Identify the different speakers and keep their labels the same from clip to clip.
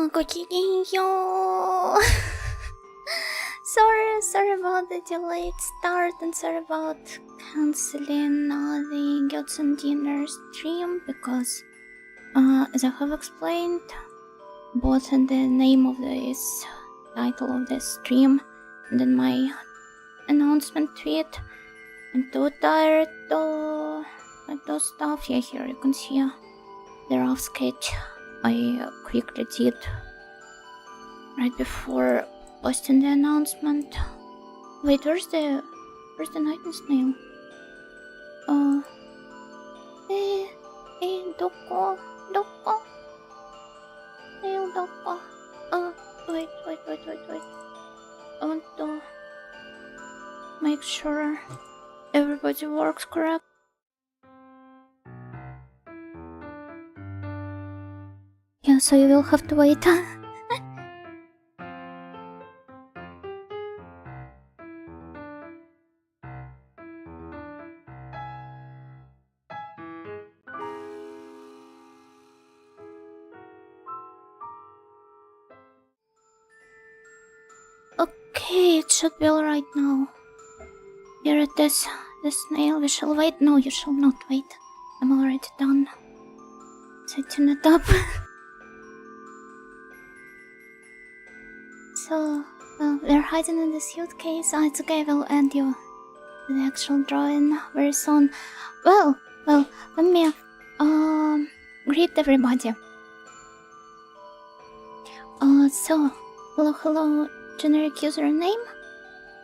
Speaker 1: Gokiginyo. Sorry about the delayed start and sorry about canceling the Gods and Dinner stream because, as I have explained, both in the name of this title of the stream and in my announcement tweet, I'm too tired to do stuff. Yeah, here you can see the rough sketch I quickly did right before posting the announcement. Wait, where's the night snail? Doko. Snail doko. Wait. I want to make sure everybody works correct. Yeah, so you will have to wait. Okay, it should be alright now. Here it is, the snail. We shall wait. No, you shall not wait. I'm already done setting it up. So, we're hiding in the suitcase. It's okay, we'll end you the actual drawing very soon. Well, let me greet everybody. So, hello, generic username.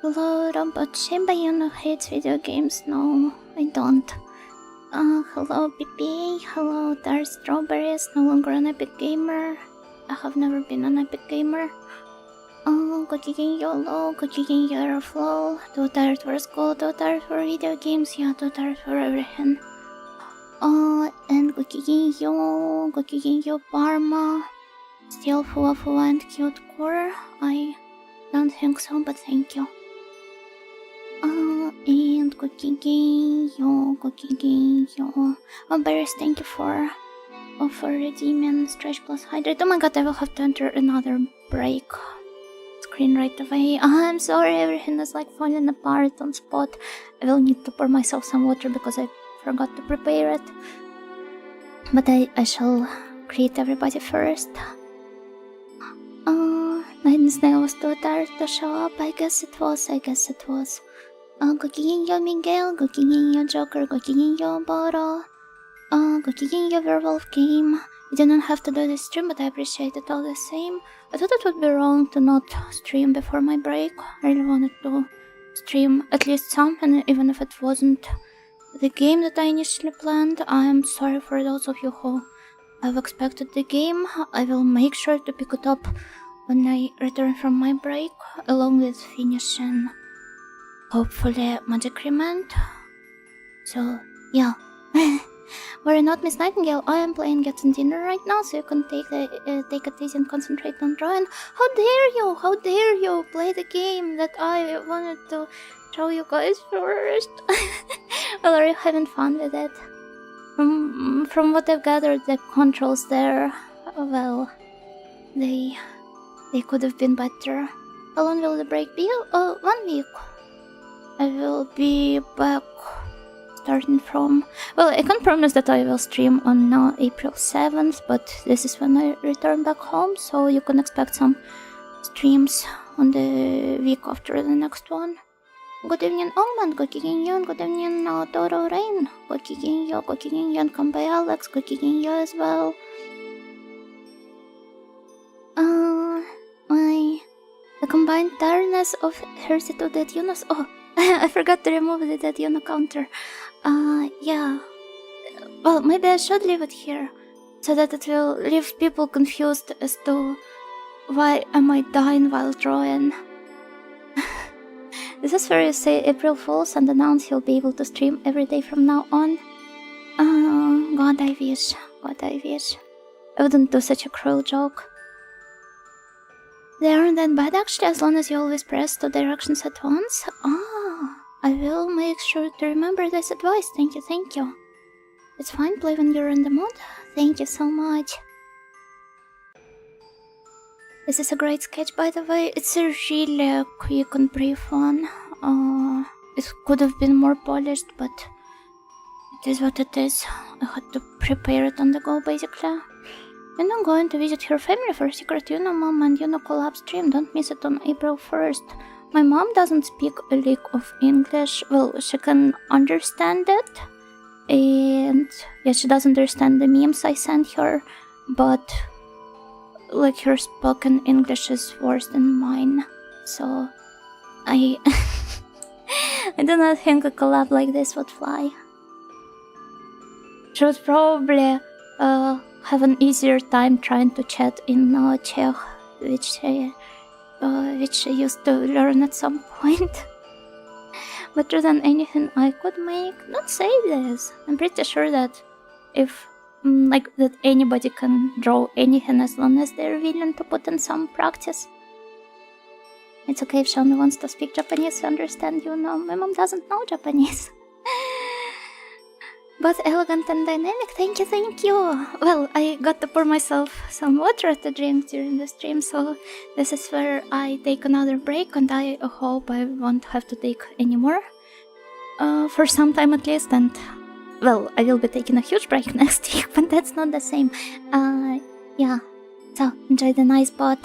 Speaker 1: Hello, Robot Shiba, you know hates video games. No, I don't. Hello, PP. Hello, Dark Strawberries. No longer an epic gamer. I have never been an epic gamer. Gokigen YOLO, Gokigen Aeroflow, too tired for school, too tired for video games, yeah, too tired for everything. And Gokigen Yo Parma, still full and cute core. I don't think so, but thank you. And Gokigen Yo. Bears, thank you for redeeming Stretch Plus Hydrate. Oh my god, I will have to enter another break screen right away. I'm sorry, everything is like falling apart on spot. I will need to pour myself some water because I forgot to prepare it. But I shall greet everybody first. Night and Snail was too tired to show up. I guess it was. Gokigen Yo Miguel, Gokigen Yo Joker, Gokigen Yo Boro, Gokigen Yo Werewolf Game. You didn't have to do this stream, but I appreciate it all the same. I thought it would be wrong to not stream before my break. I really wanted to stream at least something, even if it wasn't the game that I initially planned. I'm sorry for those of you who have expected the game. I will make sure to pick it up when I return from my break, along with finishing, hopefully, Magic Remand. So, yeah. We're not Miss Nightingale. I am playing Get and Dinner right now, so you can take it easy and concentrate on drawing. How dare you play the game that I wanted to show you guys first. Well, are you having fun with it? From what I've gathered, the controls there, well, they could have been better. How long will the break be? 1 week. I will be back starting from... Well, I can't promise that I will stream on April 7th, but this is when I return back home, so you can expect some streams on the week after the next one. Good evening, Ongman, Gokigen Yo, good evening, Toro Rain, Gokigen Yo, come by Alex, Gokigen Yo as well. The combined tiredness of 32 dead Yunos. Oh, I forgot to remove the dead Yuno counter. Yeah. Well, maybe I should leave it here, so that it will leave people confused as to why am I dying while drawing. This is where you say April Fools and announce you'll be able to stream every day from now on. God, I wish. I wouldn't do such a cruel joke. They aren't that bad actually, as long as you always press 2 directions at once. I will make sure to remember this advice. Thank you. It's fine, play when you're in the mood. Thank you so much. This is a great sketch, by the way. It's a really quick and brief one. It could have been more polished, but it is what it is. I had to prepare it on the go, basically. Going to visit her family for a secret Mom and collab stream. Don't miss it on April 1st. My mom doesn't speak a lick of English. Well, she can understand it. And yeah, she doesn't understand the memes I sent her. But like, her spoken English is worse than mine. So I I do not think a collab like this would fly. She would probably have an easier time trying to chat in Czech, which she used to learn at some point. Better than anything I could make. Don't say this. I'm pretty sure that if that anybody can draw anything as long as they're willing to put in some practice. It's okay if Shauna wants to speak Japanese to understand you. No, my mom doesn't know Japanese. But elegant and dynamic, thank you. Well, I got to pour myself some water to drink during the stream, so this is where I take another break, and I hope I won't have to take any more. For some time at least, and well, I will be taking a huge break next week, but that's not the same. Yeah. So, enjoy the nice bot.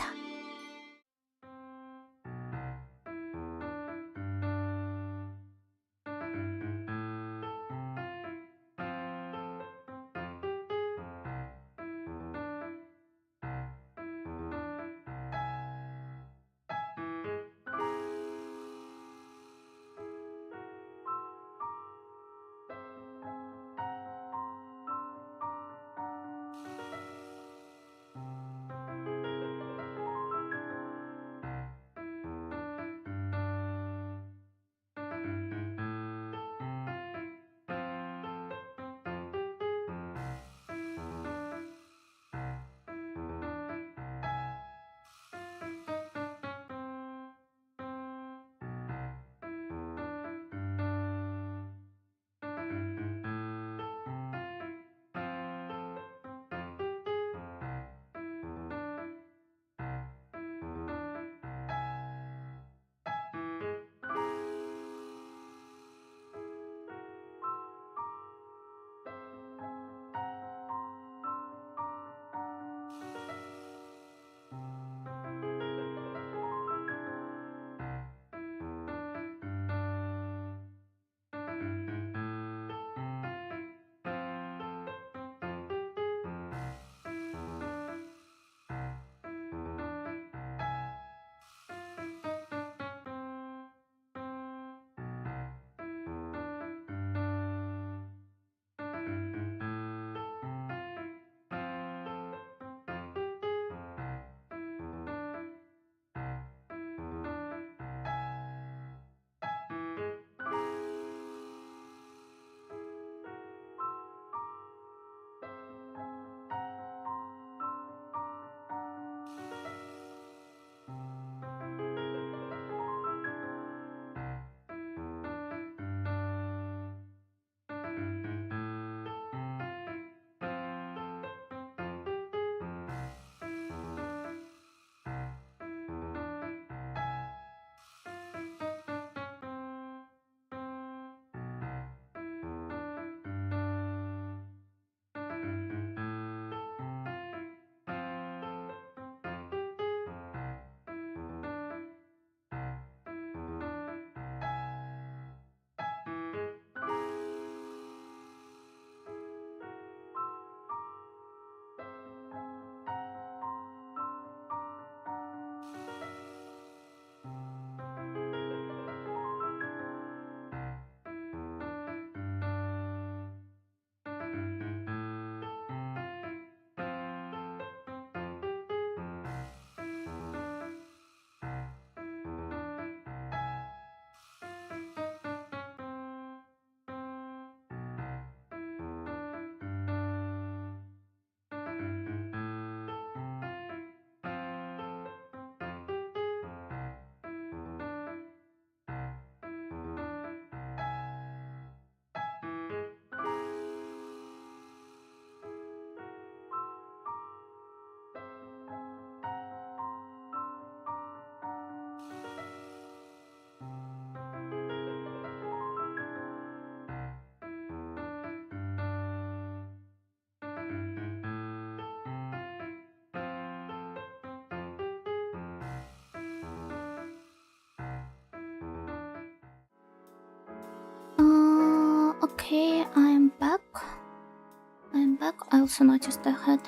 Speaker 1: I also noticed I had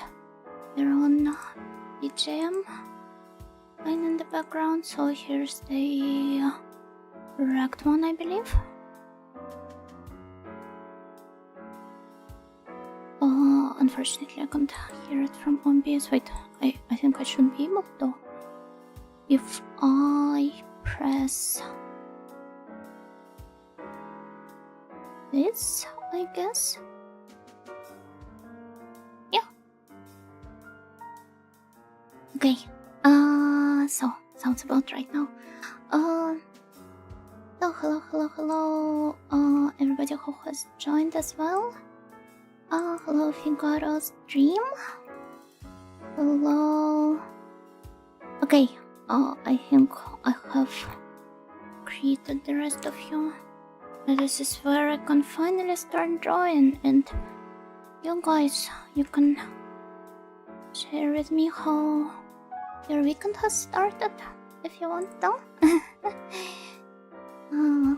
Speaker 1: their own BGM playing in the background, so here's the wrecked one, I believe. Unfortunately I can't hear it from OBS. Wait, I think I should be able to. If I press this, I guess. Yeah. Okay. So sounds about right now. Hello, everybody who has joined as well. Hello, Figaro's Dream. Hello. Okay. I think I have created the rest of you. This is where I can finally start drawing, and you guys, you can share with me how your weekend has started, if you want to. I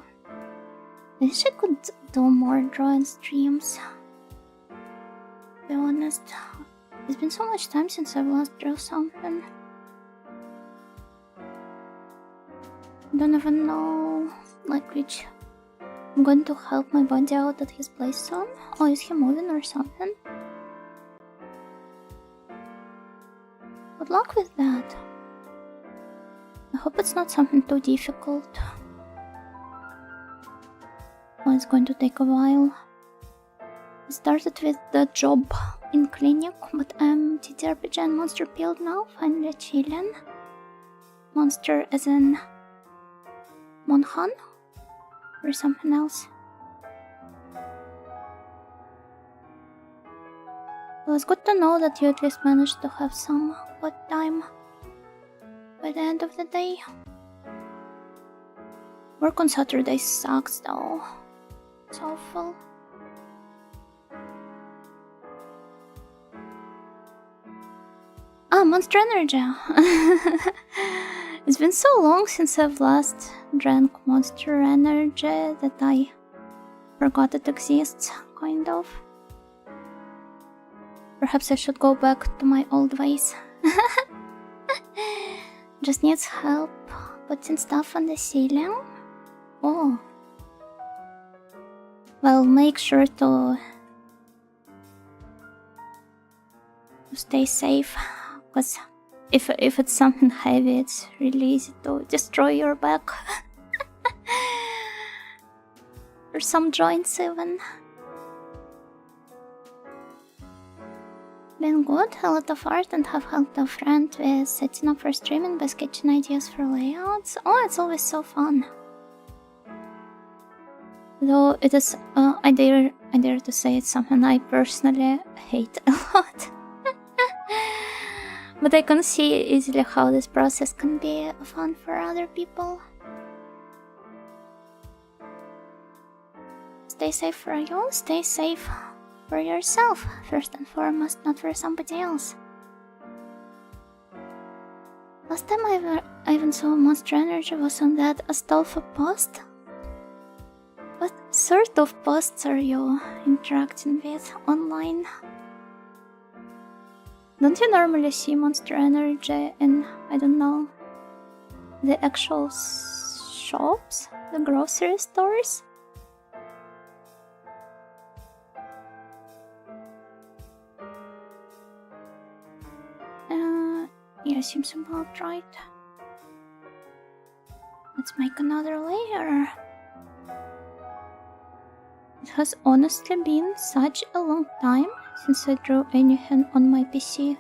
Speaker 1: wish I could do more drawing streams. To be honest, it's been so much time since I've last drew something. I don't even know, like, which I'm going to help my body out at his place soon. Oh, is he moving or something? Good luck with that. I hope it's not something too difficult. Oh, it's going to take a while. I started with the job in clinic, but I'm TTRPG and monster peeled now, finally chilling. Monster as in Monhan? Or something else. It was good to know that you at least managed to have some good time by the end of the day. Work on Saturday sucks though. It's awful. Monster Energy! It's been so long since I've last drank Monster Energy that I forgot it exists, kind of. Perhaps I should go back to my old ways. Just needs help putting stuff on the ceiling. Oh. Well, make sure to stay safe, because if it's something heavy, it's really easy to destroy your back. Or some joints even. Been good, a lot of art, and have helped a friend with setting up for streaming by sketching ideas for layouts. Oh, it's always so fun. Though it is, I dare to say it's something I personally hate a lot. But I can see easily how this process can be fun for other people. Stay safe for you, stay safe for yourself, first and foremost, not for somebody else. Last time I even saw Monster Energy was on that Astolfo post. What sort of posts are you interacting with online? Don't you normally see Monster Energy in, I don't know, the actual shops? The grocery stores? Yeah, seems about right. Let's make another layer. It has honestly been such a long time since I drew anything on my PC.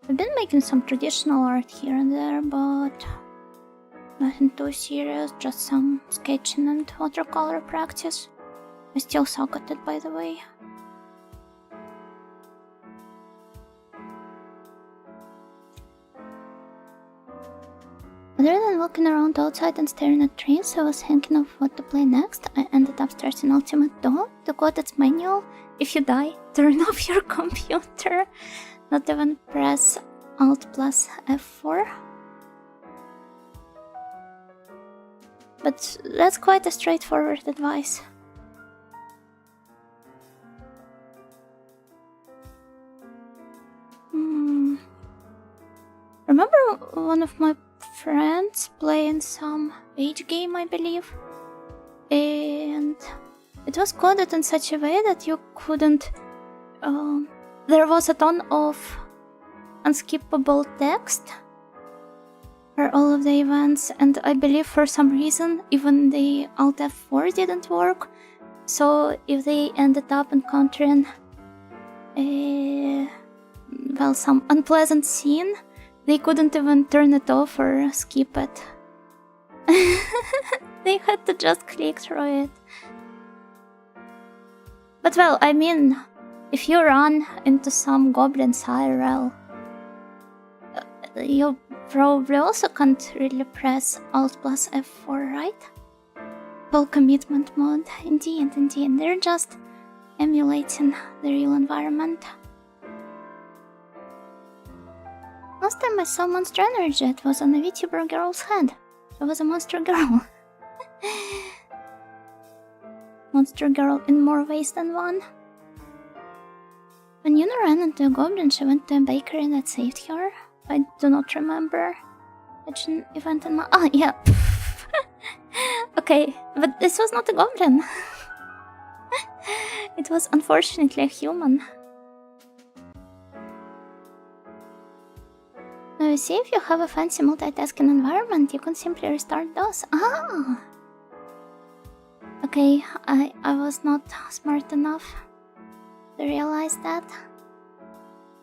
Speaker 1: I've been making some traditional art here and there, but nothing too serious, just some sketching and watercolor practice. I still suck at it, by the way. Other than walking around outside and staring at trees, I was thinking of what to play next. I ended up starting Ultimate Dawn. To quote its manual, if you die, turn off your computer. Not even press Alt plus F4. But that's quite a straightforward advice. one of my friends playing some age game, I believe. And it was coded in such a way that you couldn't... there was a ton of unskippable text for all of the events, and I believe for some reason even the Alt F4 didn't work. So if they ended up encountering some unpleasant scene, they couldn't even turn it off or skip it. They had to just click through it. But well, I mean, if you run into some goblins IRL, you probably also can't really press Alt plus F4, right? Full commitment mode, indeed. They're just emulating the real environment. Last time I saw Monster Energy, it was on a VTuber girl's head. She was a monster girl. Monster girl in more ways than one. When Yuna ran into a goblin, she went to a bakery that saved her. I do not remember which event in my... Oh, yeah. Okay, but this was not a goblin. It was unfortunately a human. Now you see, if you have a fancy multitasking environment, you can simply restart DOS. Ah! Okay, I was not smart enough to realize that.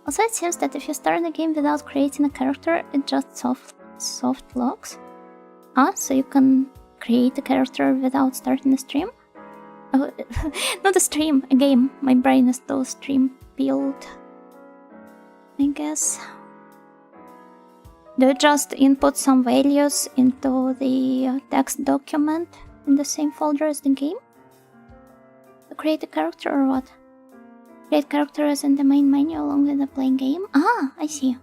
Speaker 1: Also, it seems that if you start the game without creating a character, it just soft locks. Ah, so you can create a character without starting a stream? Oh, not a stream, a game. My brain is still stream built, I guess. Do you just input some values into the text document in the same folder as the game? To create a character or what? Create character as in the main menu along with the playing game? Ah, I see.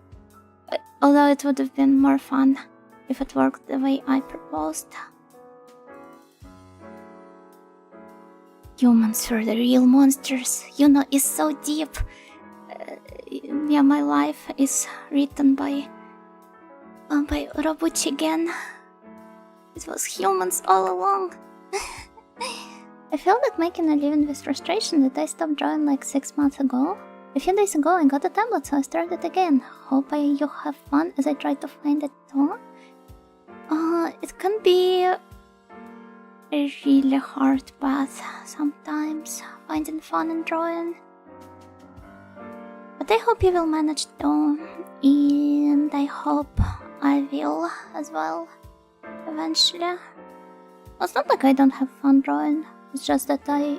Speaker 1: Although it would have been more fun if it worked the way I proposed. Humans were the real monsters. Yuna is so deep. Yeah, my life is written by Urabuchi again. It was humans all along. I feel like making a living with frustration that I stopped drawing like 6 months ago. A few days ago I got a tablet, so I started again. Hope you have fun as I try to find it too. It can be a really hard path sometimes, finding fun in drawing. But I hope you will manage to, and I hope I will as well, eventually. Well, it's not like I don't have fun drawing, it's just that I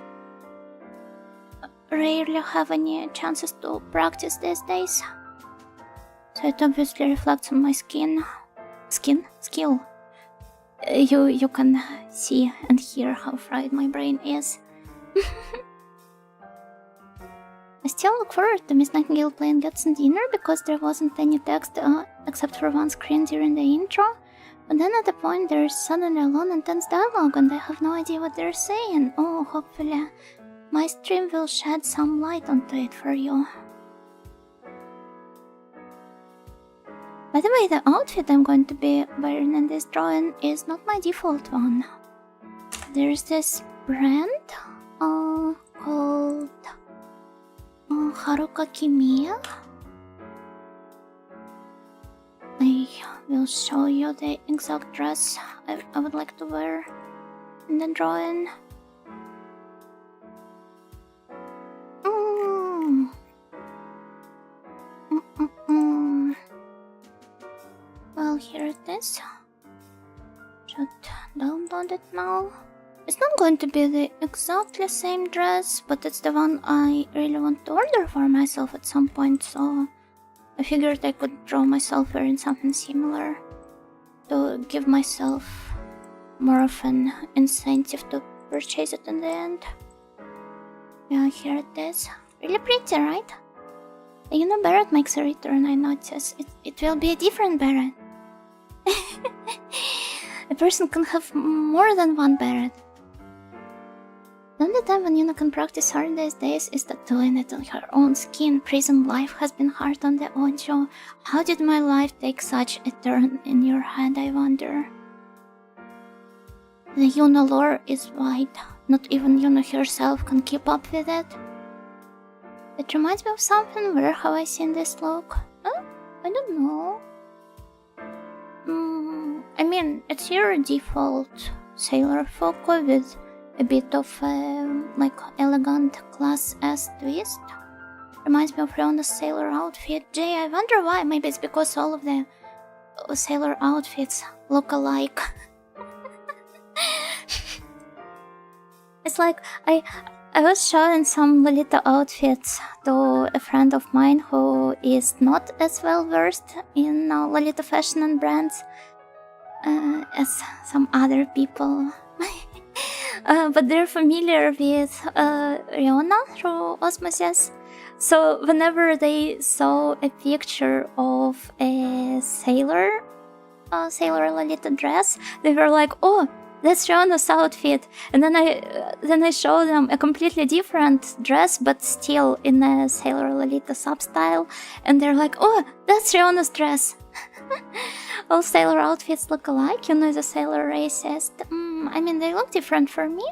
Speaker 1: rarely have any chances to practice these days. So it obviously reflects on my skill. You can see and hear how fried my brain is. I still look forward to Miss Nightingale playing Guts and Dinner because there wasn't any text except for one screen during the intro. But then at a point there's suddenly a long intense dialogue and I have no idea what they're saying. Oh, hopefully my stream will shed some light onto it for you. By the way, the outfit I'm going to be wearing in this drawing is not my default one. There's this brand called Haruka Kimiya. I will show you the exact dress I would like to wear in the drawing. Well, here it is. Should download it now. It's not going to be the exactly same dress, but it's the one I really want to order for myself at some point, so I figured I could draw myself wearing something similar to give myself more of an incentive to purchase it in the end. Yeah, here it is. Really pretty, right? You know, Barrett makes a return, I notice. It will be a different Barrett. A person can have more than one Barrett. The only time when Yuna can practice hard these days is tattooing it on her own skin. Prison life has been hard on the Ojo. How did my life take such a turn in your head, I wonder? The Yuna lore is wide. Not even Yuna herself can keep up with it. It reminds me of something. Where have I seen this look? Huh? I don't know. I mean, it's your default sailor photo with a bit of like elegant class S twist. Reminds me of Riona's sailor outfit. Jay, I wonder why. Maybe it's because all of the sailor outfits look alike. It's like I was showing some Lolita outfits to a friend of mine who is not as well versed in Lolita fashion and brands as some other people. But they're familiar with Riona through osmosis. So whenever they saw a picture of a sailor Lolita dress, they were like, "Oh, that's Riona's outfit." And then I showed them a completely different dress, but still in a Sailor Lolita sub-style, and they're like, "Oh, that's Riona's dress." All sailor outfits look alike. You know, the sailor racist. I mean, they look different for me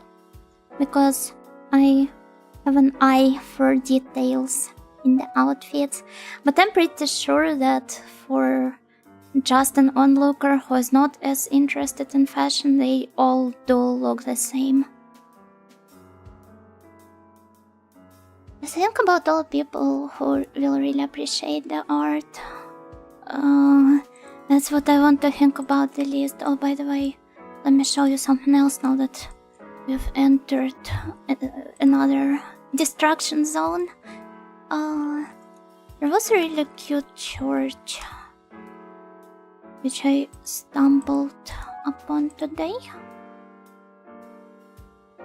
Speaker 1: because I have an eye for details in the outfits, but I'm pretty sure that for just an onlooker who is not as interested in fashion, they all do look the same. I think about all people who will really appreciate the art. That's what I want to think about the list. Oh, by the way, let me show you something else now that we've entered another destruction zone. There was a really cute church which I stumbled upon today.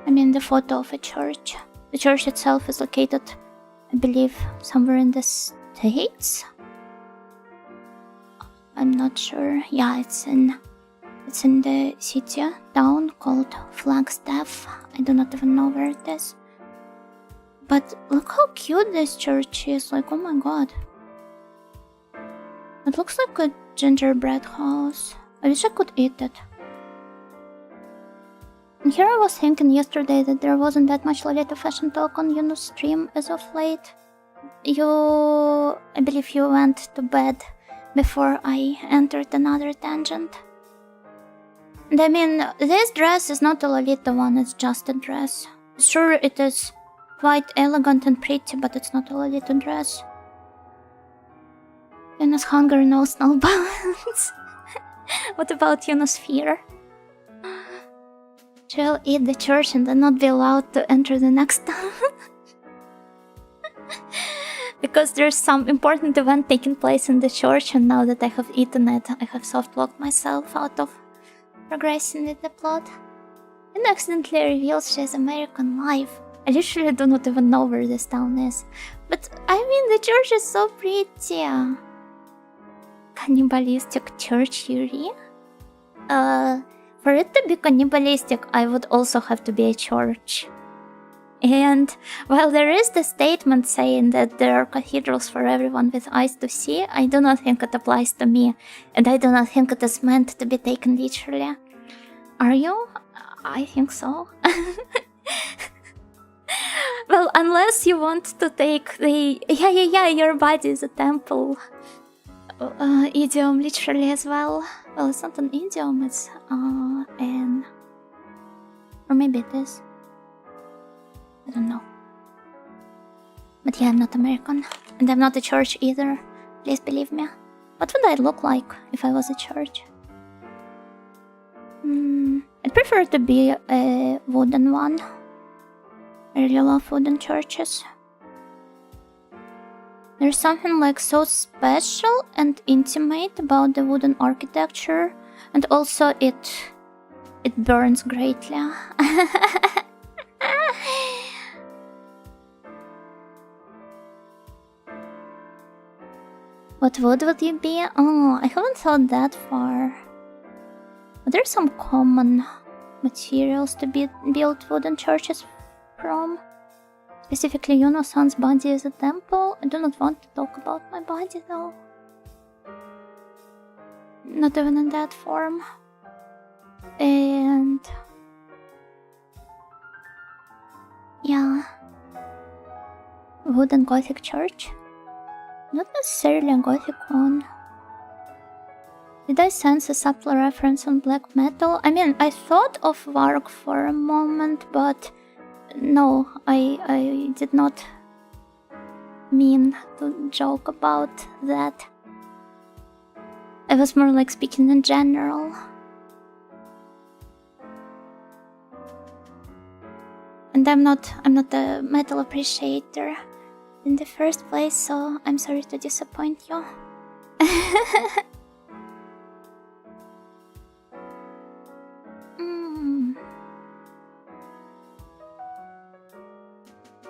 Speaker 1: I mean, the photo of a church. The church itself is located, I believe, somewhere in the States. I'm not sure. Yeah, it's in the city, town called Flagstaff. I do not even know where it is. But look how cute this church is. Like, oh my god. It looks like a gingerbread house. I wish I could eat it. And here I was thinking yesterday that there wasn't that much Lolita fashion talk on Yunu's stream as of late. I believe you went to bed before I entered another tangent. And I mean, this dress is not a Lolita one, it's just a dress. Sure, it is quite elegant and pretty, but it's not a Lolita dress. Yunu's hunger knows no bounds. What about Yunu's fear? She'll eat the church and then not be allowed to enter the next town. Because there's some important event taking place in the church, and now that I have eaten it, I have soft-locked myself out of progressing with the plot. And accidentally reveals she has American life. I literally do not even know where this town is. But I mean, the church is so pretty. Cannibalistic church, Yuri? For it to be cannibalistic, I would also have to be a church. And while there is the statement saying that there are cathedrals for everyone with eyes to see, I do not think it applies to me, and I do not think it is meant to be taken literally. Are you? I think so. Well, unless you want to take the yeah, your body is a temple idiom literally as well. Well, it's not an idiom, it's an... Or maybe it is. I don't know. But yeah, I'm not American. And I'm not a church either. Please believe me. What would I look like if I was a church? I'd prefer to be a wooden one. I really love wooden churches. There's something like so special and intimate about the wooden architecture. And also it burns greatly. What wood would you be? Oh, I haven't thought that far. But there's some common materials to build wooden churches from. Specifically, Yuno-san's body is a temple. I do not want to talk about my body though. Not even in that form. And yeah, wooden Gothic church. Not necessarily a Gothic one. Did I sense a subtle reference on black metal? I mean, I thought of Varg for a moment, but no, I did not mean to joke about that. I was more like speaking in general. And I'm not a metal appreciator in the first place, so I'm sorry to disappoint you.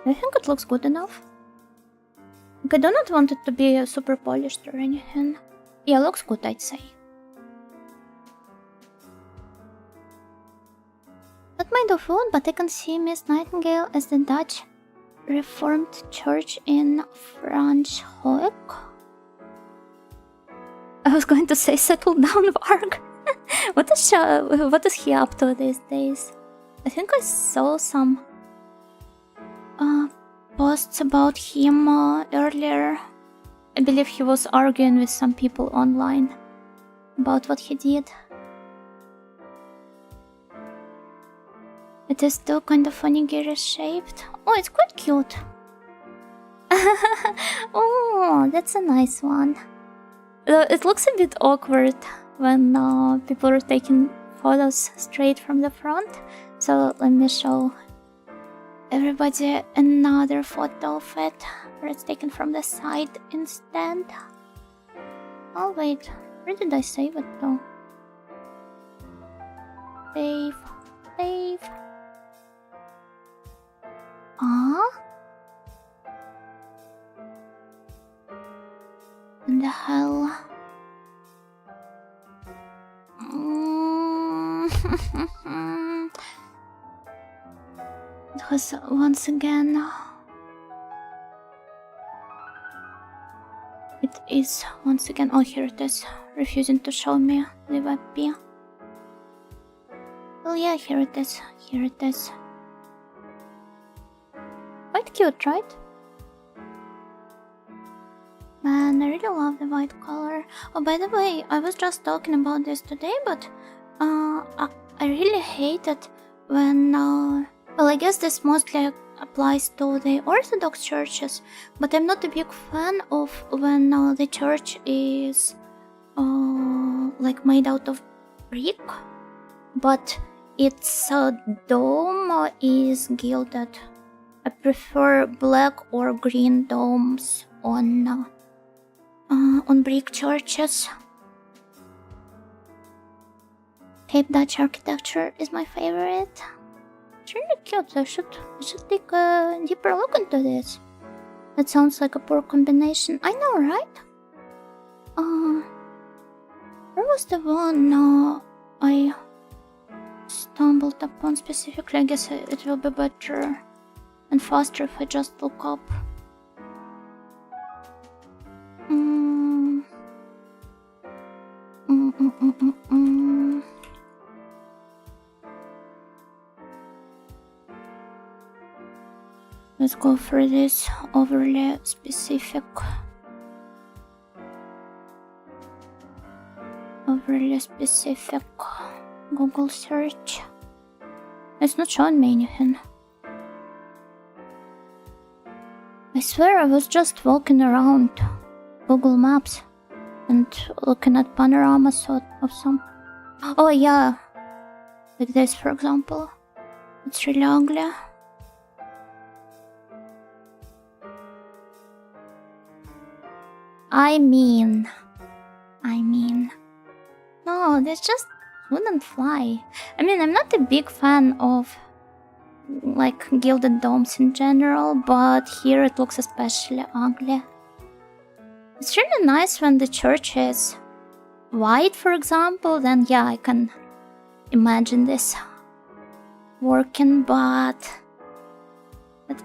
Speaker 1: I think it looks good enough. Like, I do not want it to be super polished or anything. Yeah, looks good, I'd say. Not made of wood, but I can see Miss Nightingale as the Dutch Reformed Church in Franschhoek. I was going to say settle down, Varg. What is he up to these days? I think I saw some posts about him earlier. I believe he was arguing with some people online about what he did. It is still kind of onigiri shaped. Oh, it's quite cute. Oh, that's a nice one. It looks a bit awkward when people are taking photos straight from the front. So let me show everybody another photo of it, where it's taken from the side instead. Oh wait, where did I save it though? Save. In the hell? It was once again. It is once again. Oh, here it is. Refusing to show me the WebP. Well, yeah, here it is. Here it is. Quite cute, right? Man, I really love the white color. Oh, by the way, I was just talking about this today, but I really hate it when well, I guess this mostly applies to the Orthodox churches, but I'm not a big fan of when the church is like made out of brick, but its dome is gilded. I prefer black or green domes on brick churches. Cape Dutch architecture is my favorite. It's really cute. I should take a deeper look into this. That sounds like a poor combination. I know, right? Where was the one I stumbled upon specifically? I guess it will be better and faster if I just look up. Let's go for this overly specific Google search. It's not showing me anything. I swear I was just walking around Google Maps and looking at panoramas of some. Oh yeah, like this for example. It's really ugly. I mean, no, this just wouldn't fly. I mean, I'm not a big fan of like gilded domes in general, but here it looks especially ugly. It's really nice when the church is white, for example, then yeah, I can imagine this working, but But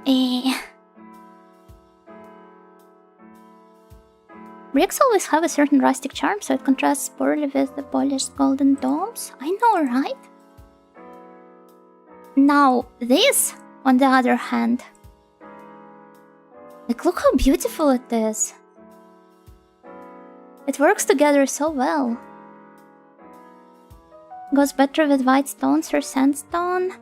Speaker 1: bricks always have a certain rustic charm, so it contrasts poorly with the polished golden domes. I know, right? Now, this, on the other hand... Like, look how beautiful it is. It works together so well. Goes better with white stones or sandstone.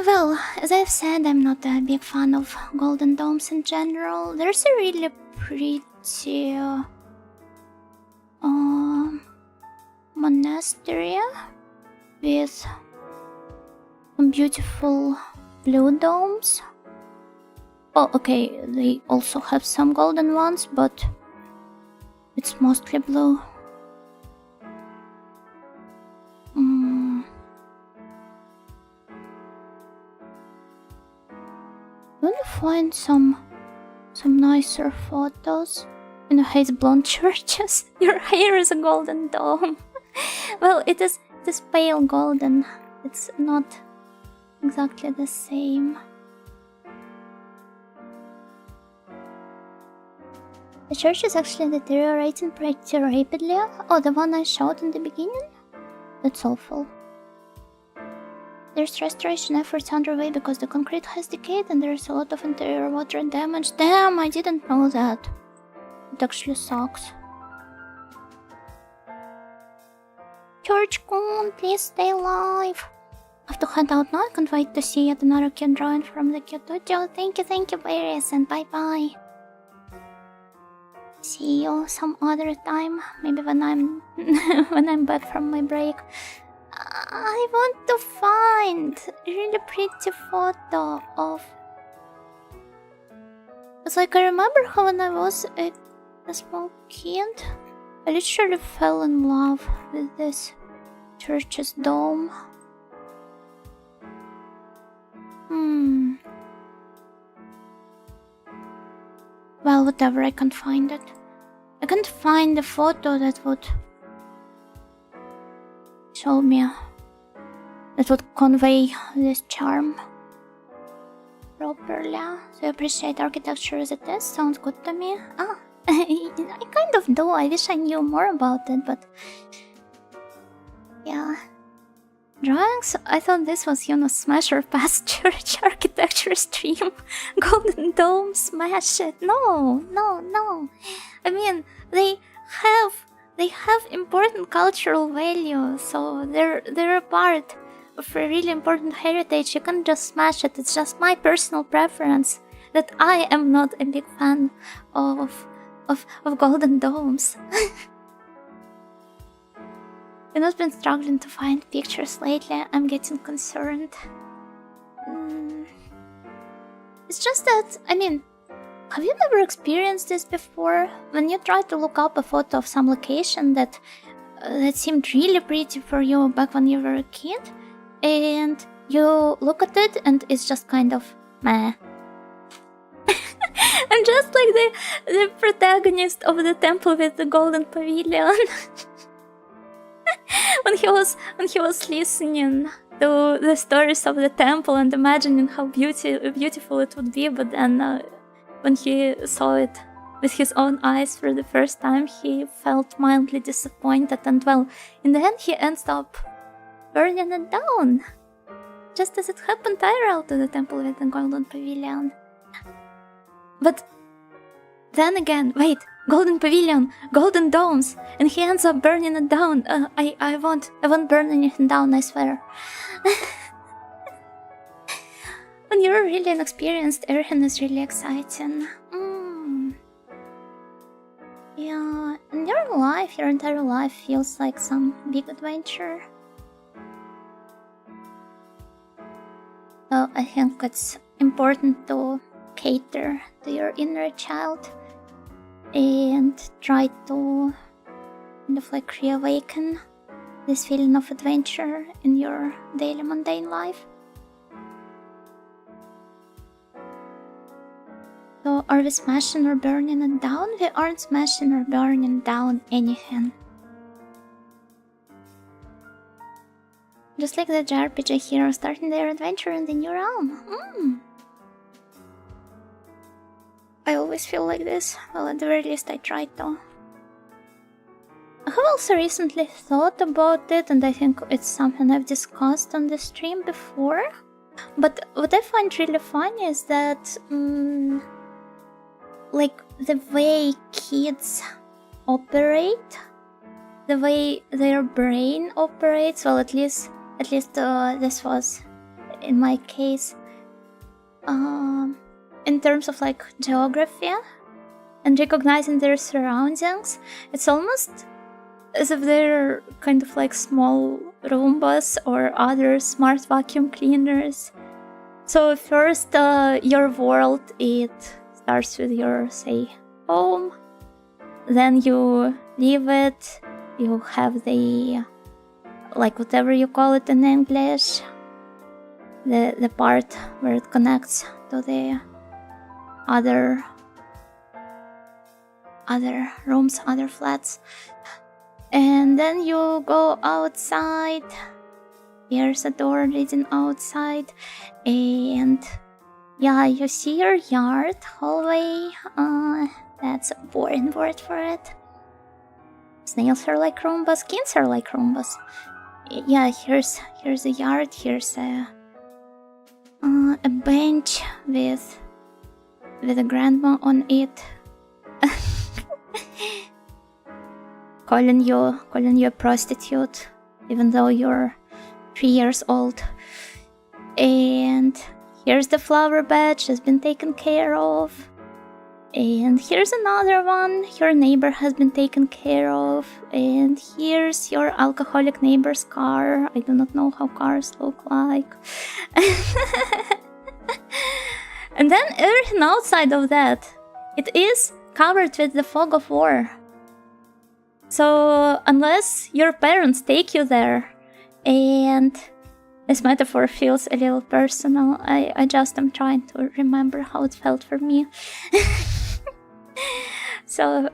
Speaker 1: Well, as I've said, I'm not a big fan of golden domes in general. There's a really pretty monastery with some beautiful blue domes. Oh, okay, they also have some golden ones, but it's mostly blue. Let me find some nicer photos. You know, hate blonde churches. Your hair is a golden dome. Well, it is pale golden. It's not exactly the same. The church is actually deteriorating pretty rapidly. Oh, the one I showed in the beginning? That's awful. There's restoration efforts underway because the concrete has decayed and there's a lot of interior water damage. Damn, I didn't know that. It actually sucks. Church Coon, please stay alive. I have to head out now. I can't wait to see yet another cute drawing from the cute dojo. Thank you, Iris, and bye-bye. See you some other time. Maybe when I'm when I'm back from my break. I want to find a really pretty photo of... It's like I remember how when I was a small kid, I literally fell in love with this church's dome. Well, whatever, I can't find it. I can't find a photo that would show me, that would convey this charm properly. So I appreciate architecture as it is, sounds good to me. Ah, I kind of do, I wish I knew more about it, but... Yeah. Drawings? I thought this was, you know, smash or pass church architecture stream. Golden Dome, smash it. No. I mean, they have important cultural value, so they're a part of a really important heritage. You can't just smash it. It's just my personal preference that I am not a big fan of golden domes. I've not been struggling to find pictures lately. I'm getting concerned. It's just that, I mean, have you never experienced this before? When you try to look up a photo of some location that seemed really pretty for you back when you were a kid, and you look at it and it's just kind of meh. I'm just like the protagonist of the temple with the golden pavilion. when he was listening to the stories of the temple and imagining how beautiful it would be, but then when he saw it with his own eyes for the first time, he felt mildly disappointed, and well, in the end he ends up burning it down, just as it happened IRL to the temple with the golden pavilion. But then again, wait, golden pavilion, golden domes, and he ends up burning it down. I won't burn anything down, I swear. When you're really inexperienced, everything is really exciting. Yeah, and your entire life feels like some big adventure. So I think it's important to cater to your inner child and try to kind of like reawaken this feeling of adventure in your daily mundane life. So are we smashing or burning it down? We aren't smashing or burning down anything. Just like the JRPG heroes starting their adventure in the new realm. I always feel like this. Well, at the very least I try to. I have also recently thought about it, and I think it's something I've discussed on the stream before. But what I find really funny is that, like, the way kids operate, the way their brain operates, well, at least this was in my case, in terms of like geography and recognizing their surroundings, it's almost as if they're kind of like small Roombas or other smart vacuum cleaners. So first, your world, it starts with your, say, home. Then you leave it, you have the, like, whatever you call it in English, the part where it connects to the other rooms, other flats. And then you go outside. Here's a door leading outside. And yeah, you see your yard, hallway. That's a boring word for it. Snails are like Roombas, kids are like Roombas. Yeah, here's a yard, here's a bench with a grandma on it. calling you a prostitute, even though you're 3 years old. And here's the flower bed, has been taken care of. And here's another one, your neighbor has been taken care of. And here's your alcoholic neighbor's car. I do not know how cars look like. And then everything outside of that, it is covered with the fog of war. So unless your parents take you there, and this metaphor feels a little personal, I just am trying to remember how it felt for me. So,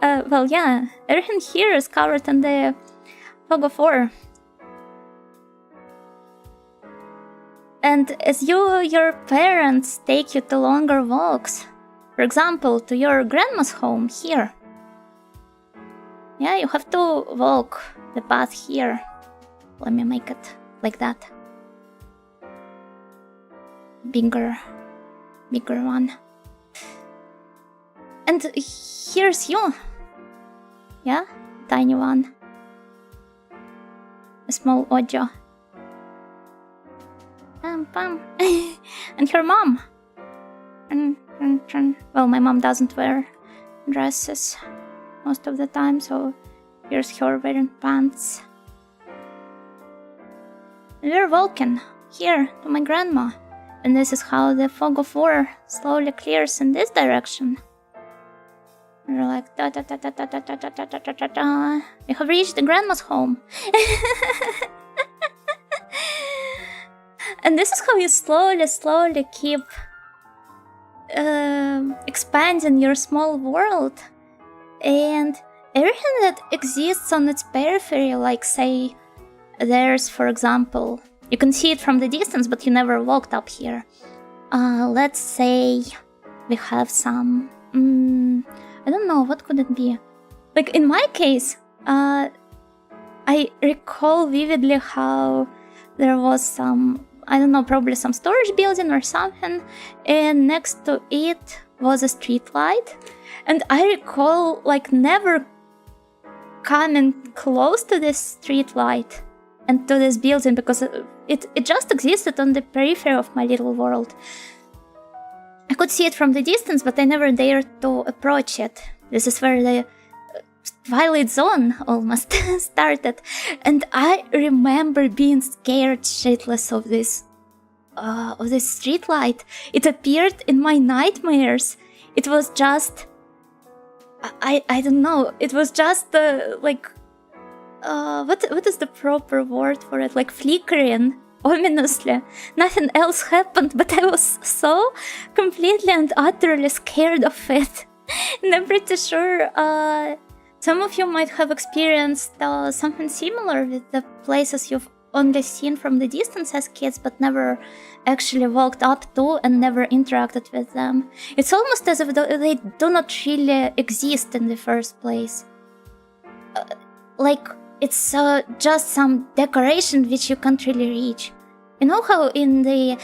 Speaker 1: well, yeah, everything here is covered in the fog of war. And as your parents take you to longer walks, for example, to your grandma's home here. Yeah, you have to walk the path here. Let me make it like that. Bigger one. And here's you. Yeah, tiny one. A small Ojo. Pam. And her mom. Well, my mom doesn't wear dresses most of the time, so here's her wearing pants. We're walking here to my grandma, and this is how the fog of war slowly clears in this direction. We're like da da da da da da da da da da da da. We have reached the grandma's home. And this is how you slowly keep expanding your small world. And everything that exists on its periphery, like, say, there's, for example, you can see it from the distance, but you never walked up here. Let's say we have some, I don't know, what could it be? Like, in my case, I recall vividly how there was some, I don't know, probably some storage building or something, and next to it was a street light. And I recall, like, never coming close to this street light and to this building, because it just existed on the periphery of my little world. I could see it from the distance, but I never dared to approach it. This is where the Twilight Zone almost started. And I remember being scared shitless of this street light. It appeared in my nightmares. It was just, I don't know, it was just like, what is the proper word for it? Like flickering ominously. Nothing else happened, but I was so completely and utterly scared of it. And I'm pretty sure some of you might have experienced something similar with the places you've on the scene from the distance as kids, but never actually walked up to and never interacted with them. It's almost as if they do not really exist in the first place. Like, it's just some decoration which you can't really reach. You know how in the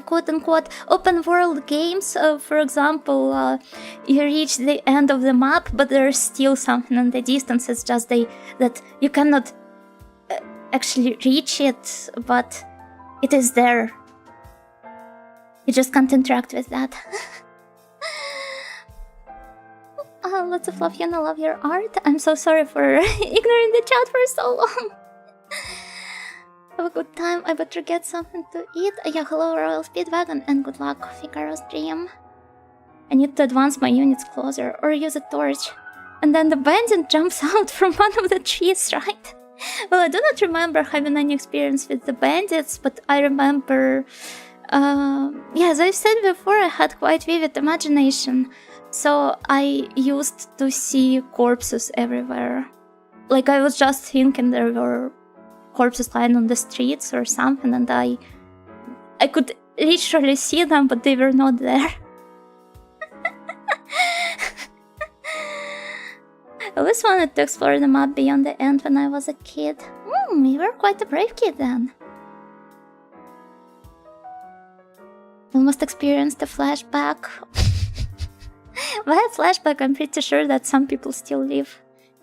Speaker 1: quote-unquote open world games, for example, you reach the end of the map, but there's still something in the distance. It's just that you cannot actually reach it, but it is there. You just can't interact with that. Lots of love, Yuna. Love your art. I'm so sorry for ignoring the chat for so long. Have a good time. I better get something to eat. Yeah, hello, Royal Speedwagon, and good luck, Figaro stream. I need to advance my units closer, or use a torch. And then the bandit jumps out from one of the trees, right? Well, I do not remember having any experience with the bandits, but I remember... yeah, as I've said before, I had quite vivid imagination. So I used to see corpses everywhere. Like, I was just thinking there were corpses lying on the streets or something, and I could literally see them, but they were not there. I always wanted to explore the map beyond the end when I was a kid. You were quite a brave kid then. Almost experienced a flashback. By a flashback, I'm pretty sure that some people still live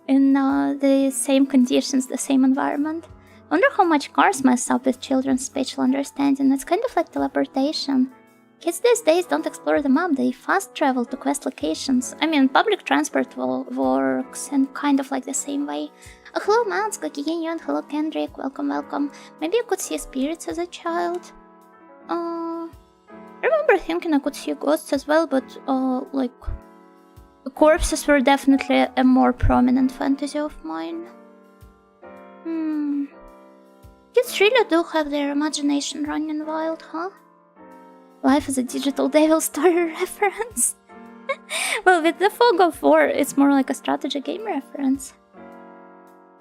Speaker 1: in the same conditions, the same environment. I wonder how much cars mess up with children's spatial understanding. It's kind of like teleportation. Kids these days don't explore the map, they fast travel to quest locations. I mean, public transport works in kind of like the same way. Hello, Mounts, Gokigenyo, and hello, Kendrick. Welcome, welcome. Maybe you could see spirits as a child. I remember thinking I could see ghosts as well, but like, corpses were definitely a more prominent fantasy of mine. Kids really do have their imagination running wild, huh? Life is a digital devil story reference. Well, with the Fog of War, it's more like a strategy game reference.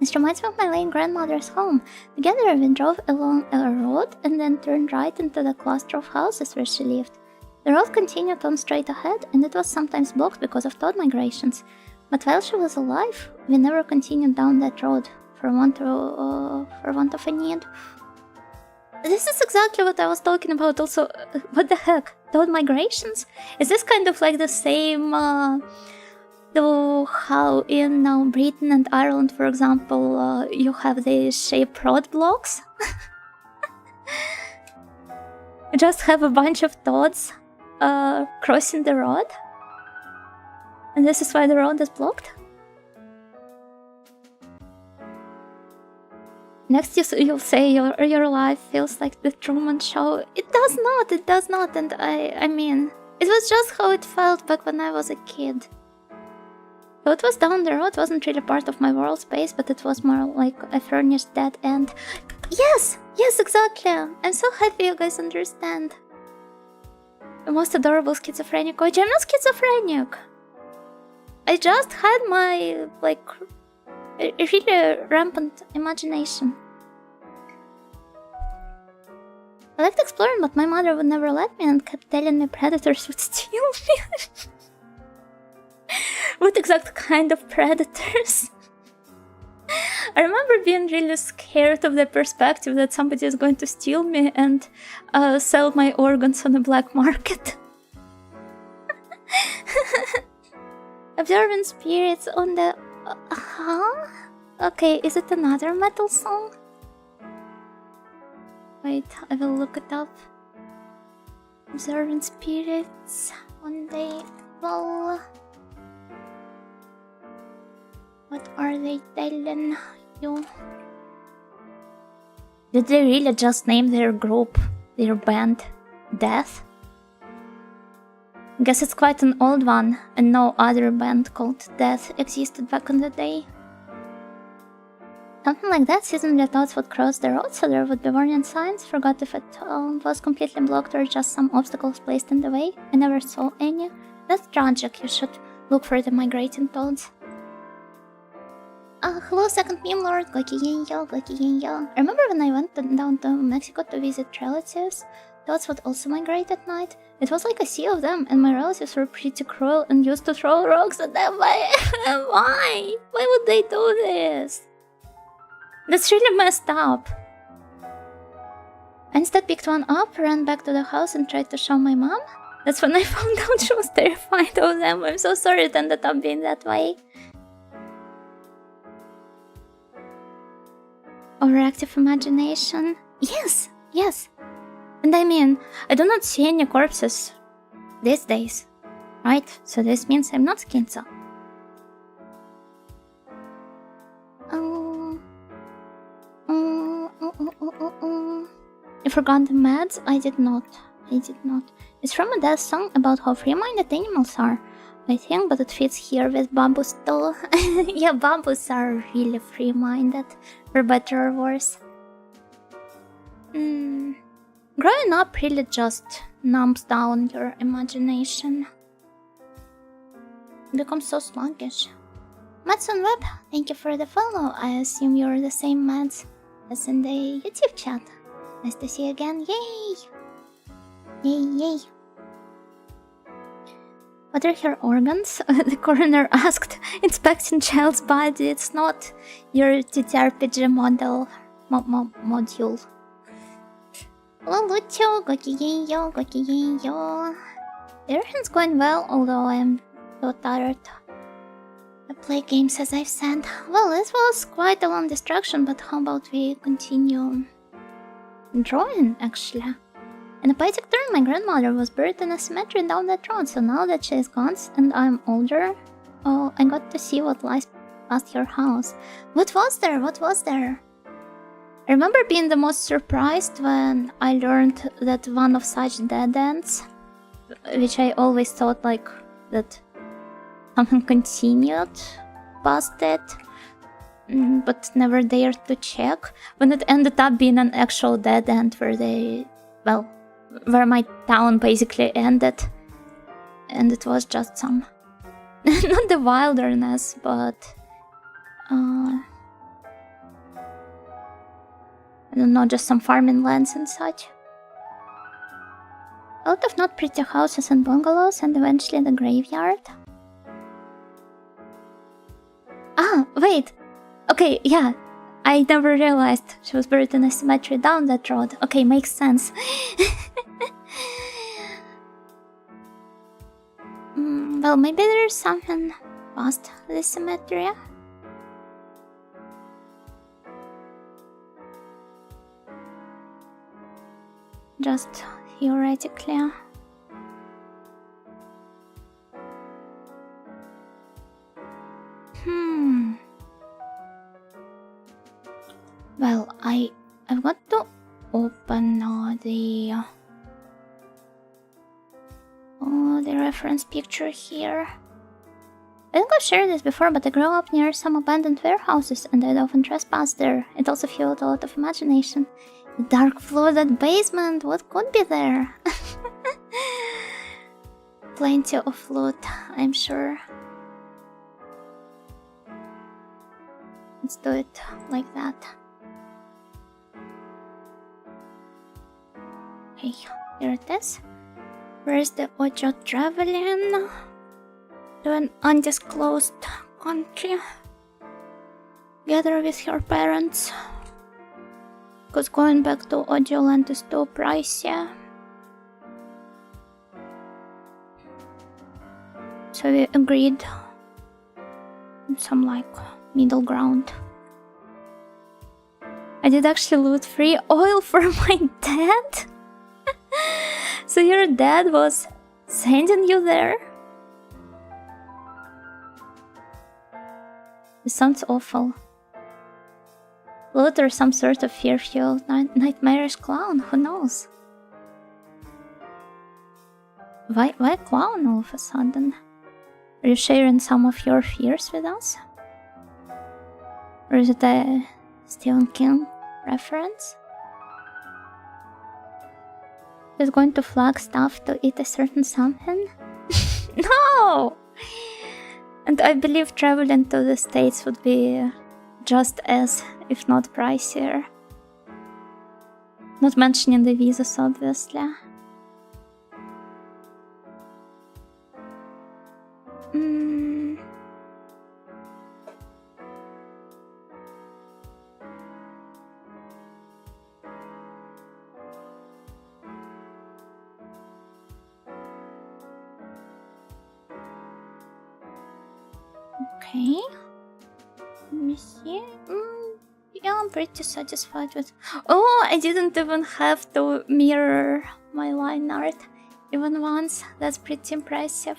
Speaker 1: This reminds me of my late grandmother's home. Together we drove along a road and then turned right into the cluster of houses where she lived. The road continued on straight ahead, and it was sometimes blocked because of toad migrations. But while she was alive, we never continued down that road for want of a need. This is exactly what I was talking about also. What the heck? Toad migrations? Is this kind of like the same though how in Britain and Ireland, for example, you have the shape road blocks? You just have a bunch of toads crossing the road? And this is why the road is blocked? Next you'll say your life feels like the Truman Show. It does not, and I mean, it was just how it felt back when I was a kid. So it was down the road, wasn't really part of my world space, but it was more like a furnished dead end. Yes, exactly. I'm so happy you guys understand. The most adorable schizophrenic coach. I'm not schizophrenic. I just had my, like, really rampant imagination. I liked exploring, but my mother would never let me and kept telling me predators would steal me. What exact kind of predators? I remember being really scared of the perspective that somebody is going to steal me and sell my organs on the black market. Observing spirits on the... huh? Okay, is it another metal song? Wait, I will look it up. Observing spirits on the wall. What are they telling you? Did they really just name their group, their band, Death? Guess it's quite an old one, and no other band called Death existed back in the day. Something like that, seasonally thoughts would cross the road, so there would be warning signs. Forgot if it was completely blocked or just some obstacles placed in the way. I never saw any. That's tragic, you should look for the migrating toads. Hello, second meme lord. Gokigenyo. Remember when I went down to Mexico to visit relatives? Thoughts would also migrate at night. It was like a sea of them, and my relatives were pretty cruel and used to throw rocks at them. Why? Why would they do this? That's really messed up. I instead picked one up, ran back to the house, and tried to show my mom. That's when I found out she was terrified of them. I'm so sorry it ended up being that way. Overactive imagination. Yes. And I mean, I do not see any corpses these days, right? So this means I'm not schizo. You forgot the meds? I did not. It's from a death song about how free-minded animals are, I think, but it fits here with bambus too. Yeah, bambus are really free-minded, for better or worse. Growing up really just numbs down your imagination. It becomes so sluggish. Mads on Web, thank you for the follow. I assume you're the same Mads as in the YouTube chat. Nice to see you again. Yay! What are her organs? The coroner asked. Inspecting child's body. It's not your TTRPG module. Hello, Lucho. Gokigenyo. Everything's going well, although I'm so tired. I play games as I've said. Well, this was quite a long distraction, but how about we continue drawing, actually? In a poetic turn, my grandmother was buried in a cemetery down that road, so now that she's gone and I'm older, I got to see what lies past your house. What was there? I remember being the most surprised when I learned that one of such dead ends, which I always thought like that something continued past it, but never dared to check, when it ended up being an actual dead end where my town basically ended, and it was just some not the wilderness, but I don't know, just some farming lands and such. A lot of not pretty houses and bungalows, and eventually the graveyard. Wait. Okay, yeah. I never realized she was buried in a cemetery down that road. Okay, makes sense. Well, maybe there's something past this cemetery. Just theoretically. Well, I've got to open the reference picture here. I think I've shared this before, but I grew up near some abandoned warehouses and I'd often trespass there. It also fueled a lot of imagination. The dark flooded basement, what could be there? Plenty of loot, I'm sure. Let's do it like that. Okay, here it is. Where's the audio traveling? To an undisclosed country. Together with your parents. Because going back to Audioland is too pricey. So we agreed on some middle ground. I did actually loot free oil for my dad? So your dad was sending you there? This sounds awful. Loot or some sort of fear-fueled nightmarish clown, who knows? Why clown all of a sudden? Are you sharing some of your fears with us? Or is it a Stephen King reference? Is going to flag stuff to eat a certain something? No! And I believe traveling to the States would be just as, if not pricier. Not mentioning the visas, obviously. Okay. Let me see. Yeah, I'm pretty satisfied with. Oh, I didn't even have to mirror my line art even once. That's pretty impressive.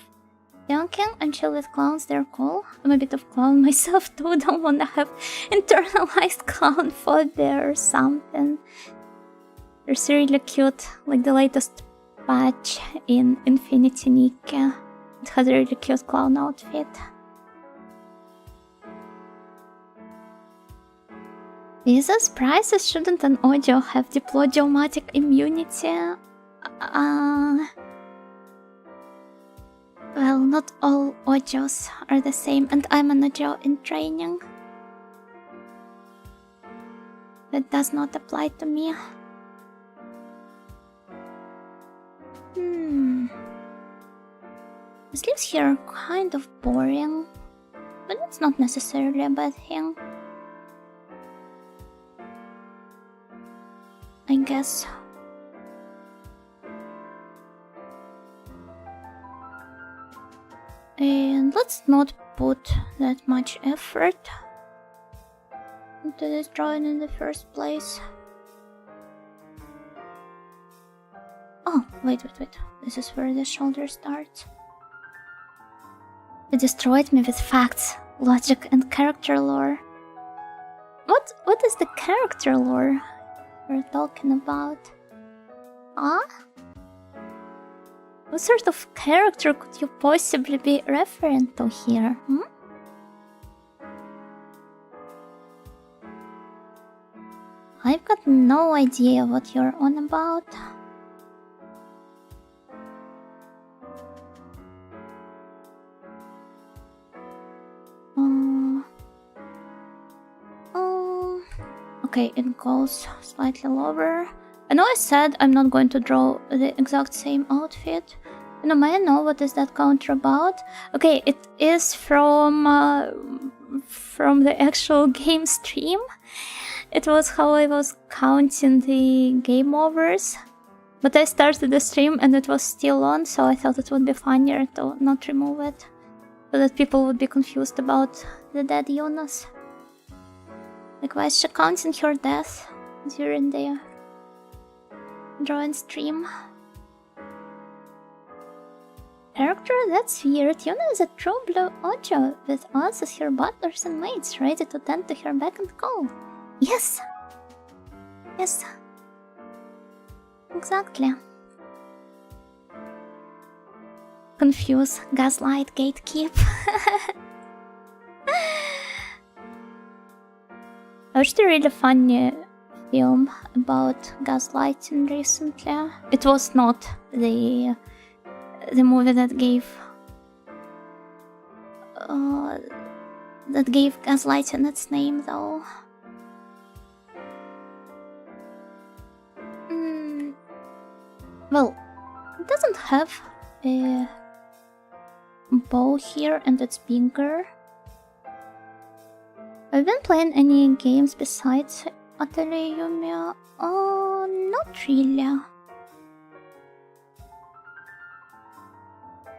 Speaker 1: Yonking and chill with clowns, they're cool. I'm a bit of clown myself too. Don't wanna have internalized clown phobia or something. They're really cute, like the latest patch in Infinity Nikki. It has a really cute clown outfit. Visas, prices, shouldn't an audio have diplodiomatic immunity? Well, not all audios are the same, and I'm an audio in training. That does not apply to me. The sleeves here are kind of boring, but it's not necessarily a bad thing. I guess. And let's not put that much effort into this drawing in the first place. Oh, wait. This is where the shoulder starts. You destroyed me with facts, logic, and character lore. What is the character lore we're talking about? Huh? What sort of character could you possibly be referring to here? I've got no idea what you're on about. Okay, it goes slightly lower. I know I said I'm not going to draw the exact same outfit. May I know what is that counter about? Okay, it is from the actual game stream. It was how I was counting the game overs. But I started the stream and it was still on, so I thought it would be funnier to not remove it. So that people would be confused about the dead Jonas. Like, why is she counting her death during the drawing stream? Character? That's weird. Yuna is a true blue Ojo with us as her butlers and maids, ready to tend to her beck and call. Yes! Yes. Exactly. Confuse, gaslight, gatekeep. I watched a really funny film about gaslighting recently. It was not the movie that gave gaslighting its name, though. Well, it doesn't have a bow here, and it's bigger. Have you been playing any games besides Atelier Yumiya? Not really.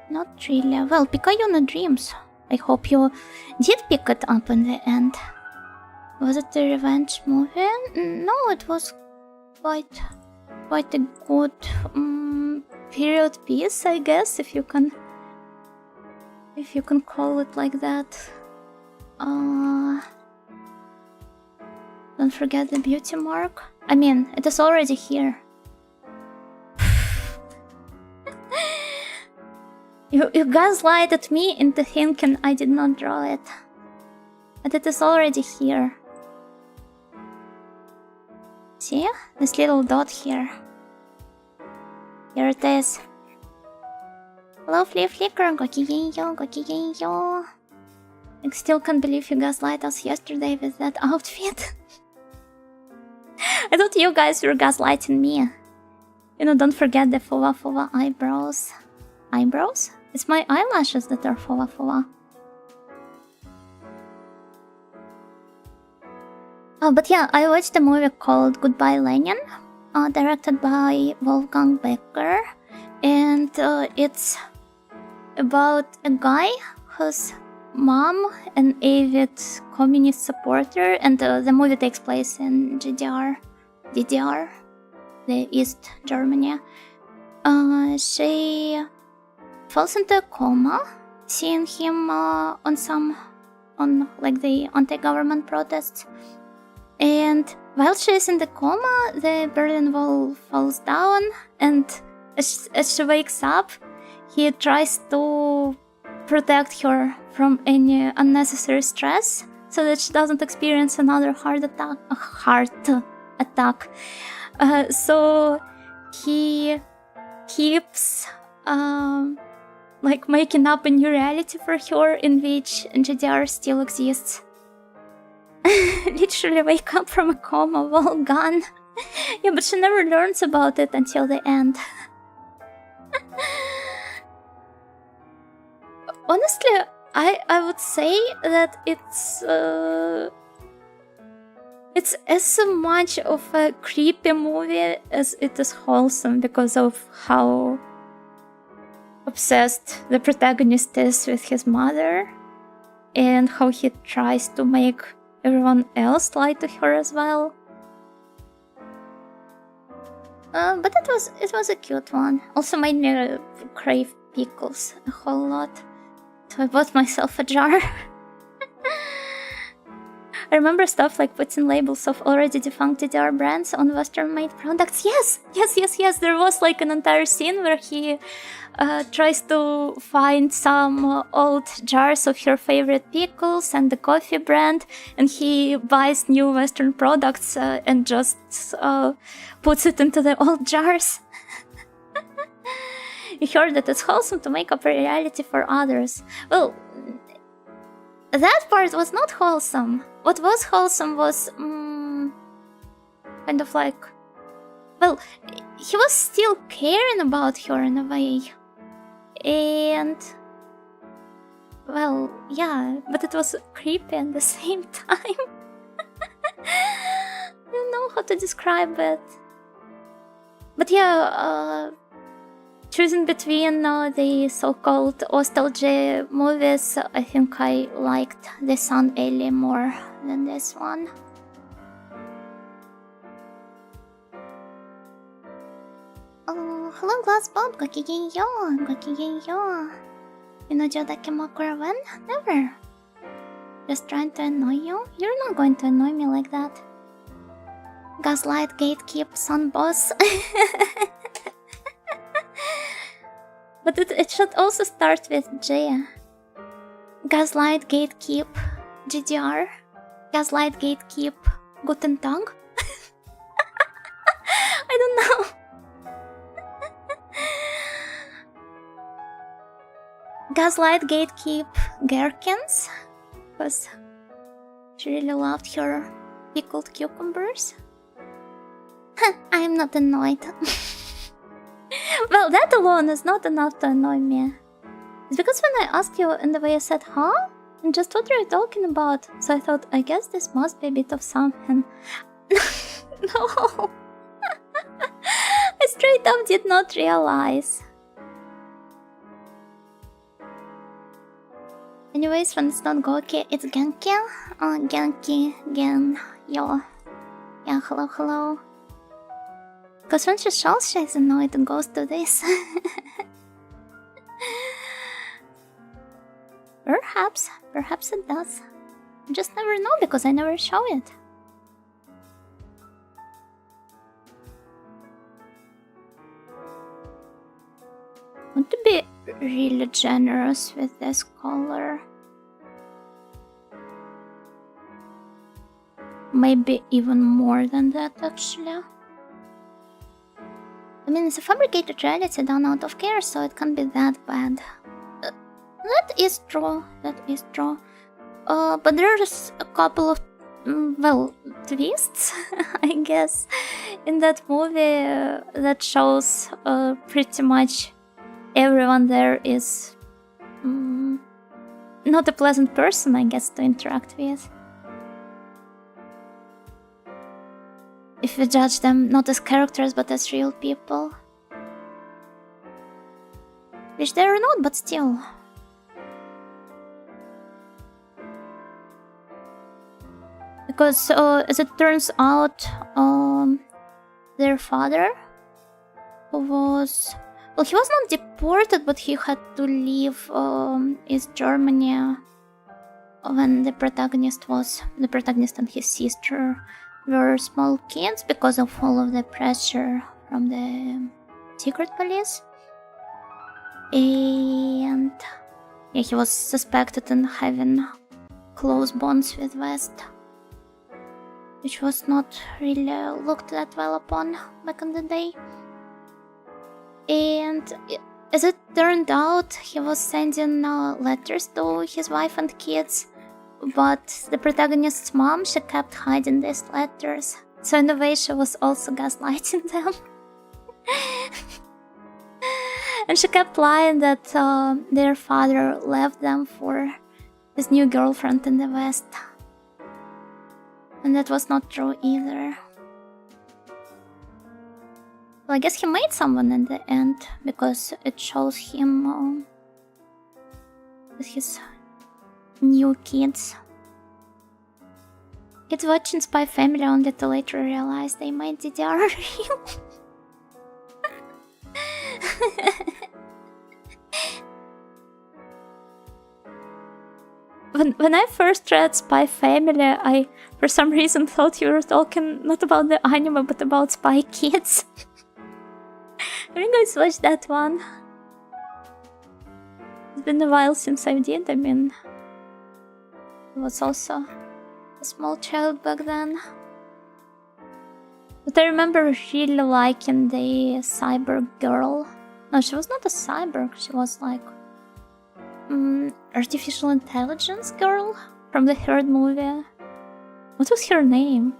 Speaker 1: Not really. Well, Pikayuna Dreams. I hope you did pick it up in the end. Was it a revenge movie? No, it was quite a good period piece, I guess, if you can call it like that. Don't forget the beauty mark. I mean, it is already here. You gaslighted me into thinking I did not draw it. But it is already here. See? This little dot here. Here it is. Hello, Flea Flicker. Gokigenyo, gokigenyo. I still can't believe you gaslight us yesterday with that outfit. I thought you guys were gaslighting me. You know, don't forget the fuwa eyebrows. Eyebrows? It's my eyelashes that are fuwa. Oh, but yeah, I watched a movie called Goodbye Lenin, directed by Wolfgang Becker, and it's about a guy whose mom, an avid communist supporter, and the movie takes place in DDR, the East Germany. She falls into a coma, seeing him on the anti-government protests. And while she is in the coma, the Berlin Wall falls down, and as she wakes up, he tries to protect her from any unnecessary stress, so that she doesn't experience another heart attack. So he keeps making up a new reality for her in which GDR still exists. Literally wake up from a coma while gone. Yeah, but she never learns about it until the end. Honestly, I would say that it's as much of a creepy movie as it is wholesome, because of how obsessed the protagonist is with his mother and how he tries to make everyone else lie to her as well. But it was a cute one. Also made me crave pickles a whole lot, so I bought myself a jar. I remember stuff like putting labels of already defunct DDR brands on Western-made products. Yes! There was like an entire scene where he tries to find some old jars of her favorite pickles and the coffee brand, and he buys new Western products and just puts it into the old jars. You heard that it's wholesome to make up a reality for others. Well, that part was not wholesome. What was wholesome was kind of like... Well, he was still caring about her in a way. And... well, yeah, but it was creepy at the same time. I don't know how to describe it. But yeah, choosing between the so-called nostalgia movies, I think I liked The Sun Ellie more than this one. Oh, hello Glass Bob, gokigenyo. Inojodakemokura when? Never. Just trying to annoy you? You're not going to annoy me like that. Gaslight gatekeep son boss. But it should also start with J. Gaslight gatekeep GDR. Gaslight gatekeep Guten Tag. I don't know. Gaslight gatekeep Gherkins, because she really loved her pickled cucumbers. I'm not annoyed. Well, that alone is not enough to annoy me. It's because when I asked you in the way you said, huh? And just what are you talking about? So I thought, I guess this must be a bit of something. No. I straight up did not realize. Anyways, when it's not Goki, it's Genki. Genki, Gen, yo. Yeah, hello. Because when she shows she's annoyed, it goes to this. Perhaps it does. I just never know because I never show it. I want to be really generous with this color. Maybe even more than that, actually. I mean, it's a fabricated reality done out of care, so it can't be that bad. That is true. But there's a couple of, twists, I guess, in that movie that shows pretty much everyone there is not a pleasant person, I guess, to interact with. If we judge them not as characters but as real people. Which they are not, but still. Because as it turns out, their father was... Well, he was not deported, but he had to leave East Germany when the protagonist and his sister were small kids because of all of the pressure from the secret police. And yeah, he was suspected in having close bonds with West, which was not really looked that well upon back in the day. And as it turned out, he was sending letters to his wife and kids, but the protagonist's mom, she kept hiding these letters. So in a way, she was also gaslighting them. And she kept lying that their father left them for his new girlfriend in the West. And that was not true either. Well, I guess he made someone in the end, because it shows him with his new kids. Kids watching Spy Family only to later realize they made DDR real. When I first read Spy Family, I for some reason thought you were talking not about the anime but about Spy Kids. Have you guys watched that one? It's been a while since I did. I mean, I was also a small child back then. But I remember really liking the cyborg girl. No, she was not a cyborg, she was like artificial intelligence girl from the third movie. What was her name?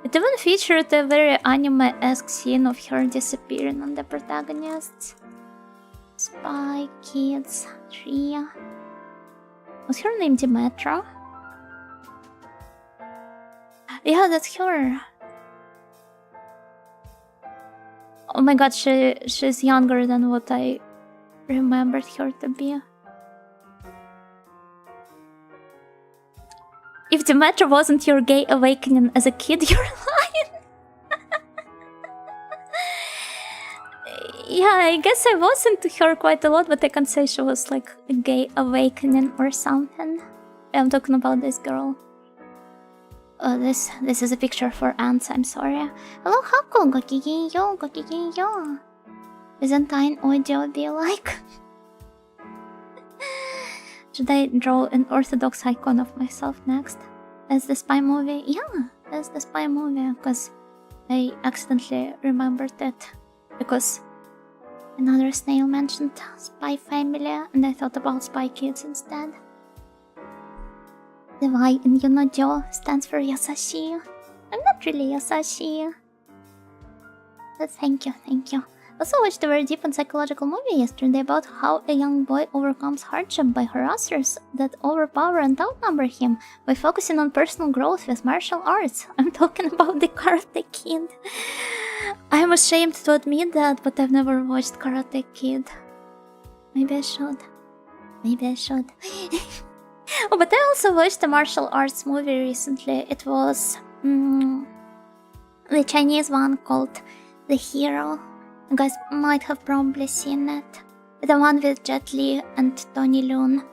Speaker 1: It even featured a very anime-esque scene of her disappearing on the protagonists. Spy Kids 3. Was her name Demetra? Yeah, that's her. Oh my god, she's younger than what I remembered her to be. If Demetra wasn't your gay awakening as a kid, you're lying. Yeah, I guess I was into her quite a lot, but I can't say she was like a gay awakening or something. I'm talking about this girl. This is a picture for ants, I'm sorry. Hello, Hako, gokigenyo, gokigenyo. Byzantine audio be like? Should I draw an orthodox icon of myself next? As the spy movie? Yeah, that's the spy movie, because I accidentally remembered it. Because another snail mentioned Spy Family, and I thought about Spy Kids instead. The Y in Yonojo stands for Yasashi. I'm not really Yasashi. But thank you, thank you. Also watched a very deep and psychological movie yesterday about how a young boy overcomes hardship by harassers that overpower and outnumber him by focusing on personal growth with martial arts. I'm talking about the Karate Kid. I'm ashamed to admit that, but I've never watched Karate Kid. Maybe I should. Maybe I should. Oh, but I also watched a martial arts movie recently. It was the Chinese one called The Hero. You guys might have probably seen it. The one with Jet Li and Tony Leung.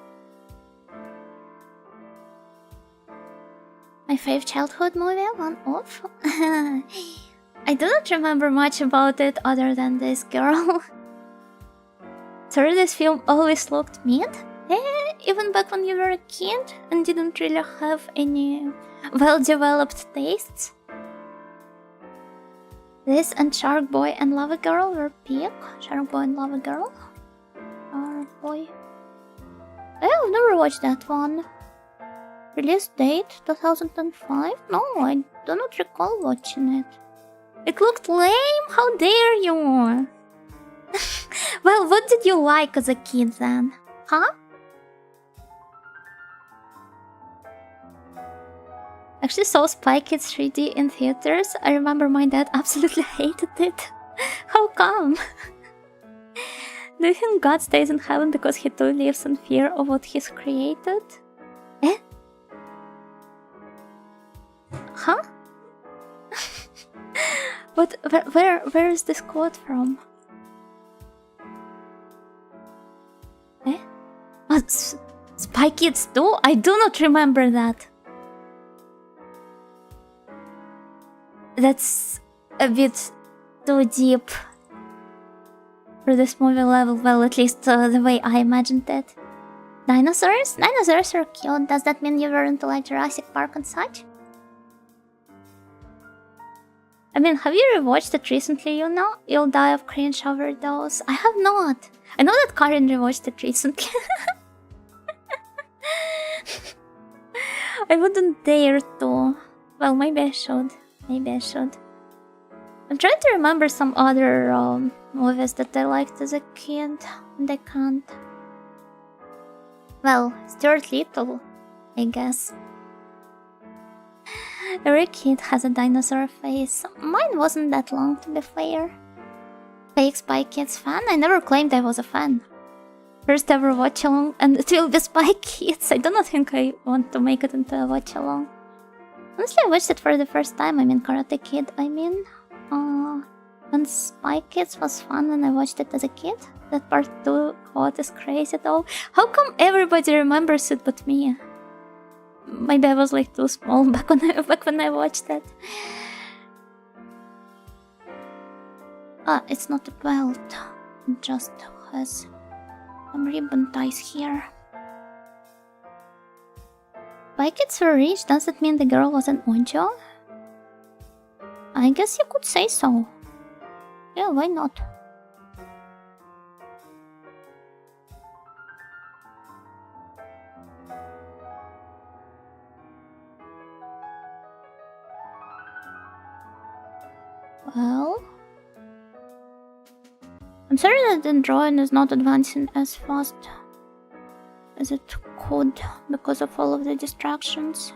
Speaker 1: My favorite childhood movie, one of. I do not remember much about it other than this girl. Sorry, this film always looked mid. Even back when you were a kid and didn't really have any well-developed tastes. This and Shark Boy and Lava Girl were peak. Shark Boy and Lava Girl. Shark Boy. I've never watched that one. Release date 2005? No, I do not recall watching it. It looked lame? How dare you? Well, what did you like as a kid then? Huh? Actually saw Spy Kids 3D in theaters. I remember my dad absolutely hated it. How come? Do you think God stays in heaven because he too lives in fear of what he's created? Eh? Huh? But where is this quote from? Eh? Oh, Spy Kids 2? I do not remember that. That's a bit too deep for this movie level. Well, at least the way I imagined it. Dinosaurs? Dinosaurs are cute. Does that mean you were into like Jurassic Park and such? I mean, have you rewatched it recently, you know? You'll die of cringe overdose. I have not. I know that Karin rewatched it recently. I wouldn't dare to. Well, maybe I should. Maybe I should. I'm trying to remember some other movies that I liked as a kid, and I can't. Well, Stuart Little, I guess. Every kid has a dinosaur face. Mine wasn't that long, to be fair. Fake Spy Kids fan? I never claimed I was a fan. First ever watch along, and it will be Spy Kids. I do not think I want to make it into a watch along. Honestly, I watched it for the first time. I mean, Karate Kid, and Spy Kids was fun when I watched it as a kid. That part 2, what is crazy though. How come everybody remembers it but me? Maybe I was like too small back when I watched it. Ah, it's not a belt. It just has some ribbon ties here. Spy Kids were rich, does that mean the girl was an onjo? I guess you could say so. Yeah, why not? Well... I'm sorry that the drawing is not advancing as fast as it could because of all of the distractions.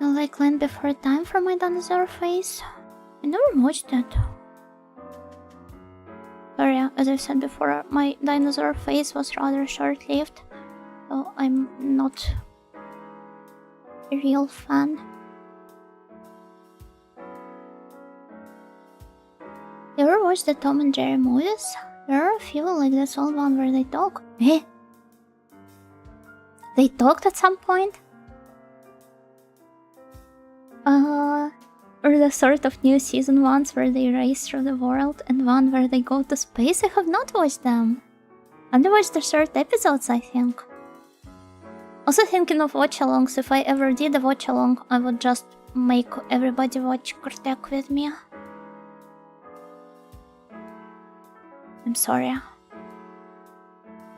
Speaker 1: Will I land before time for my dinosaur face? I never watched that. Sorry, as I said before, my dinosaur face was rather short-lived, so I'm not a real fan. You ever watch the Tom and Jerry movies? There are a few like this old one where they talk. Eh? They talked at some point? Or the sort of new season ones where they race through the world and one where they go to space? I have not watched them. I only watched the short episodes, I think. Also thinking of watch-alongs, if I ever did a watch-along, I would just make everybody watch Kurtek with me. I'm sorry.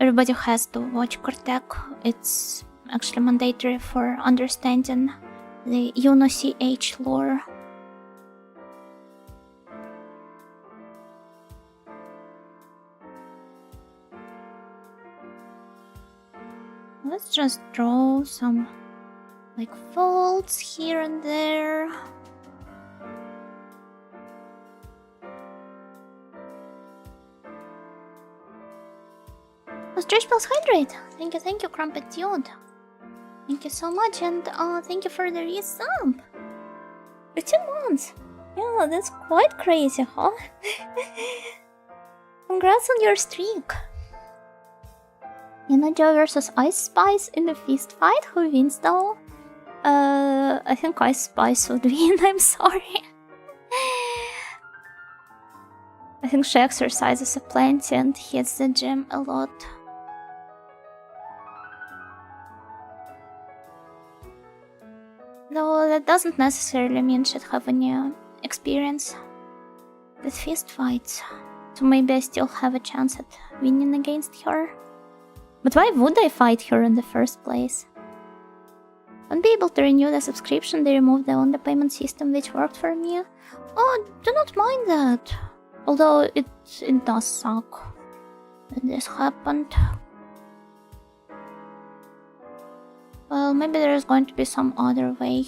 Speaker 1: Everybody has to watch Kurtek. It's actually mandatory for understanding the UNOCH lore. Let's just draw some like folds here and there. Stretch Pulse Hydrate! Thank you, Crumpet Dude. Thank you so much, and thank you for the resub. 15 months! Yeah, that's quite crazy, huh? Congrats on your streak! Joe versus Ice Spice in the fist fight? Who wins though? I think Ice Spice would win, I'm sorry. I think she exercises a plenty and hits the gym a lot. Though that doesn't necessarily mean she'd have any experience with fist fights, so maybe I still have a chance at winning against her. But why would I fight her in the first place? Won't be able to renew the subscription. They removed the on-the payment system which worked for me. Oh, do not mind that. Although it does suck that this happened. Well, maybe there is going to be some other way.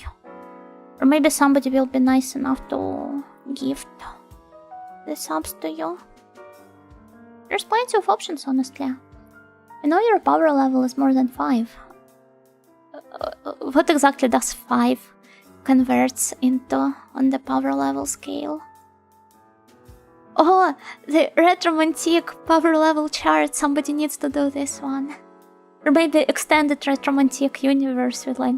Speaker 1: Or maybe somebody will be nice enough to gift the subs to you. There's plenty of options, honestly. I know your power level is more than 5. What exactly does 5 converts into on the power level scale? Oh, the Retromantic power level chart. Somebody needs to do this one. Or maybe extended Retromantic universe with like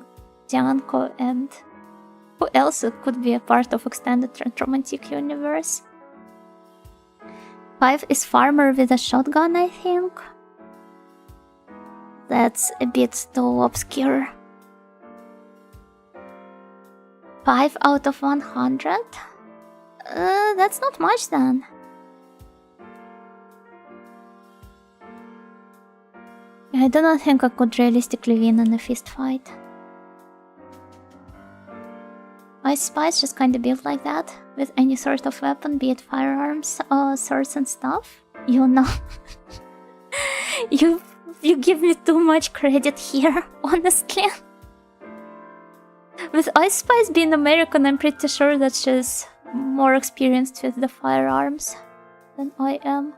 Speaker 1: Janko and... Who else could be a part of extended Retromantic universe? 5 is farmer with a shotgun, I think. That's a bit too obscure. 5 out of 100? That's not much then. I do not think I could realistically win in a fist fight. My spies just kinda built like that, with any sort of weapon, be it firearms, swords and stuff. You know. You give me too much credit here, honestly. With Ice Spice being American, I'm pretty sure that she's more experienced with the firearms than I am.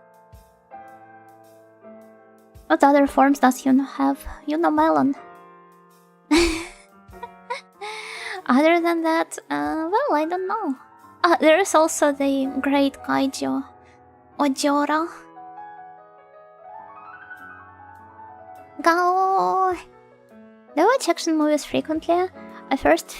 Speaker 1: What other forms does Yuno have? Yuno Melon. Other than that, well, I don't know. There is also the Great Kaiju, Ojora. Go! Do I watch action movies frequently? I watched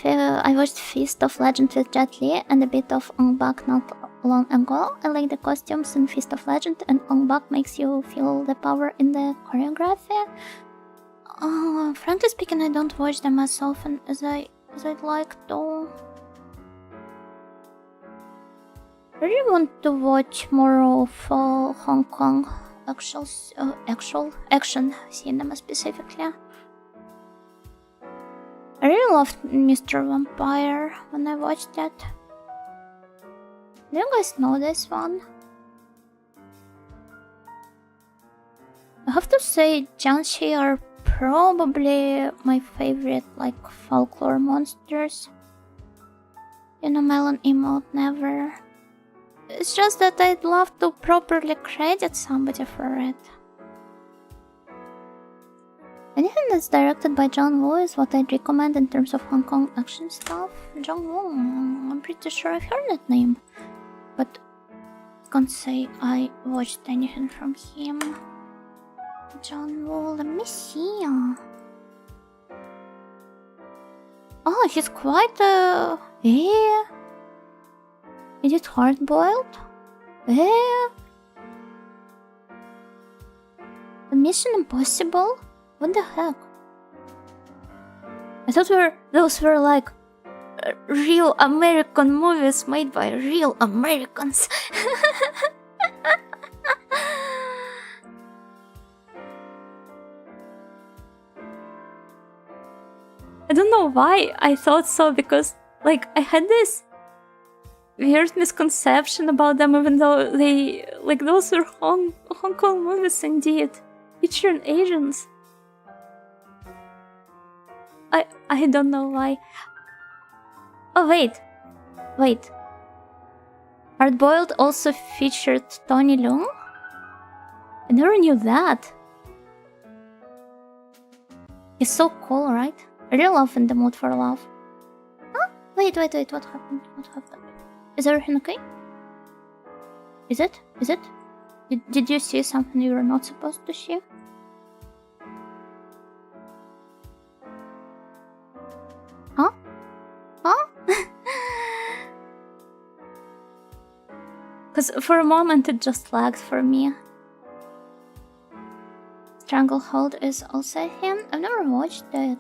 Speaker 1: Fist of Legend with Jet Li and a bit of Ong Bak not long ago. I like the costumes in Fist of Legend, and Ong Bak makes you feel the power in the choreography. Frankly speaking, I don't watch them as often as I'd like to. I really want to watch more of Hong Kong action cinema specifically. I really loved Mr. Vampire when I watched that. Do you guys know this one? I have to say, Jiangxi are probably my favorite, like, folklore monsters. You know, Melon emote never. It's just that I'd love to properly credit somebody for it. Anything that's directed by John Woo is what I'd recommend in terms of Hong Kong action stuff. John Woo, I'm pretty sure I've heard that name, but can't say I watched anything from him. John Woo, let me see. Oh, he's quite yeah. Is it hard-boiled? Yeah. Mission Impossible? What the heck? I thought those were like real American movies made by real Americans. I don't know why I thought so, because like I had this weird misconception about them, even though they like those were Hong Kong movies indeed, featuring Asians. I don't know why. Oh wait. Hardboiled also featured Tony Leung? I never knew that. He's so cool, right? I really love In the Mood for Love. Huh? Wait, what happened? Is everything okay? Is it? Did you see something you were not supposed to see? Huh? Because for a moment it just lagged for me. Stranglehold is also him? I've never watched it.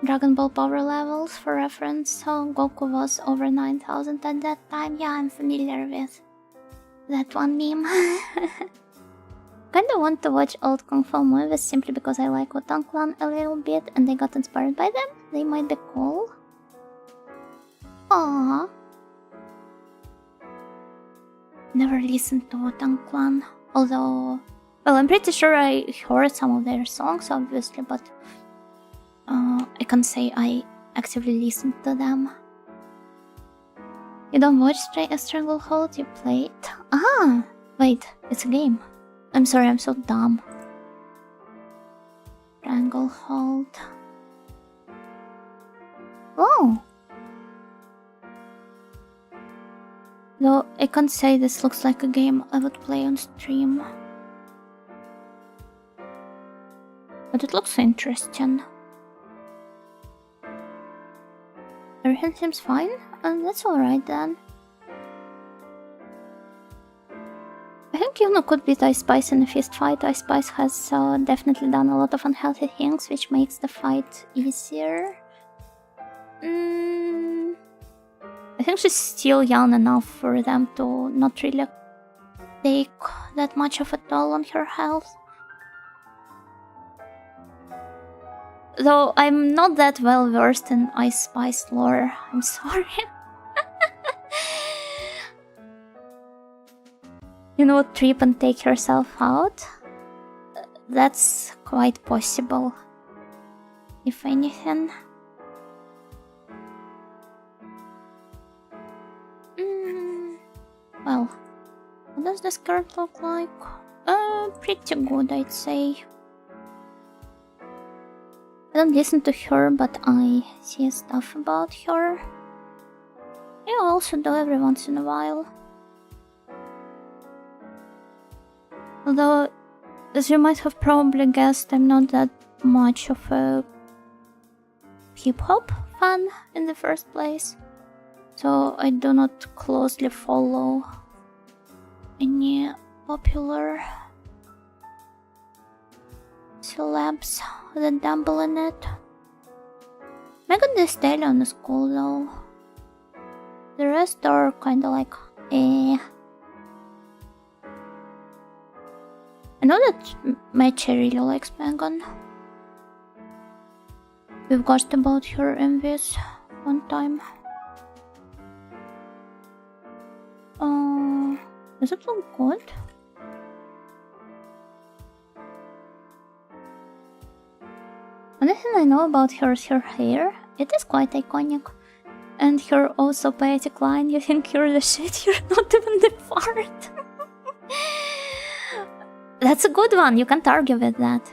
Speaker 1: Dragon Ball power levels, for reference, so Goku was over 9,000 at that time. Yeah, I'm familiar with that one meme. Kinda want to watch old Kung Fu movies simply because I like Wu-Tang Clan a little bit and I got inspired by them. They might be cool. Aww. Never listened to Wu-Tang Clan, although... Well, I'm pretty sure I heard some of their songs, obviously, but... I can't say I actively listened to them. You don't watch Stranglehold, you play it? Ah! Wait, it's a game. I'm sorry, I'm so dumb. Stranglehold. Oh! Though I can't say this looks like a game I would play on stream. But it looks interesting. Everything seems fine, and that's alright then. I think Yuno could beat Ice Spice in a fist fight. Ice Spice has definitely done a lot of unhealthy things, which makes the fight easier. I think she's still young enough for them to not really take that much of a toll on her health. Though I'm not that well versed in Ice Spice lore, I'm sorry. You know, trip and take herself out? That's quite possible. If anything. Well, what does this card look like? Pretty good, I'd say. I don't listen to her, but I see stuff about her. I also do every once in a while. Although, as you might have probably guessed, I'm not that much of a hip-hop fan in the first place. So I do not closely follow any popular celebs that dabble in it. Megan Thee Stallion is cool though. The rest are kinda like eh. I know that Meche really likes Megan. We've guessed about her in this one time. Does it look good? Only thing I know about her is her hair. It is quite iconic. And her also poetic line, you think you're the shit, you're not even the fart. That's a good one, you can't argue with that.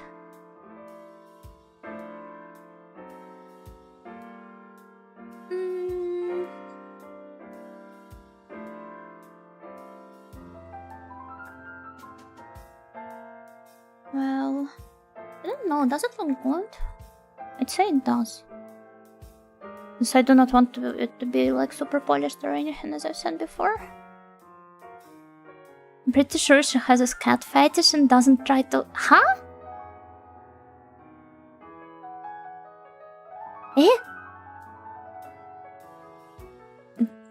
Speaker 1: Well, I don't know, does it look good? I'd say it does. Because I do not want it to be like super polished or anything, as I've said before. I'm pretty sure she has a cat fetish and doesn't try to... Huh? Eh?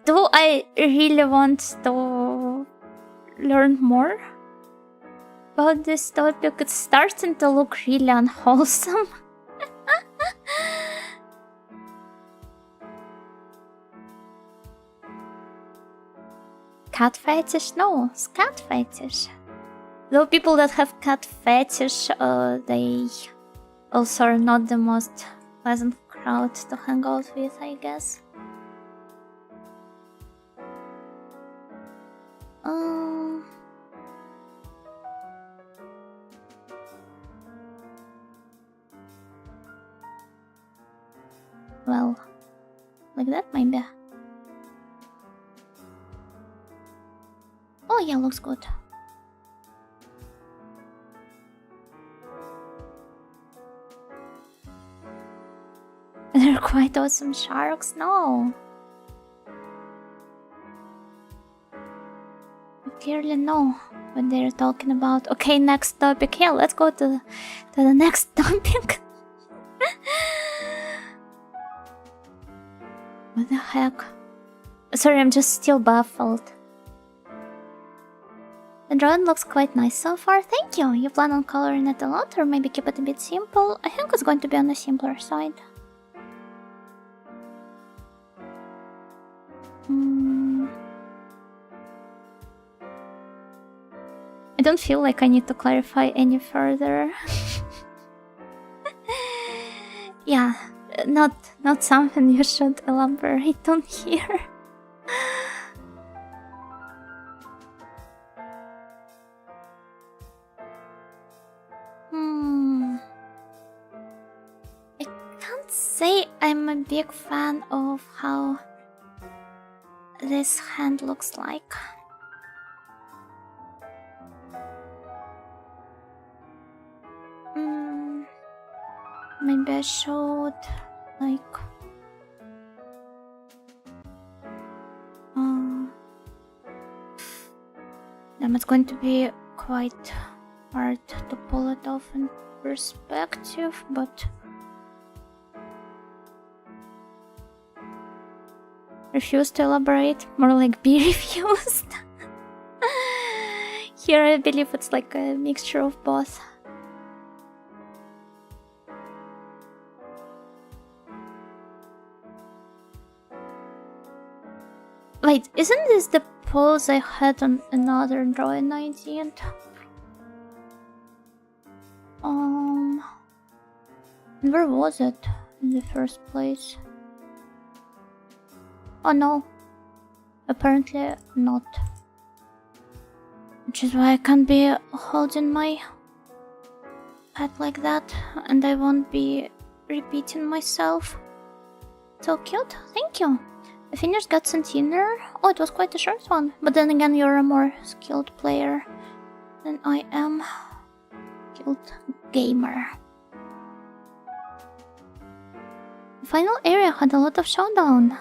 Speaker 1: Do I really want to learn more about this topic? It's starting to look really unwholesome. Cat fetish? No, it's cat fetish. Though people that have cat fetish, they also are not the most pleasant crowd to hang out with, I guess. Well, like that maybe. Oh yeah, looks good. They're quite awesome sharks, no. I clearly know what they're talking about. Okay, next topic. Yeah, let's go to the next topic. What the heck? Sorry, I'm just still baffled. The drawing looks quite nice so far, thank you! You plan on coloring it a lot or maybe keep it a bit simple? I think it's going to be on the simpler side. I don't feel like I need to clarify any further. Yeah, not something you should elaborate on here. I can't say I'm a big fan of how this hand looks like. Maybe I should, like... Damn, it's going to be quite hard to pull it off in perspective, but... Refuse to elaborate, more like be refused. Here I believe it's like a mixture of both. Wait, isn't this the pose I had on another drawing I did? Where was it in the first place? Oh no, apparently not. Which is why I can't be holding my head like that, and I won't be repeating myself. So cute, thank you. I finished Guts and Tinder. Oh, it was quite a short one. But then again, you're a more skilled player than I am. Skilled gamer. The final area had a lot of slowdown.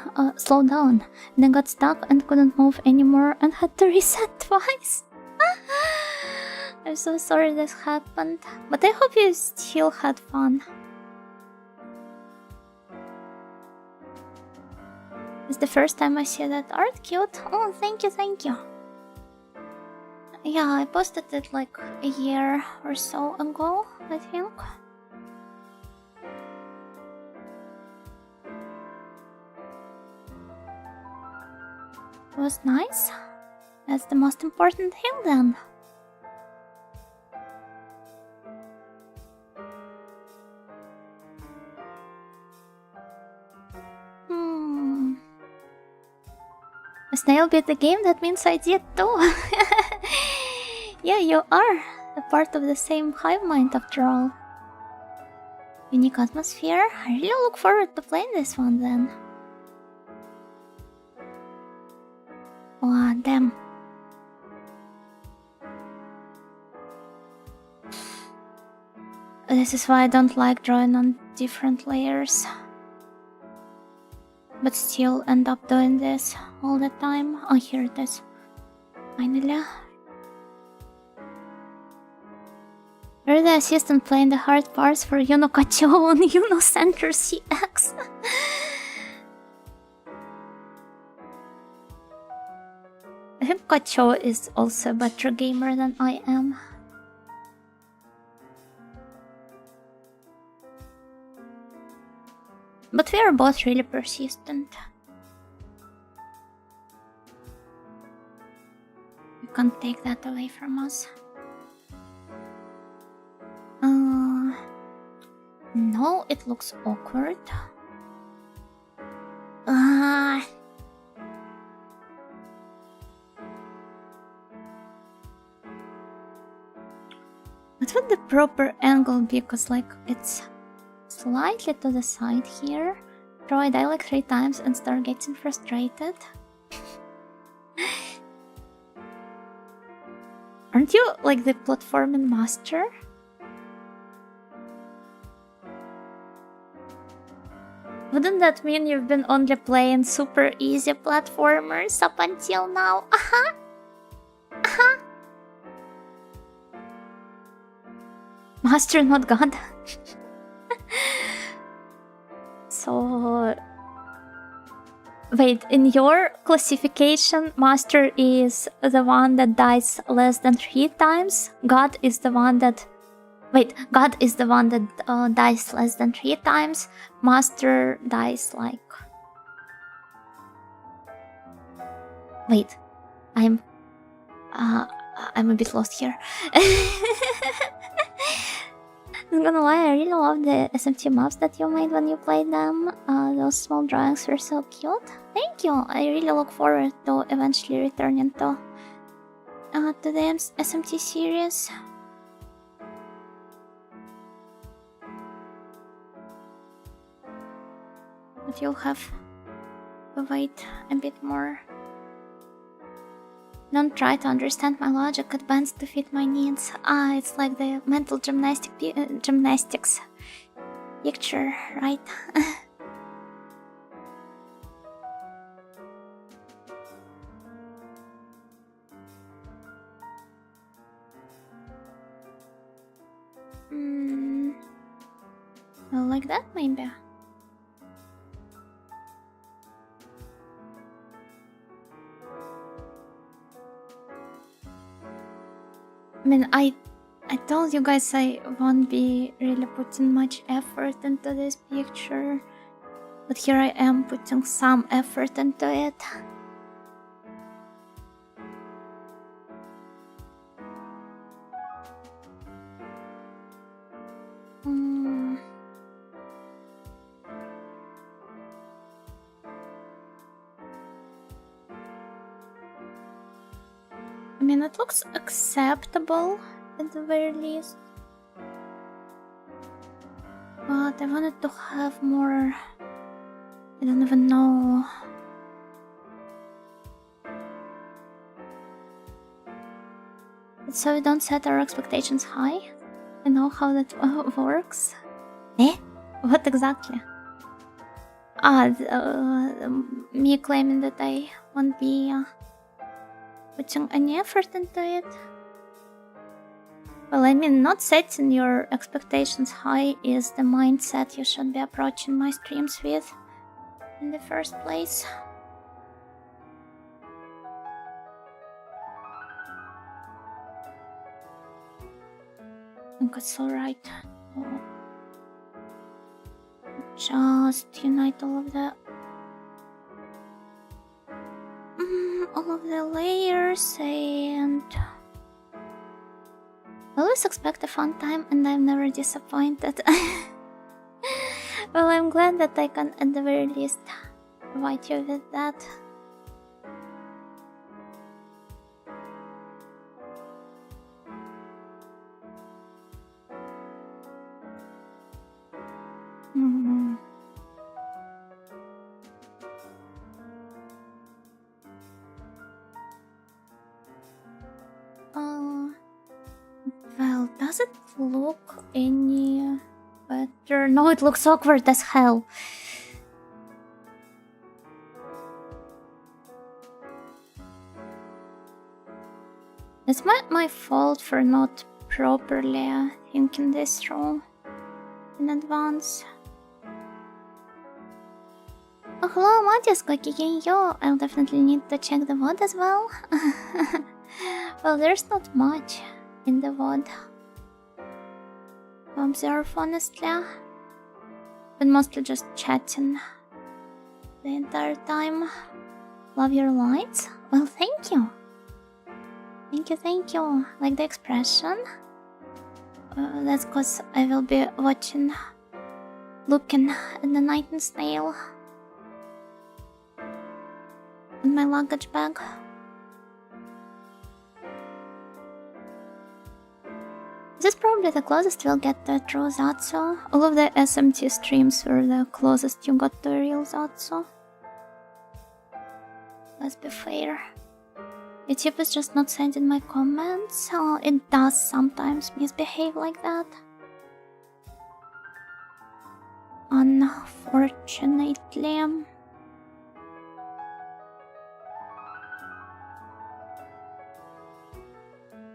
Speaker 1: And I got stuck and couldn't move anymore and had to reset twice. I'm so sorry this happened. But I hope you still had fun. It's the first time I see that art. Cute. Oh, thank you, thank you. Yeah, I posted it like a year or so ago, I think. It was nice. That's the most important thing then. A snail beat the game, that means I did too. Yeah, you are a part of the same hive mind after all. Unique atmosphere. I really look forward to playing this one then. Oh, damn. This is why I don't like drawing on different layers. But still end up doing this all the time. Oh, here it is. Finally. You're the assistant playing the hard parts for Yuno Kacho on Yuno Center CX. I think Kacho is also a better gamer than I am. But we are both really persistent. You can't take that away from us. No, it looks awkward. What would the proper angle be? Because like it's slightly to the side here. Draw a dialogue 3 times and start getting frustrated. Aren't you like the platforming master? Wouldn't that mean you've been only playing super easy platformers up until now? Master, not God. So Wait, in your classification, Master is the one that dies less than 3 times. God is the one that... Wait, God is the one that dies less than 3 times. Master dies like... Wait, I'm a bit lost here. I'm gonna lie, I really love the SMT maps that you made when you played them. Those small drawings were so cute. Thank you! I really look forward to eventually returning to the SMT series. But you'll have to wait a bit more. Don't try to understand my logic, it bends to fit my needs. It's like the mental gymnastics picture, right? Well, like that, maybe. I mean, I told you guys I won't be really putting much effort into this picture, but here I am putting some effort into it. I mean, it looks acceptable at the very least. But I wanted to have more... I don't even know... So we don't set our expectations high? I know how that works. Eh? What exactly? Me claiming that I won't be... putting any effort into it. Well, I mean, not setting your expectations high is the mindset you should be approaching my streams with in the first place. I think it's alright to just unite all of the layers and... I always expect a fun time and I'm never disappointed. Well, I'm glad that I can at the very least provide you with that. Well, does it look any better? No, it looks awkward as hell. It's my fault for not properly thinking this through in advance. Oh, hello, Matias, I'll definitely need to check the VOD as well. Well, there's not much in the VOD to observe, honestly. But mostly just chatting the entire time. Love your lights? Well, thank you. Thank you. Like the expression? That's cause I will be looking at the night and snail in my luggage bag. This is probably the closest we'll get to a true Zatsu. All of the SMT streams were the closest you got to a real Zatsu. Let's be fair. YouTube is just not sending my comments. It does sometimes misbehave like that. Unfortunately.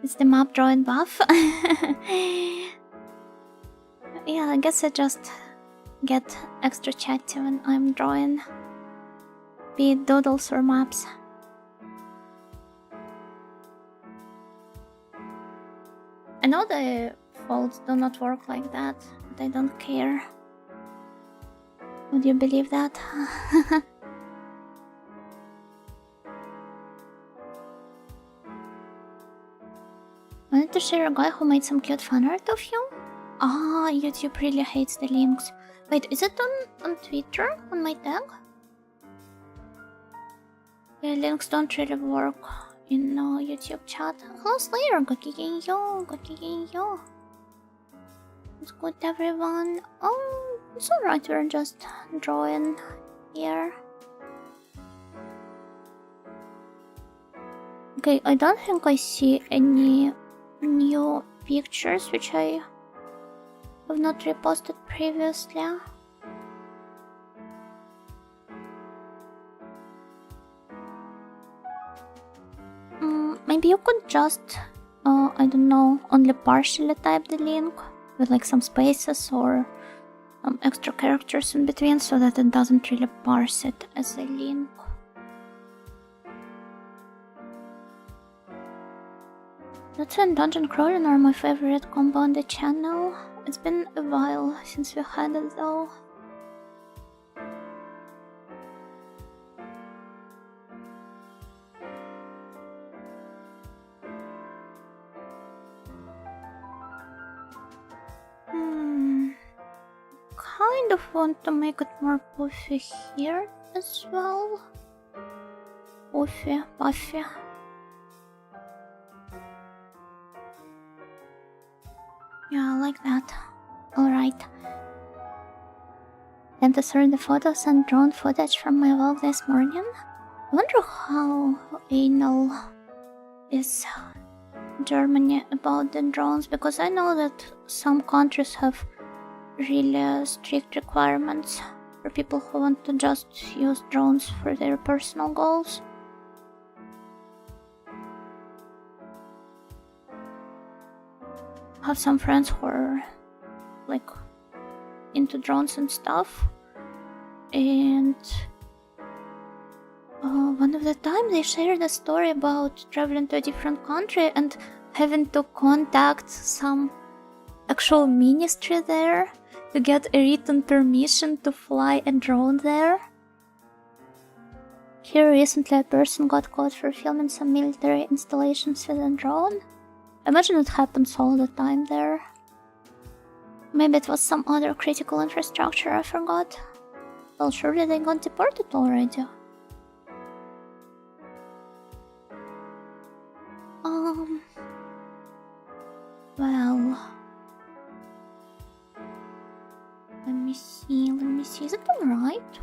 Speaker 1: Is the map drawing buff? Yeah, I guess I just get extra chatty when I'm drawing. be it doodles or maps. I know the folds do not work like that, but I don't care. Would you believe that? Wanted to share a guy who made some cute fan art of you? Ah, YouTube really hates the links. Wait, is it on Twitter? On my tag? Yeah, links don't really work in YouTube chat. Hello Slayer, gokigenyo, gokigenyo. What's good everyone? Oh, it's alright, we're just drawing here. Okay, I don't think I see any new pictures which I have not reposted previously. Maybe you could just, I don't know, only partially type the link with like some spaces or extra characters in between so that it doesn't really parse it as a link. That's and dungeon crawling are my favorite combo on the channel. It's been a while since we had it though. Kind of want to make it more puffy here as well. Puffy. Yeah, I like that. Alright. Then to sort the photos and drone footage from my vlog this morning. I wonder how anal is Germany about the drones, because I know that some countries have really strict requirements for people who want to just use drones for their personal goals. I have some friends who are like into drones and stuff, and one of the time they shared a story about traveling to a different country and having to contact some actual ministry there to get a written permission to fly a drone there. Here recently a person got caught for filming some military installations with a drone. I imagine it happens all the time there. Maybe it was some other critical infrastructure, I forgot. Well, surely they got deported already. Well... Let me see, is it alright?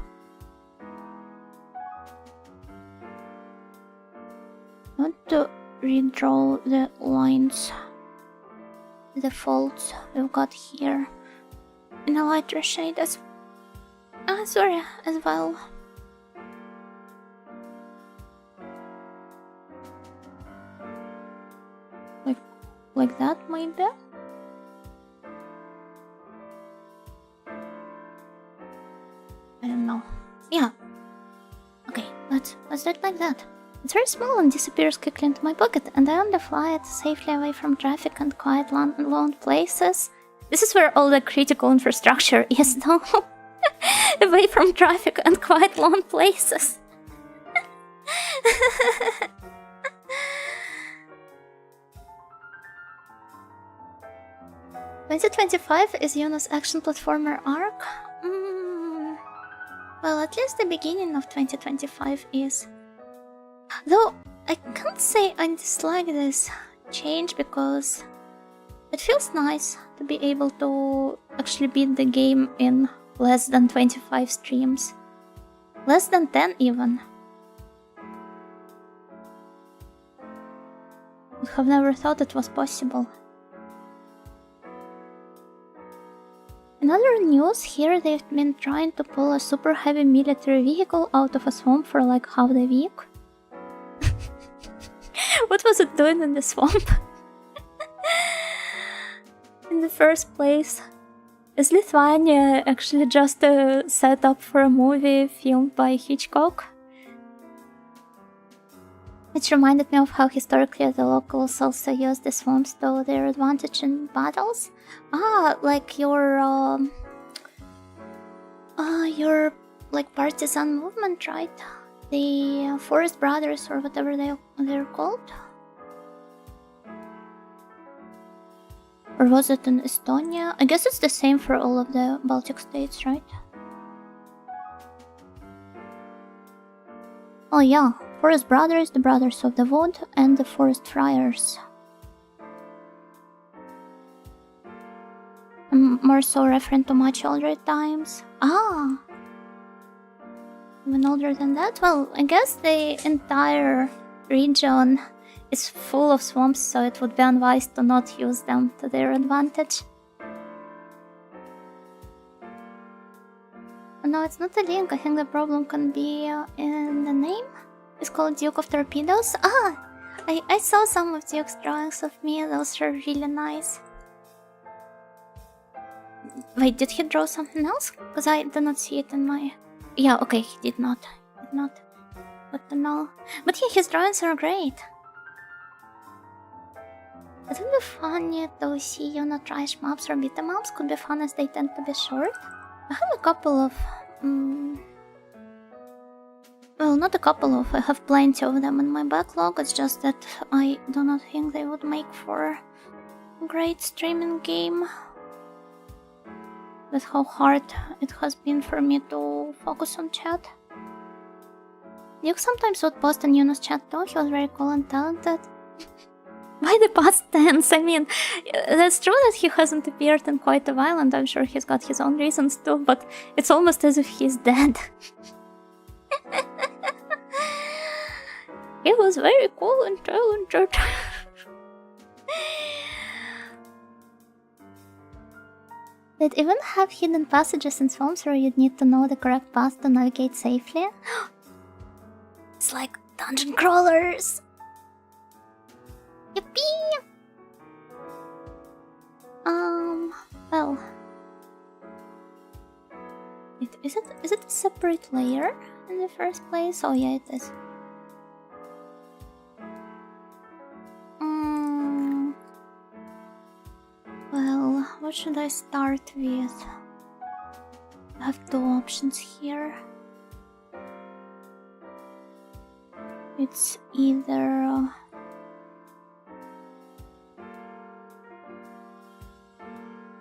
Speaker 1: I want to redraw the lines, the folds we've got here in a lighter shade as well. Like that maybe? I don't know. Yeah. Okay, let's do it like that. It's very small and disappears quickly into my pocket, and I only fly it safely away from traffic and quiet lone places. This is where all the critical infrastructure is, though. Away from traffic and quiet lone places. 2025 is Yuna's action platformer arc? Well, at least the beginning of 2025 is. Though, I can't say I dislike this change because it feels nice to be able to actually beat the game in less than 25 streams. Less than 10 even. Would have never thought it was possible. In other news, here they've been trying to pull a super heavy military vehicle out of a swamp for like half the week. What was it doing in the swamp? In the first place? Is Lithuania actually just a setup for a movie filmed by Hitchcock? Which reminded me of how historically the locals also used the swamps to their advantage in battles. Like your like partisan movement, right? The Forest Brothers or whatever they're called. Or was it in Estonia? I guess it's the same for all of the Baltic states, right? Oh yeah, Forest Brothers, the Brothers of the Wood, and the Forest Friars. More so referring to much older times. Even older than that? Well, I guess the entire region is full of swamps, so it would be unwise to not use them to their advantage. No, it's not a link. I think the problem can be in the name. It's called Duke of Torpedoes. I saw some of Duke's drawings of me. Those are really nice. Wait, did he draw something else? Because I did not see it in my... Yeah, okay, he did not. But no. But yeah, his drawings are great. It would be funny to see you not trash maps or beat 'em ups. Could be fun as they tend to be short. I have a couple of... well, not a couple of. I have plenty of them in my backlog. It's just that I do not think they would make for a great streaming game. That's how hard it has been for me to focus on chat. Duke sometimes would post in Yuno's chat though. He was very cool and talented. Why the past tense? I mean, that's true that he hasn't appeared in quite a while, and I'm sure he's got his own reasons too, but it's almost as if he's dead. He was very cool and talented. They'd even have hidden passages in swamps where you'd need to know the correct path to navigate safely. It's like dungeon crawlers! Yippee! Well... Is it a separate layer in the first place? Oh yeah, it is. Well, what should I start with? I have two options here. It's either...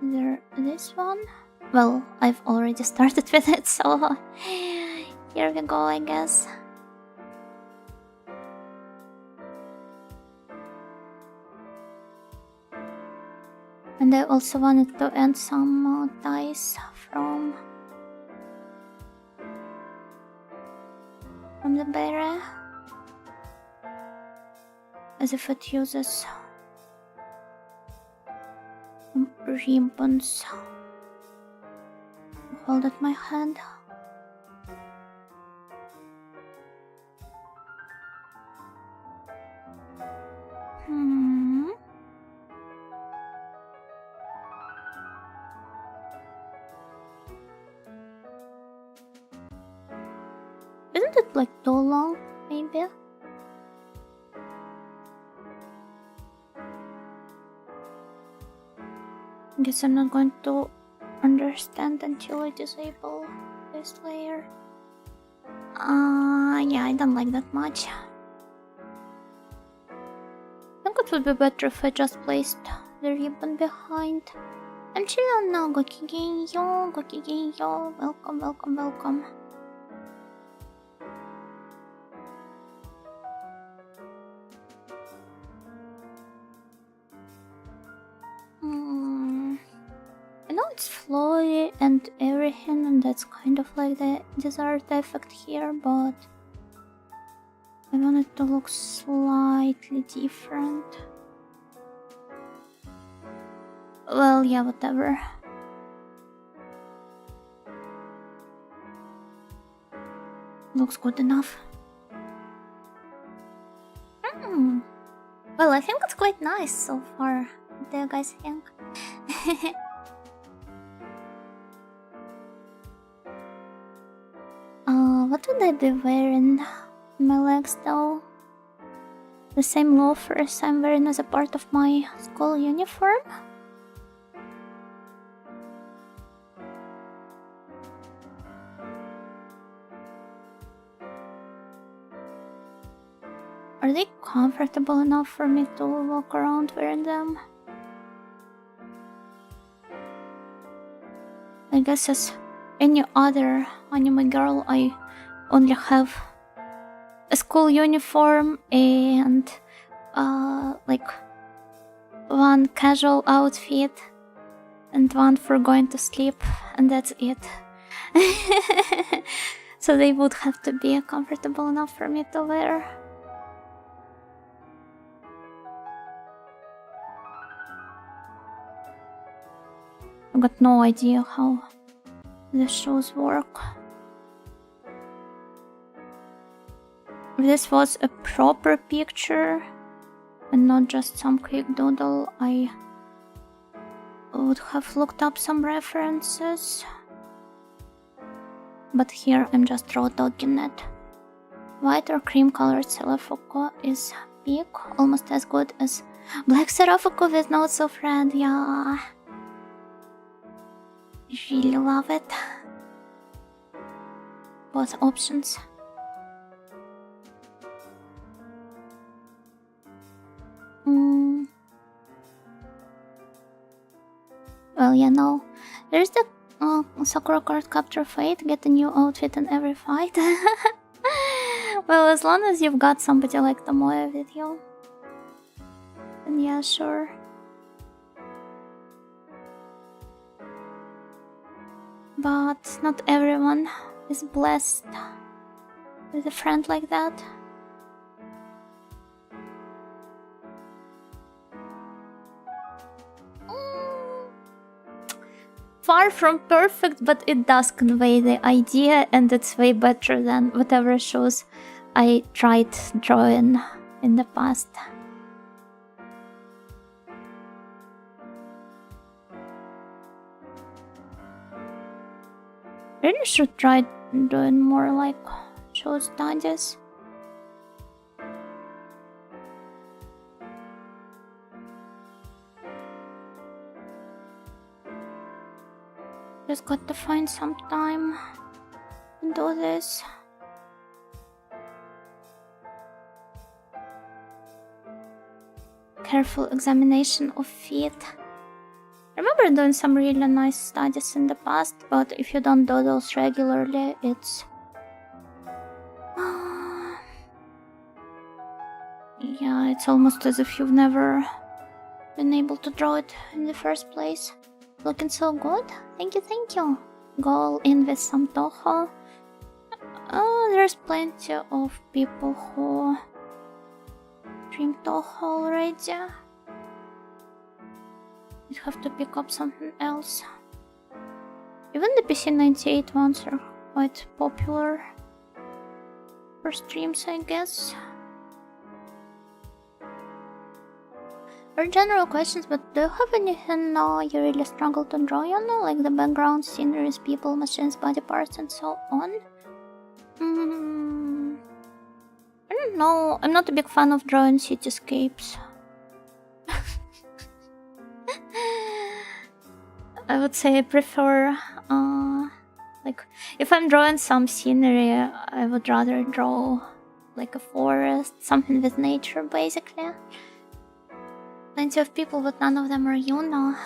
Speaker 1: either this one? Well, I've already started with it, so... here we go, I guess. And I also wanted to add some ties from the beret, as if it uses some ribbons. Hold at my hand. Isn't it like too long, maybe? I guess I'm not going to understand until I disable this layer. Yeah, I don't like that much. I think it would be better if I just placed the ribbon behind. I'm chilling now. Gokigenyo, gokigenyo. Welcome, welcome, welcome. I know it's flowy and everything, and that's kind of like the desired effect here, but I want it to look slightly different. Well, yeah, whatever. Looks good enough. Well, I think it's quite nice so far. What do you guys think? What would I be wearing on my legs though? The same loafers I'm wearing as a part of my school uniform. Are they comfortable enough for me to walk around wearing them? I guess as any other anime girl, I only have a school uniform and like one casual outfit and one for going to sleep, and that's it. So they would have to be comfortable enough for me to wear. I've got no idea how the shoes work. If this was a proper picture and not just some quick doodle, I would have looked up some references. But here I'm just raw dogging it. White or cream colored Serafuku is big, almost as good as black Serafuku with notes of red, yeah. Really love it. Both options. Well, you know, there's the Sakura card capture fate, get a new outfit in every fight. Well, as long as you've got somebody like Tomoe with you, then yeah, sure. But not everyone is blessed with a friend like that. Far from perfect, but it does convey the idea, and it's way better than whatever shows I tried drawing in the past. Really should try doing more like show studies. Just got to find some time to do this. Careful examination of feet. I remember doing some really nice studies in the past, but if you don't do those regularly, it's... yeah, it's almost as if you've never been able to draw it in the first place. Looking so good. Thank you, thank you. Go all in with some Toho. There's plenty of people who dream Toho already. You'd have to pick up something else. Even the PC98 ones are quite popular for streams, I guess. Or general questions, but do you have anything you really struggle to draw, you know? Like the background, sceneries, people, machines, body parts, and so on? I don't know. I'm not a big fan of drawing cityscapes. I would say I prefer, like, if I'm drawing some scenery, I would rather draw like a forest, something with nature, basically. Plenty of people, but none of them are Yuno.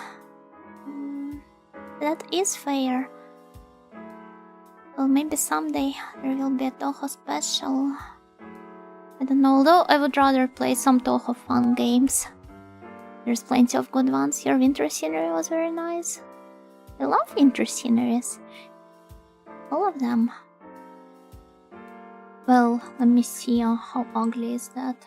Speaker 1: That is fair. Well, maybe someday there will be a Toho special. I don't know, although I would rather play some Toho fun games. There's plenty of good ones. Your winter scenery was very nice. I love winter sceneries. All of them. Well, let me see how ugly is that.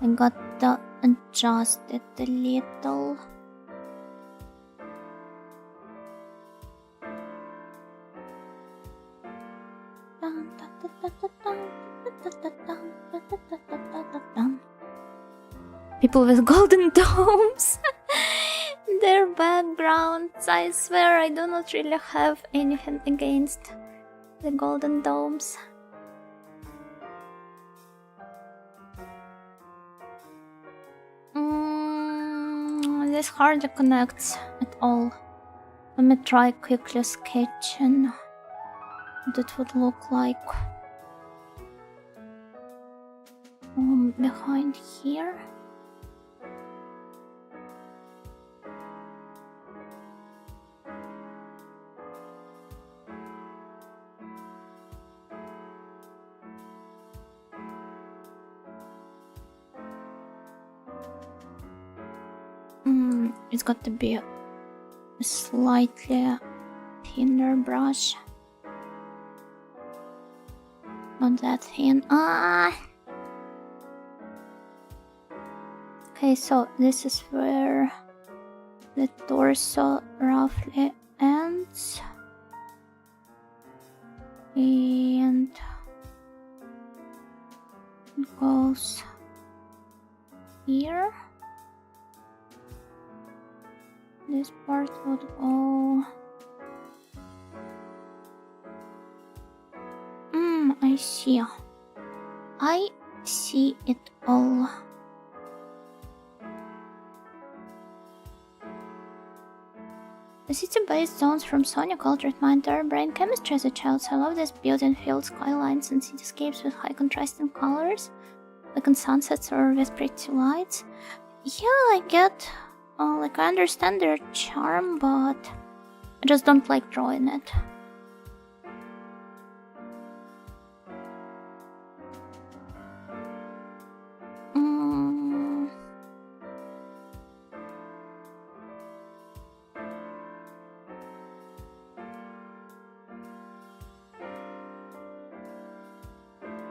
Speaker 1: I got to adjust it a little. People with golden domes. Their backgrounds, I swear I do not really have anything against The golden domes. This hardly connects at all. Let me try quickly sketching what it would look like behind here. It's got to be a slightly thinner brush. Not that thin. Okay, so this is where the torso roughly ends. And it goes here. This part would go... I see. I see it all. The city-based zones from Sonic altered my entire brain chemistry as a child, so I love this building field skylines and cityscapes with high contrasting colors, like in sunsets or with pretty lights. Yeah, I get... I understand their charm, but I just don't like drawing it.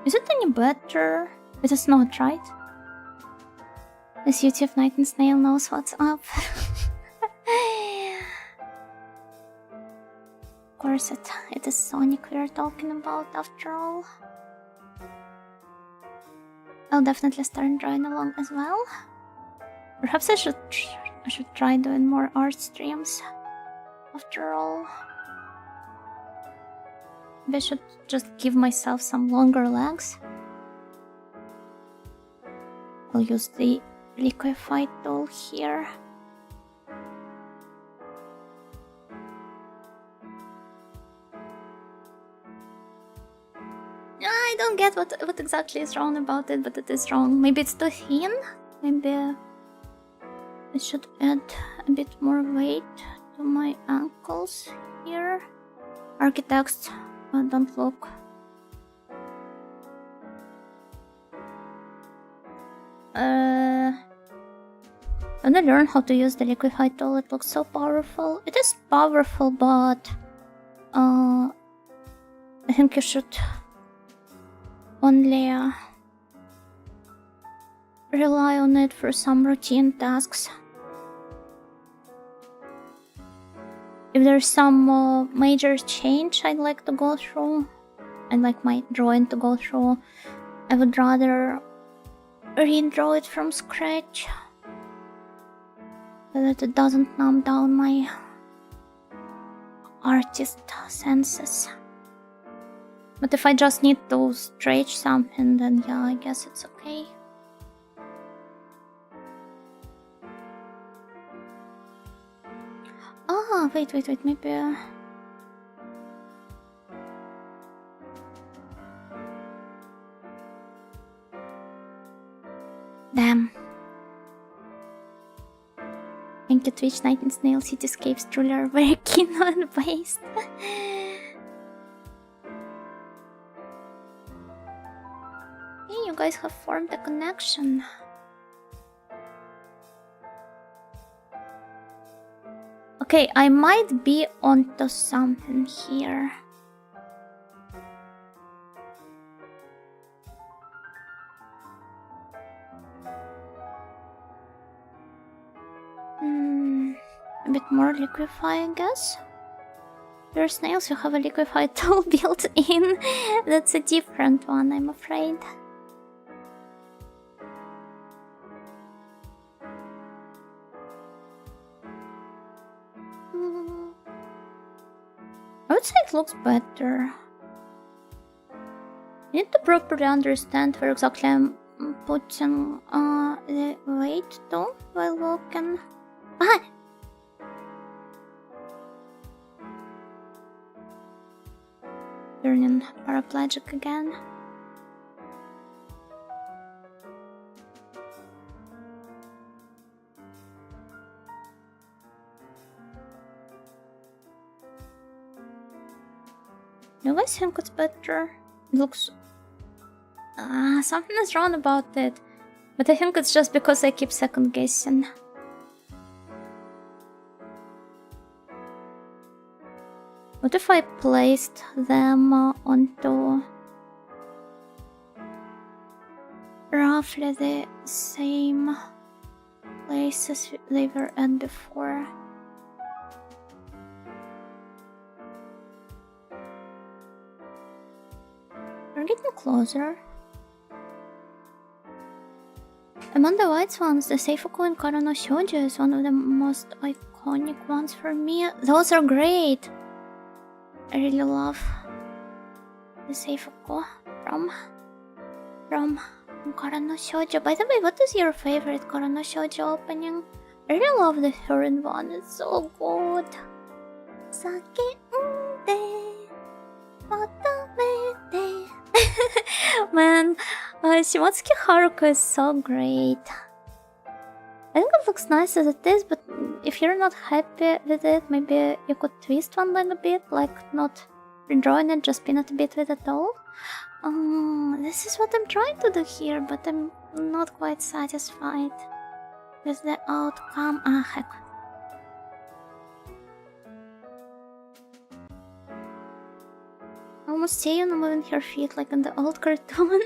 Speaker 1: Is it any better? It is not, right? The beauty of Night and Snail knows what's up. Of course, it is Sonic we are talking about after all. I'll definitely start drawing along as well. Perhaps I should try doing more art streams after all. Maybe I should just give myself some longer legs. I'll use the liquefied tool here. I don't get what exactly is wrong about it, but it is wrong. Maybe it's too thin? Maybe I should add a bit more weight to my ankles here. Architects, don't look. When I learn how to use the liquefied tool, it looks so powerful. It is powerful, but I think you should only rely on it for some routine tasks. If there's some major change I'd like to go through, I'd like my drawing to go through, I would rather redraw it from scratch so that it doesn't numb down my artist senses. But if I just need to stretch something, then yeah, I guess it's okay. Ah, wait, maybe... Damn. Thank you, Twitch, Night and Snail. Cityscapes truly are very Kino based. Hey, you guys have formed a connection. Okay, I might be onto something here. A bit more liquefy, I guess. There are snails who have a liquefied tool built in. That's a different one, I'm afraid. I would say it looks better. need to properly understand where exactly I'm putting the weight to while walking. Ah! Turning paraplegic again. Do you guys think it's better? It looks... something is wrong about it. But I think it's just because I keep second guessing. What if I placed them onto roughly the same places they were at before? We're getting closer. Among the white ones, the Seifuku and Kara no Shoujo is one of the most iconic ones for me. Those are great! I really love the Seifuku from Kara no Shoujo. By the way, what is your favorite Kara no Shoujo opening? I really love the third one, it's so good. Sake watamete. Man, Shimotsuki Haruka is so great. I think it looks nice as it is, but if you're not happy with it, maybe you could twist one leg a bit, like not redrawing it, just pin it a bit with it all. This is what I'm trying to do here, but I'm not quite satisfied with the outcome. Ah, heck. Almost see you moving her feet like in the old cartoon.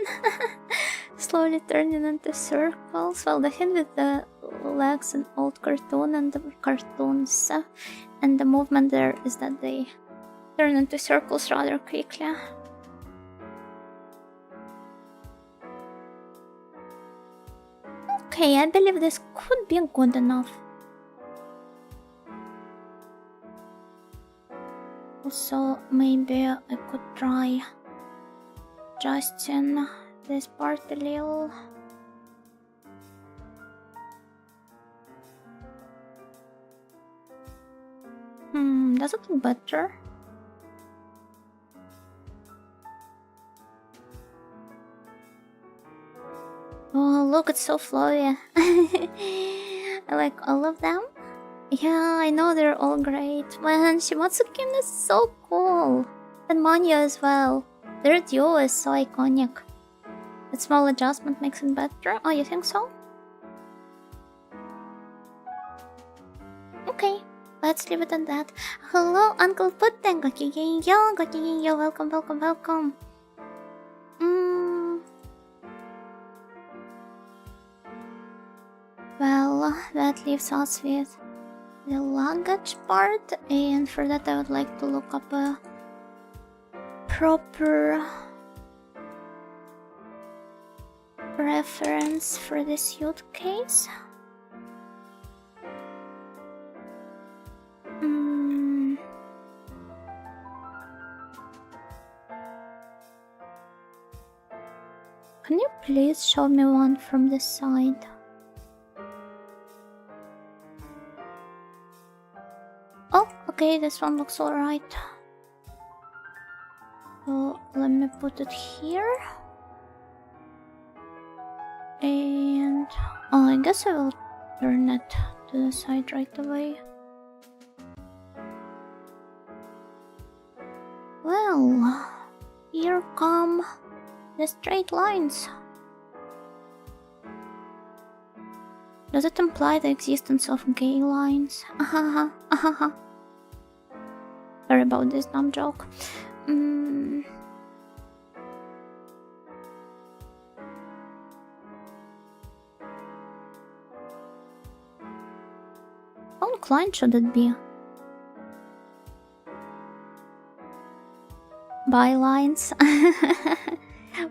Speaker 1: Slowly turning into circles. Well, the thing with the legs in old cartoon and the cartoons and the movement there is that they turn into circles rather quickly. Okay, I believe this could be good enough. Also, maybe I could try adjusting this part a little. Does it look better? Oh, look, it's so flowy. I like all of them. Yeah, I know they're all great. Man, Shimotsukin is so cool. And Manya as well. Their duo is so iconic. A small adjustment makes it better. Oh, you think so? Okay, let's leave it at that. Hello, Uncle Putten. Gokigenyo. Welcome. Well, that leaves us with the luggage part, and for that I would like to look up a proper reference for the suitcase. Can you please show me one from the side? Oh, okay, this one looks alright. So let me put it here. And oh, I guess I will turn it to the side right away. Well, here come the straight lines. Does it imply the existence of gay lines? Sorry about this dumb joke. How inclined should it be? Bylines?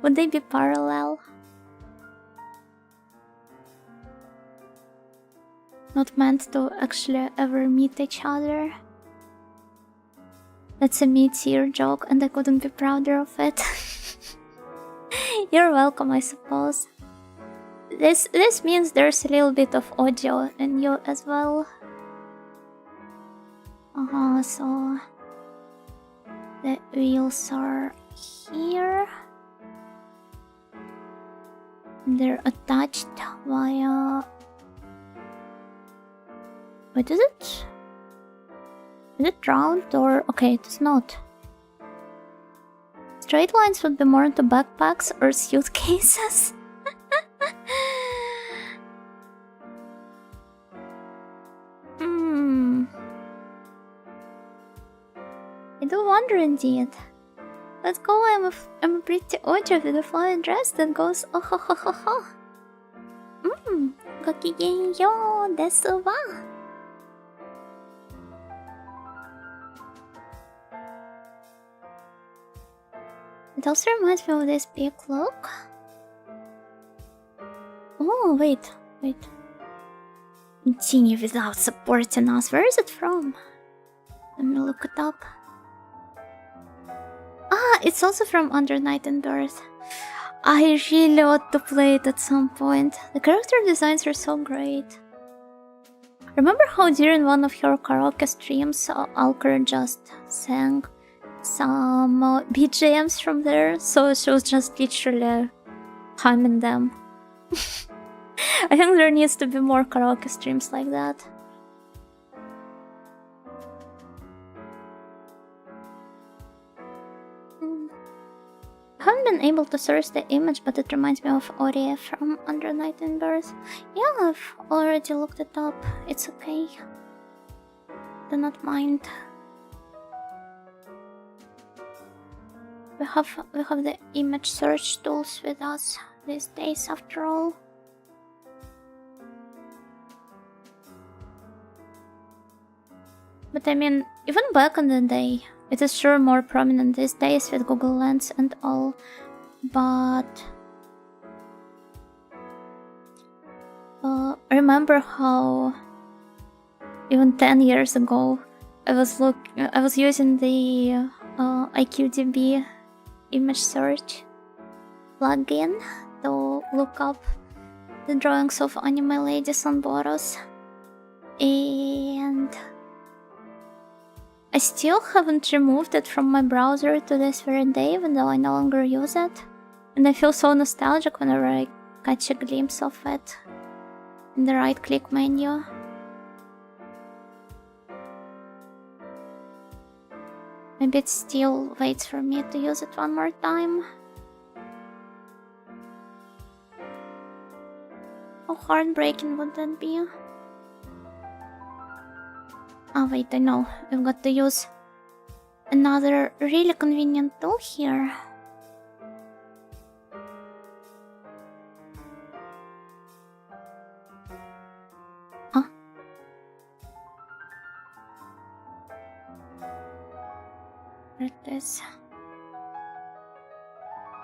Speaker 1: Would they be parallel? Not meant to actually ever meet each other. That's a mid-tier joke and I couldn't be prouder of it. You're welcome, I suppose. This means there's a little bit of audio in you as well. So the wheels are here. They're attached via... What is it? Is it round or... Okay, it is not. Straight lines would be more into backpacks or suitcases. I do wonder indeed. Let's go, I'm a pretty oja with a flying dress that goes oh ho ho ho ho. Gokigenyo desu wa. It also reminds me of this big cloak. Oh, wait. Continue without supporting us. Where is it from? Let me look it up. It's also from Under Night and Birth. I really ought to play it at some point. The character designs are so great. Remember how during one of your karaoke streams, Alker just sang some BGMs from there? So she was just literally humming them. I think there needs to be more karaoke streams like that. I haven't been able to search the image, but it reminds me of Ori from Under Night and Birth. Yeah, I've already looked it up. It's okay. Do not mind. We have the image search tools with us these days, after all. But I mean, even back in the day, it is sure more prominent these days with Google Lens and all, but remember how even 10 years ago I was using the IQDB image search plugin to look up the drawings of anime ladies on Boros, and I still haven't removed it from my browser to this very day, even though I no longer use it. And I feel so nostalgic whenever I catch a glimpse of it in the right-click menu. Maybe it still waits for me to use it one more time. How heartbreaking would that be? Oh wait, I know. I've got to use another really convenient tool here. Huh? There it is.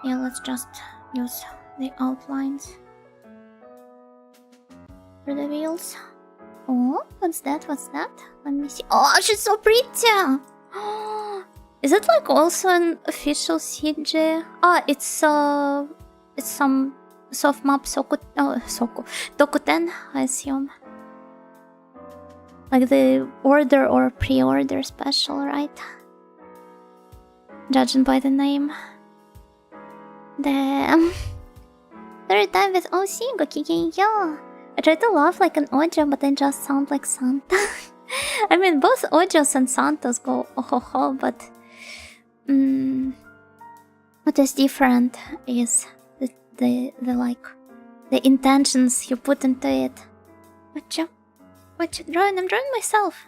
Speaker 1: Yeah, let's just use the outlines for the wheels. Oh, what's that? Let me see. Oh, she's so pretty! Is it like also an official CG? It's some soft map Dokuten, I assume. Like the order or pre-order special, right? Judging by the name. Damn. Third time with OC, Gokigenyo. I try to laugh like an Ojo, but I just sound like Santa. I mean, both Ojos and Santos go oh ho ho, but what is different is the intentions you put into it. What you drawing? I'm drawing myself.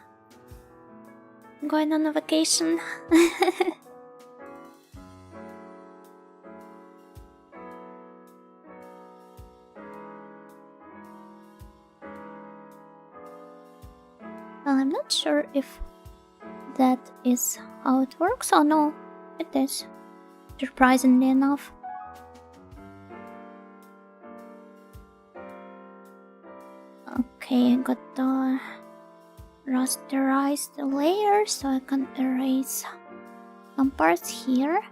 Speaker 1: I'm going on a vacation. Well, I'm not sure if that is how it works. Oh no, it is. Surprisingly enough. Okay, I got to rasterize the layers so I can erase some parts here.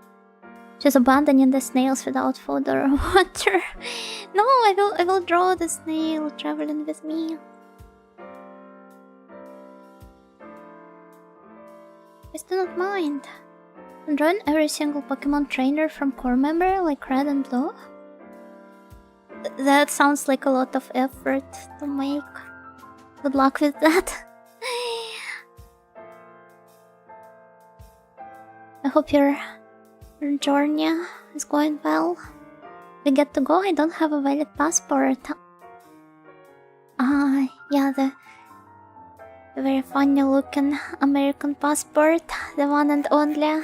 Speaker 1: Just abandoning the snails without food or water. No, I will draw the snail traveling with me. I do not mind. And drawing every single Pokemon trainer from core member like red and blue? That sounds like a lot of effort to make. Good luck with that. I hope your journey is going well. We get to go. I don't have a valid passport. Yeah, the very funny looking American passport, the one and only.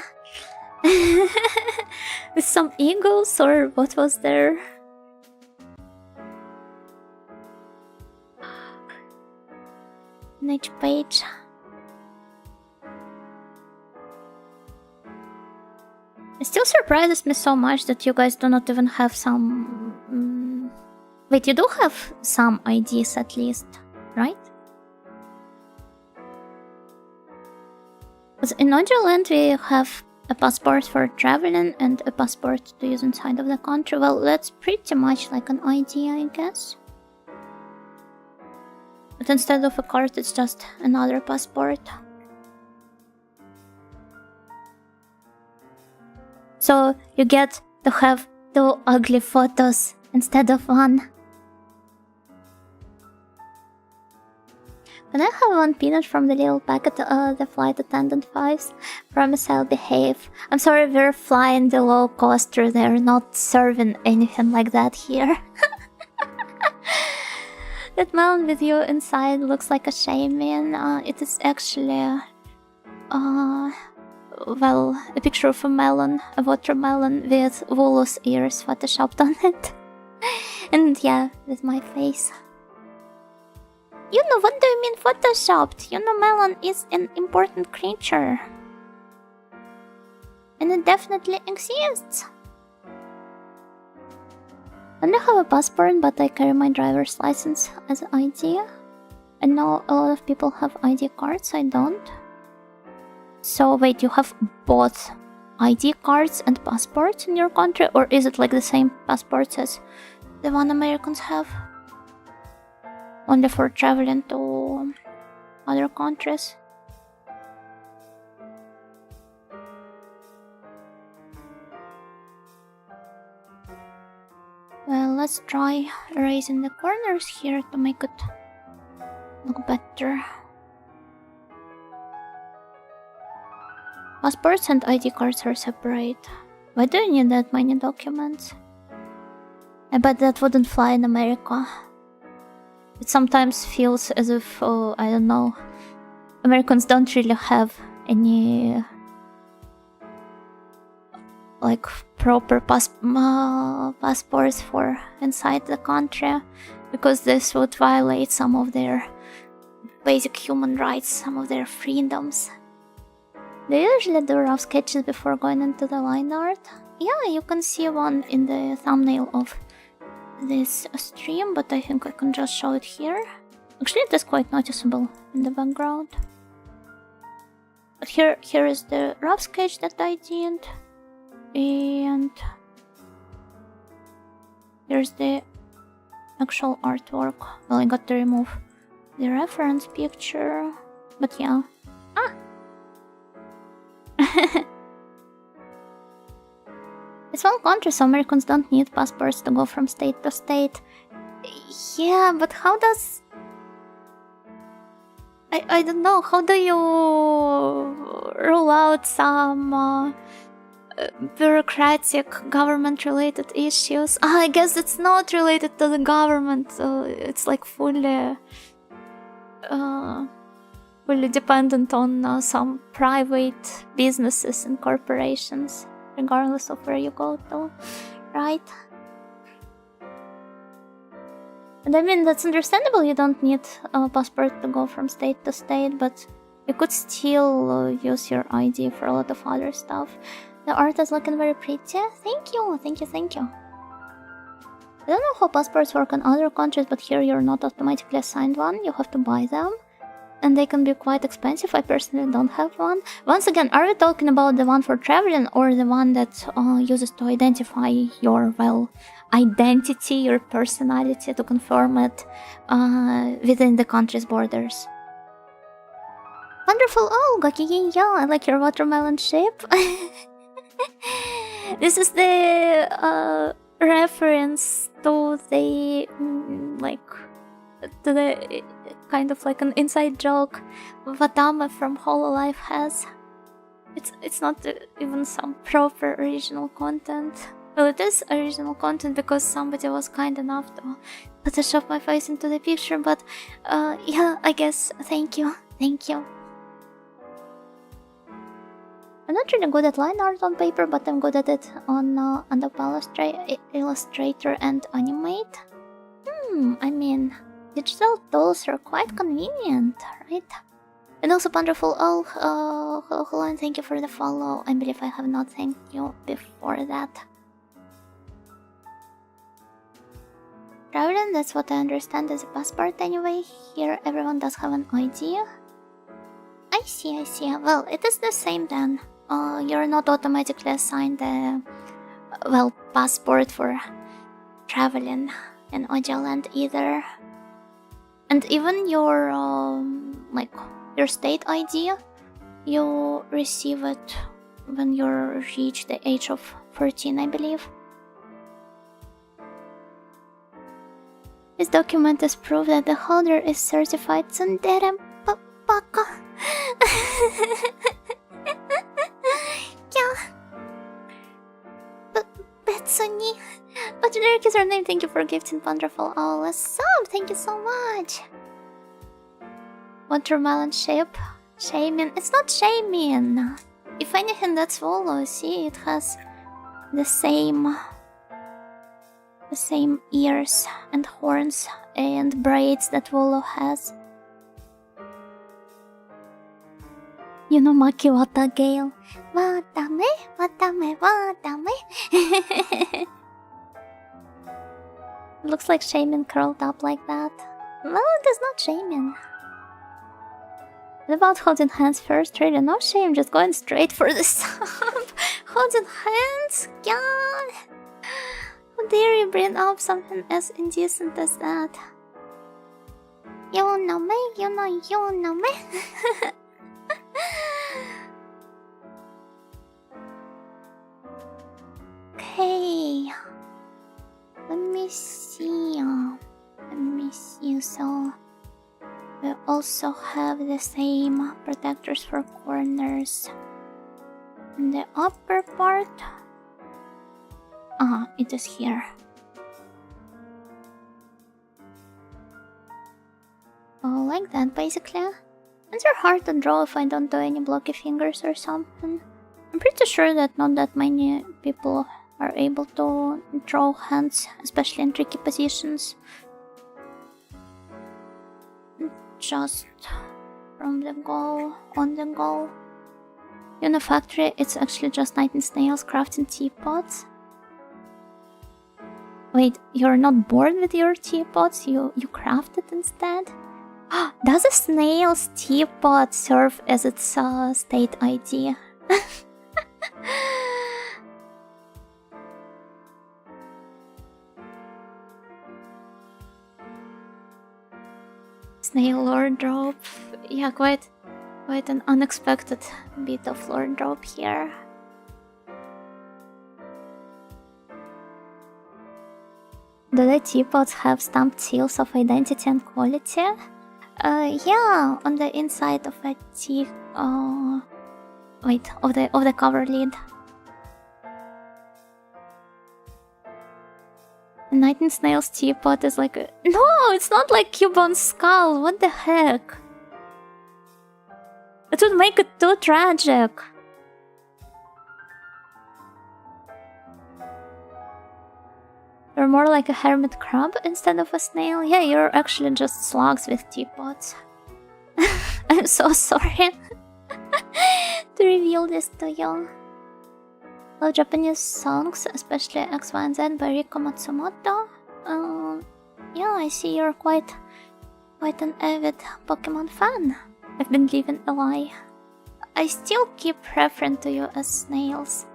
Speaker 1: With some eagles, or what was there? On each page. It still surprises me so much that you guys do not even have some... Wait, you do have some IDs at least, right? Because in Nodgerland we have a passport for traveling and a passport to use inside of the country. Well, that's pretty much like an ID, I guess. But instead of a card, it's just another passport. So you get to have 2 ugly photos instead of 1. Can I have 1 peanut from the little packet the flight attendant fives? Promise I'll behave. I'm sorry, we're flying the low coaster. They're not serving anything like that here. That melon with you inside looks like a shaman. It is actually... well, a picture of a melon, a watermelon with Wooloo's ears photoshopped on it. And yeah, with my face. You know, what do you mean photoshopped? You know, melon is an important creature. And it definitely exists. I don't have a passport, but I carry my driver's license as an ID. I know a lot of people have ID cards, I don't. So wait, you have both ID cards and passports in your country? Or is it like the same passports as the one Americans have? Only for traveling to other countries? Well, let's try erasing the corners here to make it look better. Passports and ID cards are separate. Why do you need that many documents? I bet that wouldn't fly in America. It sometimes feels as if, I don't know, Americans don't really have any like proper passports for inside the country, because this would violate some of their basic human rights, some of their freedoms. They usually do rough sketches before going into the line art. Yeah, you can see one in the thumbnail of this stream, but I think I can just show it here. Actually, it is quite noticeable in the background. But here is the rough sketch that I did, and here's the actual artwork. Well, I got to remove the reference picture, but yeah. It's one country, so Americans don't need passports to go from state to state. Yeah, but how does... I don't know, how do you rule out some bureaucratic government-related issues? I guess it's not related to the government, so it's like fully dependent on some private businesses and corporations, regardless of where you go to, right? And I mean, that's understandable, you don't need a passport to go from state to state, but you could still use your ID for a lot of other stuff. The art is looking very pretty. Thank you, thank you, thank you. I don't know how passports work in other countries, but here you're not automatically assigned one, you have to buy them. and they can be quite expensive. I personally don't have one. Once again, are we talking about the one for traveling or the one that uses to identify your, well, identity, your personality, to confirm it within the country's borders? Wonderful. Oh, Gokiginyo, I like your watermelon shape. This is the reference to the to the kind of like an inside joke Watame from Hololive has. It's not even some proper original content. Well, it is original content because somebody was kind enough to Photoshop my face into the picture, but yeah, I guess. Thank you. I'm not really good at line art on paper, but I'm good at it on Adobe Illustrator and Animate. I mean, digital tools are quite convenient, right? And also, wonderful. Oh, hello, and thank you for the follow. I believe I have not thanked you before that. Traveling, that's what I understand as a passport anyway. Here, everyone does have an ID. I see. Well, it is the same then. You're not automatically assigned a, well, passport for traveling in Ojaland either. And even your, like, your state ID, you receive it when you reach the age of 14, I believe. This document is proof that the holder is certified tsundere baka. Yeah. But Betsuni. But generic is her name. Thank you for gifting wonderful owl a sub. Thank you so much. Watermelon shape. Shamin. It's not Shamin. If anything, that's Volo. See, it has the same ears and horns and braids that Volo has. You know Maki Wata Gale. Watame. Looks like Shaman curled up like that. No, it is not Shaman. What about holding hands first? Really, no shame, just going straight for the sub. Holding hands? God. How dare you bring up something as indecent as that? You know me. Okay. Let me see. So we also have the same protectors for corners in the upper part. It is here. Oh, like that basically. And they're hard to draw if I don't do any blocky fingers or something. I'm pretty sure that not that many people are able to draw hands, especially in tricky positions. Just from the go, on the go. In a factory, it's actually just Night and Snails crafting teapots. Wait, you're not bored with your teapots? You craft it instead? Does a snail's teapot serve as its state ID? Snail lore drop. Yeah, quite an unexpected bit of lore drop here. Do the teapots have stamped seals of identity and quality? Yeah, on the inside of a tea. Wait, of the cover lid. Night and Snail's teapot is like no, it's not like Cubon's skull. What the heck? It would make it too tragic. You're more like a hermit crab instead of a snail. Yeah, you're actually just slugs with teapots. I'm so sorry to reveal this to you. Love Japanese songs, especially X, Y, and Z by Riko Matsumoto. Yeah, I see you're quite an avid Pokemon fan. I've been living a lie. I still keep referring to you as snails.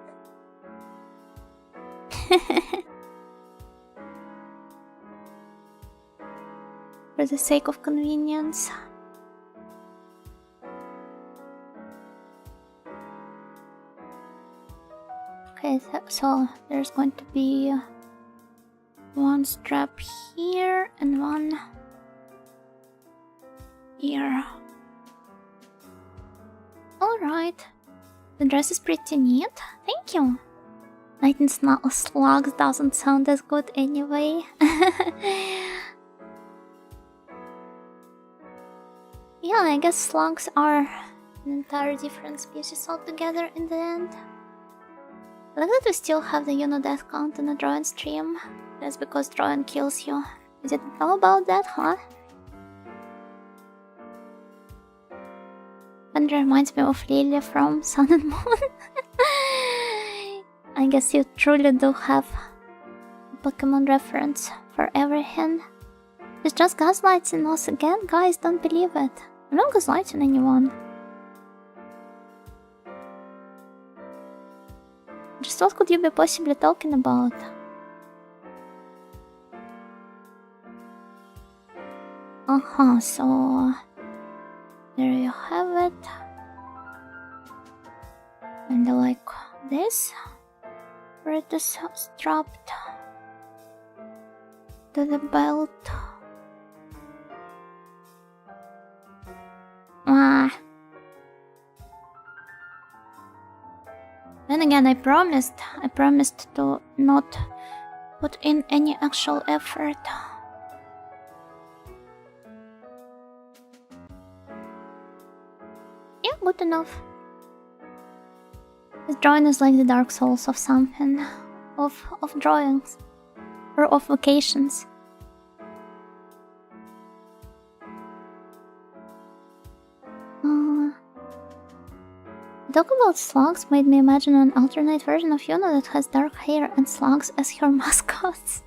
Speaker 1: For the sake of convenience. Okay, so there's going to be one strap here and one here. Alright. The dress is pretty neat. Thank you. Lightning slugs doesn't sound as good anyway. Yeah, I guess slugs are an entire different species altogether in the end. I like that we still have the death count on the Droyan stream. That's because Droyan kills you. You didn't know about that, huh? And reminds me of Lilia from Sun and Moon. I guess you truly do have a Pokemon reference for everything. It's just gaslighting us again, guys, don't believe it. I'm not gaslighting anyone. Just what could you be possibly talking about? So... there you have it. And I like this, where it is strapped to the belt. Then again, I promised to not put in any actual effort. Yeah, good enough. This drawing is like the Dark Souls of something. Of drawings. Or of vocations. Talk about slugs made me imagine an alternate version of Yuna that has dark hair and slugs as her mascots.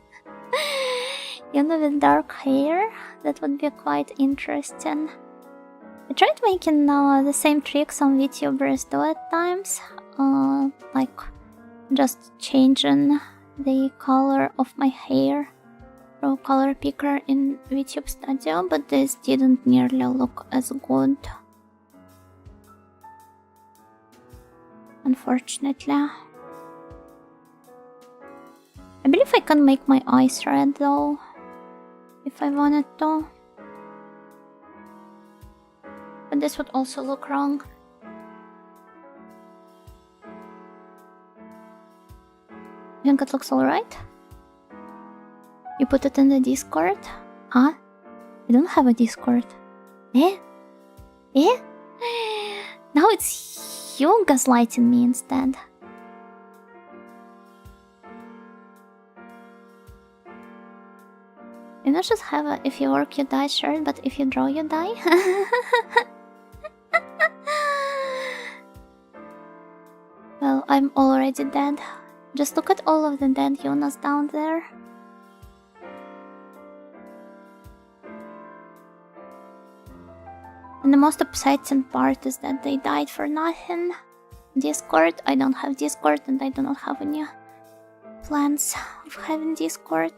Speaker 1: Yuna with dark hair? That would be quite interesting. I tried making the same trick some VTubers do at times. Like just changing the color of my hair through color picker in VTube Studio, but this didn't nearly look as good. Unfortunately. I believe I can make my eyes red though, if I wanted to. But this would also look wrong. You think it looks alright? You put it in the Discord? Huh? I don't have a Discord. Eh? Eh? Now it's you gaslighting me instead. You don't just have a if you work you die shirt, but if you draw you die? Well, I'm already dead. Just look at all of the dead Yunas down there. And the most upsetting part is that they died for nothing. Discord, I don't have Discord and I do not have any plans of having Discord.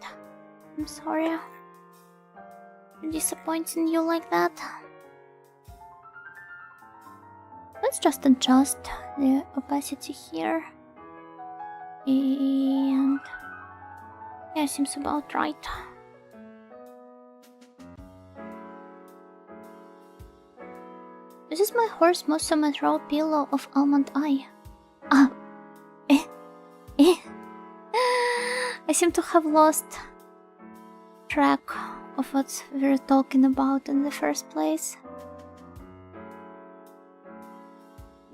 Speaker 1: I'm sorry for disappointing you like that. Let's just adjust the opacity here. And yeah, seems about right. This is my horse Musume throw pillow of almond eye. Ah, I seem to have lost track of what we were talking about in the first place.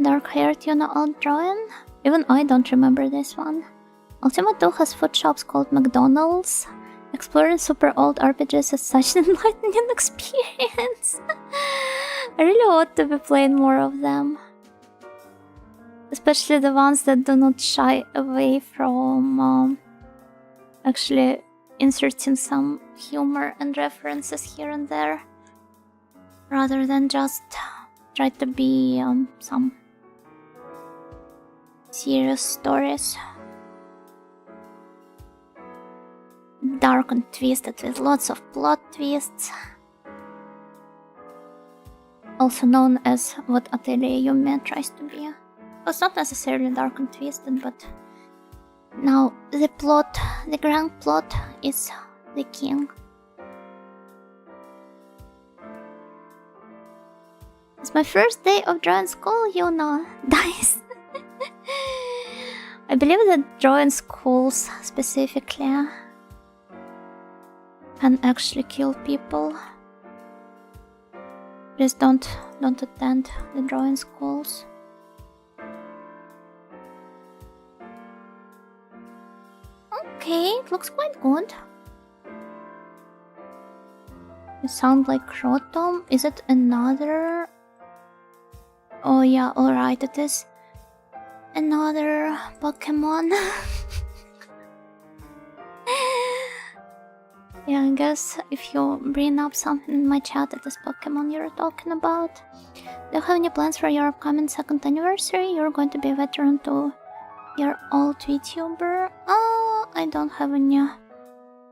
Speaker 1: Dark-haired Yuna old drawing? Even I don't remember this one. Ultima 2 has food shops called McDonald's. Exploring super old RPGs is such an enlightening experience. I really want to be playing more of them. Especially the ones that do not shy away from actually inserting some humor and references here and there. Rather than just try to be some serious stories. Dark and twisted with lots of plot twists. Also known as what Atelier Yume tries to be. Well, it's not necessarily dark and twisted, but now the plot, the grand plot is the king. It's my first day of drawing school, you know. Nice. I believe that drawing schools specifically can actually kill people. Please don't attend the drawing schools. Okay, it looks quite good. You sound like Crotom. Is it another? Oh yeah, alright, it is another Pokemon. Yeah, I guess if you bring up something in my chat, it is Pokemon you're talking about. Do you have any plans for your upcoming 2nd anniversary? You're going to be a veteran to your old VTuber? I don't have any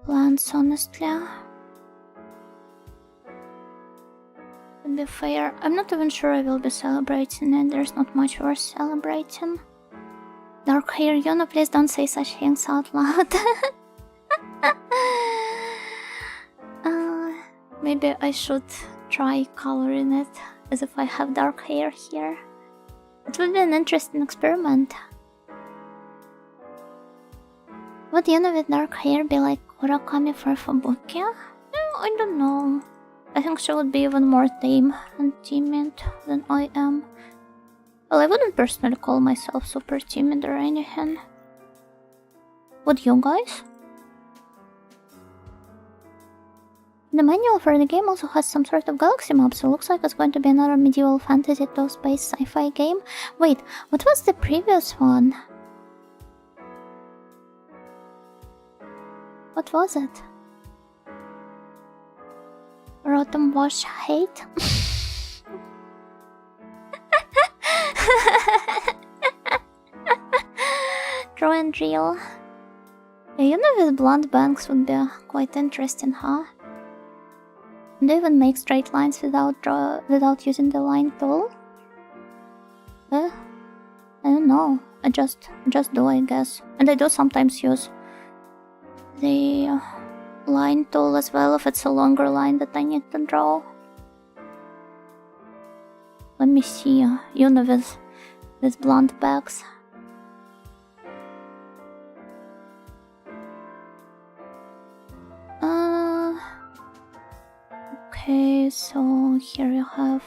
Speaker 1: plans, honestly. To be fair, I'm not even sure I will be celebrating it. There's not much worth celebrating. Dark hair, Yuna, please don't say such things out loud. Maybe I should try coloring it as if I have dark hair here. It would be an interesting experiment. Would Yuna with dark hair be like Kurakami for Fubuki? I don't know. I think she would be even more tame and timid than I am. Well, I wouldn't personally call myself super timid or anything. Would you guys? The manual for the game also has some sort of galaxy map, so looks like it's going to be another medieval fantasy to space sci-fi game. Wait, what was the previous one? What was it? Rotom Wash Hate? Draw and reel. Yeah, you know, with blunt banks would be quite interesting, huh? Do you even make straight lines without using the line tool? I don't know. I just do, I guess. And I do sometimes use the line tool as well if it's a longer line that I need to draw. Let me see. You know, with blunt bags. Okay, so here you have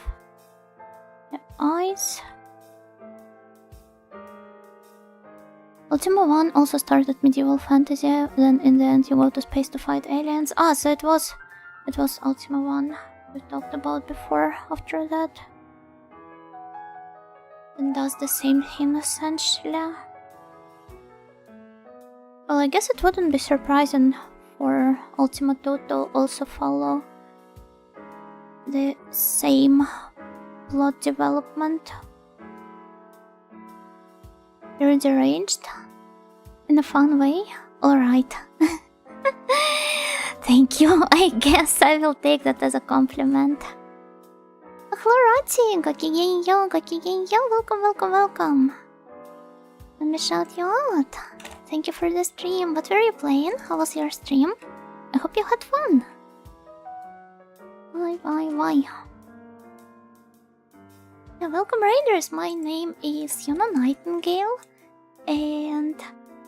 Speaker 1: the eyes. Ultima 1 also started medieval fantasy, then in the end you go to space to fight aliens. So it was Ultima 1 we talked about before after that. And does the same thing essentially. Well, I guess it wouldn't be surprising for Ultima 2 to also follow the same plot development. You're deranged? In a fun way? Alright. Thank you. I guess I will take that as a compliment. Hello Rati! Gokigenyo! Welcome! Let me shout you out. Thank you for the stream. What were you playing? How was your stream? I hope you had fun. Why? Yeah, welcome Raiders. My name is Yuna Nightingale, and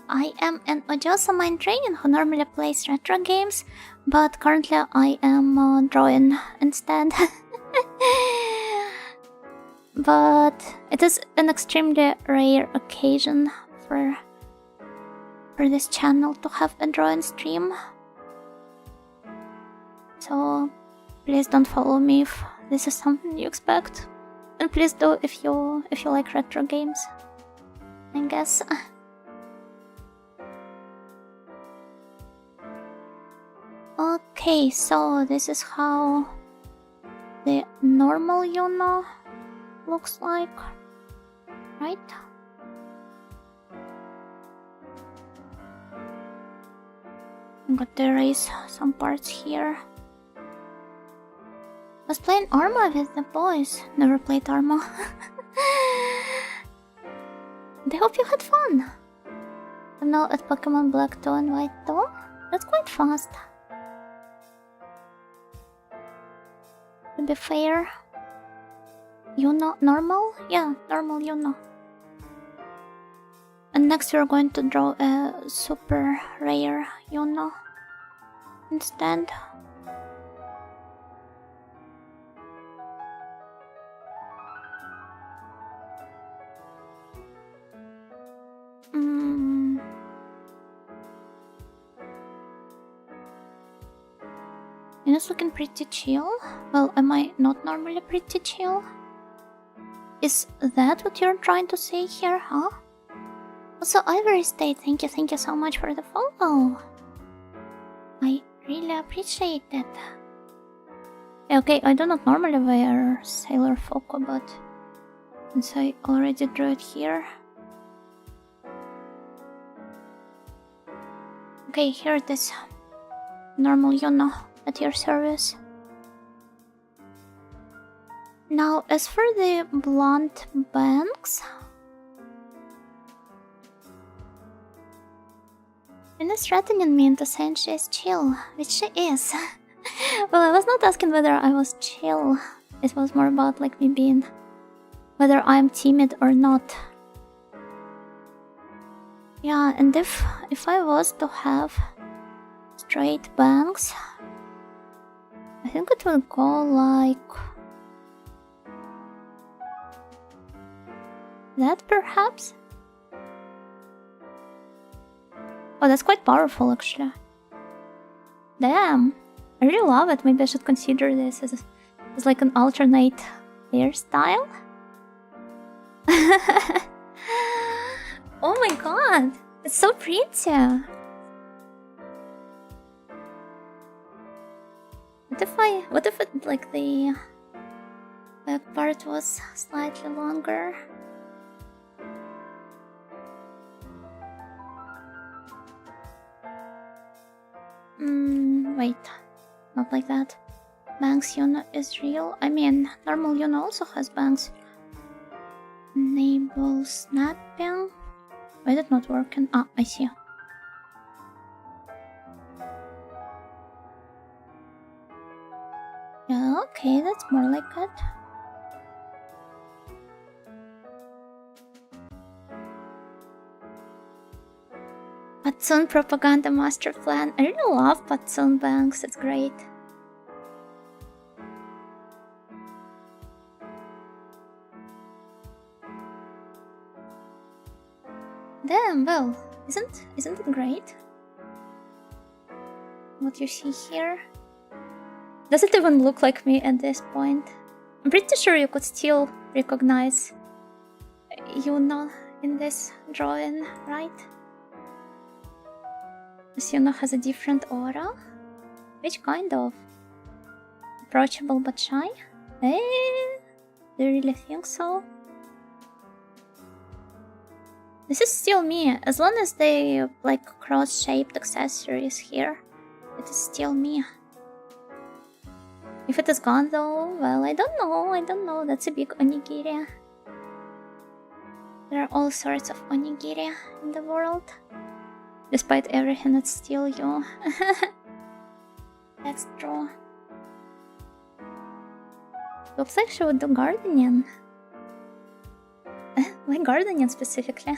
Speaker 1: I am an Ojosa Mind Dragon who normally plays retro games, but currently I am drawing instead. But it is an extremely rare occasion for this channel to have a drawing stream. So please don't follow me if this is something you expect. And please do if you like retro games, I guess. Okay, so this is how the normal Yuna looks like. Right? I'm going to erase some parts here. Was playing Arma with the boys. Never played Arma. I hope you had fun. I'm now at Pokemon Black 2 and White 2. That's quite fast. To be fair. Yuno, normal? Yeah, normal Yuno. And next we're going to draw a super rare Yuno instead. And it's looking pretty chill. Well, am I not normally pretty chill? Is that what you're trying to say here, huh? Also, Ivory State, thank you so much for the follow. I really appreciate it. Okay, I do not normally wear Sailor Foco, but since I already drew it here. Okay, here it is. Normal Yuno at your service. Now, as for the blunt bangs, Rin is threatening me into saying she is chill, which she is. Well, I was not asking whether I was chill. It was more about like me being whether I'm timid or not. Yeah, and if I was to have straight bangs, I think it would go like that, perhaps? Oh, that's quite powerful, actually. Damn, I really love it. Maybe I should consider this as like an alternate hairstyle. Oh my god, it's so pretty. What if it like the back part was slightly longer? Wait, not like that. Bangs Yuno is real. I mean, normal Yuno also has bangs. Enable snapping. Why did not working? Ah, I see. Yeah, okay, that's more like it. Patsoon propaganda master plan. I really love Patsoon bangs, it's great. Damn, well, isn't it great? What you see here? Does it even look like me at this point? I'm pretty sure you could still recognize Yuno in this drawing, right? This Yuno has a different aura? Which kind of? Approachable but shy? Eh? Do you really think so? This is still me, as long as they like cross-shaped accessories here. It is still me. If it is gone though, well, I don't know, that's a big onigiri. There are all sorts of onigiri in the world. Despite everything, it's still you. That's true. Looks like she would do gardening. Why gardening specifically?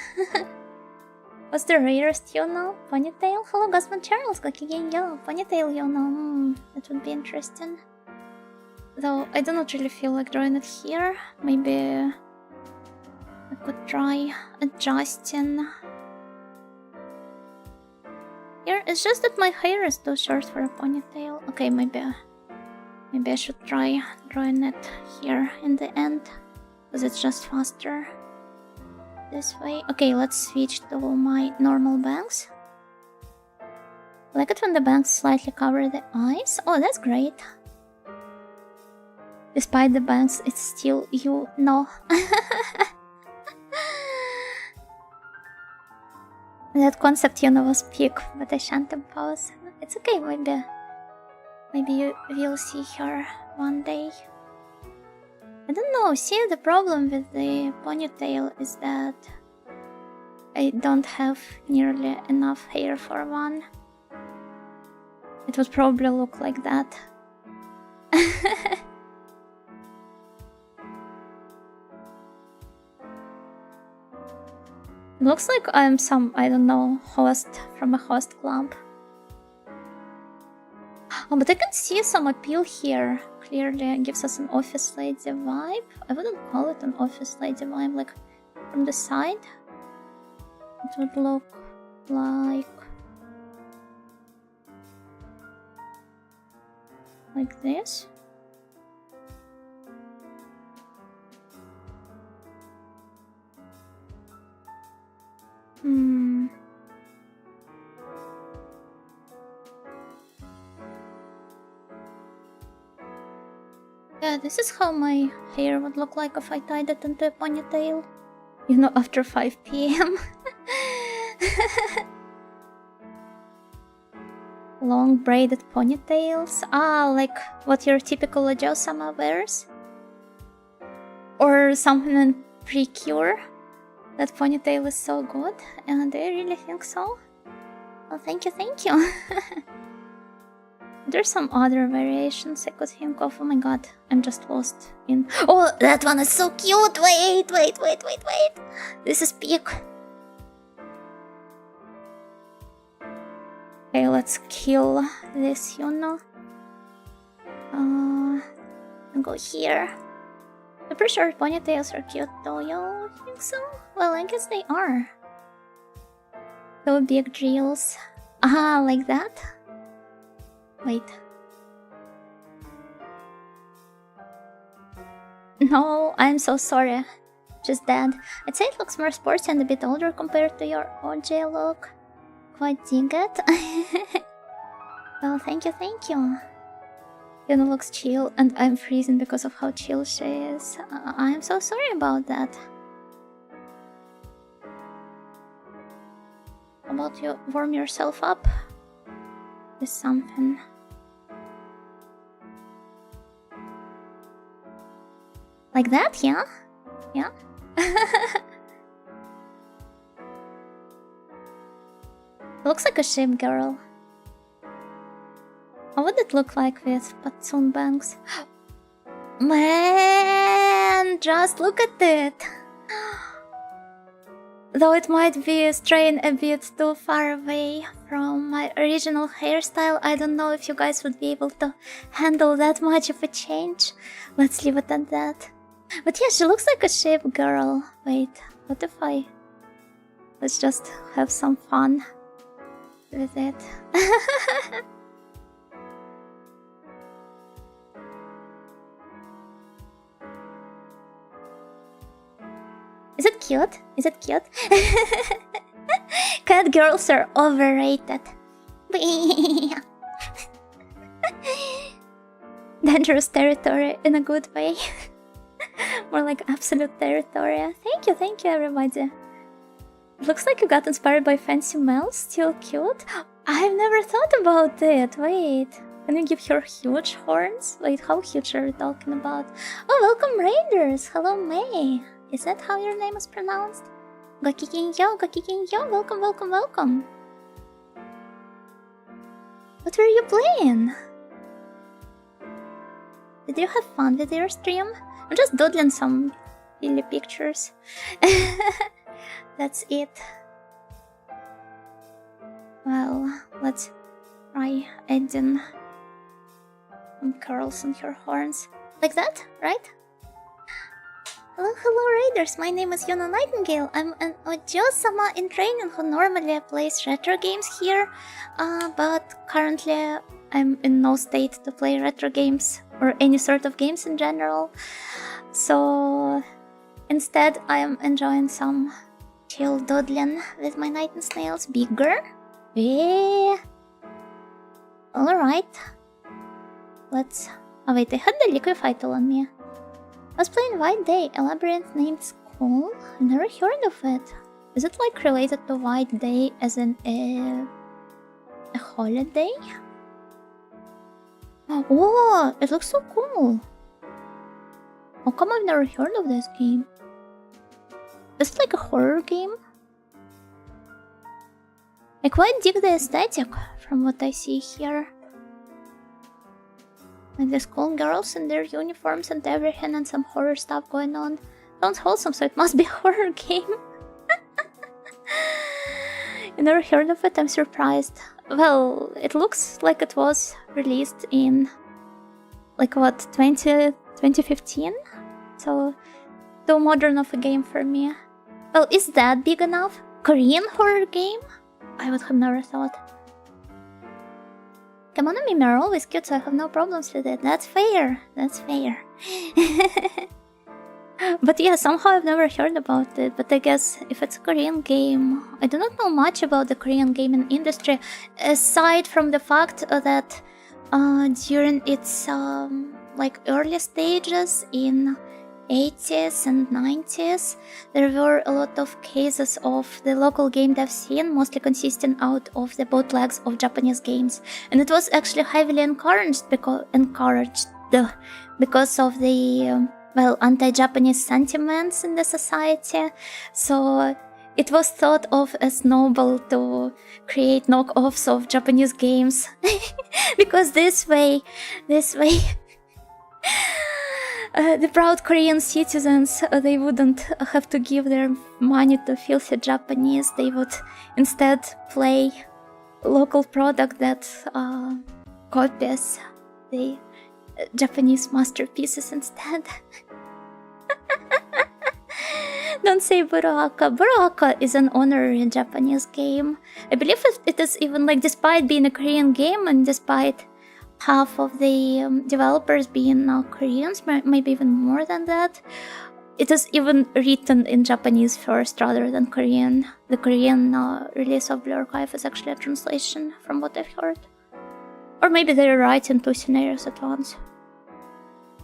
Speaker 1: What's the rarest Yuno? Ponytail? Hello, Gosman Charles, Gokigenyo. Ponytail Yuno. That would be interesting. Though I do not really feel like drawing it here. Maybe I could try adjusting. Here, it's just that my hair is too short for a ponytail. Okay, maybe I should try drawing it here in the end, because it's just faster this way. Okay, let's switch to my normal bangs. I like it when the bangs slightly cover the eyes. Oh, that's great. Despite the bangs, it's still you. No. That concept, was peak, but I shan't impose. It's okay, maybe you will see her one day. I don't know, see, the problem with the ponytail is that I don't have nearly enough hair for one. It would probably look like that. Looks like I'm some, I don't know, host from a host club. Oh, but I can see some appeal here. Clearly gives us an office lady vibe. I wouldn't call it an office lady vibe, like from the side. It would look like this. Yeah, this is how my hair would look like if I tied it into a ponytail. After 5 PM. Long braided ponytails. Ah, like what your typical Ojo-sama wears? Or something in Precure? That ponytail is so good, and do you really think so? Well, thank you, thank you. There's some other variations I could think of. Oh my god, I'm just lost in... Oh, that one is so cute! Wait! This is peak. Okay, let's kill this, and go here. I'm pretty sure ponytails are cute, though. You think so? Well, I guess they are. Those big drills. Ah, like that? Wait. No, I'm so sorry. Just that. I'd say it looks more sporty and a bit older compared to your OJ look. Quite dig it. Well, thank you, thank you. Yuna looks chill, and I'm freezing because of how chill she is. I'm so sorry about that. How about you warm yourself up with something? Like that, yeah? Yeah? Looks like a ship girl. What would it look like with Patsoon bangs? Man, just look at it! Though it might be straying a bit too far away from my original hairstyle, I don't know if you guys would be able to handle that much of a change. Let's leave it at that. But yeah, she looks like a ship girl. Wait, what if I... Let's just have some fun with it. Is it cute? Is it cute? Cat girls are overrated. Dangerous territory in a good way. More like absolute territory. Thank you everybody. Looks like you got inspired by Fancy Mel, still cute. I've never thought about it. Wait, can you give her huge horns? Wait, how huge are you talking about? Oh, welcome Raiders! Hello May! Is that how your name is pronounced? Gokikinyo, welcome, welcome, welcome! What were you playing? Did you have fun with your stream? I'm just doodling some silly pictures. That's it. Well, let's try adding some curls on her horns. Like that, right? Hello Raiders, my name is Yuna Nightingale. I'm an Ojo-sama in training who normally plays retro games here, but currently I'm in no state to play retro games or any sort of games in general. So instead I am enjoying some chill doodling with my Night and Snails. Bigger? Yeah. Alright. Let's Oh wait, I had the liquefied on me. I was playing White Day, a labyrinth named School. I never heard of it. Is it like related to White Day as in a holiday? Oh, it looks so cool. How come I've never heard of this game? Is it like a horror game? I quite dig the aesthetic from what I see here. Like the schoolgirls in their uniforms and everything and some horror stuff going on. Sounds wholesome, so it must be a horror game. You never heard of it? I'm surprised. Well, it looks like it was released in... like what, 2015? So, too modern of a game for me. Well, is that big enough? Korean horror game? I would have never thought. Kimono meme are always cute, so I have no problems with it. That's fair. That's fair. But yeah, somehow I've never heard about it. But I guess if it's a Korean game, I do not know much about the Korean gaming industry, aside from the fact that during its like early stages in 80s and 90s, there were a lot of cases of the local game dev scene, mostly consisting out of the bootlegs of Japanese games, and it was actually heavily encouraged because of the well, anti-Japanese sentiments in the society. So it was thought of as noble to create knockoffs of Japanese games because this way the proud Korean citizens, they wouldn't have to give their money to filthy Japanese. They would instead play local product that copies the Japanese masterpieces instead. Don't say Buroaka. Buroaka is an honorary Japanese game. I believe it is even, like, despite being a Korean game and despite half of the developers being Koreans, maybe even more than that, it is even written in Japanese first rather than Korean. The Korean release of Blue Archive is actually a translation from what I've heard. Or maybe they're writing two scenarios at once.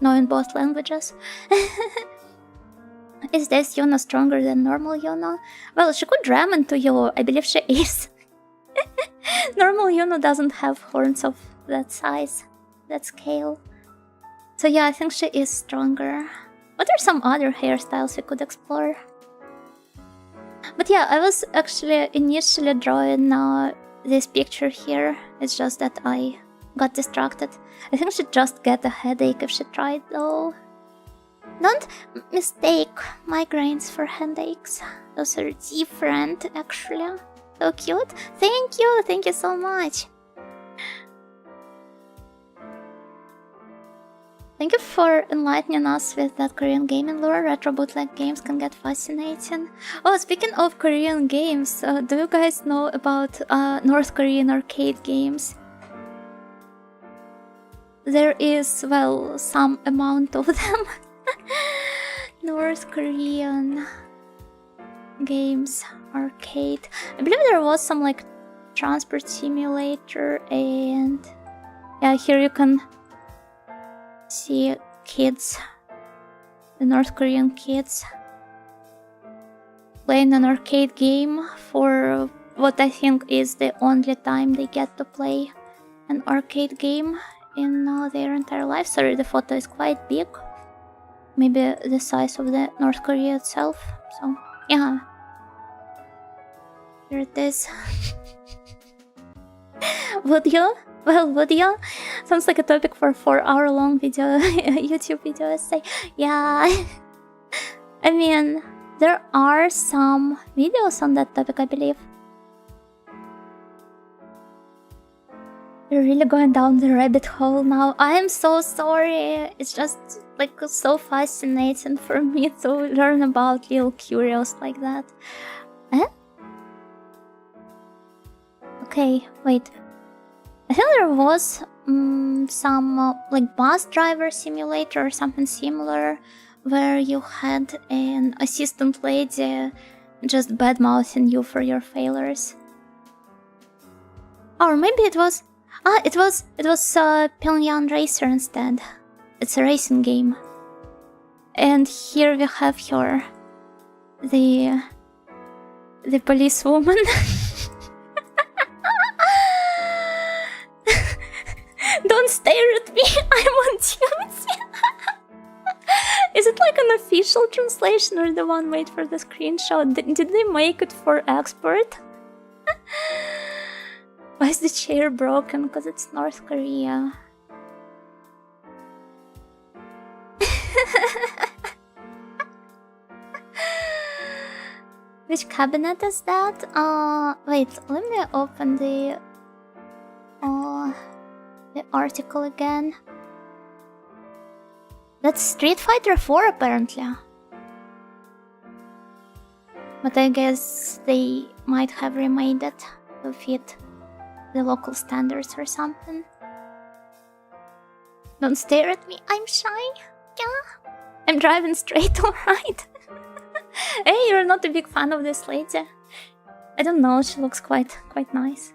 Speaker 1: No, in both languages. Is this Yuna stronger than normal Yuna? Well, she could ram into you. I believe she is. Normal Yuna doesn't have horns of that size, that scale. So yeah, I think she is stronger. What are some other hairstyles we could explore? But yeah, I was actually initially drawing this picture here. It's just that I got distracted. I think she'd just get a headache if she tried though. Don't mistake migraines for headaches. Those are different actually. So cute. Thank you so much. Thank you for enlightening us with that Korean gaming lore. Retro bootleg games can get fascinating. Oh, speaking of Korean games, do you guys know about North Korean arcade games? There is, well, some amount of them. North Korean games arcade. I believe there was some like transport simulator, and yeah, here you can see kids, the North Korean kids, playing an arcade game for what I think is the only time they get to play an arcade game in their entire life. Sorry, the photo is quite big. Maybe the size of the North Korea itself. So, yeah. Here it is. Would you? Well, would you? Sounds like a topic for a 4-hour-long video, YouTube video essay. Yeah. I mean, there are some videos on that topic, I believe. You're really going down the rabbit hole now. I am so sorry. It's just like so fascinating for me to learn about little curios like that. Eh? Okay, wait. I think there was some like bus driver simulator or something similar where you had an assistant lady just bad-mouthing you for your failures. Or maybe it was... it was Pyongyang Racer instead. It's a racing game. And here we have her. The policewoman. Don't stare at me, I'm on duty. Is it like an official translation or the one made for the screenshot? Did they make it for export? Why is the chair broken? Because it's North Korea. Which cabinet is that? Wait, let me open the article again. That's Street Fighter 4 apparently. But I guess they might have remade it to fit the local standards or something. Don't stare at me, I'm shy. Yeah. I'm driving straight, alright. Hey, you're not a big fan of this lady. I don't know, she looks quite nice.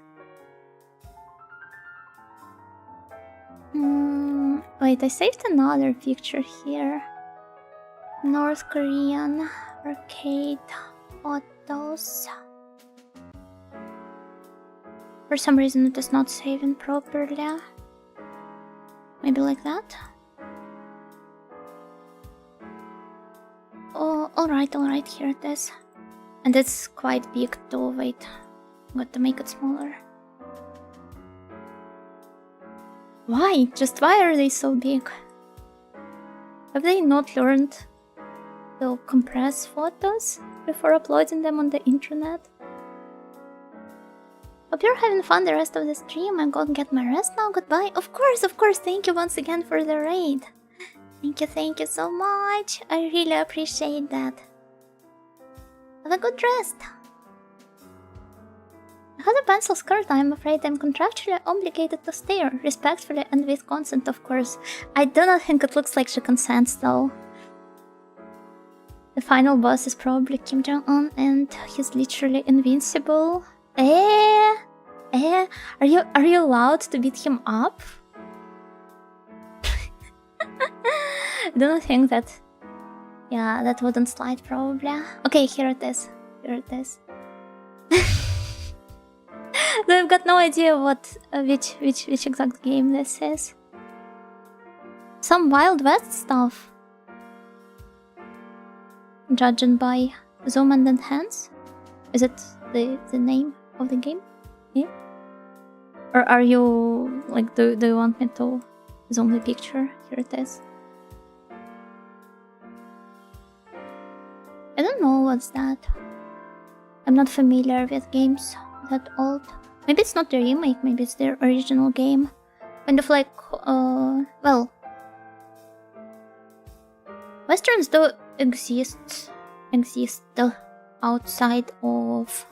Speaker 1: Wait, I saved another picture here. North Korean arcade photos. For some reason it is not saving properly. Maybe like that? Oh, alright, here it is. And it's quite big too, wait. Got to make it smaller. Why? Just why are they so big? Have they not learned to compress photos before uploading them on the internet? Hope you're having fun the rest of the stream. I'm going to get my rest now. Goodbye. Of course. Thank you once again for the raid. Thank you so much. I really appreciate that. Have a good rest. I had a pencil skirt. I'm afraid I'm contractually obligated to stare. Respectfully and with consent, of course. I do not think it looks like she consents, though. The final boss is probably Kim Jong-un, and he's literally invincible. Are you allowed to beat him up? I do not think that... Yeah, that wouldn't slide, probably. Okay, here it is. Though I've got no idea which exact game this is. Some Wild West stuff. Judging by zoom and enhance? Is it the name of the game? Yeah? Or are you like, do you want me to zoom the picture? Here it is. I don't know what's that. I'm not familiar with games that old. Maybe it's not the remake, maybe it's their original game. Kind of like, well... Westerns do exist outside of...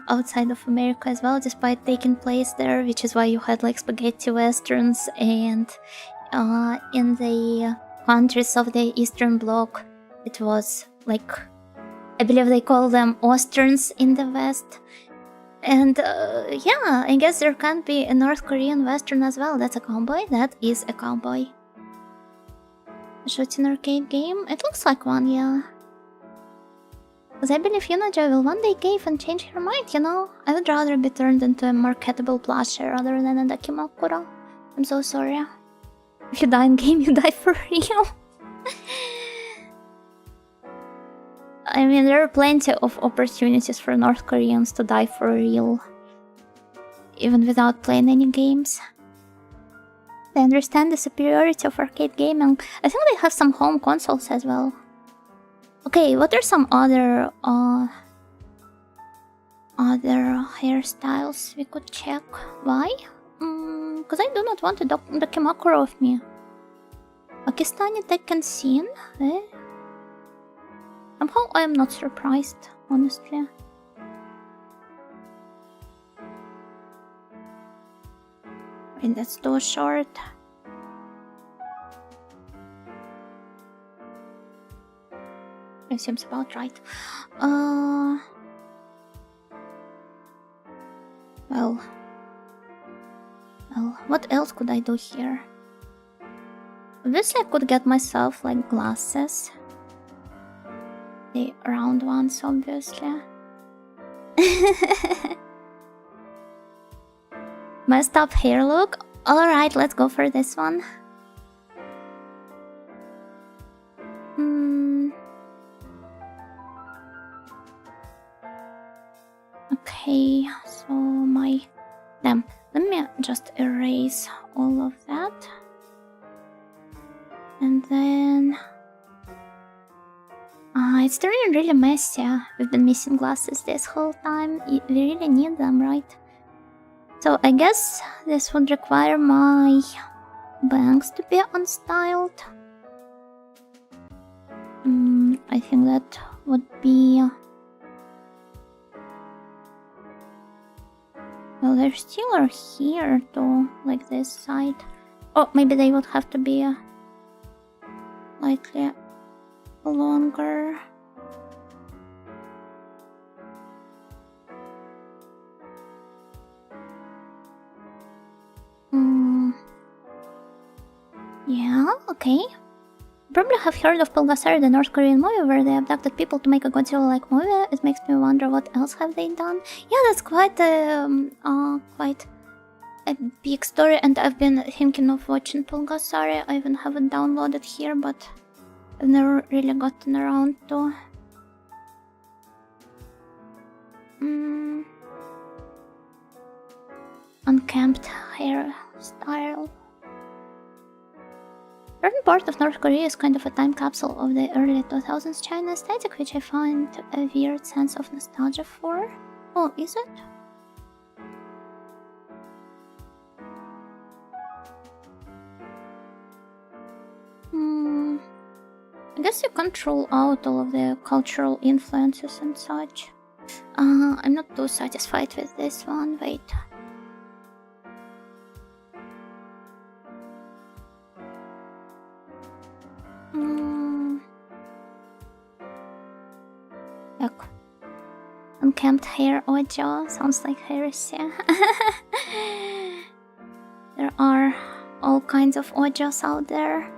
Speaker 1: outside of America as well, despite taking place there, which is why you had like spaghetti westerns, and in the countries of the Eastern Bloc, it was like, I believe they call them Osterns in the West. And yeah, I guess there can be a North Korean Western as well. That's a cowboy. That is a cowboy. A shooting arcade game? It looks like one, yeah. Because I believe Yunoja will one day cave and change her mind, you know? I would rather be turned into a marketable plushie rather than a Dakimakura. I'm so sorry. If you die in game, you die for real. I mean, there are plenty of opportunities for North Koreans to die for real, even without playing any games. They understand the superiority of arcade gaming. I think they have some home consoles as well. Okay, what are some other hairstyles we could check? Why? Because I do not want a Dakimakura of me. Pakistani Tekken scene? Eh? Somehow I am not surprised, honestly. And that's too short. It seems about right. Well, what else could I do here? Obviously, I could get myself like glasses. The round ones, obviously. Messed up hair look? Alright, let's go for this one. Okay, so my... Damn, let me just erase all of that. And then... it's turning really messy. We've been missing glasses this whole time. We really need them, right? So I guess this would require my bangs to be unstyled. I think that would be... Well, they still are here though, like this side. Oh, maybe they would have to be slightly longer. Yeah, okay. Probably have heard of Pulgasari, the North Korean movie where they abducted people to make a Godzilla-like movie. It makes me wonder what else have they done. Yeah, that's quite a big story, and I've been thinking of watching Pulgasari. I even have it downloaded here, but I've never really gotten around to. Unkempt hairstyle. Certain part of North Korea is kind of a time capsule of the early 2000s China aesthetic, which I find a weird sense of nostalgia for. Oh, is it? I guess you control out all of the cultural influences and such. I'm not too satisfied with this one, wait. Look. Unkempt hair audio sounds like heresy. There are all kinds of audios out there.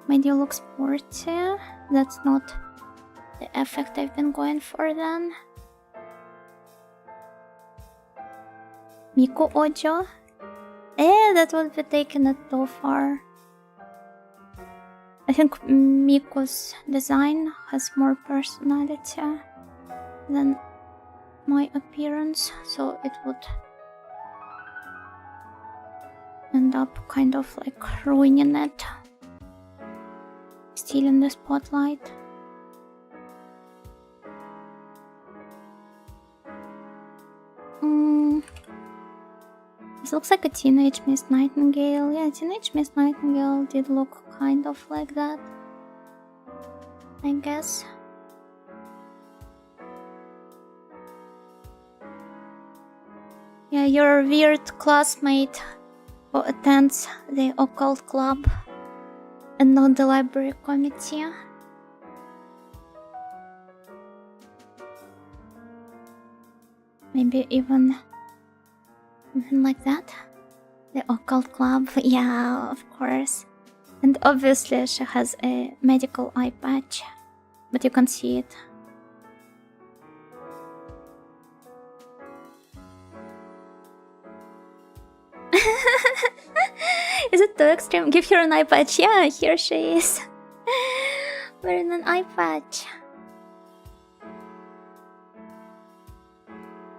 Speaker 1: Made you look sporty. That's not the effect I've been going for then. Miku audio? That would be taking it too far. I think Miko's design has more personality than my appearance, so it would end up kind of like ruining it. Still in the spotlight. This looks like a teenage Miss Nightingale. Yeah, teenage Miss Nightingale did look kind of like that, I guess. Yeah, your weird classmate who attends the occult club and not the library committee. Maybe even like that. The occult club, yeah, of course. And obviously she has a medical eye patch, but you can't see it. Is it too extreme? Give her an eye patch. Yeah, here she is. Wearing an eye patch.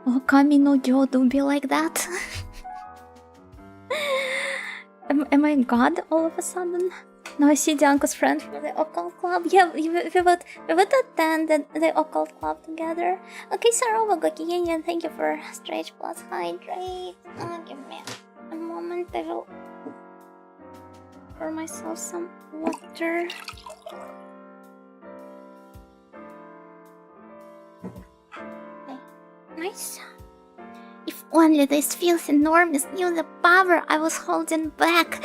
Speaker 1: Oh, Kami no Gyo, don't be like that. Am I God all of a sudden? No, I see Dianko's friend from the occult club. Yeah, we would attend the occult club together. Okay, Sarova Gokiyen, thank you for Stretch Plus Hydrate. Give me a moment, I will pour myself some water. Okay, nice. If only this filthy enormous knew the power I was holding back.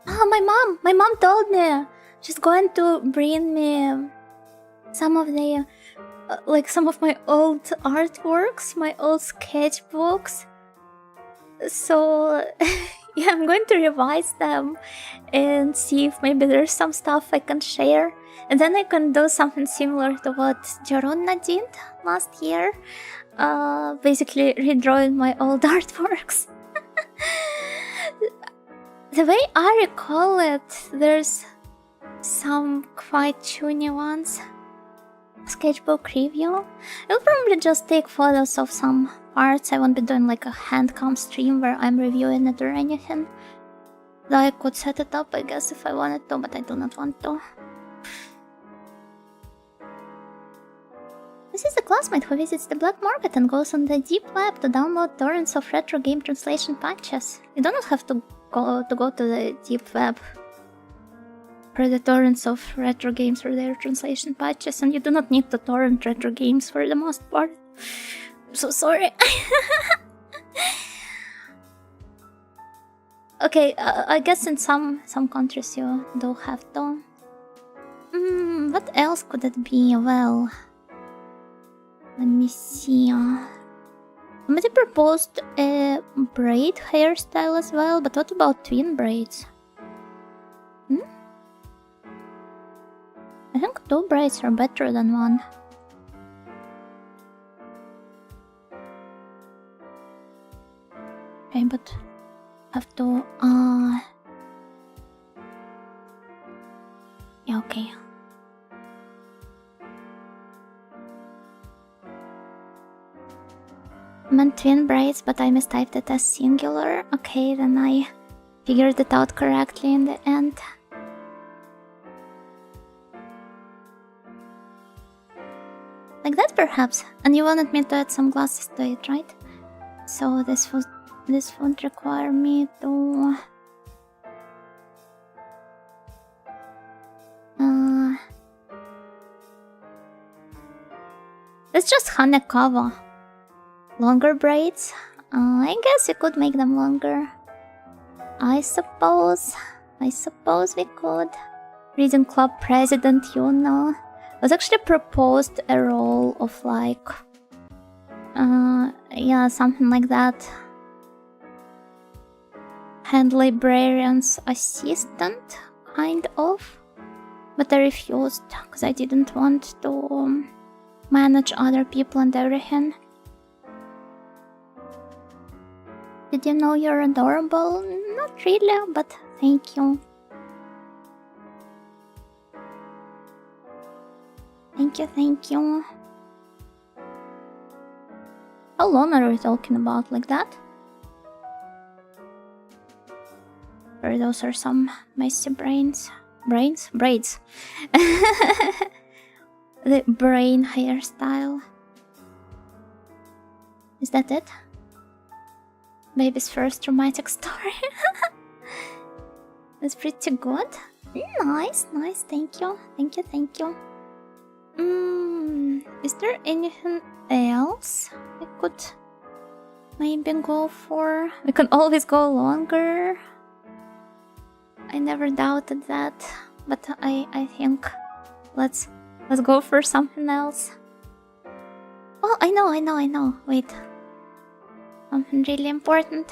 Speaker 1: Oh, my mom told me she's going to bring me some of the, some of my old artworks, my old sketchbooks. So yeah, I'm going to revise them and see if maybe there's some stuff I can share. And then I can do something similar to what Jaronna did last year. Basically redrawing my old artworks. The way I recall it, there's some quite chuny ones. Sketchbook review. I'll probably just take photos of some parts. I won't be doing like a handcam stream where I'm reviewing it or anything. Though I could set it up, I guess, if I wanted to, but I do not want to. This is a classmate who visits the black market and goes on the deep web to download torrents of retro game translation patches. You do not have to go to the deep web for the torrents of retro games for their translation patches, and you do not need to torrent retro games for the most part. I'm so sorry. Okay, I guess in some countries you do have to. What else could it be? Well, let me see. Somebody proposed a braid hairstyle as well, but what about twin braids? I think 2 braids are better than 1. Okay, but have to yeah, okay. I meant twin braids, but I mistyped it as singular. Okay, then I figured it out correctly in the end. Like that, perhaps. And you wanted me to add some glasses to it, right? So this would require me to it's just Hanekawa. Longer braids. I guess we could make them longer. I suppose we could. Reading club president, you know. Was actually proposed a role of like yeah, something like that. Hand librarian's assistant, kind of. But I refused, because I didn't want to manage other people and everything. Did you know you're adorable? Not really, but thank you. Thank you. How long are we talking about, like that? Or those are some messy braids. The brain hairstyle. Is that it? Baby's first dramatic story. That's pretty good. Nice, thank you. Is there anything else I could maybe go for? We can always go longer. I never doubted that, but I think let's go for something else. Oh, I know. Wait, something really important.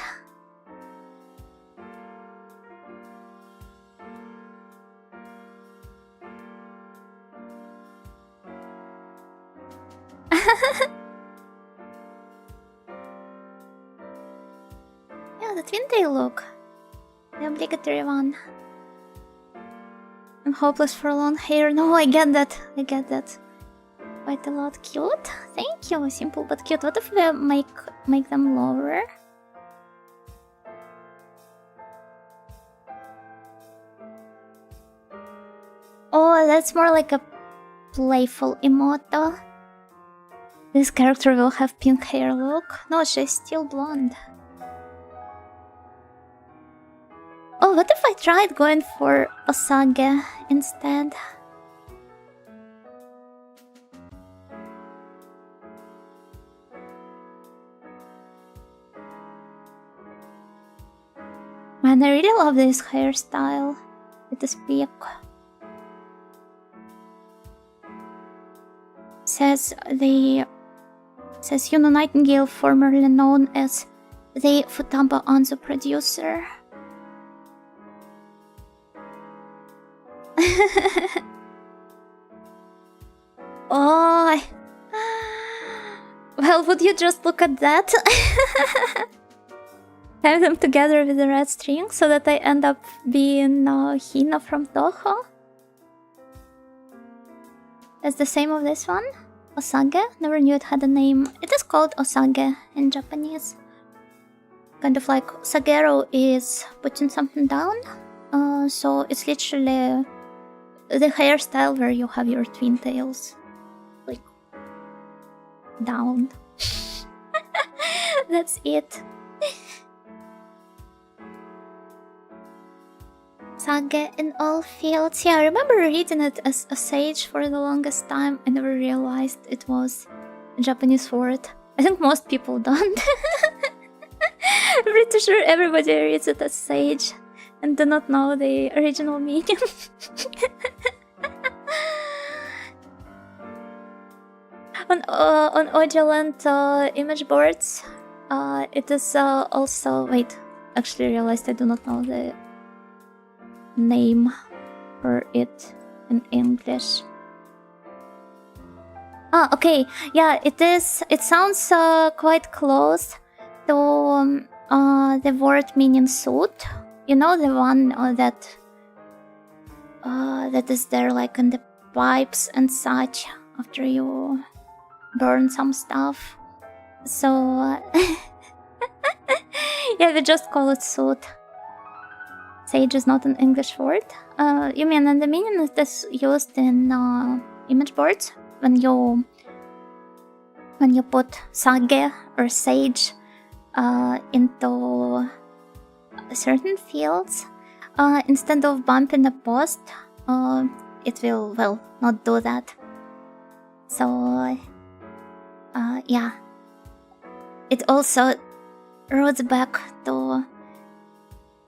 Speaker 1: Yeah, the twin tail look. The obligatory one. I'm hopeless for long hair. No, I get that. Quite a lot. Cute. Thank you. Simple but cute. What if we make them lower? Oh, that's more like a playful emote. This character will have pink hair look. No, she's still blonde. Oh, what if I tried going for Osage instead? Man, I really love this hairstyle with this peak. Says Yuno Nightingale, formerly known as the Futaba Anzu producer. Oh, well, would you just look at that? Tie them together with a red string so that I end up being Hina from Toho. That's the same of this one. Osage. Never knew it had a name. It is called Osage in Japanese. Kind of like Sagero is putting something down. So it's literally the hairstyle where you have your twin tails like down. That's it. Sage in all fields. Yeah, I remember reading it as a sage for the longest time. I never realized it was a Japanese word. I think most people don't. I'm pretty sure everybody reads it as sage and do not know the original meaning. On Ojoland image boards, it is also... Wait, actually realized I do not know the name for it in English. Ah, okay. Yeah, it is. It sounds quite close to the word meaning suit. You know, the one that is there like in the pipes and such after you burn some stuff. So yeah, we just call it suit. Sage is not an English word. You mean, and the meaning is this used in image boards when you put sage or sage into certain fields, instead of bumping a post, it will, well, not do that. So yeah, it also roots back to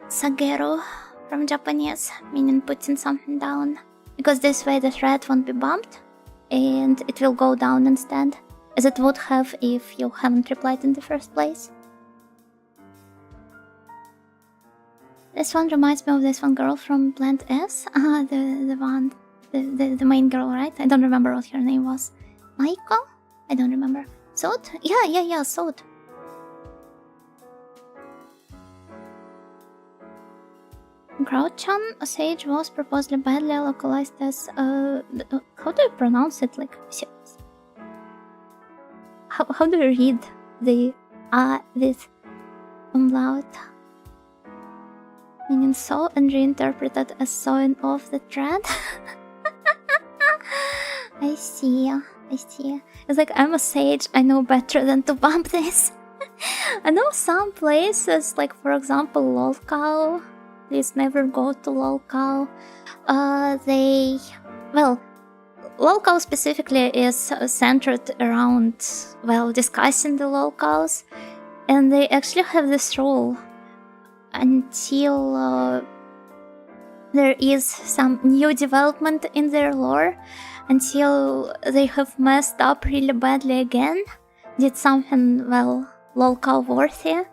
Speaker 1: Sagero from Japanese, meaning putting something down, because this way the thread won't be bumped and it will go down instead, as it would have if you haven't replied in the first place. This one reminds me of this one girl from Blend S, the main girl, right? I don't remember what her name was. Maiko? I don't remember. Sot? Yeah, Sot. Grouchan, a sage, was purposely badly localized as how do you pronounce it? Like, how do you read the with umlaut? Meaning sew and reinterpreted as sewing off the thread. I see. It's like, I'm a sage, I know better than to bump this. I know some places, like for example Lolcow. Please never go to Lolcow. Lolcow specifically is centered around, well, discussing the lolcows, and they actually have this rule until there is some new development in their lore, until they have messed up really badly again, did something, well, lolcow worthy.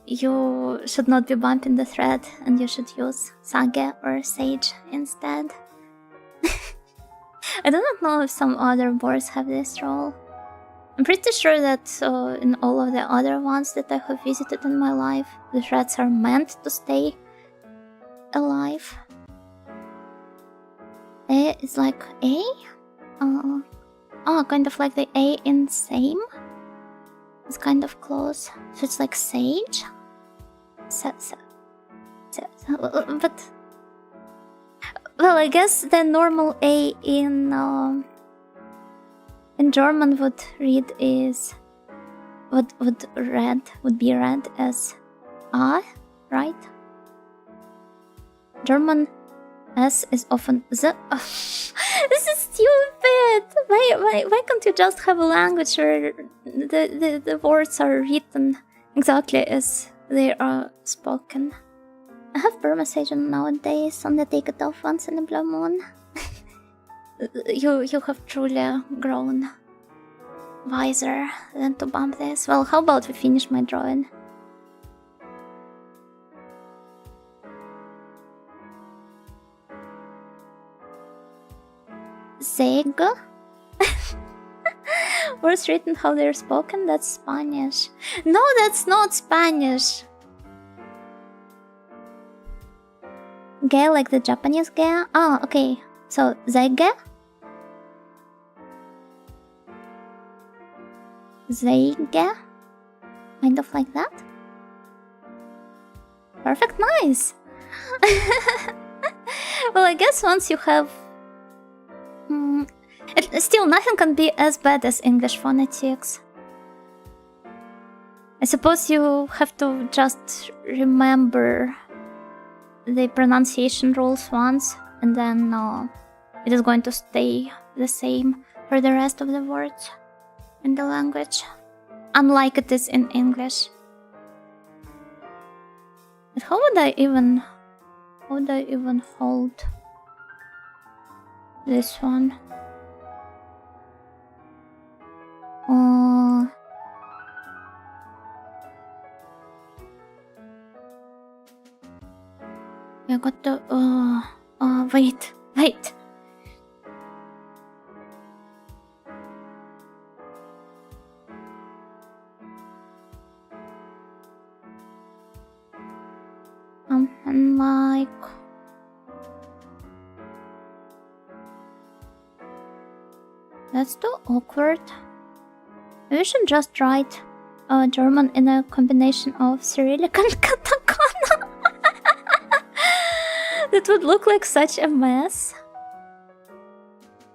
Speaker 1: You should not be bumping the thread, and you should use sage or sage instead. I do not know if some other boards have this role. I'm pretty sure that in all of the other ones that I have visited in my life, the threads are meant to stay alive. A is like A? Kind of like the A in same. It's kind of close. So it's like sage. But well, I guess the normal A in German would read is would be read as A, right? German S is often Z. This is stupid! Why can't you just have a language where the words are written exactly as they are spoken? I have permutation nowadays on the take it off once in a blue moon. You have truly grown. wiser than to bump this. Well, how about we finish my drawing? Zeg? Words written how they're spoken? That's Spanish. No, that's not Spanish. Ge like the Japanese ge? Oh, okay. So, zeige? Zeige? Kind of like that? Perfect, nice! Well, I guess once you have... still, nothing can be as bad as English phonetics. I suppose you have to just remember the pronunciation rules once, and then it is going to stay the same for the rest of the words in the language, unlike it is in English. But how would I even hold this one? I got to wait. And like that's too awkward. We should just write German in a combination of Cyrillic and katakana. That would look like such a mess.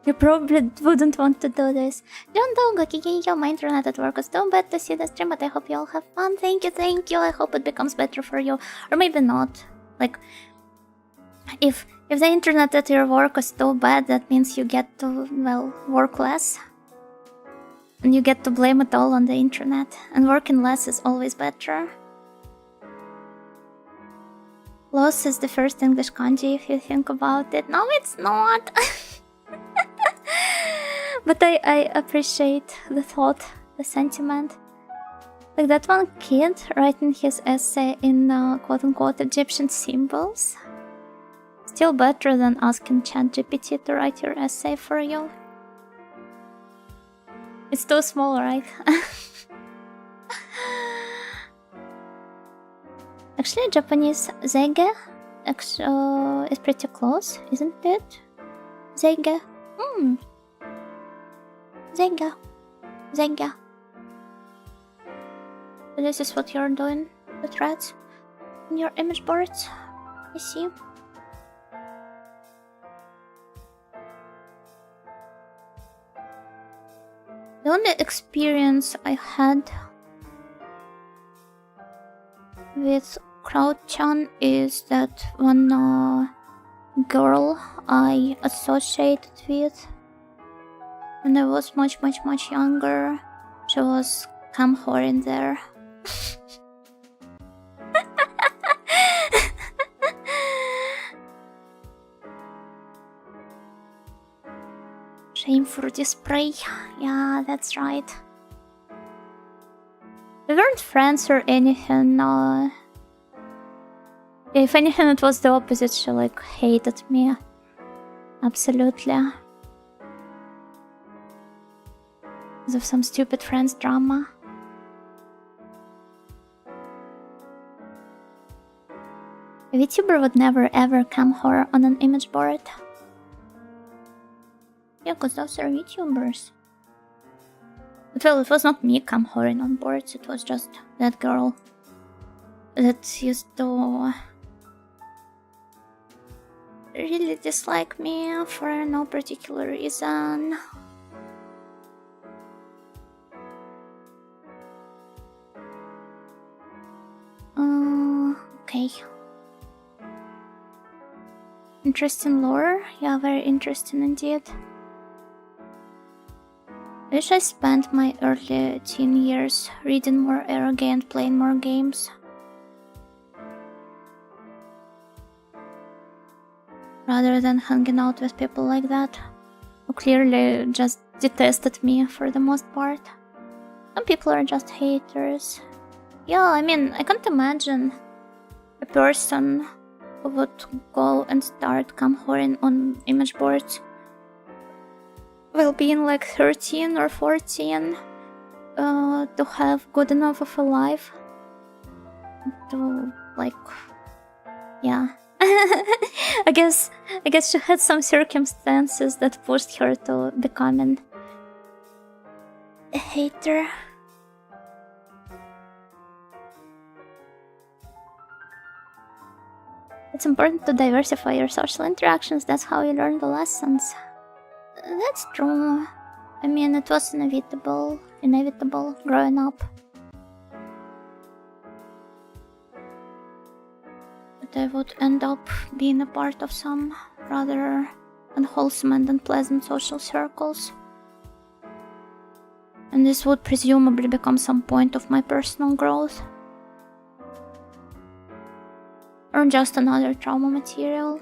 Speaker 1: You probably wouldn't want to do this. John Dongo, Kikiyo, my internet at work was too bad to see the stream, but I hope you all have fun. Thank you. I hope it becomes better for you. Or maybe not. Like, if the internet at your work is too bad, that means you get to, well, work less. And you get to blame it all on the internet. And working less is always better. Loss is the first English kanji if you think about it. No, it's not! But I appreciate the thought, the sentiment. Like that one kid writing his essay in quote-unquote Egyptian symbols. Still better than asking ChatGPT to write your essay for you. It's too small, right? Actually, Japanese zeige is pretty close, isn't it? Zeige. Zeige. So this is what you're doing, the threads in your image boards. I see. The only experience I had with Crowd-chan is that one girl I associated with when I was much younger. She was camhoring there. Shame for display. Yeah, that's right. We weren't friends or anything. If anything, it was the opposite. She like hated me. Absolutely. Because of some stupid friends drama. A VTuber would never ever camhor on an image board. Yeah, because those are VTubers. But well, it was not me camhoring on boards, it was just that girl that used to really dislike me for no particular reason. Okay. Interesting lore. Yeah, very interesting indeed. I wish I spent my early teen years reading more eroge and playing more games. Rather than hanging out with people like that, who clearly just detested me for the most part. Some people are just haters. Yeah, I mean, I can't imagine a person who would go and start camhoring on image boards while being like 13 or 14 to have good enough of a life to like, yeah. I guess she had some circumstances that pushed her to becoming a hater. It's important to diversify your social interactions, that's how you learn the lessons. That's true. I mean, it was inevitable growing up. But I would end up being a part of some rather unwholesome and unpleasant social circles. And this would presumably become some point of my personal growth. Or just another trauma material.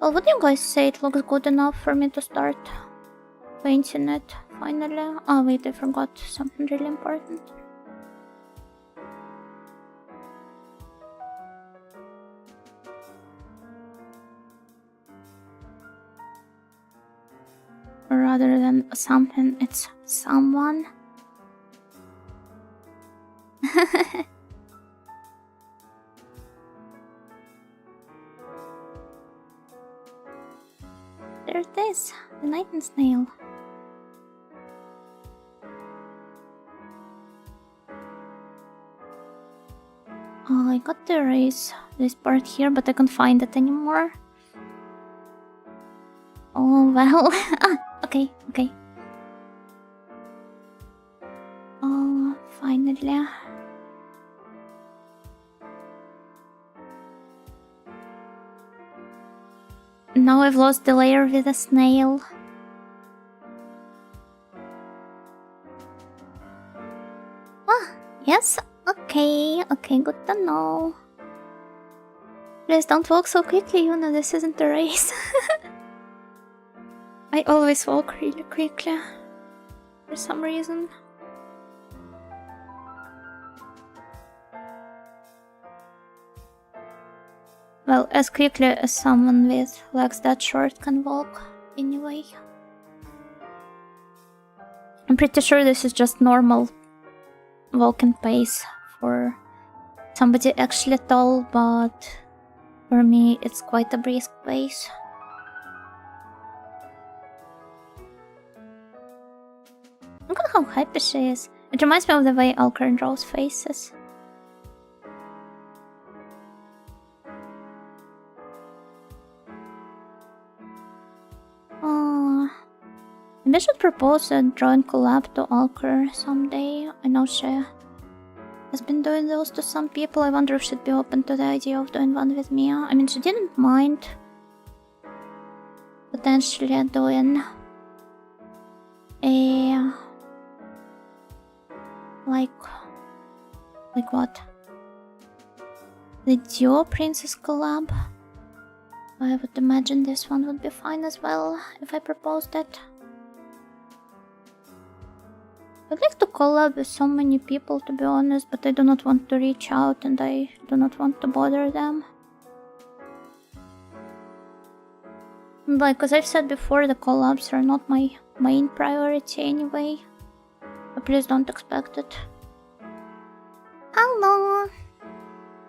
Speaker 1: Well, would you guys say it looks good enough for me to start painting it finally? Oh wait, I forgot something really important. Rather than something, it's someone. There it is, the nightingale snail. Oh, I got to erase this part here, but I can't find it anymore. Oh, well. Okay. Oh, finally. Now I've lost the layer with the snail. Ah, yes, okay, good to know. Please don't walk so quickly, you know this isn't a race. I always walk really quickly, for some reason. Well, as quickly as someone with legs that short can walk, anyway. I'm pretty sure this is just normal walking pace for somebody actually tall, but for me it's quite a brisk pace. Look at how happy she is. It reminds me of the way Alker draws faces. Maybe I should propose a drawing collab to Alker someday. I know she has been doing those to some people. I wonder if she'd be open to the idea of doing one with me. I mean, she didn't mind potentially doing a... Like what? The Duo Princess collab? I would imagine this one would be fine as well if I proposed it. I'd like to collab with so many people, to be honest, but I do not want to reach out and I do not want to bother them. Like, as I've said before, the collabs are not my main priority anyway. But please don't expect it. Hello!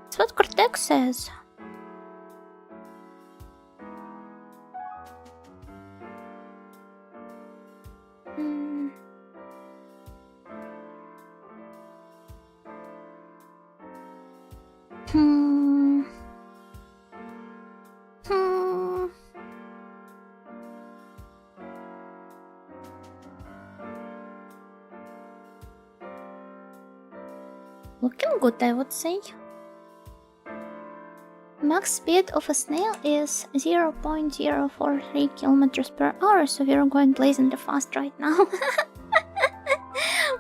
Speaker 1: That's what Cortex says. Looking good, I would say. Max speed of a snail is 0.043 kilometers per hour, so we're going blazingly fast right now.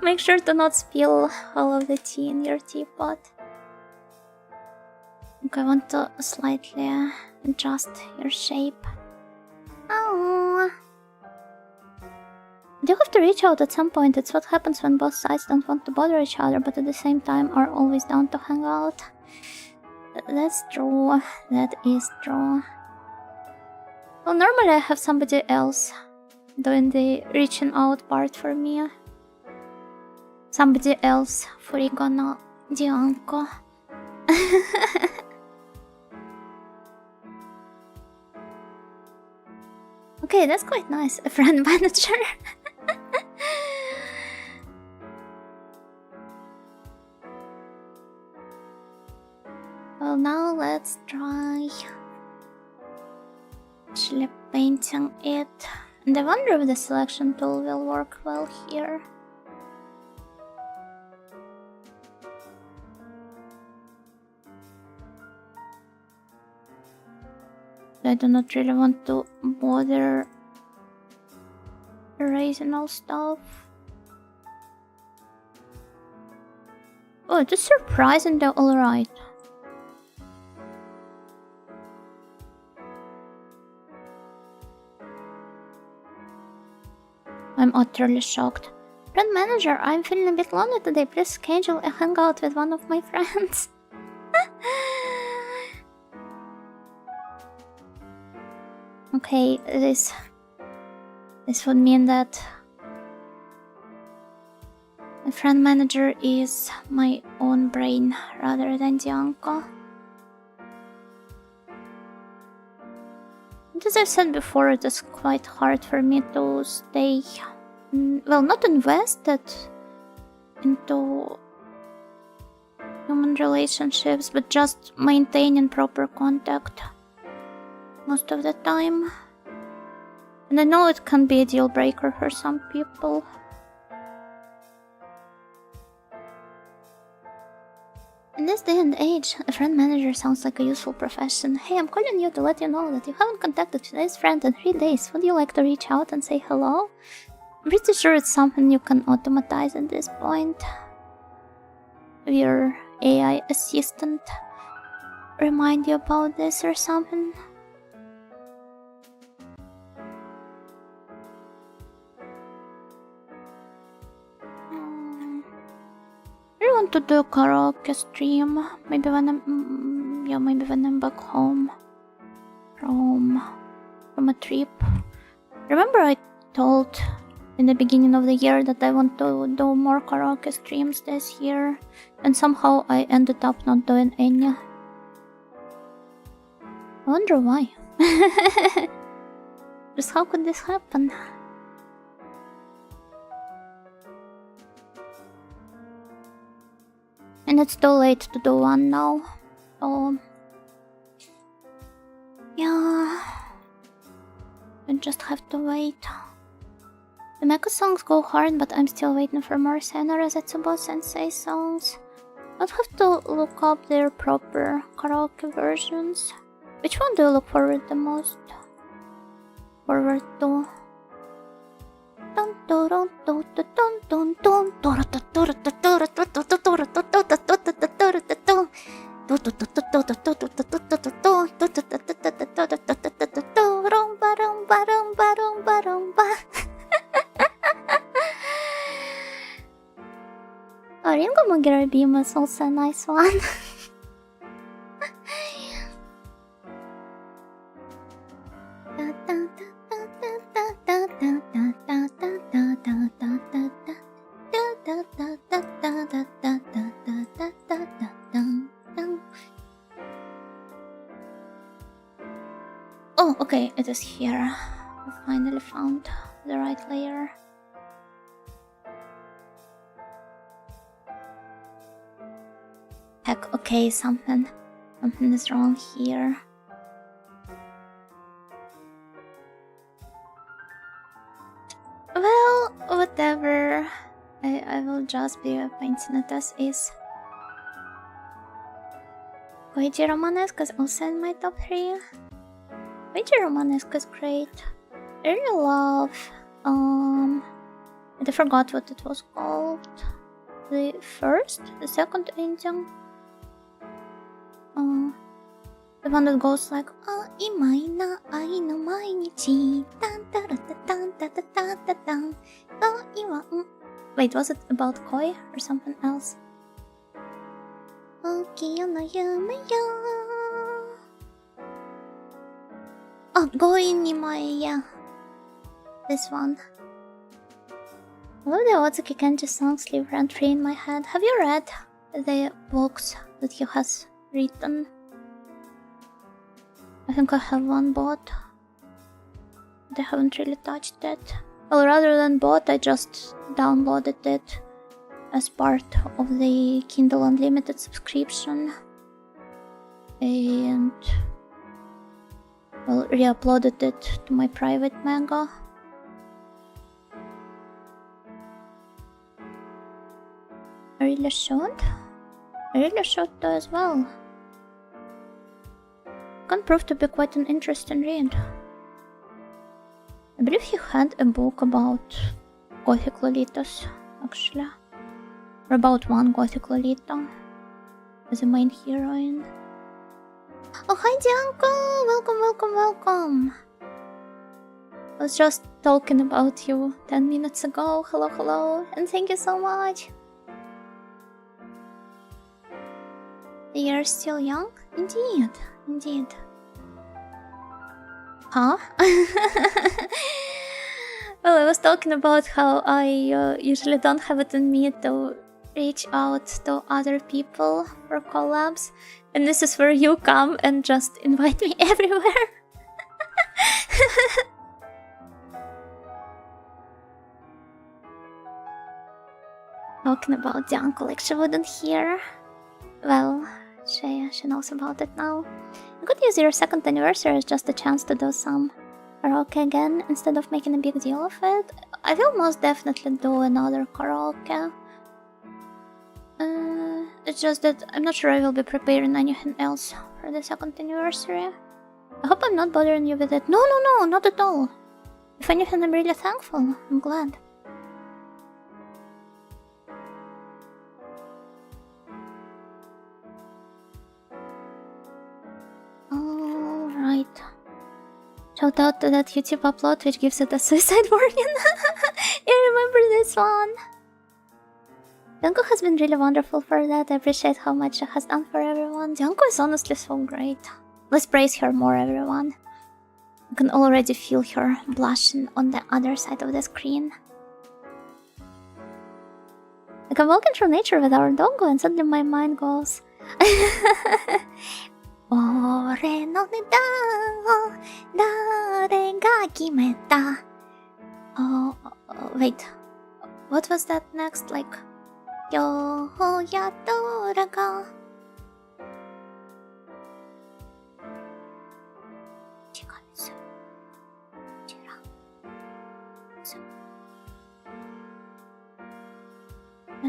Speaker 1: Make sure to not spill all of the tea in your teapot. Okay, I want to slightly adjust your shape. Oh. You have to reach out at some point. It's what happens when both sides don't want to bother each other, but at the same time are always down to hang out. That's true. That is true. Well, normally I have somebody else doing the reaching out part for me. Somebody else, Furigana Dianko. Okay, that's quite nice. A friend manager. Well, now let's try actually painting it. And I wonder if the selection tool will work well here. I do not really want to bother erasing all stuff. Oh, it is surprisingly alright. I'm utterly shocked. Friend manager, I'm feeling a bit lonely today. Please schedule a hangout with one of my friends. Okay, this would mean that the friend manager is my own brain rather than Dianko. As I've said before, it is quite hard for me to stay, well, not invested into human relationships, but just maintaining proper contact most of the time. And I know it can be a deal breaker for some people. In this day and age, a friend manager sounds like a useful profession. Hey, I'm calling you to let you know that you haven't contacted today's friend in 3 days. Would you like to reach out and say hello? I'm pretty sure it's something you can automatize at this point. Will your AI assistant remind you about this or something? I want to do a karaoke stream. Maybe when I'm back home from a trip. Remember I told in the beginning of the year that I want to do more karaoke streams this year, and somehow I ended up not doing any. I wonder why. Just how could this happen? And it's too late to do one now. So yeah, I just have to wait. The mecha songs go hard, but I'm still waiting for more Sayonara Zetsubo Sensei songs. I'll have to look up their proper karaoke versions. Which one do you look forward the most? Forward to? Oh, Ringo Mogiri Beam is also a nice one. Oh, okay, it is here. I finally found the right layer. Heck, okay, something is wrong here. Well, whatever. I will just be painting it as is. Koichi Romanesque is also in my top 3. Koichi Romanesque is great. I really love I forgot what it was called. The second ending. The one that goes like 今いないの毎日タンタラタタンタタタタタン恋はWait, was it about koi or something else? 大きよの夢よgoing in my this one. All the Otsuki Kenji songs live rent-free in my head. Have you read the books that he has written? I think I have one bought. But I haven't really touched it. Well, rather than bought, I just downloaded it as part of the Kindle Unlimited subscription. And well, re-uploaded it to my private manga. I really should though as well. Can prove to be quite an interesting read. I believe he had a book about Gothic Lolitas, actually. Or about one Gothic Lolita as a main heroine. Oh, hi Dianko! Welcome! I was just talking about you 10 minutes ago. Hello, and thank you so much. You're still young? Indeed. Huh? Well, I was talking about how I usually don't have it in me to reach out to other people for collabs, and this is where you come and just invite me everywhere. Talking about the uncle like she wouldn't hear. Well, she knows about it now. You could use your 2nd anniversary as just a chance to do some karaoke again instead of making a big deal of it. I will most definitely do another karaoke. It's just that I'm not sure I will be preparing anything else for the 2nd anniversary. I hope I'm not bothering you with it. No, not at all. If anything, I'm really thankful. I'm glad. Alright. Shout out to that YouTube upload which gives it a suicide warning. You remember this one? Janko has been really wonderful for that. I appreciate how much she has done for everyone. Janko is honestly so great. Let's praise her more, everyone. I can already feel her blushing on the other side of the screen. Like I'm walking through nature with our doggo and suddenly my mind goes... Ore no neda o dare ga kimeta. Oh, wait. What was that next? Like... Yo ya tora ga...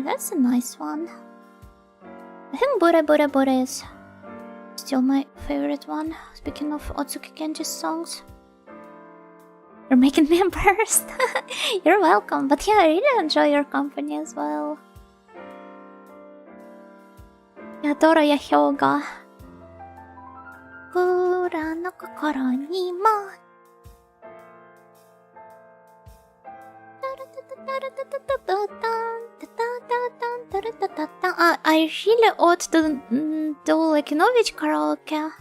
Speaker 1: That's a nice one. I think Bore is still my favorite one. Speaking of Otsuki Kenji's songs. You're making me embarrassed. You're welcome. But yeah, I really enjoy your company as well. Yadora ya hyoga. Kura no kokoro ni mo. I really ought to do like, you know, which karaoke?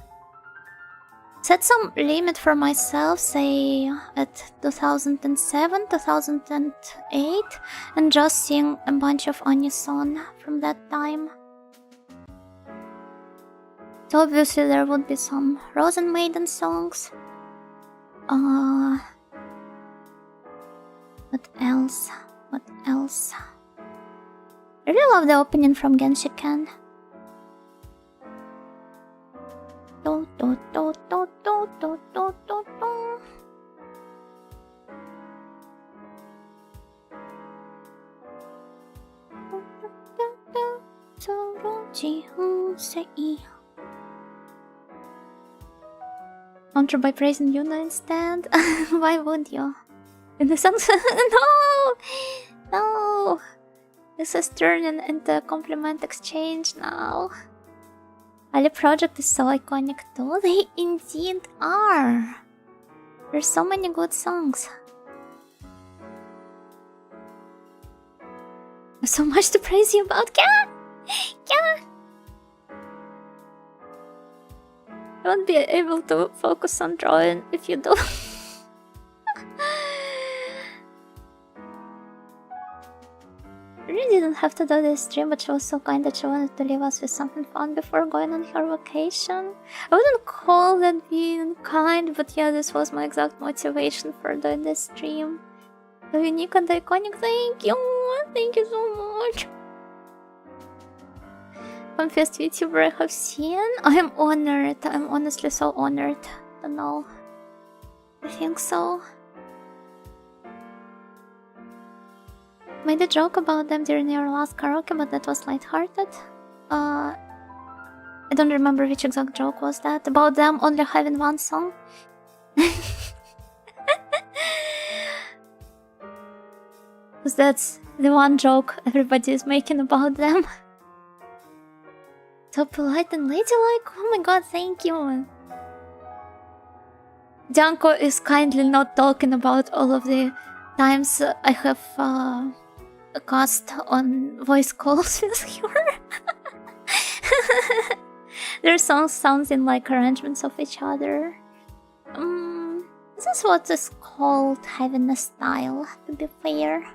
Speaker 1: Set some limit for myself, say at 2007, 2008, and just sing a bunch of Anison from that time. So obviously there would be some Rosen Maiden songs. What else? I really love the opening from Genshiken. Do, do, do, do, do, do, do, do, do. Counter by praising Yuna instead? Why would you? In the songs? No! This is turning into a compliment exchange now. Ali Project is so iconic too. They indeed are. There's so many good songs. There's so much to praise you about. Yeah. I won't be able to focus on drawing if you do. Really didn't have to do this stream, but she was so kind that she wanted to leave us with something fun before going on her vacation. I wouldn't call that being kind, but yeah, this was my exact motivation for doing this stream. The unique and iconic, thank you so much. Confessed YouTuber I have seen. I am honored. I'm honestly so honored to know. I think so. Made a joke about them during your last karaoke, but that was lighthearted. I don't remember which exact joke was that. About them only having one song. Because that's the one joke everybody is making about them. So polite and ladylike. Oh my god, thank you. Janko is kindly not talking about all of the times I have cast on voice calls with her. Their songs sounding like arrangements of each other. This is what is called having a style, to be fair.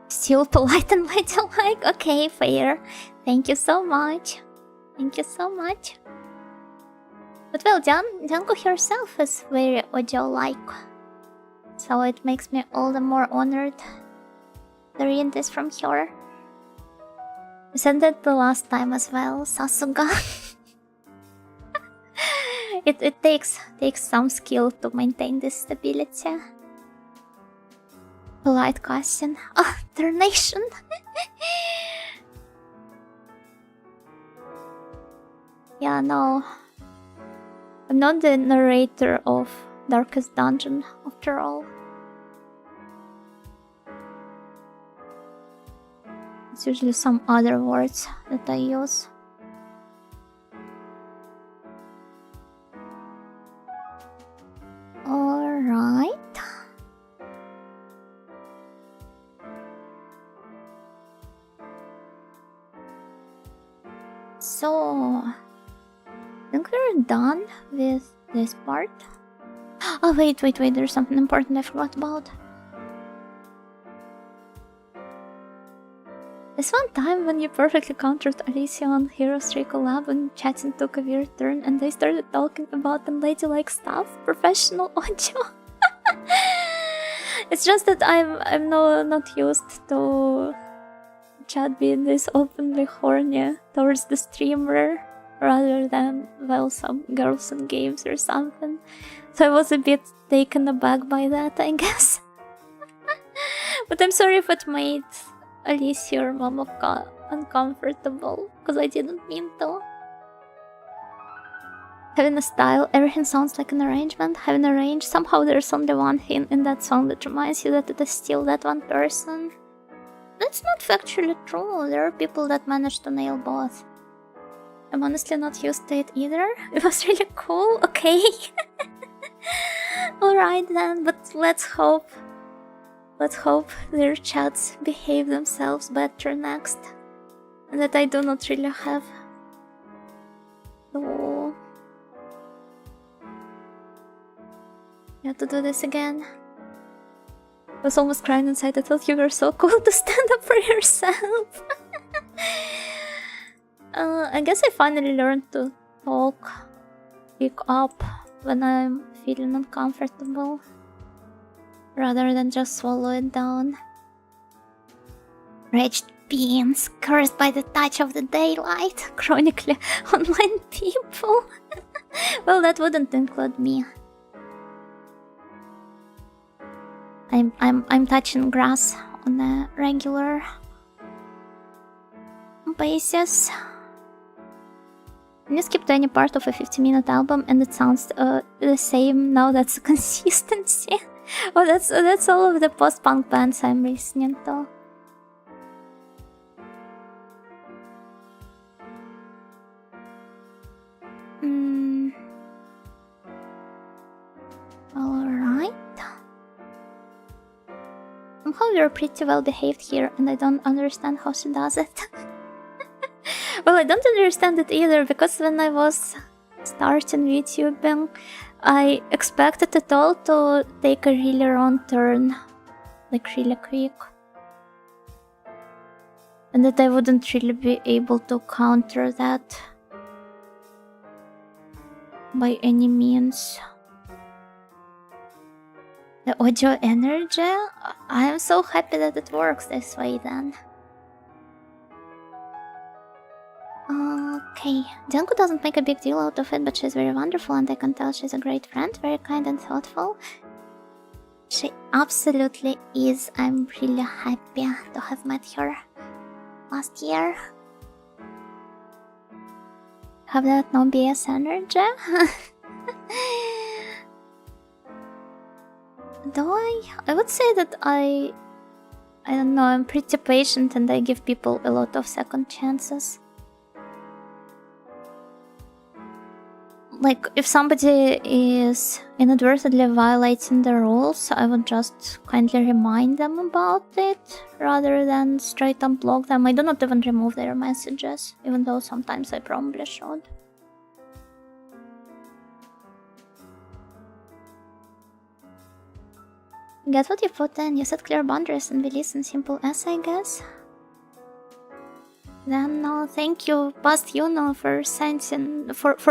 Speaker 1: Still polite and ladylike? Okay, fair. Thank you so much. Thank you so much. But well, Janko herself is very audio-like. So it makes me all the more honored to read this from her. I said that the last time as well, Sasuga. it takes some skill to maintain this stability. Polite question. Oh, their nation. Yeah, no. I'm not the narrator of Darkest Dungeon, after all. It's usually some other words that I use. Alright. So, I think we're done with this part. Oh, wait, there's something important I forgot about. This one time when you perfectly countered Alicia on Heroes 3 collab and chatting took a weird turn and they started talking about them ladylike stuff, professional audio. It's just that I'm not used to chat being this openly horny towards the streamer rather than, well, some girls in games or something. So I was a bit taken aback by that, I guess. But I'm sorry if it made Alicia or Momoka uncomfortable, because I didn't mean to. Having a style, everything sounds like an arrangement. Having a range, somehow there's only one thing in that song that reminds you that it is still that one person. That's not factually true. There are people that manage to nail both. I'm honestly not used to it either. It was really cool, okay. Alright then, but let's hope their chats behave themselves better next. And that I do not really have to do this again. I was almost crying inside. I thought you were so cool to stand up for yourself. I guess I finally learned to speak up when I'm feeling uncomfortable, rather than just swallow it down. Wretched beings, cursed by the touch of the daylight, chronically online people. Well, that wouldn't include me. I'm touching grass on a regular basis. When you skip to any part of a 50-minute album and it sounds the same, now that's consistency. Oh, that's all of the post-punk bands I'm listening to. Somehow we're pretty well behaved here, and I don't understand how she does it. Well, I don't understand it either, because when I was starting YouTubing, I expected it all to take a really wrong turn, like really quick. And that I wouldn't really be able to counter that by any means. The audio energy? I am so happy that it works this way then. Okay, Janko doesn't make a big deal out of it, but she's very wonderful and I can tell she's a great friend, very kind and thoughtful. She absolutely is. I'm really happy to have met her last year. Have that no BS energy? Do I? I would say that I don't know, I'm pretty patient and I give people a lot of second chances. Like, if somebody is inadvertently violating the rules, I would just kindly remind them about it, rather than straight unblock them. I do not even remove their messages, even though sometimes I probably should. Get what you put in. You set clear boundaries and we listen. Simple as, I guess. Then thank you, past Yuno, for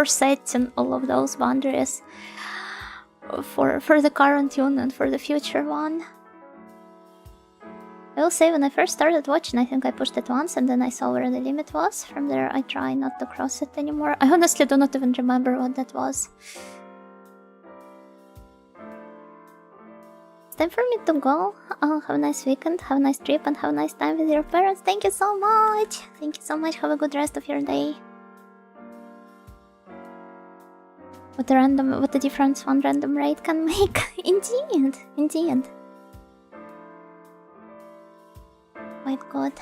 Speaker 1: setting all of those boundaries for the current Yuno and for the future one. I will say, when I first started watching, I think I pushed it once and then I saw where the limit was. From there I try not to cross it anymore. I honestly do not even remember what that was. Time for me to go. Have a nice weekend, have a nice trip, and have a nice time with your parents. Thank you so much. Thank you so much. Have a good rest of your day. What a difference one random raid can make. Indeed, indeed. Quite good.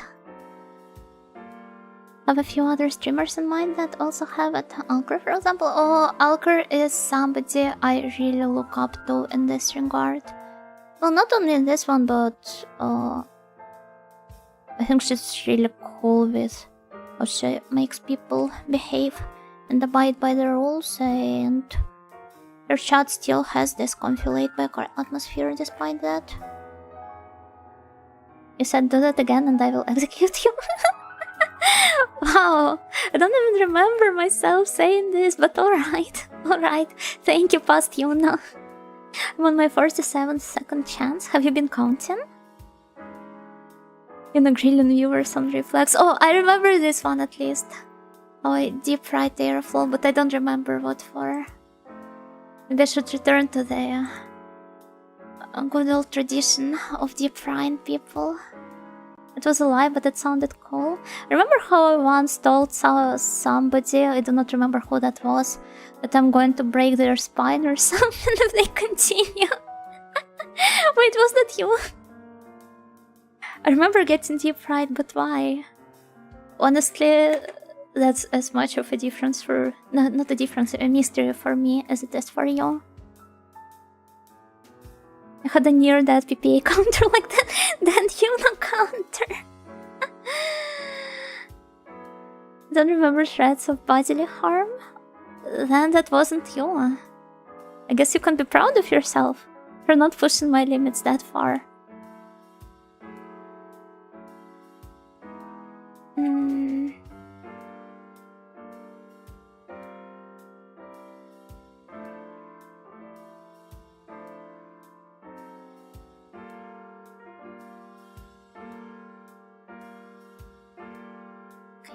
Speaker 1: Have a few other streamers in mind that also have it. Alker, for example. Oh, Alker is somebody I really look up to in this regard. Well, not only in this one, but I think she's really cool with how she makes people behave and abide by the rules, and her chat still has this conflict back atmosphere despite that. You said do that again and I will execute you. Wow, I don't even remember myself saying this, but alright, alright. Thank you, past Yuna. I'm on my 47th second chance. Have you been counting? In a grillion viewers on Reflex. Oh, I remember this one at least. Oh, deep fried airflow, but I don't remember what for. Maybe I should return to the good old tradition of deep frying people. It was a lie, but it sounded cool. Remember how I once told somebody, I do not remember who that was, that I'm going to break their spine or something if they continue? Wait, was that you? I remember getting deep fried, but why? Honestly, that's as much of a difference for... not a difference, a mystery for me as it is for you. I had a near-death PPA counter like that, then Yuno counter. Don't remember threats of bodily harm? Then that wasn't you. I guess you can be proud of yourself for not pushing my limits that far.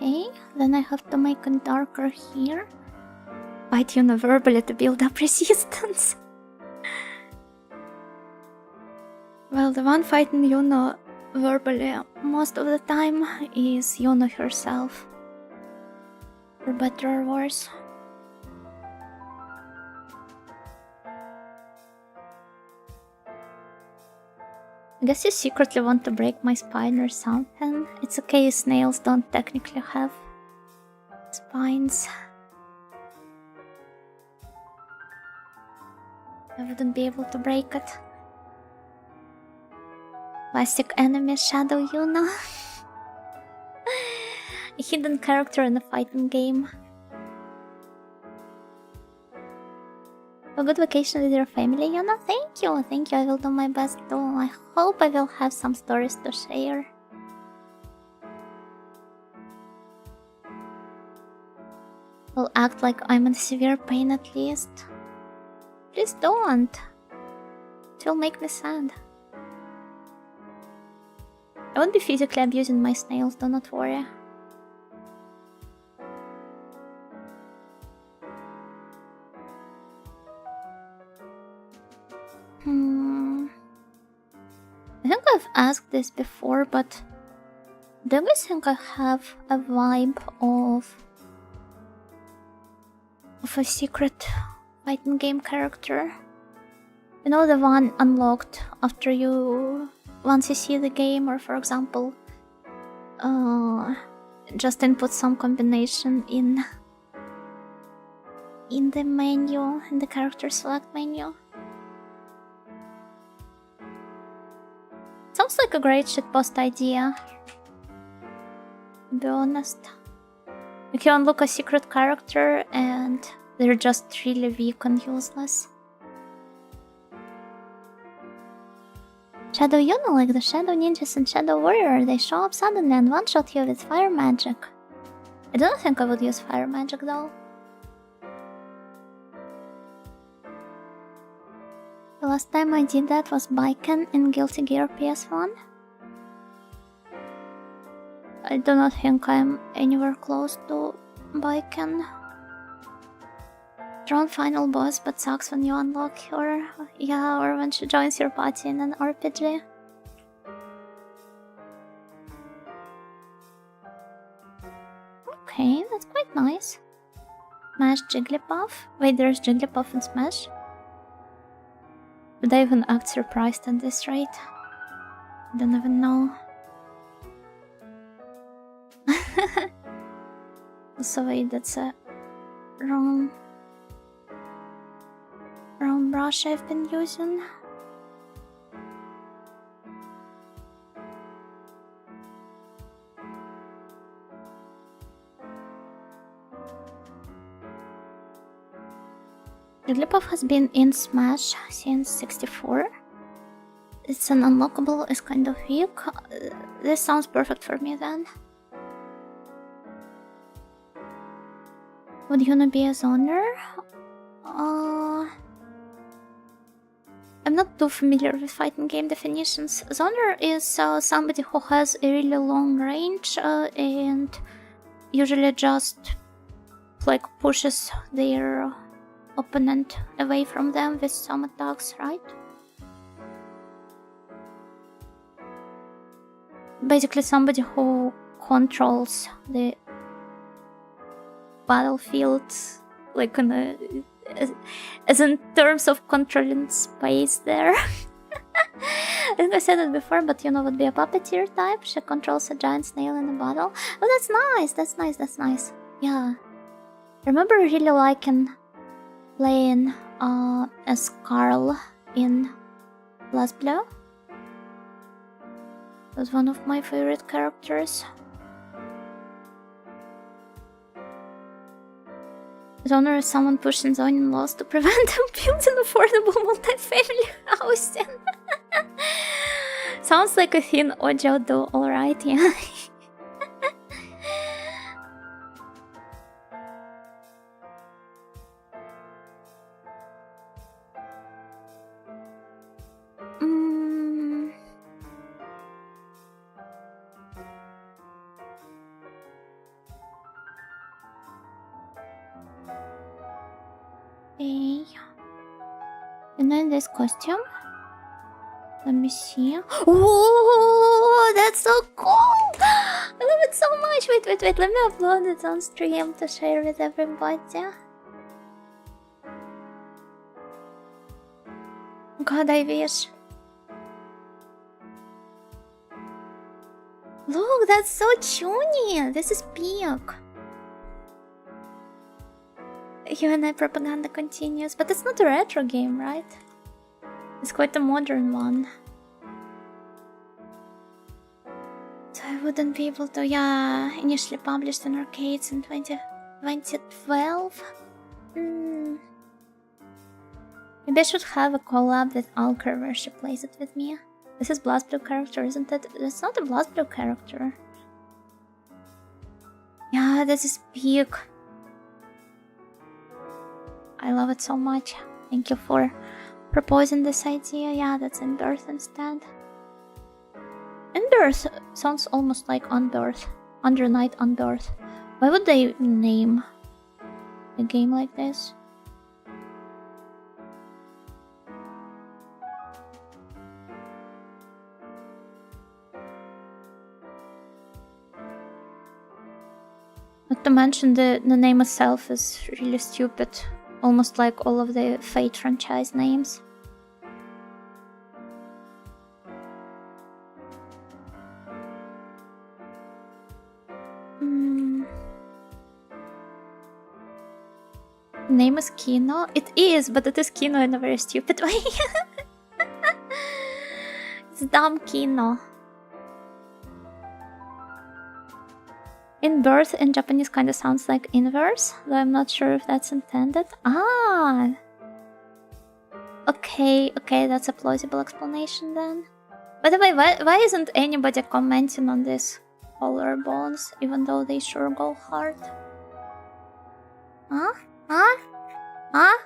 Speaker 1: Okay, then I have to make it darker here. Fight Yuno verbally to build up resistance. Well, the one fighting Yuno verbally most of the time is Yuno herself. For better or worse. I guess you secretly want to break my spine or something. It's okay, snails don't technically have spines. I wouldn't be able to break it. Classic enemy Shadow Yuna. A hidden character in a fighting game. A good vacation with your family, Yuna? Thank you, thank you. I will do my best too. I hope I will have some stories to share. I'll act like I'm in severe pain at least. Please don't. It will make me sad. I won't be physically abusing my snails, do not worry. I think I've asked this before, but do you guys think I have a vibe of a secret fighting game character? You know, the one unlocked after once you see the game, or for example, just input some combination in the menu, in the character select menu. Sounds like a great shitpost idea, to be honest. You can unlock a secret character and they're just really weak and useless. Shadow Yuna, like the Shadow Ninjas and Shadow Warrior, they show up suddenly and one-shot you with fire magic. I don't think I would use fire magic though. The last time I did that was Baiken in Guilty Gear PS1. I do not think I'm anywhere close to Baiken. Drawn final boss, but sucks when you unlock her. Yeah, or when she joins your party in an RPG. Okay, that's quite nice. Smash Jigglypuff. Wait, there's Jigglypuff in Smash? Would I even act surprised at this rate? I don't even know. So wait, that's a wrong brush I've been using. Jigglypuff has been in Smash since 64. It's an unlockable, it's kind of weak. This sounds perfect for me then. Would Yuna be a zoner? I'm not too familiar with fighting game definitions. Zoner is somebody who has a really long range and usually just like pushes their opponent away from them with some attacks, right? Basically somebody who controls the battlefield, like on a, as in terms of controlling space there. I think I said it before, but Yuna would be a puppeteer type. She controls a giant snail in a bottle. Oh, that's nice, that's nice, that's nice. Yeah. I remember really liking playing as Carl in BlazBlue. It was one of my favorite characters. Zoner is someone pushing zoning laws to prevent them building affordable multi-family housing. Sounds like a thin audio though, alright, yeah. Okay. And then this costume. Let me see. Oh, that's so cool! I love it so much. Wait. Let me upload it on stream to share with everybody. God, I wish. Look, that's so chuny. This is peak. UNI propaganda continues, but it's not a retro game, right? It's quite a modern one. I wouldn't be able to, yeah, initially published in arcades in 2012. Maybe I should have a collab with Alker where she plays it with me. This is BlazBlue character, isn't it? It's not a BlazBlue character. Yeah, this is big. I love it so much. Thank you for proposing this idea. Yeah, that's in birth instead. In birth sounds almost like Unbirth. Under Night Unbirth. Why would they name a game like this? Not to mention the name itself is really stupid. Almost like all of the Fate franchise names. Name is Kino? It is, but it is Kino in a very stupid way. It's dumb Kino. In birth in Japanese kinda sounds like inverse, though I'm not sure if that's intended. Ah! Okay, that's a plausible explanation then. By the way, why isn't anybody commenting on these collarbones, even though they sure go hard? Huh? Huh? Huh?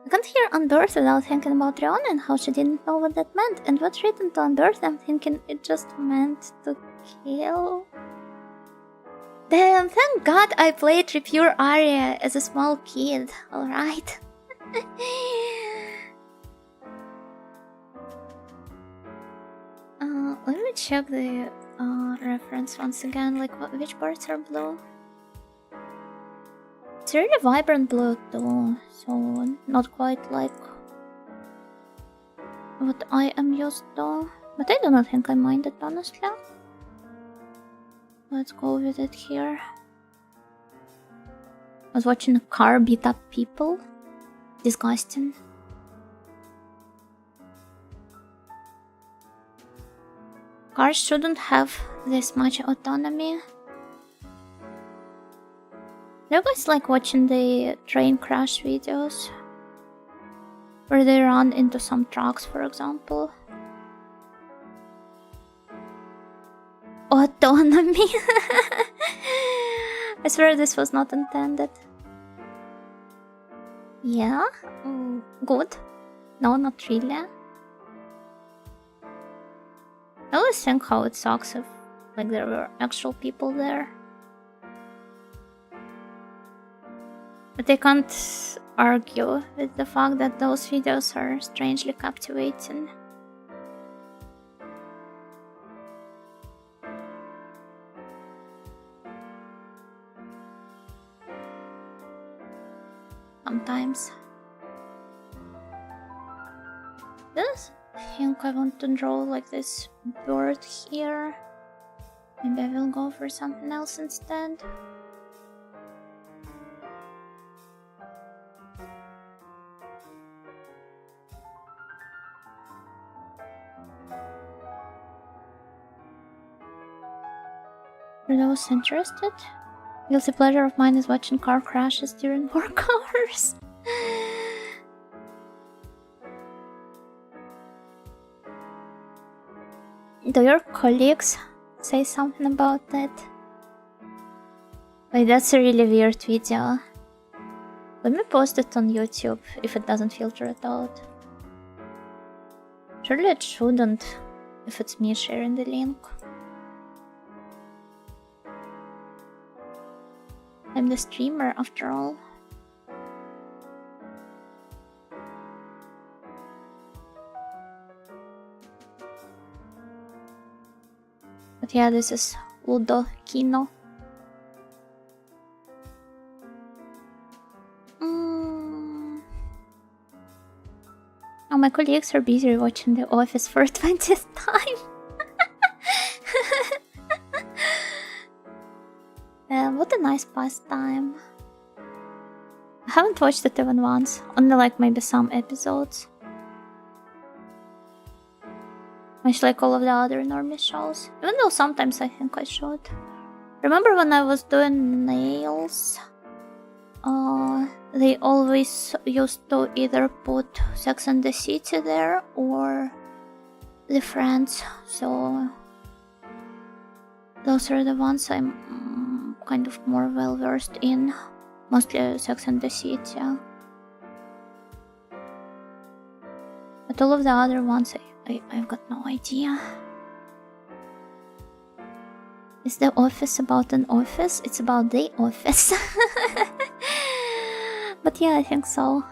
Speaker 1: I can't hear Unbirth without thinking about Rihanna and how she didn't know what that meant. And what's written to Unbirth, I'm thinking it just meant to kill. Damn, thank God I played Repure Aria as a small kid, alright. Let me check the reference once again, like which parts are blue. It's a really vibrant blue too, so not quite like what I am used to. But I do not think I mind it, honestly. Let's go with it here. I was watching a car beat up people. Disgusting. Cars shouldn't have this much autonomy. Do you guys like watching the train crash videos? Where they run into some trucks, for example? Autonomy! I swear this was not intended. Yeah? Good. No, not really. I always think how it sucks if like there were actual people there. But I can't argue with the fact that those videos are strangely captivating. Sometimes. This? I think I want to draw like this bird here. Maybe I will go for something else instead. For those interested, guilty pleasure of mine is watching car crashes during work hours. Do your colleagues say something about that? Wait, that's a really weird video. Let me post it on YouTube if it doesn't filter it out. Surely it shouldn't if it's me sharing the link. I'm the streamer after all. But yeah, this is Ludo Kino. Oh, my colleagues are busy watching The Office for 20th time. What a nice pastime. I haven't watched it even once, only like maybe some episodes. Much like all of the other normie shows. Even though sometimes I think I should. Remember when I was doing nails? They always used to either put Sex and the City there or the Friends. So those are the ones I'm kind of more well versed in. Mostly Sex and the City. But all of the other ones I've got no idea. Is The Office about an office? It's about the office. But yeah, I think so.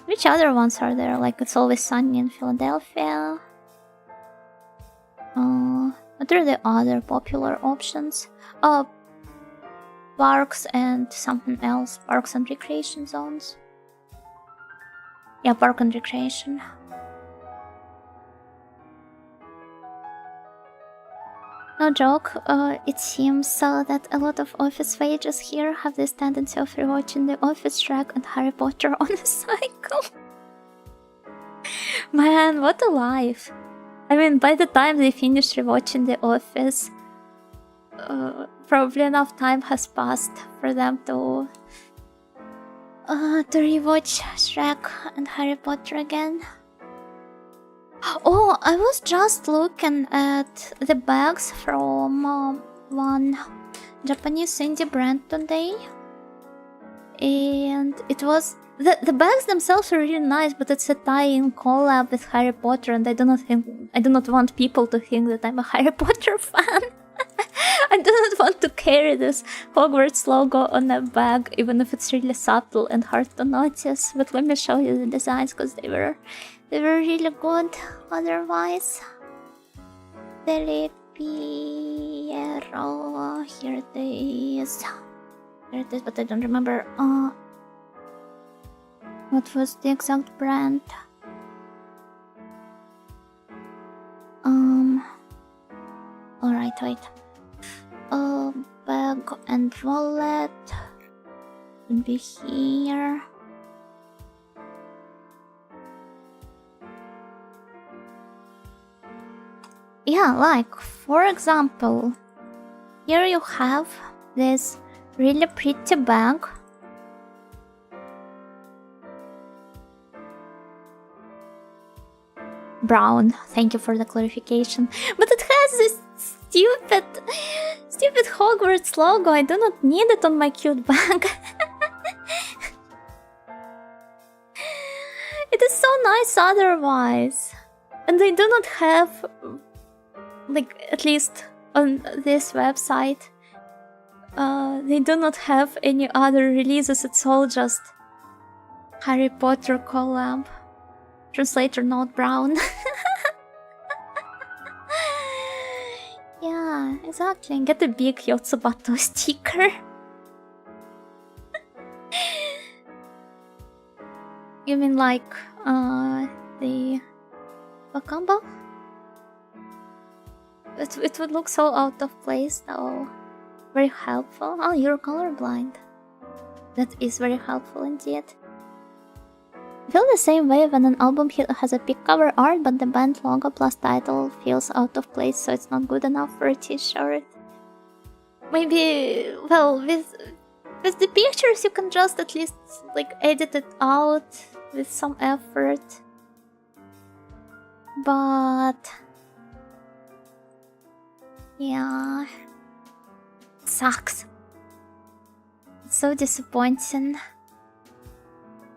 Speaker 1: Which other ones are there? Like It's Always Sunny in Philadelphia. What are the other popular options? Parks and something else. Parks and recreation zones. Yeah, park and recreation. No joke, it seems that a lot of office pages here have this tendency of rewatching The Office, Shrek, and Harry Potter on a cycle. Man, what a life. I mean, by the time they finish rewatching The Office, probably enough time has passed for them to rewatch Shrek and Harry Potter again. Oh, I was just looking at the bags from one Japanese indie brand today, and it was the bags themselves are really nice, but it's a tie-in collab with Harry Potter, and I do not want people to think that I'm a Harry Potter fan. I do not want to carry this Hogwarts logo on a bag, even if it's really subtle and hard to notice. But let me show you the designs, because they were really good. Otherwise, Dele Piero. Here it is. Here it is, but I don't remember. What was the exact brand? Alright, wait. Bag and wallet would be here. Yeah, like, for example, here you have this really pretty bag. Brown, thank you for the clarification. But it has this stupid Hogwarts logo. I do not need it on my cute bag. It is so nice otherwise. And they do not have, like, at least on this website, they do not have any other releases. It's all just Harry Potter collab. Translator note brown. Yeah, exactly. Get a big Yotsubato sticker. You mean like the Wakamba? It would look so out of place though. Very helpful. Oh, you're colorblind. That is very helpful indeed. I feel the same way when an album has a big cover art, but the band logo plus title feels out of place, so it's not good enough for a t-shirt. Maybe, well, with the pictures you can just at least, like, edit it out with some effort. But yeah, it sucks. It's so disappointing.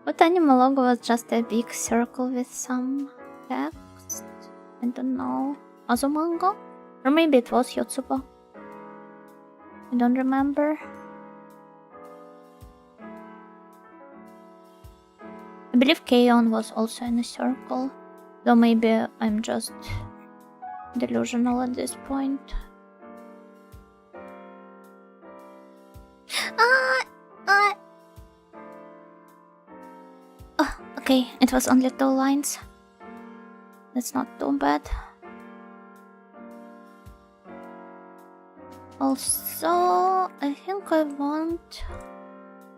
Speaker 1: But anime logo was just a big circle with some text. I don't know. Azumanga? Or maybe it was Yotsuba. I don't remember. I believe K-On! Was also in a circle. Though maybe I'm just delusional at this point. Oh, okay, it was only 2 lines. That's not too bad. Also, I think I want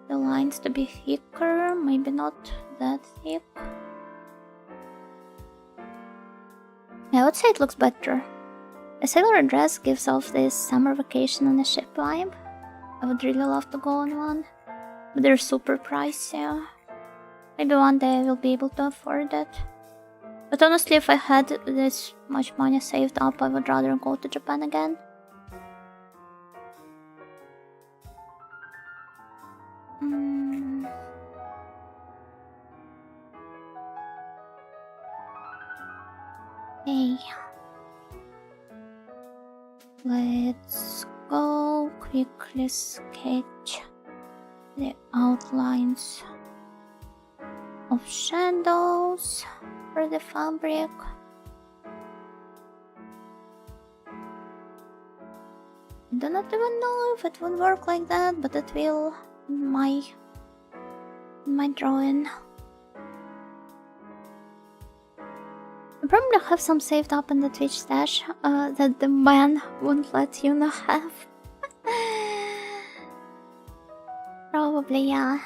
Speaker 1: the lines to be thicker, maybe not that thick. I would say it looks better. A sailor dress gives off this summer vacation on a ship vibe. I would really love to go on one, but they're super pricey. Maybe one day I will be able to afford it. But honestly, if I had this much money saved up, I would rather go to Japan again. Okay. Let's go quickly sketch the outlines of shadows for the fabric. I do not even know if it would work like that, but it will in my drawing. I probably have some saved up in the Twitch stash that the man won't let Yuna have. Probably, yeah.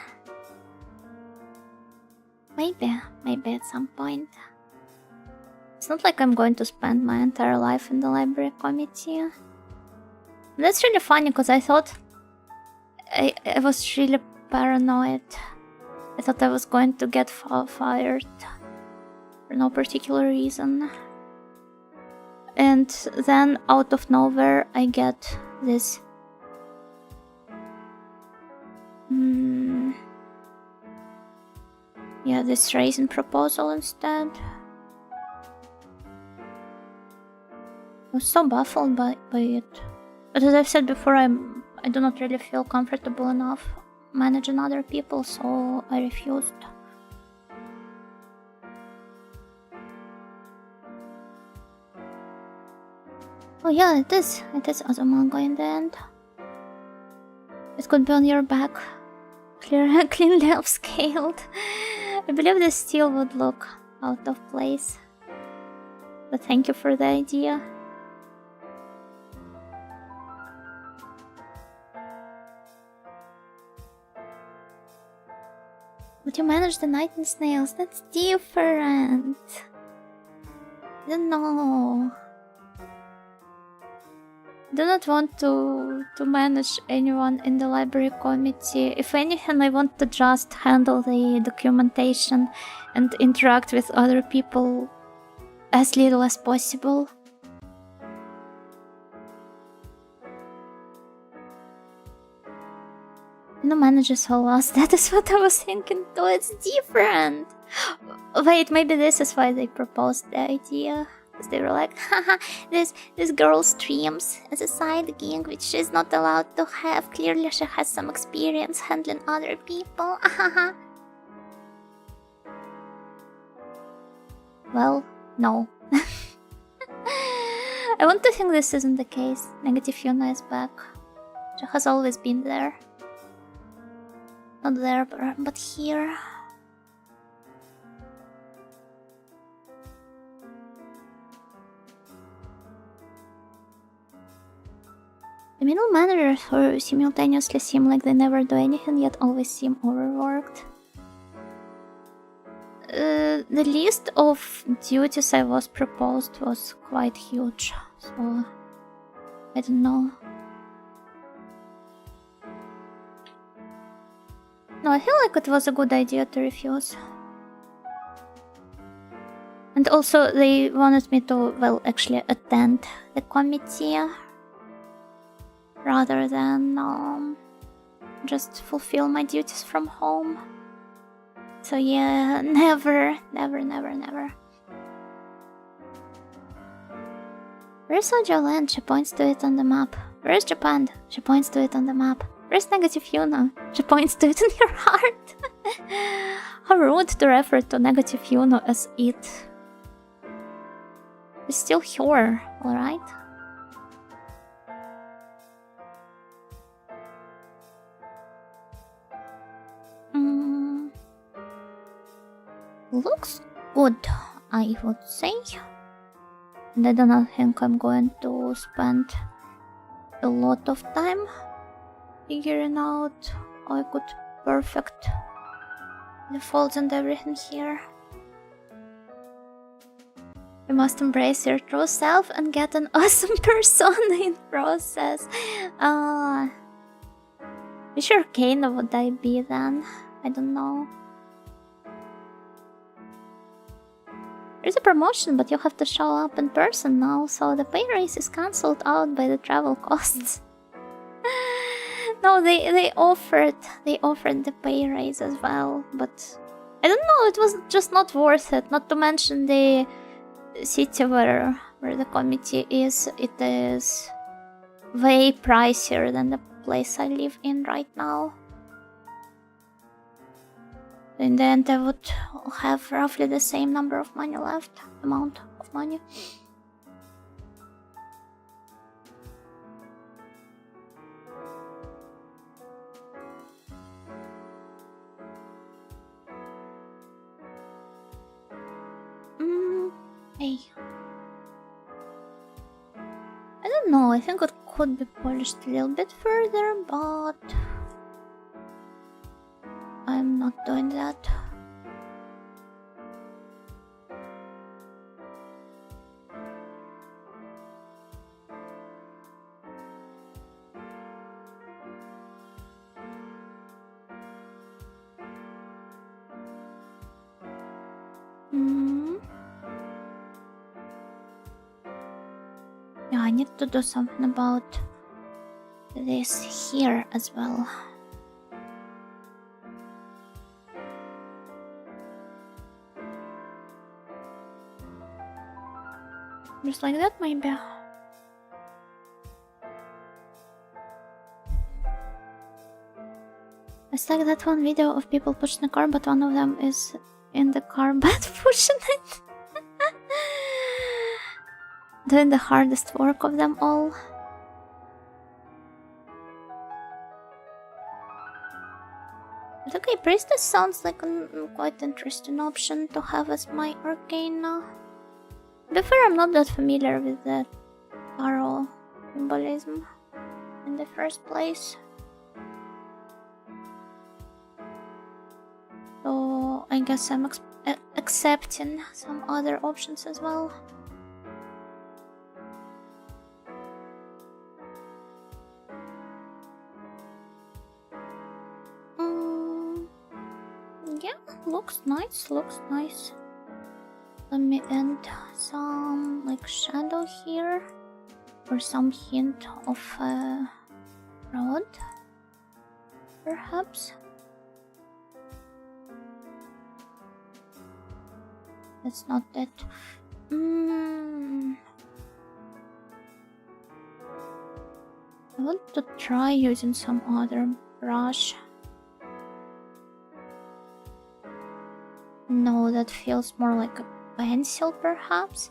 Speaker 1: Maybe at some point. It's not like I'm going to spend my entire life in the library committee. That's really funny because I thought I was really paranoid. I thought I was going to get fired for no particular reason. And then out of nowhere I get this this raising proposal instead. I was so baffled by it. But as I've said before, I do not really feel comfortable enough managing other people, so I refused. Oh yeah, it is Azumanga in the end. It could be on your back, cleanly upscaled. I believe this still would look out of place. But thank you for the idea. But you manage the night and snails, that's different. I don't know. I do not want to manage anyone in the library committee. If anything, I want to just handle the documentation and interact with other people as little as possible. No managers all us, that is what I was thinking too, it's different. Wait, maybe this is why they proposed the idea. Because they were like, haha, this girl streams as a side gig which she's not allowed to have. Clearly she has some experience handling other people. Well, no. I want to think this isn't the case. Negative Yuna is back. She has always been there. Not there, but here. The middle managers who simultaneously seem like they never do anything yet always seem overworked. The list of duties I was proposed was quite huge, so I don't know. No, I feel like it was a good idea to refuse. And also they wanted me to, well, actually attend the committee rather than just fulfill my duties from home. So yeah, never. Where's Soja Land? She points to it on the map. Where's Japan? She points to it on the map. Where's Negative Yuna? She points to it in your heart. How rude to refer to Negative Yuna as it. It's still her, alright? Looks good, I would say. And I do not think I'm going to spend a lot of time figuring out how I could perfect the folds and everything here. You must embrace your true self and get an awesome persona in process. Which arcana would I be then? I don't know. There's a promotion, but you have to show up in person now, so the pay raise is cancelled out by the travel costs. No, they offered the pay raise as well, but I don't know, it was just not worth it. Not to mention the city where the committee is, it is way pricier than the place I live in right now. In the end, I would have roughly the same number of money left, amount of money. Hey. I don't know, I think it could be polished a little bit further, but I'm not doing that. Yeah, I need to do something about this here as well. Just like that, maybe. It's like that one video of people pushing the car, but one of them is in the car but pushing it. Doing the hardest work of them all. But okay, Priestess sounds like a quite interesting option to have as my arcana. To be fair, I'm not that familiar with the tarot symbolism in the first place. So I guess I'm accepting some other options as well. Yeah, looks nice, looks nice. Let me add some like shadow here, or some hint of rod, perhaps. That's not that. I want to try using some other brush. No, that feels more like a pencil, perhaps.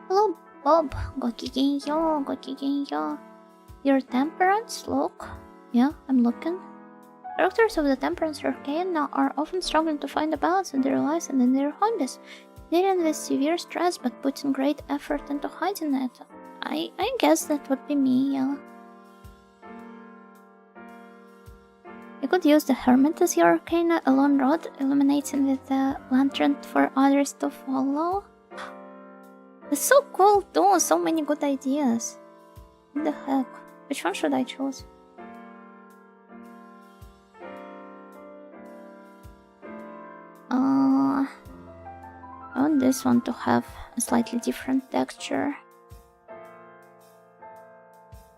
Speaker 1: Hello, Bob. Gokigenyo, gokigenyo. Your temperance, look. Yeah, I'm looking. Characters of the temperance arcana are often struggling to find a balance in their lives and in their hobbies, dealing with severe stress but putting great effort into hiding it. I guess that would be me, yeah. You could use the Hermit as your arcana, a lone rod, illuminating with the lantern for others to follow. It's so cool too, so many good ideas. What the heck? Which one should I choose? I want this one to have a slightly different texture.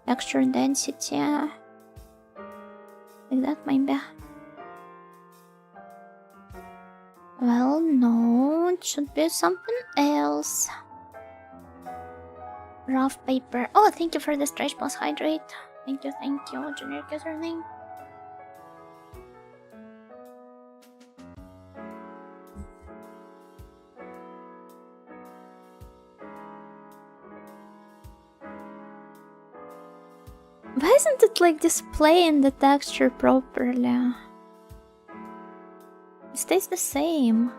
Speaker 1: Texture density. Like that, maybe. Well, no, it should be something else. Rough paper. Oh, thank you for the stretch plus hydrate. Thank you, generic username. Why isn't it like displaying the texture properly? It stays the same.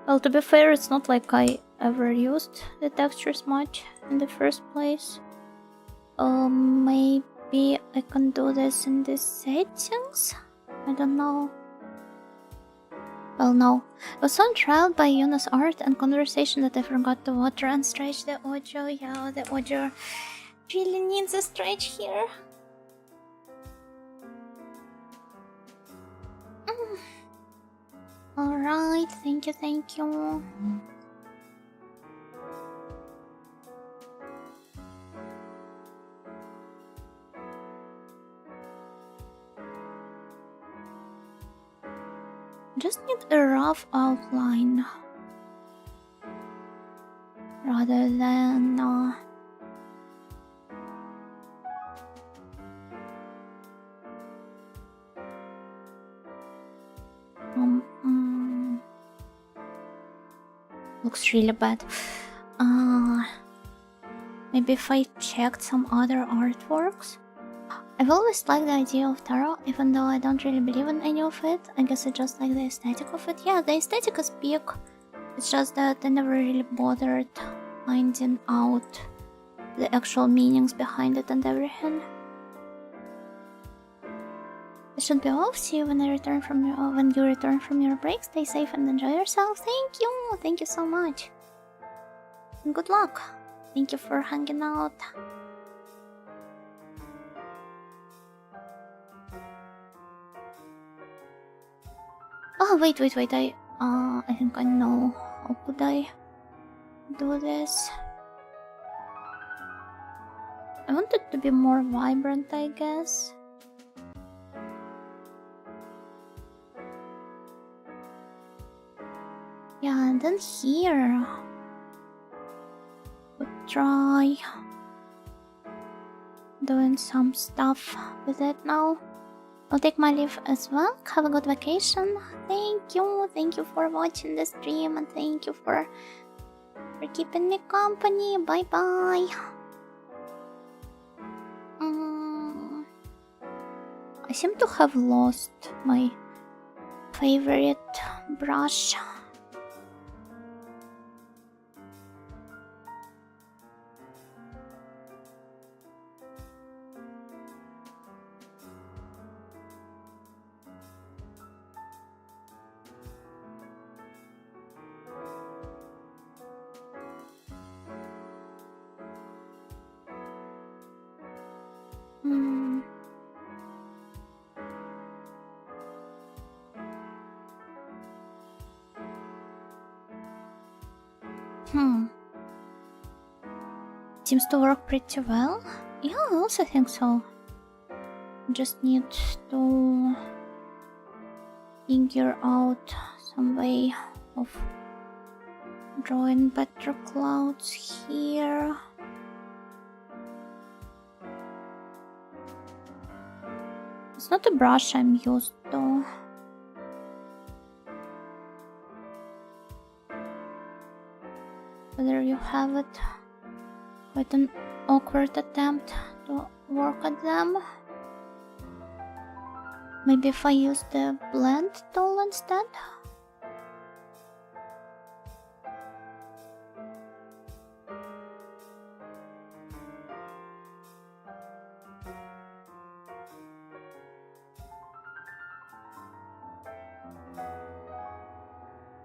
Speaker 1: Well, to be fair, it's not like I ever used the textures much in the first place. Maybe I can do this in the settings? I don't know. Well, no. I was so enthralled by Yuna's art and conversation that I forgot to water and stretch the audio. Yeah, the audio really needs a stretch here. Alright, thank you, thank you. Just need a rough outline rather than looks really bad. Maybe if I checked some other artworks. I've always liked the idea of tarot, even though I don't really believe in any of it. I guess I just like the aesthetic of it. Yeah, the aesthetic is big. It's just that I never really bothered finding out the actual meanings behind it and everything. It should be off. See you when you return from your break. Stay safe and enjoy yourself. Thank you so much. And good luck. Thank you for hanging out. Oh wait, I think I know. How could I do this? I want it to be more vibrant, I guess. Yeah, and then here we'll try doing some stuff with it now. I'll take my leave as well. Have a good vacation. Thank you for watching the stream, and thank you for keeping me company. Bye bye. I seem to have lost my favorite brush. Seems to work pretty well. Yeah, I also think so. Just need to figure out some way of drawing better clouds here. It's not a brush I'm used to. Whether you have it. Quite an awkward attempt to work at them. Maybe if I use the blend tool instead?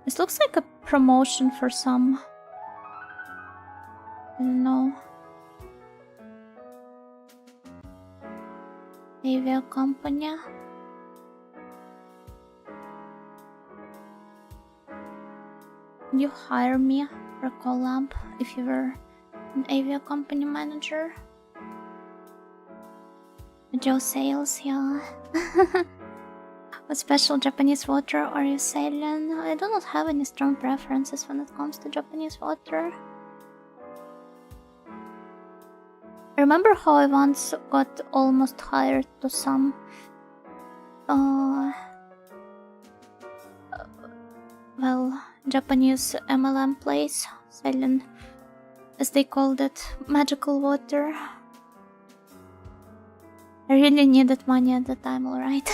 Speaker 1: This looks like a promotion for some. I don't know. Avia company. Would you hire me for a collab if you were an Avia company manager? Joe sales, yeah. What special Japanese water are you selling? I do not have any strong preferences when it comes to Japanese water. I remember how I once got almost hired to some Japanese MLM place selling, as they called it, magical water. I really needed money at the time, alright.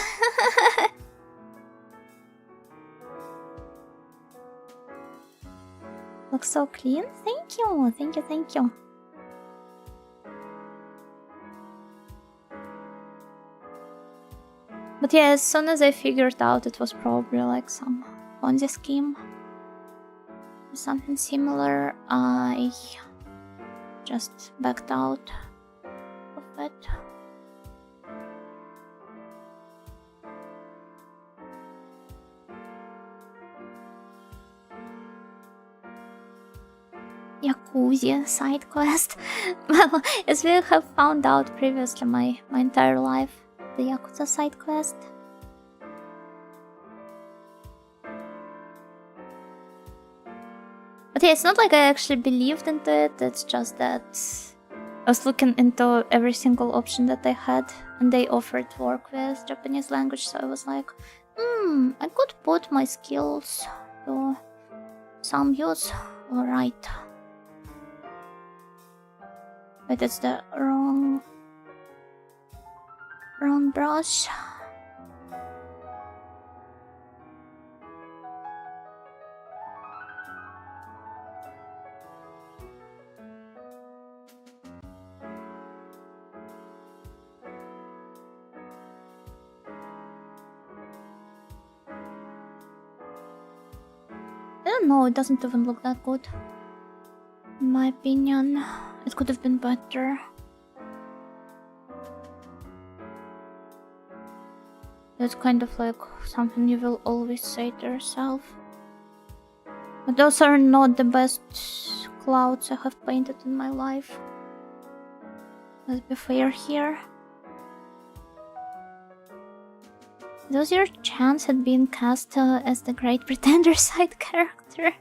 Speaker 1: Looks so clean. Thank you. But yeah, as soon as I figured out it was probably like some Ponzi scheme. Something similar. I just backed out of it. Yakuza side quest. Well, as we have found out previously, my entire life, the Yakuza side quest. But yeah, it's not like I actually believed into it, it's just that I was looking into every single option that they had, and they offered work with Japanese language, so I was like, I could put my skills to some use. Alright. But it's the wrong brush. I don't know, it doesn't even look that good. In my opinion, it could have been better. That's kind of like something you will always say to yourself. But those are not the best clouds I have painted in my life. Let's be fair here. Was your chance at being cast as the Great Pretender side character?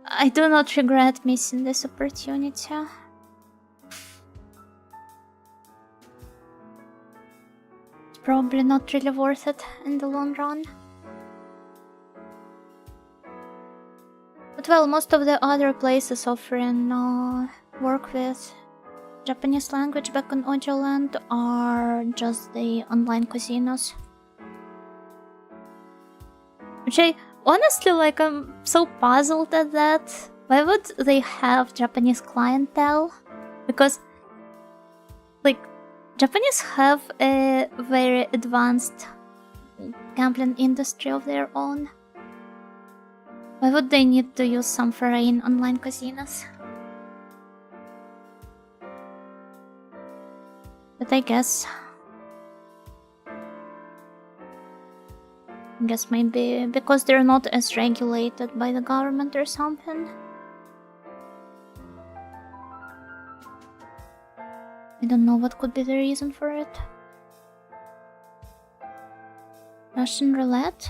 Speaker 1: I do not regret missing this opportunity. It's probably not really worth it in the long run. But well, most of the other places offering work with Japanese language back on Audioland are just the online casinos. Which I honestly, like, I'm so puzzled at that. Why would they have Japanese clientele? Because, like, Japanese have a very advanced gambling industry of their own. Why would they need to use some foreign online casinos? But I guess maybe because they're not as regulated by the government or something. I don't know what could be the reason for it. Russian roulette?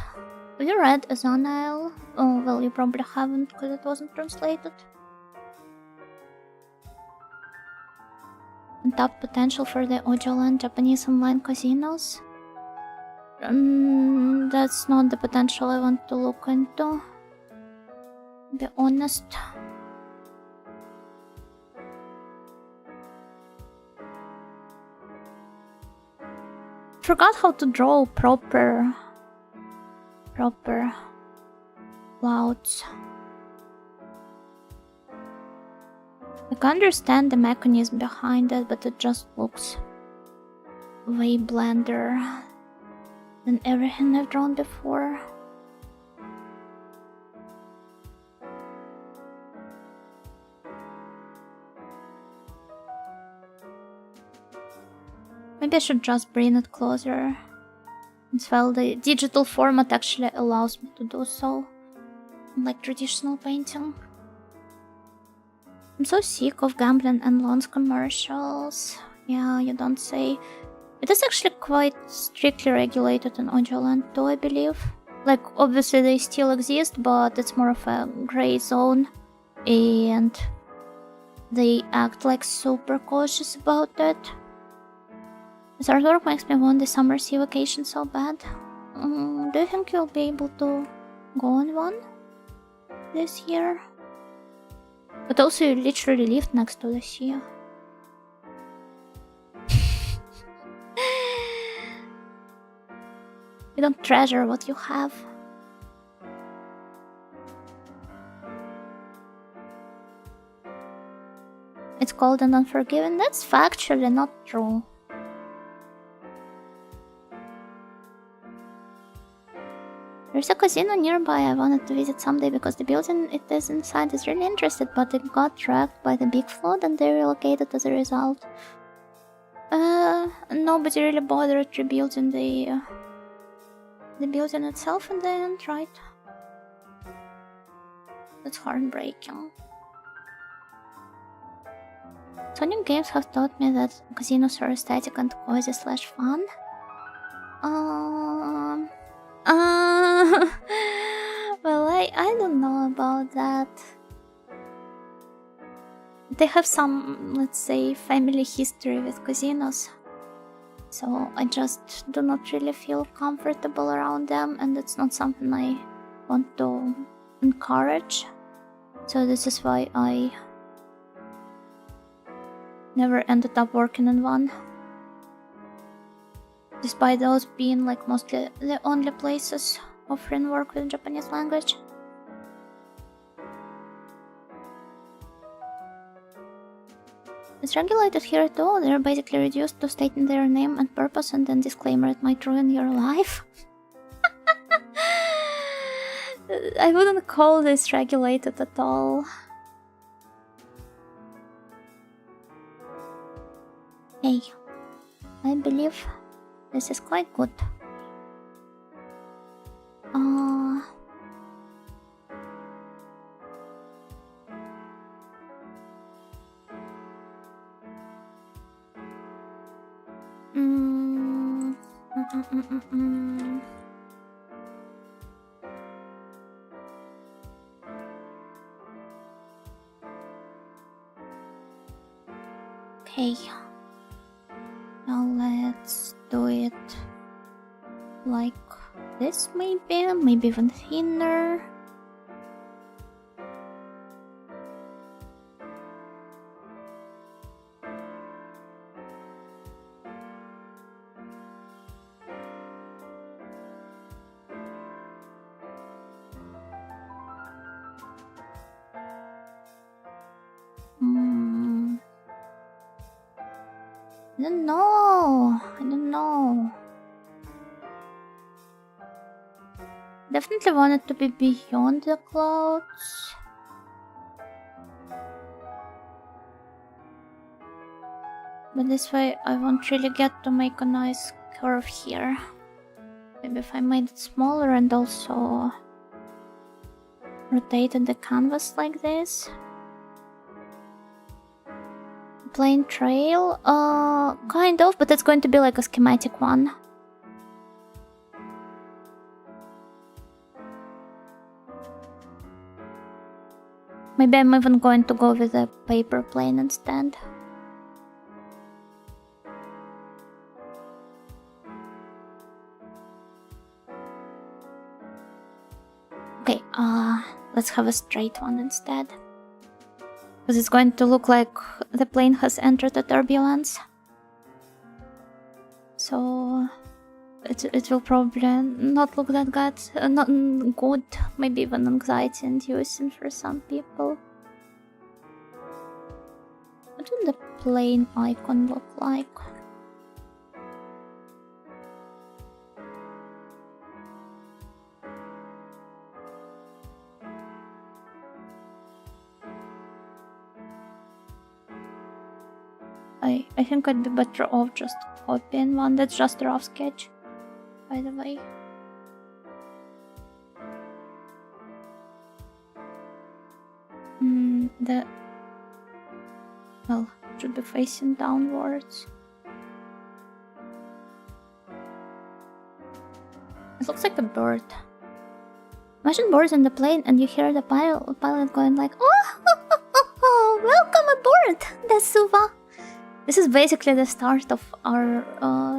Speaker 1: Have you read Azanael? Oh, well, you probably haven't because it wasn't translated. Untapped potential for the Audioland Japanese online casinos? That's not the potential I want to look into. To be honest. Forgot how to draw proper clouds. I can understand the mechanism behind it, but it just looks way blender than everything I've drawn before. Maybe I should just bring it closer. As well, the digital format actually allows me to do so, unlike traditional painting. I'm so sick of gambling and loans commercials. Yeah, you don't say. It is actually quite strictly regulated in Audioland too, I believe. Like, obviously they still exist, but it's more of a grey zone. And they act like super cautious about it. This artwork makes me want the summer sea vacation so bad. Do you think you'll be able to go on one this year? But also you literally live next to the sea. You don't treasure what you have. It's cold and unforgiving. That's factually not true. There's a casino nearby I wanted to visit someday because the building it is inside is really interested, but it got wrecked by the big flood and they relocated as a result. Nobody really bothered rebuilding the building itself in the end, right? That's heartbreaking. Sonic games have taught me that casinos are aesthetic and cozy slash fun. Well, I don't know about that. They have some, let's say, family history with casinos. So I just do not really feel comfortable around them, and it's not something I want to encourage. So this is why I never ended up working in one. Despite those being like mostly the only places offering work with Japanese language. It's regulated here too. They're basically reduced to stating their name and purpose and then disclaimer it might ruin your life. I wouldn't call this regulated at all. Hey, I believe this is quite good. Okay. Now let's do it like this, maybe even thinner. I don't know. Definitely want it to be beyond the clouds. But this way I won't really get to make a nice curve here. Maybe if I made it smaller and also rotated the canvas like this. Plain trail? Kind of, but it's going to be like a schematic one. Maybe I'm even going to go with a paper plane instead. Okay, let's have a straight one instead. Because it's going to look like the plane has entered the turbulence. So it will probably not look that not good, maybe even anxiety inducing for some people. What would the plane icon look like? I think I'd be better off just copying one. That's just a rough sketch, by the way. Well, it should be facing downwards. It looks like a bird. Imagine birds in the plane and you hear the pilot going like, "Oh, welcome aboard, Desuva." This is basically the start of our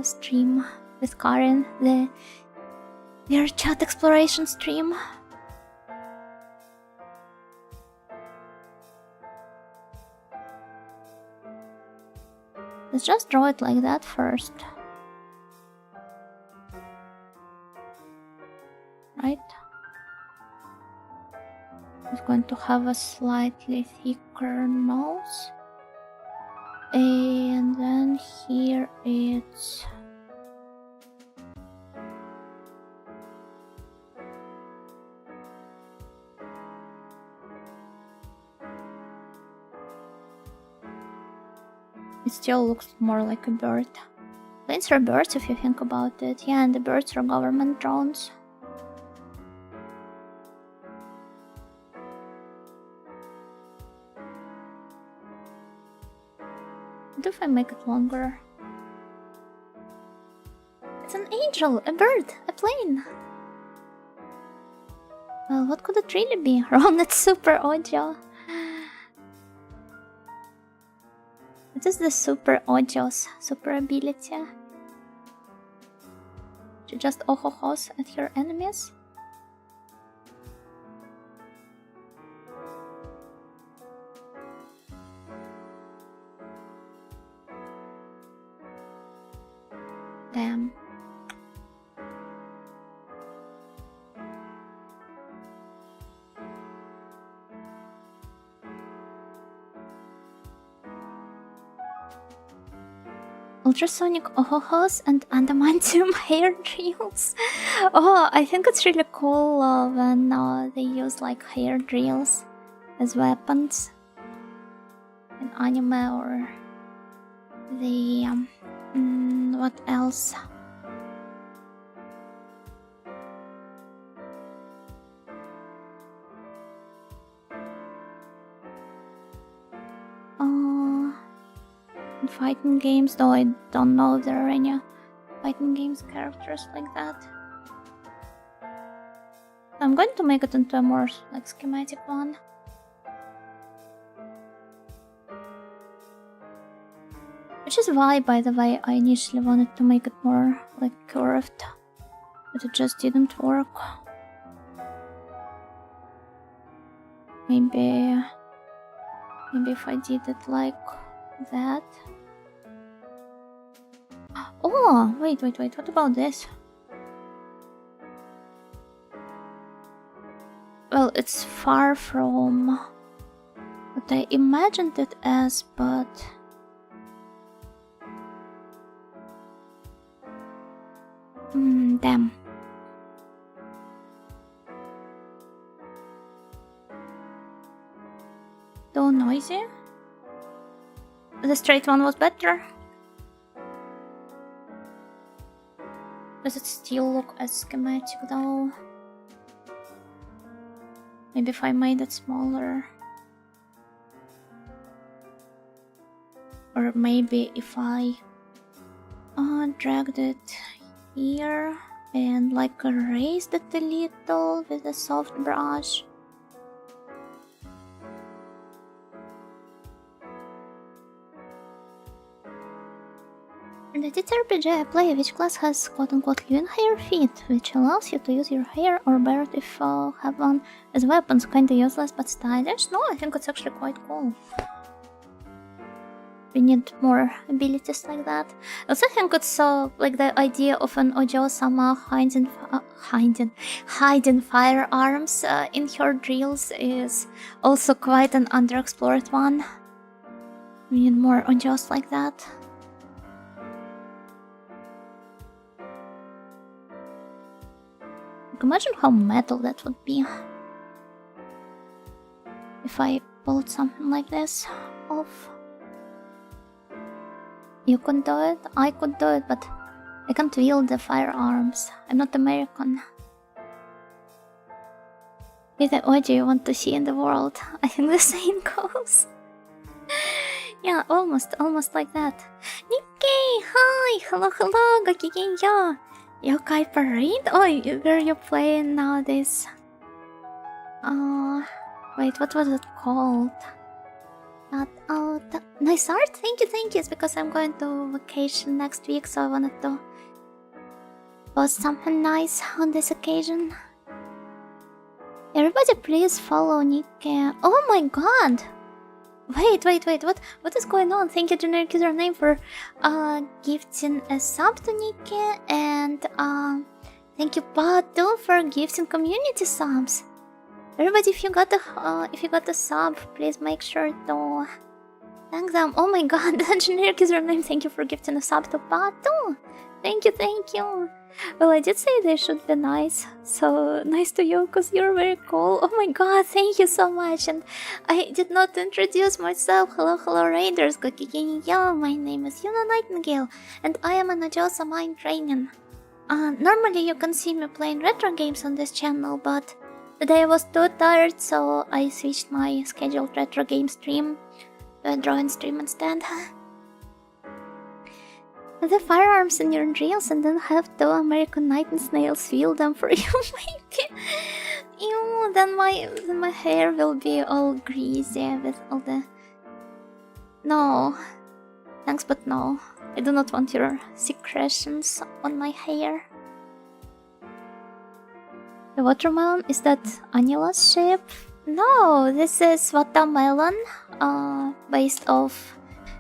Speaker 1: stream with Karen, the VR chat exploration stream. Let's just draw it like that first. Right? It's going to have a slightly thicker nose. And then here it's It still looks more like a bird. Planes are birds if you think about it. Yeah, and the birds are government drones. What if I make it longer? It's an angel, a bird, a plane. Well, what could it really be? Ron, it's super audio. What is the super audio's super ability? To just ohos at your enemies? Damn. Ultrasonic ohos and adamantium hair drills. Oh, I think it's really cool when they use like hair drills as weapons in anime or the what else? In fighting games, though I don't know if there are any fighting games characters like that. I'm going to make it into a more like schematic one. Which is why, by the way, I initially wanted to make it more like curved, but it just didn't work. Maybe if I did it like that. Oh, wait, what about this? Well, it's far from what I imagined it as, but damn. Too noisy? The straight one was better. Does it still look as schematic though? Maybe if I made it smaller. Or maybe if I dragged it here and like raised it a little with a soft brush. In the TTRPG I play, which class has quote-unquote human hair feet, which allows you to use your hair or beard if you have one as weapons. Kinda useless but stylish. No, I think it's actually quite cool. We need more abilities like that. I also think it's like the idea of an Ojo-sama hiding firearms in her drills is also quite an underexplored one. We need more Ojos like that. Imagine how metal that would be if I pulled something like this off. You could do it, I could do it, but I can't wield the firearms. I'm not American. Be the audio you want to see in the world. I think the same goes. Yeah, almost like that. Nikkei, hi, hello, gokigen yo. Yokai Parade? Oh, where you playing now this? Wait, what was it called? Nice art? Thank you. It's because I'm going to vacation next week, so I wanted to post something nice on this occasion. Everybody please follow Nikke. Oh my god! Wait, what is going on? Thank you, generic username, for gifting a sub to Nikke, and thank you, Batu, for gifting community subs. Everybody, if you got the sub, please make sure to thank them. Oh my god, the generic username, thank you for gifting a sub to Batu. Thank you, thank you. Well, I did say they should be nice. So nice to you, because you're very cool. Oh my god, thank you so much. And I did not introduce myself. Hello, hello, Raiders. Yo, my name is Yuna Nightingale, and I am an Ajosa Mind Training. Normally you can see me playing retro games on this channel, but today I was too tired, so I switched my scheduled retro game stream to a drawing stream instead. The firearms in your drills and then have two American Nightingales feel them for you, maybe. Ew, then my hair will be all greasy with all the... No. Thanks, but no. I do not want your secretions on my hair. The watermelon, is that Anila's shape? No, this is Watamelon, based off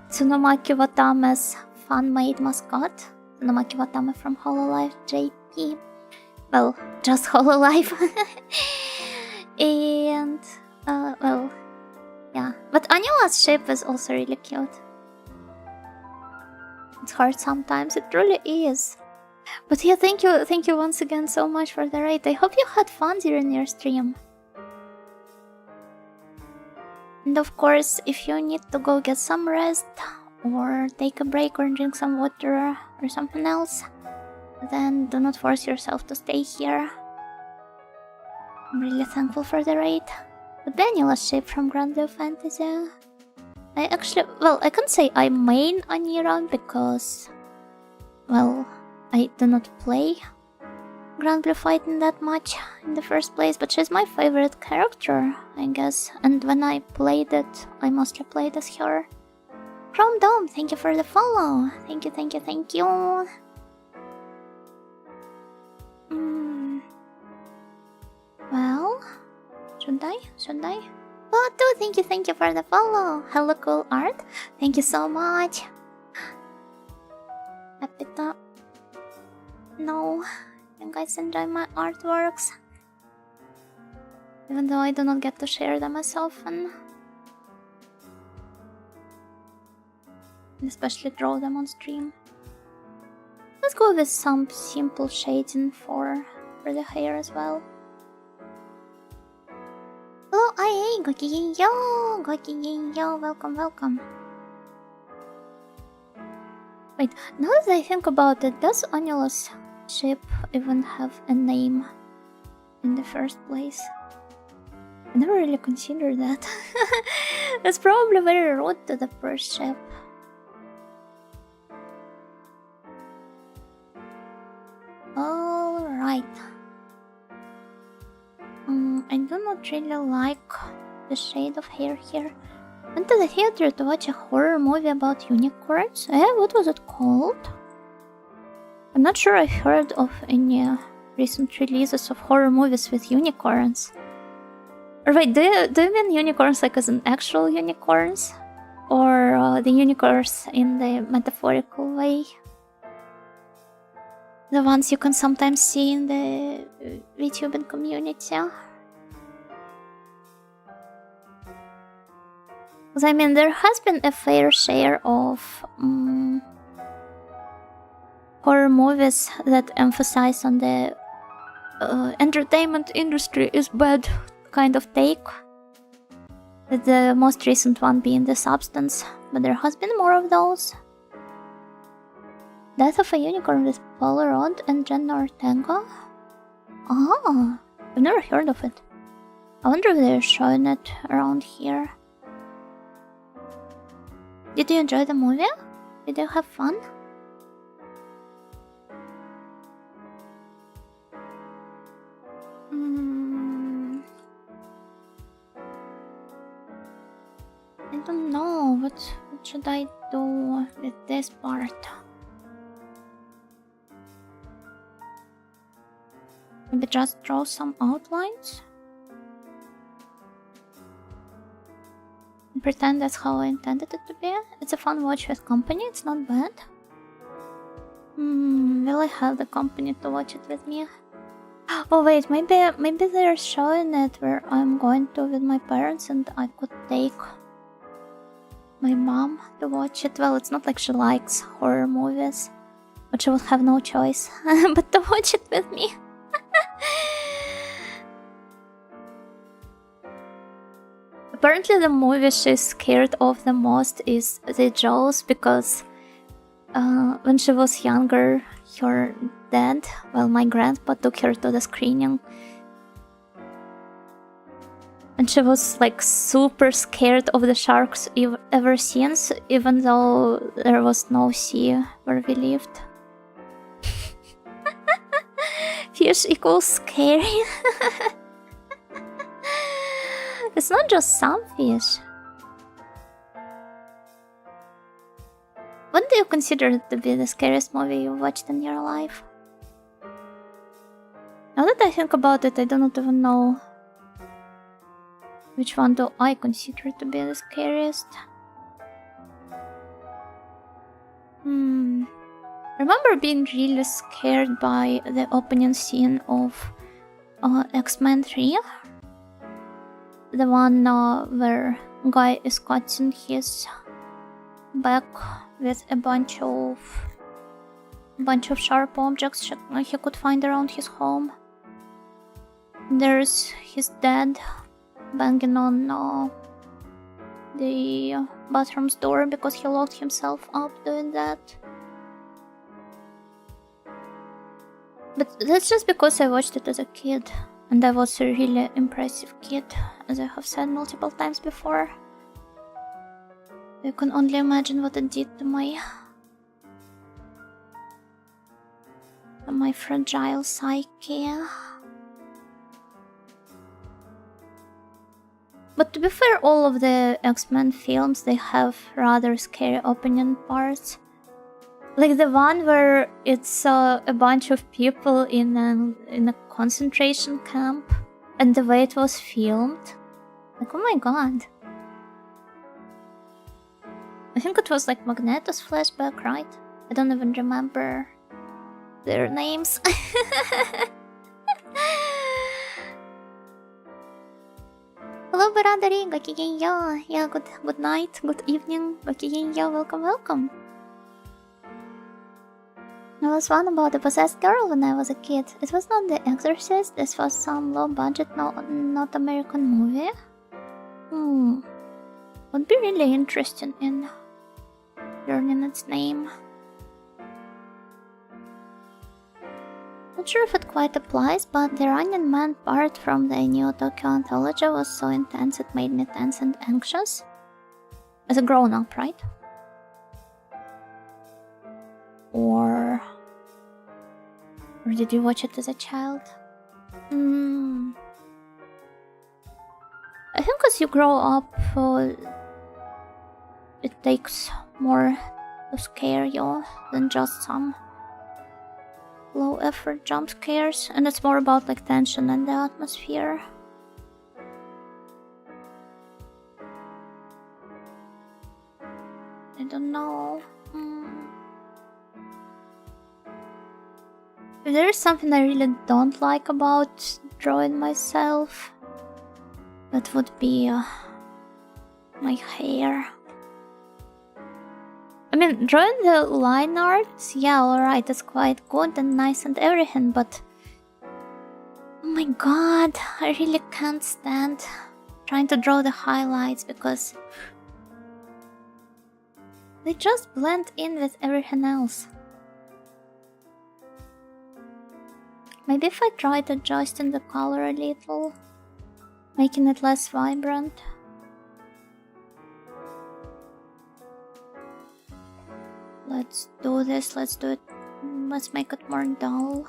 Speaker 1: Tsunomaki Watame's fan-made mascot. Tsunomaki Watame from Hololive JP. Well, just Hololive. And, well, yeah. But Anila's shape is also really cute. It's hard sometimes, it really is. But yeah, thank you once again so much for the raid. I hope you had fun during your stream. And of course, if you need to go get some rest, or take a break or drink some water or something else, then do not force yourself to stay here. I'm really thankful for the raid. But Daniela's shape from Grand Blue Fantasy. I actually, well, I can't say I main Anira because, well, I do not play Grand Blue Fighting that much in the first place, but she's my favorite character, I guess. And when I played it, I mostly played as her. Chrome Dome, thank you for the follow. Thank you, thank you, thank you. Well, should I? Oh, thank you for the follow. Hello, cool art. Thank you so much. Happy to know you guys enjoy my artworks, even though I do not get to share them as often. Especially draw them on stream. Let's go with some simple shading for the hair as well. Hello, IA, Gokigenyo, welcome. Wait, now that I think about it, does Anila's ship even have a name in the first place? I never really considered that. That's probably very rude to the first ship. Alright. I do not really like the shade of hair here. Went to the theater to watch a horror movie about unicorns. What was it called? I'm not sure I've heard of any recent releases of horror movies with unicorns. Or wait, do you mean unicorns like as in actual unicorns? Or the unicorns in the metaphorical way? The ones you can sometimes see in the VTubing community. Because I mean, there has been a fair share of horror movies that emphasize on the entertainment industry is bad kind of take. The most recent one being The Substance, but there has been more of those. Death of a Unicorn with Paul Rudd and Jenna Ortega? Ah, I've never heard of it. I wonder if they're showing it around here. Did you enjoy the movie? Did you have fun? I don't know. What should I do with this part? Maybe just draw some outlines? And pretend that's how I intended it to be. It's a fun watch with company, it's not bad. Will I have the company to watch it with me? Oh wait, maybe they're showing it where I'm going to with my parents and I could take my mom to watch it. Well, it's not like she likes horror movies, but she would have no choice but to watch it with me. Apparently the movie she's scared of the most is the Jaws, because when she was younger, her dad, well, my grandpa, took her to the screening. And she was like super scared of the sharks ever since, even though there was no sea where we lived. Fish equals scary. It's not just some fish. What do you consider to be the scariest movie you watched in your life? Now that I think about it, I do not even know which one do I consider to be the scariest. Remember being really scared by the opening scene of X-Men 3? The one where guy is cutting his back with a bunch of sharp objects he could find around his home. There's his dad banging on the bathroom's door because he locked himself up doing that. But that's just because I watched it as a kid, and I was a really impressive kid, as I have said multiple times before. You can only imagine what it did to my fragile psyche. But to be fair, all of the X-Men films, they have rather scary opening parts. Like the one where it's a bunch of people in a concentration camp, and the way it was filmed. Like, oh my god. I think it was like Magneto's flashback, right? I don't even remember their names. Hello, Baradari, Gakigenyo. Yeah, good night, good evening, Gakigenyo, welcome. There was one about a possessed girl when I was a kid. It was not The Exorcist, this was some low-budget, not American movie. Would be really interesting in learning its name. Not sure if it quite applies, but the Running Man part from the Neo Tokyo anthology was so intense it made me tense and anxious. As a grown-up, right? Or did you watch it as a child? I think as you grow up, it takes more to scare you than just some low effort jump scares, and it's more about like tension and the atmosphere. I don't know. If there is something I really don't like about drawing myself, that would be my hair. I mean, drawing the line art, yeah, alright, it's quite good and nice and everything, but oh my god, I really can't stand trying to draw the highlights because they just blend in with everything else. Maybe if I tried adjusting the color a little, making it less vibrant. Let's do this, let's do it, let's make it more dull.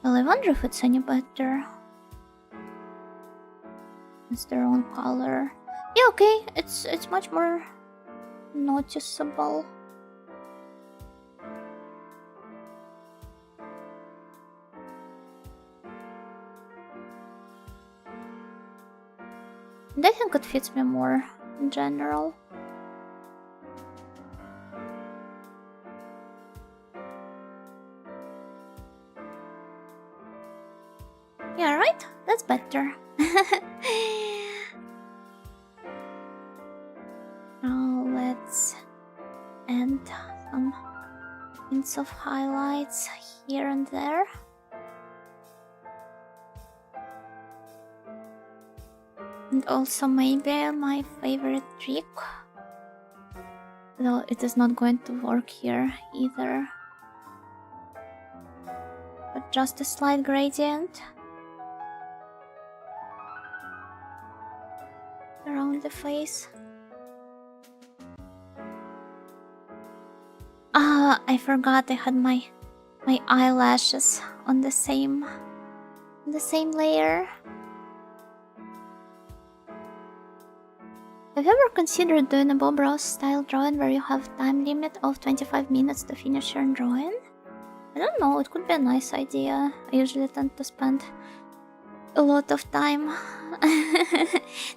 Speaker 1: Well, I wonder if it's any better. It's their own color. Yeah, okay, it's much more noticeable. And I think it fits me more in general. Yeah, right? That's better. and some hints of highlights here and there. And also maybe my favorite trick, though it is not going to work here either, but just a slight gradient around the face. I forgot I had my eyelashes on the same layer. Have you ever considered doing a Bob Ross style drawing where you have time limit of 25 minutes to finish your drawing? I don't know, it could be a nice idea. I usually tend to spend a lot of time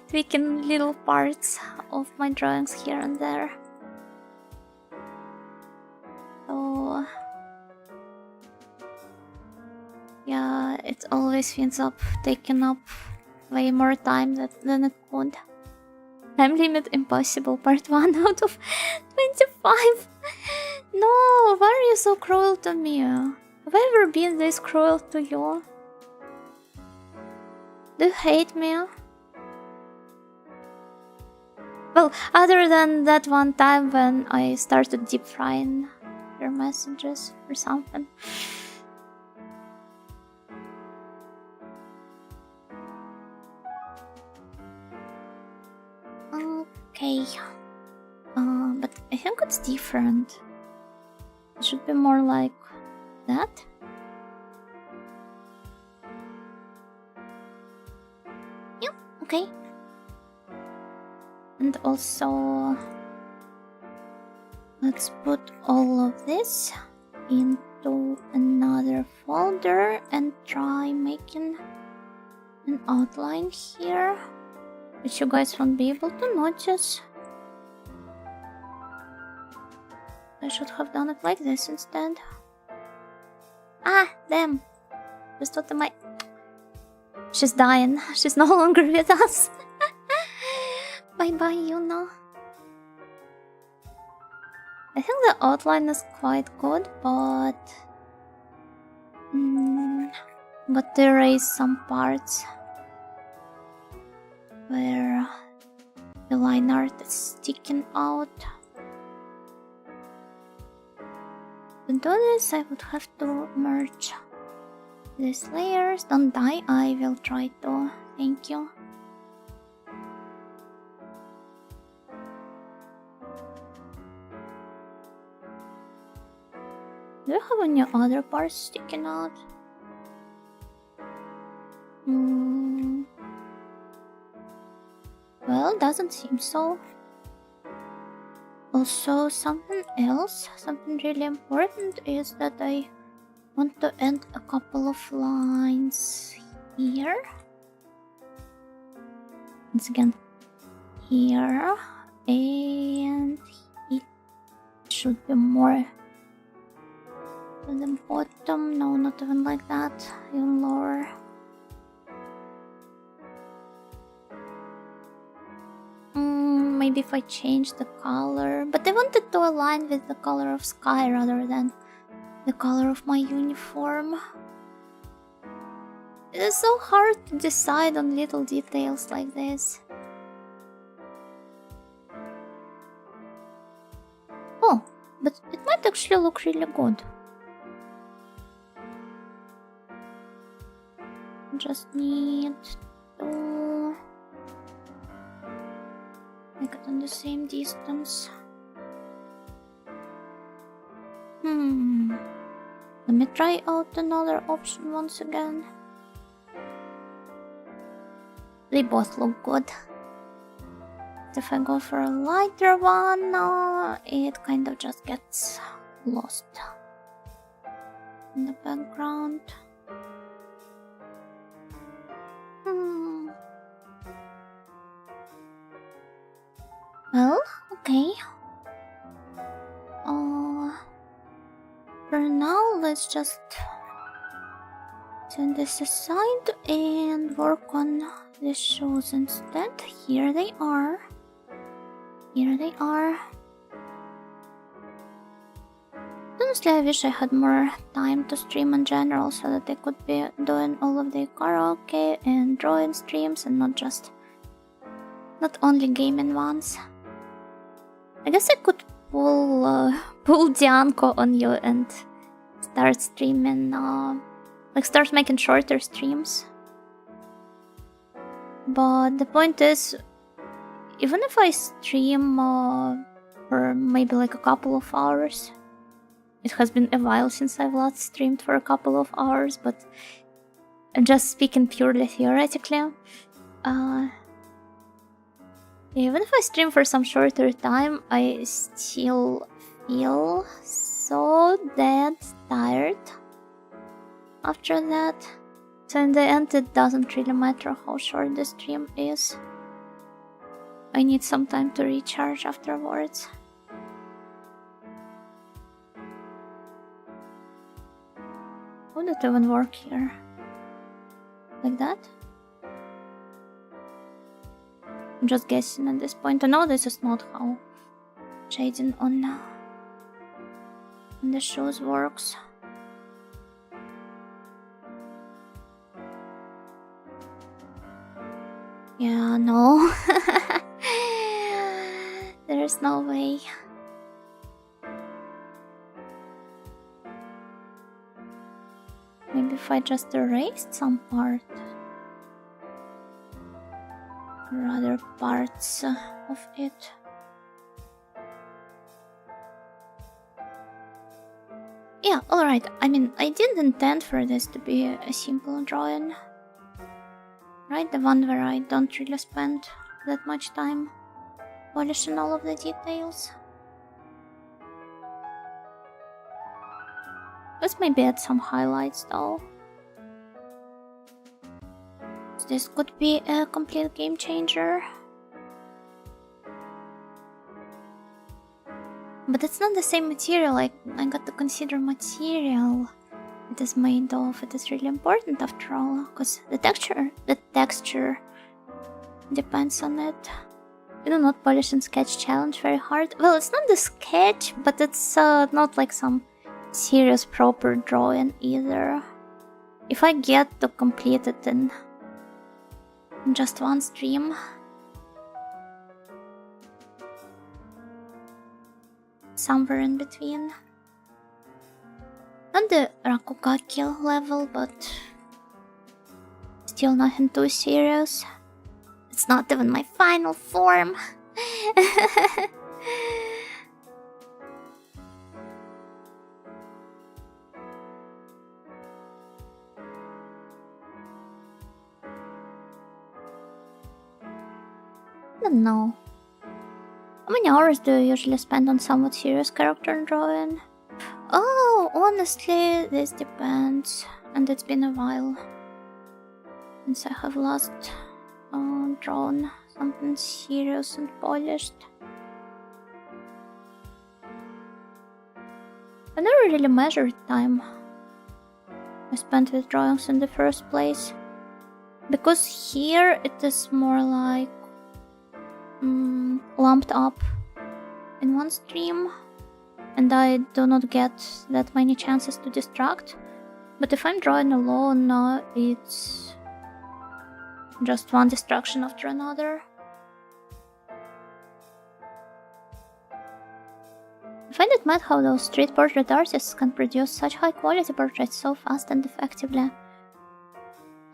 Speaker 1: tweaking little parts of my drawings here and there. So yeah, it always ends up taking up way more time than it could. Time limit impossible, part 1 out of 25. No, why are you so cruel to me? Have I ever been this cruel to you? Do you hate me? Well, other than that one time when I started deep frying your messages or something. Okay. But I think it's different. It should be more like that. Yeah, okay. And also, let's put all of this into another folder and try making an outline here, which you guys won't be able to notice. I should have done it like this instead. Ah, damn. Just what am I... She's dying. She's no longer with us. Bye-bye, Yuna. I think the outline is quite good, but... got to erase some parts where the line art is sticking out. To do this, I would have to merge these layers. Don't die, I will try to. Thank you. Do you have any other parts sticking out? Well, doesn't seem so. Also, something else, something really important is that I want to add a couple of lines here. Once again, here, and it should be more to the bottom. No, not even like that, even lower. Maybe if I change the color, but I wanted to align with the color of sky rather than the color of my uniform. It is so hard to decide on little details like this. Oh, but it might actually look really good. Just need to make it on the same distance. Let me try out another option once again. They both look good. If I go for a lighter one, it kind of just gets lost in the background. Well, okay. For now, let's just set this aside and work on the shoes instead. Here they are. Here they are. Honestly, I wish I had more time to stream in general so that I could be doing all of the karaoke and drawing streams and not only gaming ones. I guess I could pull Dianco on you and start streaming, start making shorter streams. But the point is, even if I stream for maybe like a couple of hours, it has been a while since I've last streamed for a couple of hours, but I'm just speaking purely theoretically. Even if I stream for some shorter time, I still feel so dead tired after that. So in the end, it doesn't really matter how short the stream is. I need some time to recharge afterwards. Would it even work here? Like that? I'm just guessing at this point. I know this is not how shading on the shoes works. Yeah, no. There's no way. Maybe if I just erased some part. Or other parts of it. Yeah, alright. I mean, I didn't intend for this to be a simple drawing. Right? The one where I don't really spend that much time polishing all of the details. Let's maybe add some highlights though. This could be a complete game changer. But it's not the same material. I got to consider material it is made of. It is really important after all, because the texture depends on it. I do not polish and sketch challenge very hard. Well, it's not the sketch, but it's not like some serious proper drawing either. If I get to complete it in just one stream, somewhere in between. Not the Rakugaki level, but still nothing too serious. It's not even my final form. I don't know. How many hours do you usually spend on somewhat serious character drawing? Oh, honestly, this depends. And it's been a while since I have last drawn something serious and polished. I never really measured time I spent with drawings in the first place. Because here it is more like lumped up in one stream, and I do not get that many chances to distract. But if I'm drawing alone, it's just one distraction after another. I find it mad how those street portrait artists can produce such high quality portraits so fast and effectively.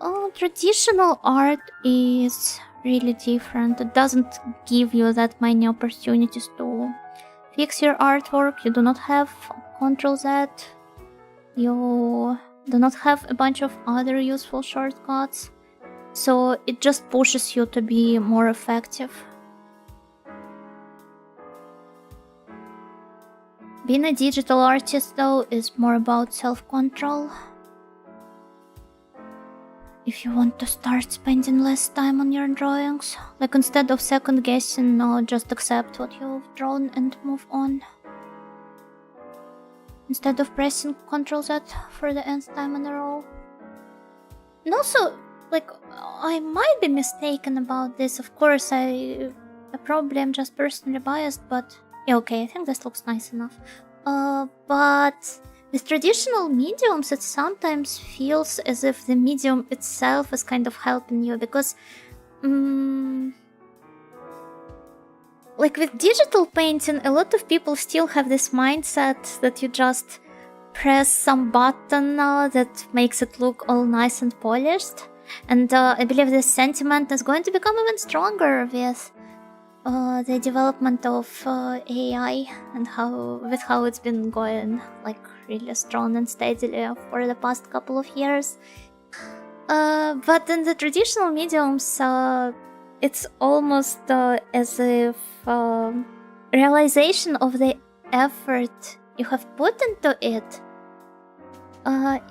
Speaker 1: Oh, traditional art is really different. It doesn't give you that many opportunities to fix your artwork. You do not have Ctrl Z. You do not have a bunch of other useful shortcuts. So it just pushes you to be more effective. Being a digital artist, though, is more about self-control. If you want to start spending less time on your drawings, like instead of second guessing, just accept what you've drawn and move on. Instead of pressing Ctrl Z for the nth time in a row. And also, like, I might be mistaken about this. Of course, I probably am just personally biased, but yeah, okay, I think this looks nice enough. But with traditional mediums, it sometimes feels as if the medium itself is kind of helping you because, like with digital painting, a lot of people still have this mindset that you just press some button that makes it look all nice and polished. And I believe this sentiment is going to become even stronger with the development of AI and how it's been going like really strong and steadily for the past couple of years. But in the traditional mediums, it's almost as if realization of the effort you have put into it,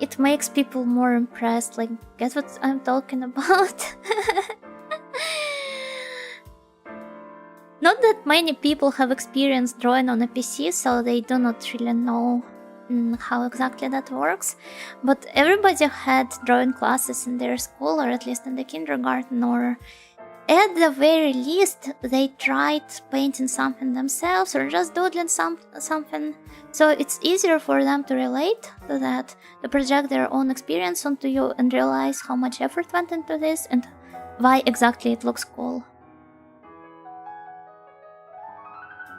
Speaker 1: it makes people more impressed. Like, guess what I'm talking about? Not that many people have experienced drawing on a PC, so they do not really know how exactly that works. But everybody had drawing classes in their school, or at least in the kindergarten, or at the very least, they tried painting something themselves or just doodling something. So it's easier for them to relate to that, to project their own experience onto you and realize how much effort went into this and why exactly it looks cool.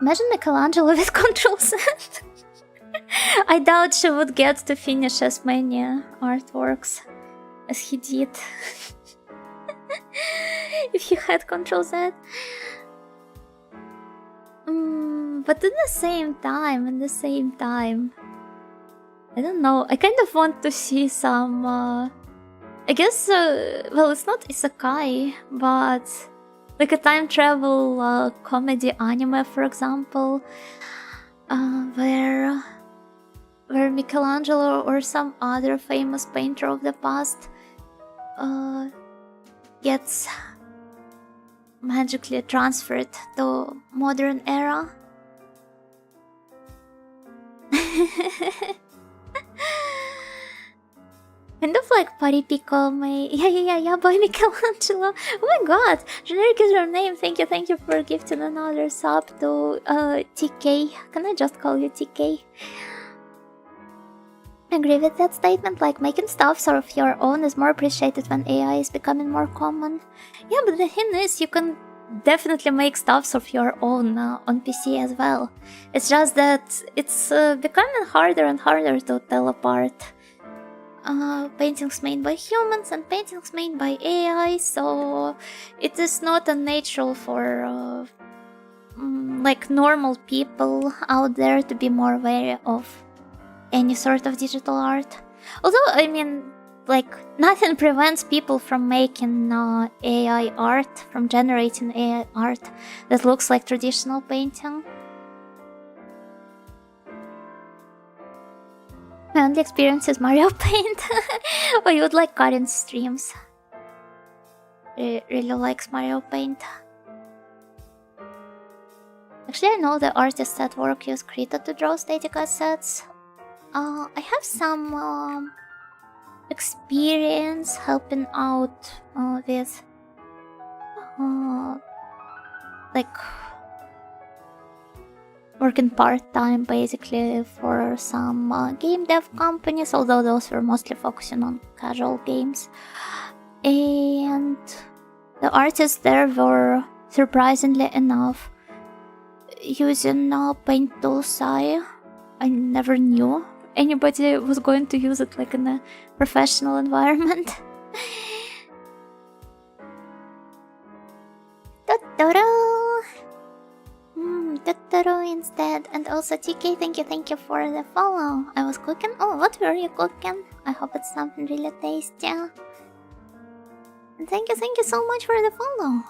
Speaker 1: Imagine Michelangelo with Control Z. I doubt she would get to finish as many artworks as he did. If he had Control Z. But in the same time, I don't know, I kind of want to see some, I guess, well, it's not isekai, but like a time travel comedy anime, for example, where Michelangelo or some other famous painter of the past gets magically transferred to modern era. Kind of like Paripico, yeah, by Michelangelo. Oh my god, generic is your name. Thank you for gifting another sub to TK. Can I just call you TK? I agree with that statement, like making stuff of your own is more appreciated when AI is becoming more common. Yeah, but the thing is, you can definitely make stuffs of your own on PC as well. It's just that it's becoming harder and harder to tell apart paintings made by humans and paintings made by AI, so it is not unnatural for like normal people out there to be more wary of any sort of digital art. Although, I mean, like, nothing prevents people from making AI art, from generating AI art that looks like traditional painting. My only experience is Mario Paint. Oh, you would like Karin's streams. Really likes Mario Paint. Actually, I know the artists at work use Krita to draw static assets. I have some experience helping out with like working part-time basically for some game dev companies, although those were mostly focusing on casual games. And the artists there were, surprisingly enough, using paint tools I never knew anybody was going to use it like in a professional environment. Totoro! Totoro instead. And also TK, thank you for the follow. I was cooking. Oh, what were you cooking? I hope it's something really tasty. And thank you so much for the follow.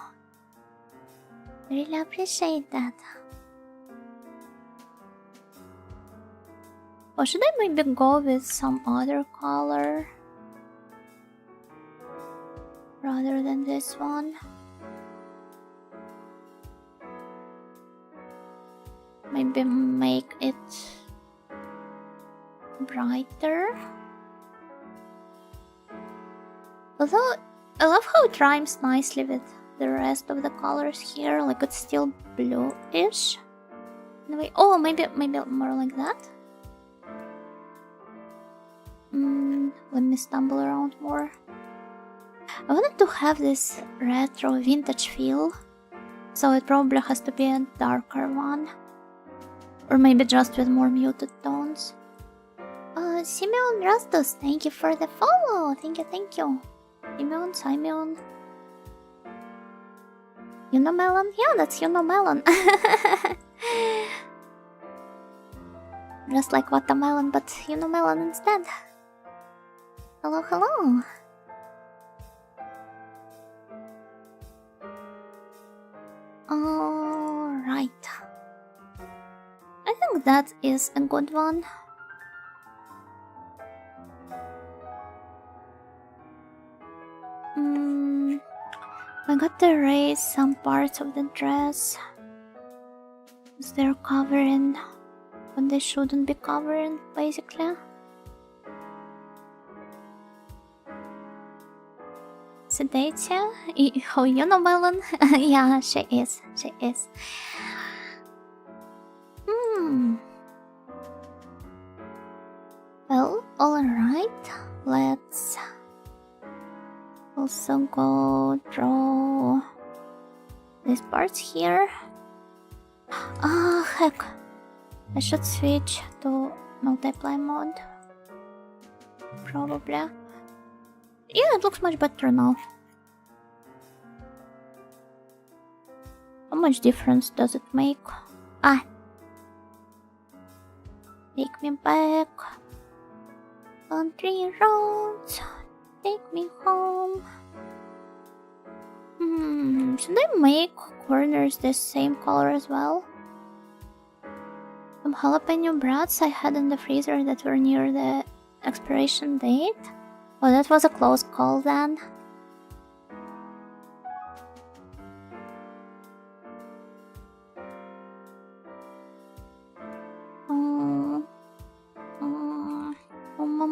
Speaker 1: Really appreciate that. Or should I maybe go with some other color rather than this one? Maybe make it brighter. Although I love how it rhymes nicely with the rest of the colors here, like it's still bluish. Anyway, oh, maybe more like that. Let me stumble around more. I wanted to have this retro vintage feel, so it probably has to be a darker one. Or maybe just with more muted tones. Simeon Rastus, thank you for the follow. Thank you. Simeon. Melon? Yeah, that's Melon. Just like watermelon, but melon instead. Hello. Alright. I think that is a good one. I got to erase some parts of the dress, because they're covering when they shouldn't be covering, basically. Sedatia? Oh, Melon? Yeah, she is. Well, alright. Let's also go draw these parts here. Heck. I should switch to multiply mode. Probably. Yeah, it looks much better now. How much difference does it make? Take me back. Country roads, take me home. Should I make corners the same color as well? Some jalapeno brats I had in the freezer that were near the expiration date. Oh, that was a close call then.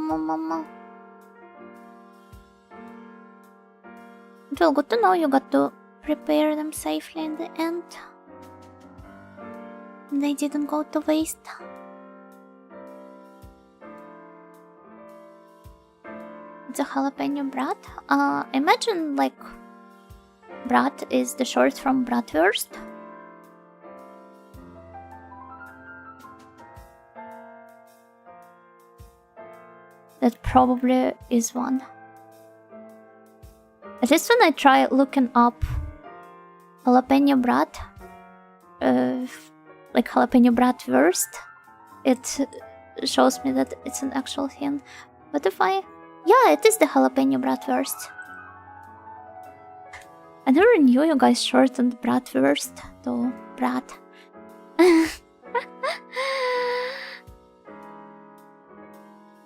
Speaker 1: Mama. Well, good to know you got to prepare them safely in the end. They didn't go to waste. It's a jalapeno brat. Imagine like brat is the short from bratwurst. That probably is one. At least when I try looking up jalapeno brat, like jalapeno bratwurst, it shows me that it's an actual thing. What if I... Yeah, it is the jalapeno bratwurst. I never knew you guys shortened bratwurst to brat.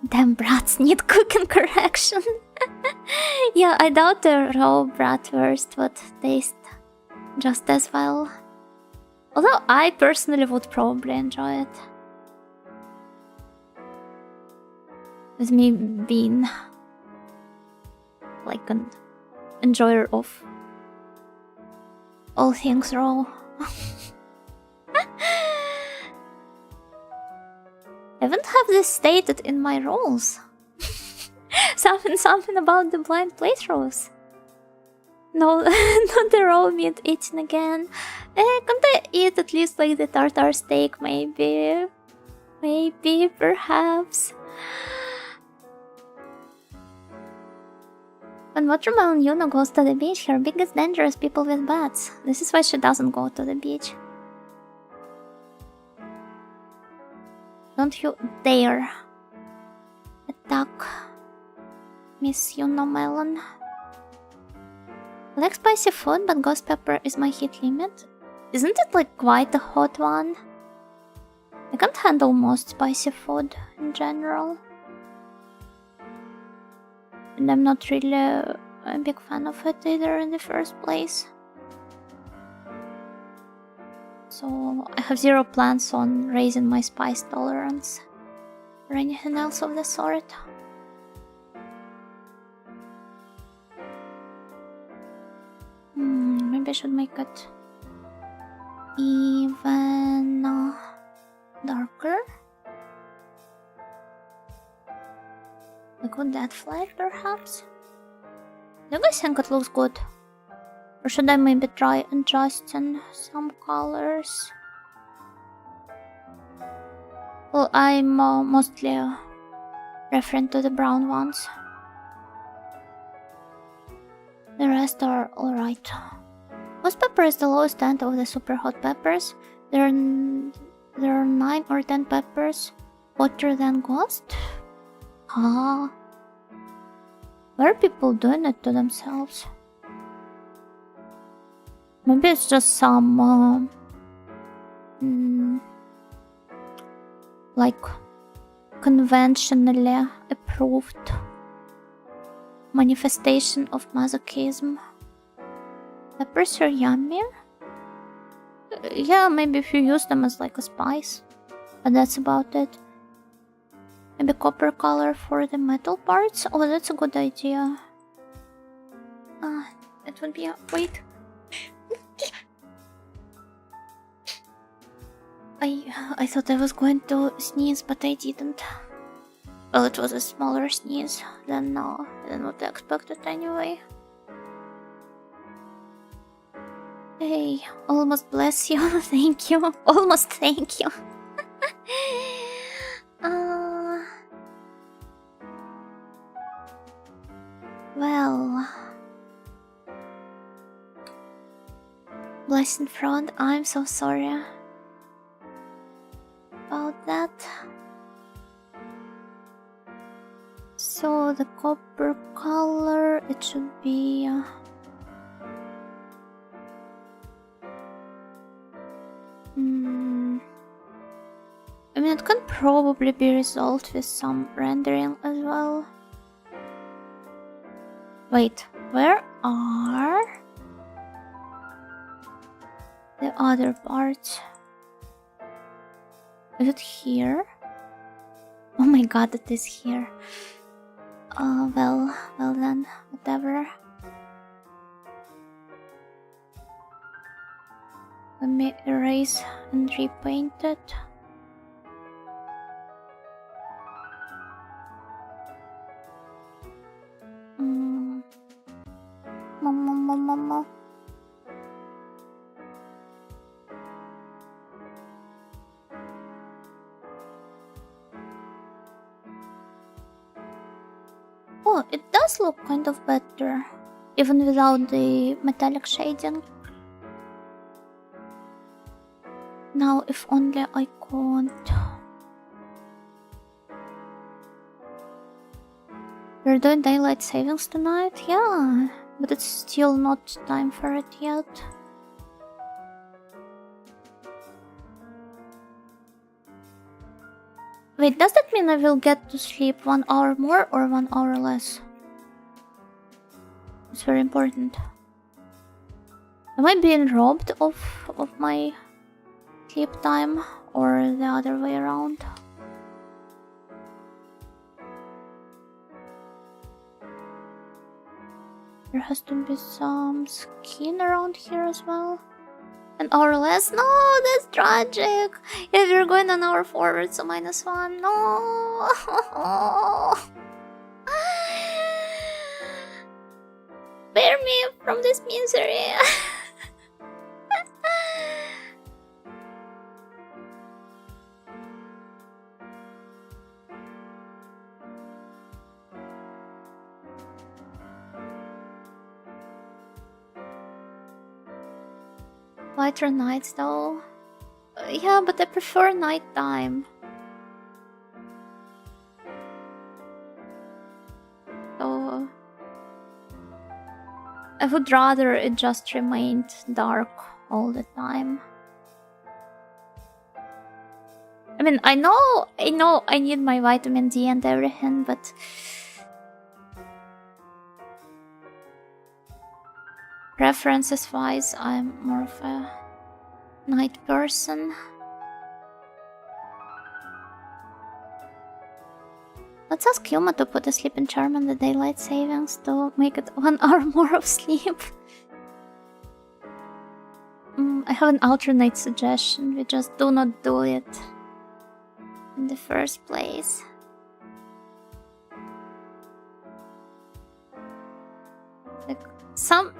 Speaker 1: Damn brats need cooking correction. Yeah, I doubt the raw bratwurst would taste just as well. Although I personally would probably enjoy it. With me being like an enjoyer of all things raw. I haven't have this stated in my rules. something about the blind playthroughs. No, not the raw meat eating again. Can't I eat at least like the tartar steak, maybe? Maybe, perhaps. When Watermelon Yuna goes to the beach, her biggest danger is people with bats. This is why she doesn't go to the beach. Don't you dare attack Miss Melon. I like spicy food, but ghost pepper is my heat limit. Isn't it like quite a hot one? I can't handle most spicy food in general. And I'm not really a big fan of it either in the first place. So I have zero plans on raising my spice tolerance or anything else of the sort. Maybe I should make it even darker. like with that flag, perhaps? Do you guys think it looks good? Or should I maybe try adjusting some colors? Well, I'm mostly referring to the brown ones. The rest are alright. Ghost pepper is the lowest end of the super hot peppers. There are 9 or 10 peppers hotter than ghost. Ah. Why are people doing it to themselves? Maybe it's just some like conventionally approved manifestation of masochism. Peppers are yummy. Yeah, maybe if you use them as like a spice, but that's about it. Maybe copper color for the metal parts. Oh, that's a good idea. It would be wait. I thought I was going to sneeze, but I didn't. Well, it was a smaller sneeze than what I expected anyway. Hey, almost bless you. Thank you. Almost thank you. Well, bless in front. I'm so sorry about that. So the copper color, it should be I mean, it can probably be resolved with some rendering as well. Wait, where are the other parts? Is it here? Oh my god, it is here. Well then, whatever. Let me erase and repaint it. Mama. Oh, it does look kind of better, even without the metallic shading. Now, if only I can't. We're doing daylight savings tonight? Yeah, but it's still not time for it yet. Wait, does that mean I will get to sleep 1 hour more or 1 hour less? It's very important. Am I being robbed of my sleep time or the other way around? There has to be some skin around here as well. An hour less? No, that's tragic. If you're going an hour forward, so -1. No. Spare me from this misery. Lighter nights though. Yeah, but I prefer nighttime. So I would rather it just remained dark all the time. I mean, I know I need my vitamin D and everything, but preferences wise, I'm more of a night person. Let's ask Yuma to put a sleeping charm on the daylight savings to make it 1 hour more of sleep. I have an alternate suggestion. We just do not do it in the first place. Some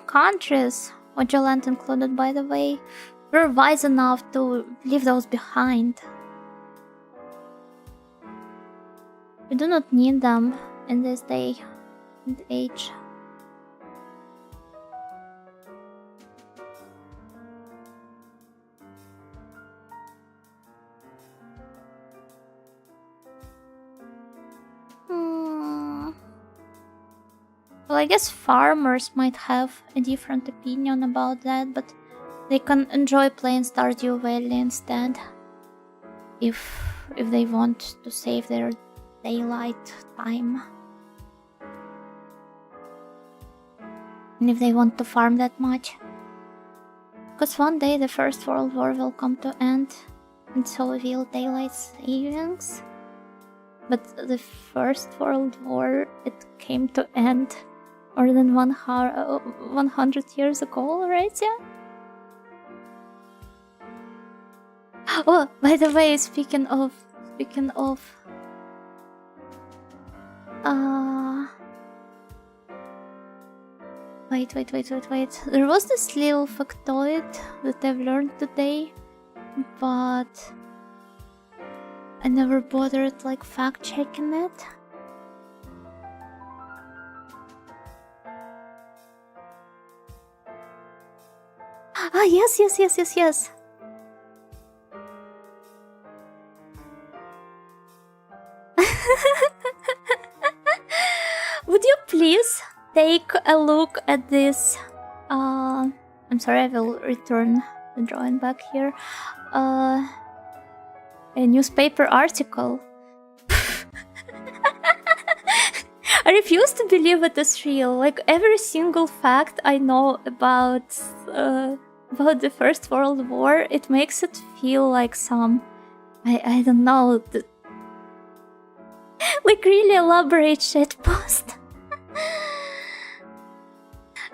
Speaker 1: countries, Magellan included by the way, were wise enough to leave those behind. We do not need them in this day and age. Well, I guess farmers might have a different opinion about that, but they can enjoy playing Stardew Valley instead. If they want to save their daylight time. And if they want to farm that much. Because one day the First World War will come to end, and so will daylight savings. But the First World War, it came to end more than 100 years ago already. Oh, by the way, speaking of wait. There was this little factoid that I've learned today, but I never bothered fact checking it. Ah, yes. Would you please take a look at this? I'm sorry, I will return the drawing back here. A newspaper article. I refuse to believe it is real. Every single fact I know about the First World War, it makes it feel like some, I don't know, really elaborate shitpost.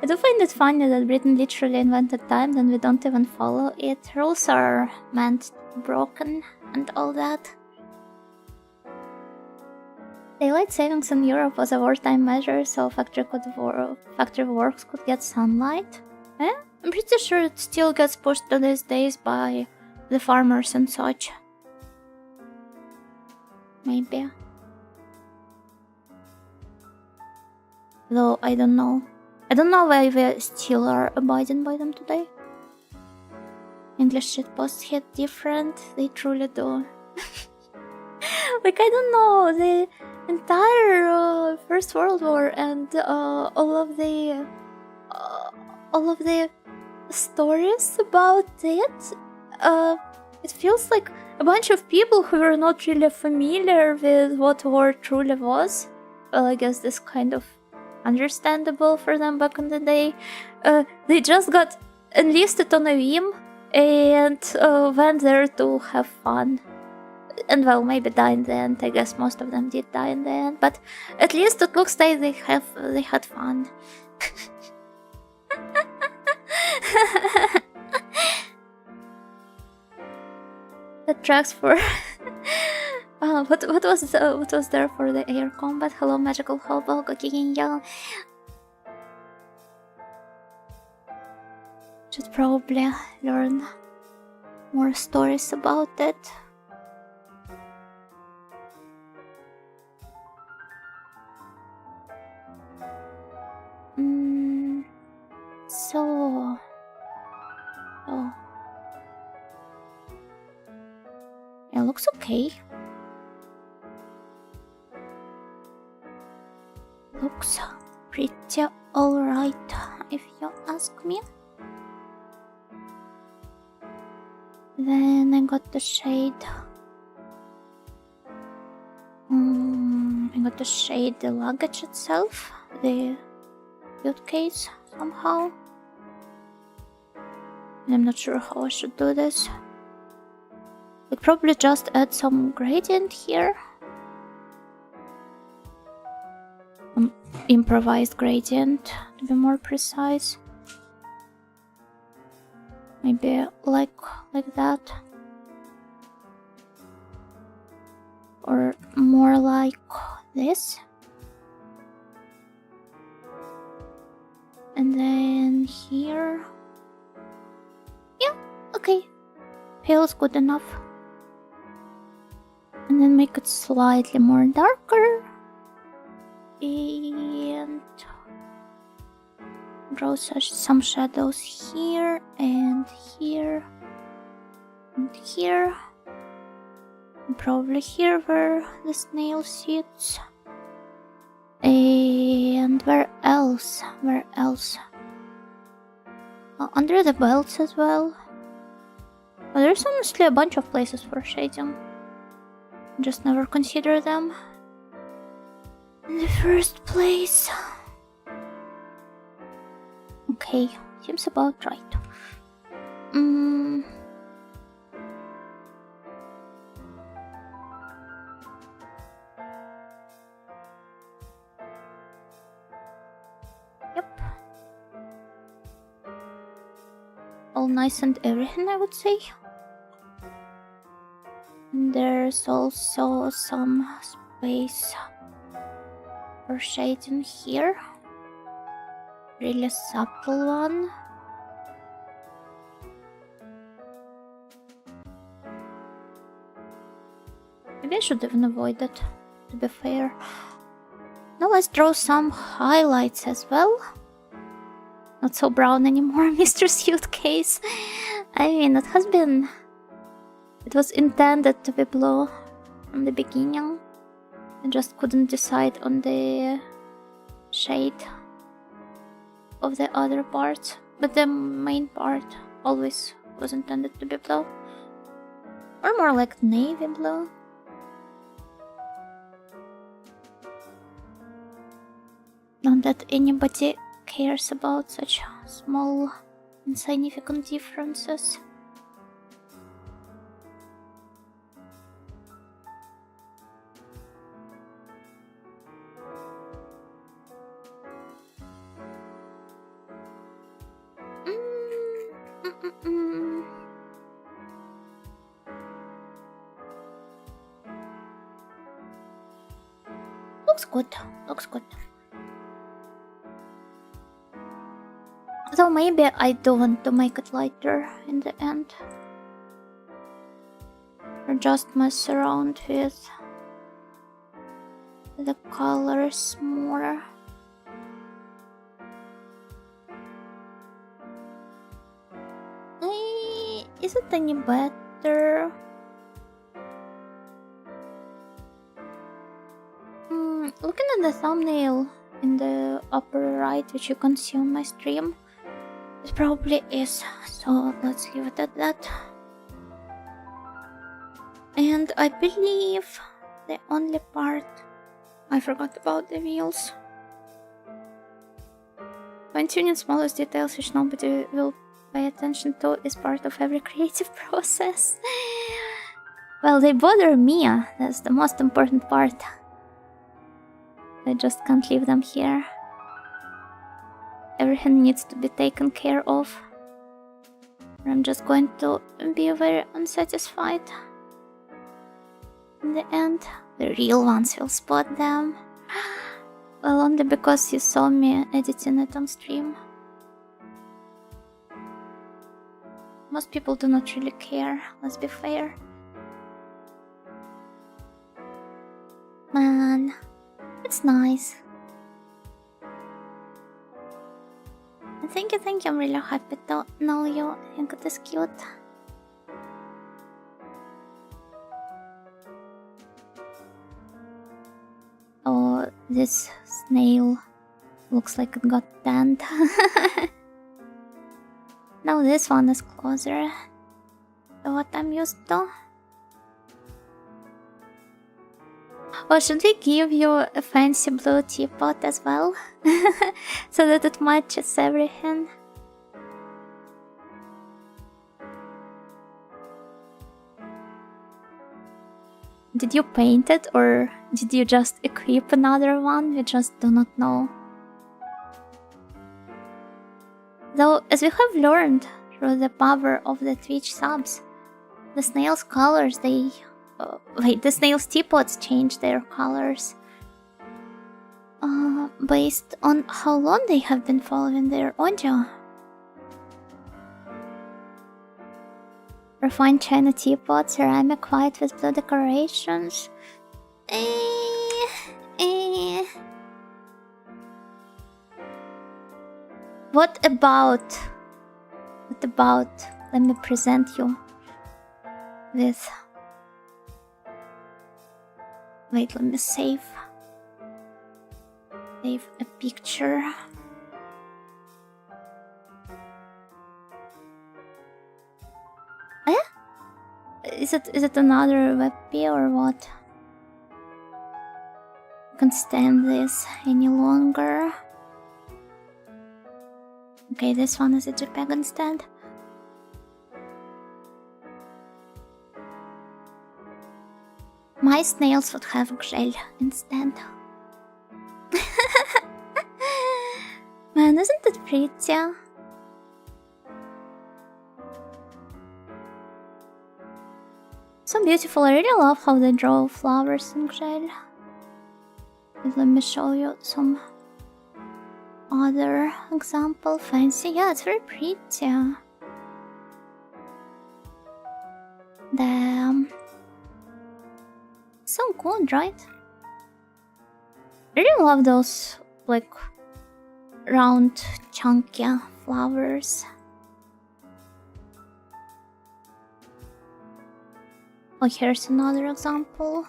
Speaker 1: I do find it funny that Britain literally invented time, then we don't even follow it. Rules are meant to be broken and all that. Daylight savings in Europe was a wartime measure, so factory workers could get sunlight. I'm pretty sure it still gets pushed to these days by the farmers and such. Maybe. Though I don't know. I don't know why we still are abiding by them today. English shitposts hit different, they truly do. I don't know, the entire First World War and all of the stories about it, it feels like a bunch of people who were not really familiar with what war truly was. Well, I guess this kind of understandable for them back in the day. They just got enlisted on a whim and went there to have fun. And well, maybe die in the end. I guess most of them did die in the end, but at least it looks like they had fun. That tracks for what was there for the air combat? Hello, magical hobo, gokigenyo. Should probably learn more stories about it. So... Oh. It looks okay. Looks pretty alright, if you ask me. Then I got the shade. I got to shade the luggage itself, the suitcase somehow. I'm not sure how I should do this. I'd probably just add some gradient here. Improvised gradient, to be more precise. Maybe like that. Or more like this. And then here. Yeah, okay. Feels good enough. And then make it slightly more darker. And draw some shadows here and here and here. And probably here where the snail sits. And where else? Where else? Under the belts as well. But there's honestly a bunch of places for shading. Just never consider them. In the first place. Okay, seems about right. Yep. All nice and everything, I would say. And there's also some space for shading here. Really subtle one. Maybe I should even avoid it, to be fair. Now let's draw some highlights as well. Not so brown anymore, Mr. Suitcase. I mean, it was intended to be blue from the beginning. I just couldn't decide on the shade of the other parts. But the main part always was intended to be blue. Or more like navy blue. Not that anybody cares about such small, insignificant differences. Looks good, looks good. Though maybe I do want to make it lighter in the end. Or just mess around with the colors more. Is it any better? Looking at the thumbnail in the upper right, which you can see on my stream, it probably is, so let's leave it at that. And I believe the only part I forgot about the wheels. Fine-tuning smallest details which nobody will pay attention to is part of every creative process. Well, they bother me, that's the most important part. I just can't leave them here. Everything needs to be taken care of. Or I'm just going to be very unsatisfied. In the end, the real ones will spot them. Well, only because you saw me editing it on stream. Most people do not really care, let's be fair. Man, it's nice. And thank you, I'm really happy to know you. I think it is cute. Oh, this snail looks like it got tanned. Now this one is closer to what I'm used to. Or should we give you a fancy blue teapot as well? So that it matches everything. Did you paint it or did you just equip another one? We just do not know. Though, as we have learned through the power of the Twitch subs, the snail's colors, the snail's teapots change their colors. based on how long they have been following their audio. Refined china teapot, ceramic white with blue decorations. What about? Let me present you with. Wait, let me save a picture. Is it another WebP or what? I can't stand this any longer. Okay, this one is a JPEG instead. My snails would have gel instead. Man, isn't it pretty? So beautiful. I really love how they draw flowers in gel. Let me show you some other example. Fancy. Yeah, it's very pretty. Damn. So good, right? I really love those, like, round, chunky flowers. Oh, here's another example.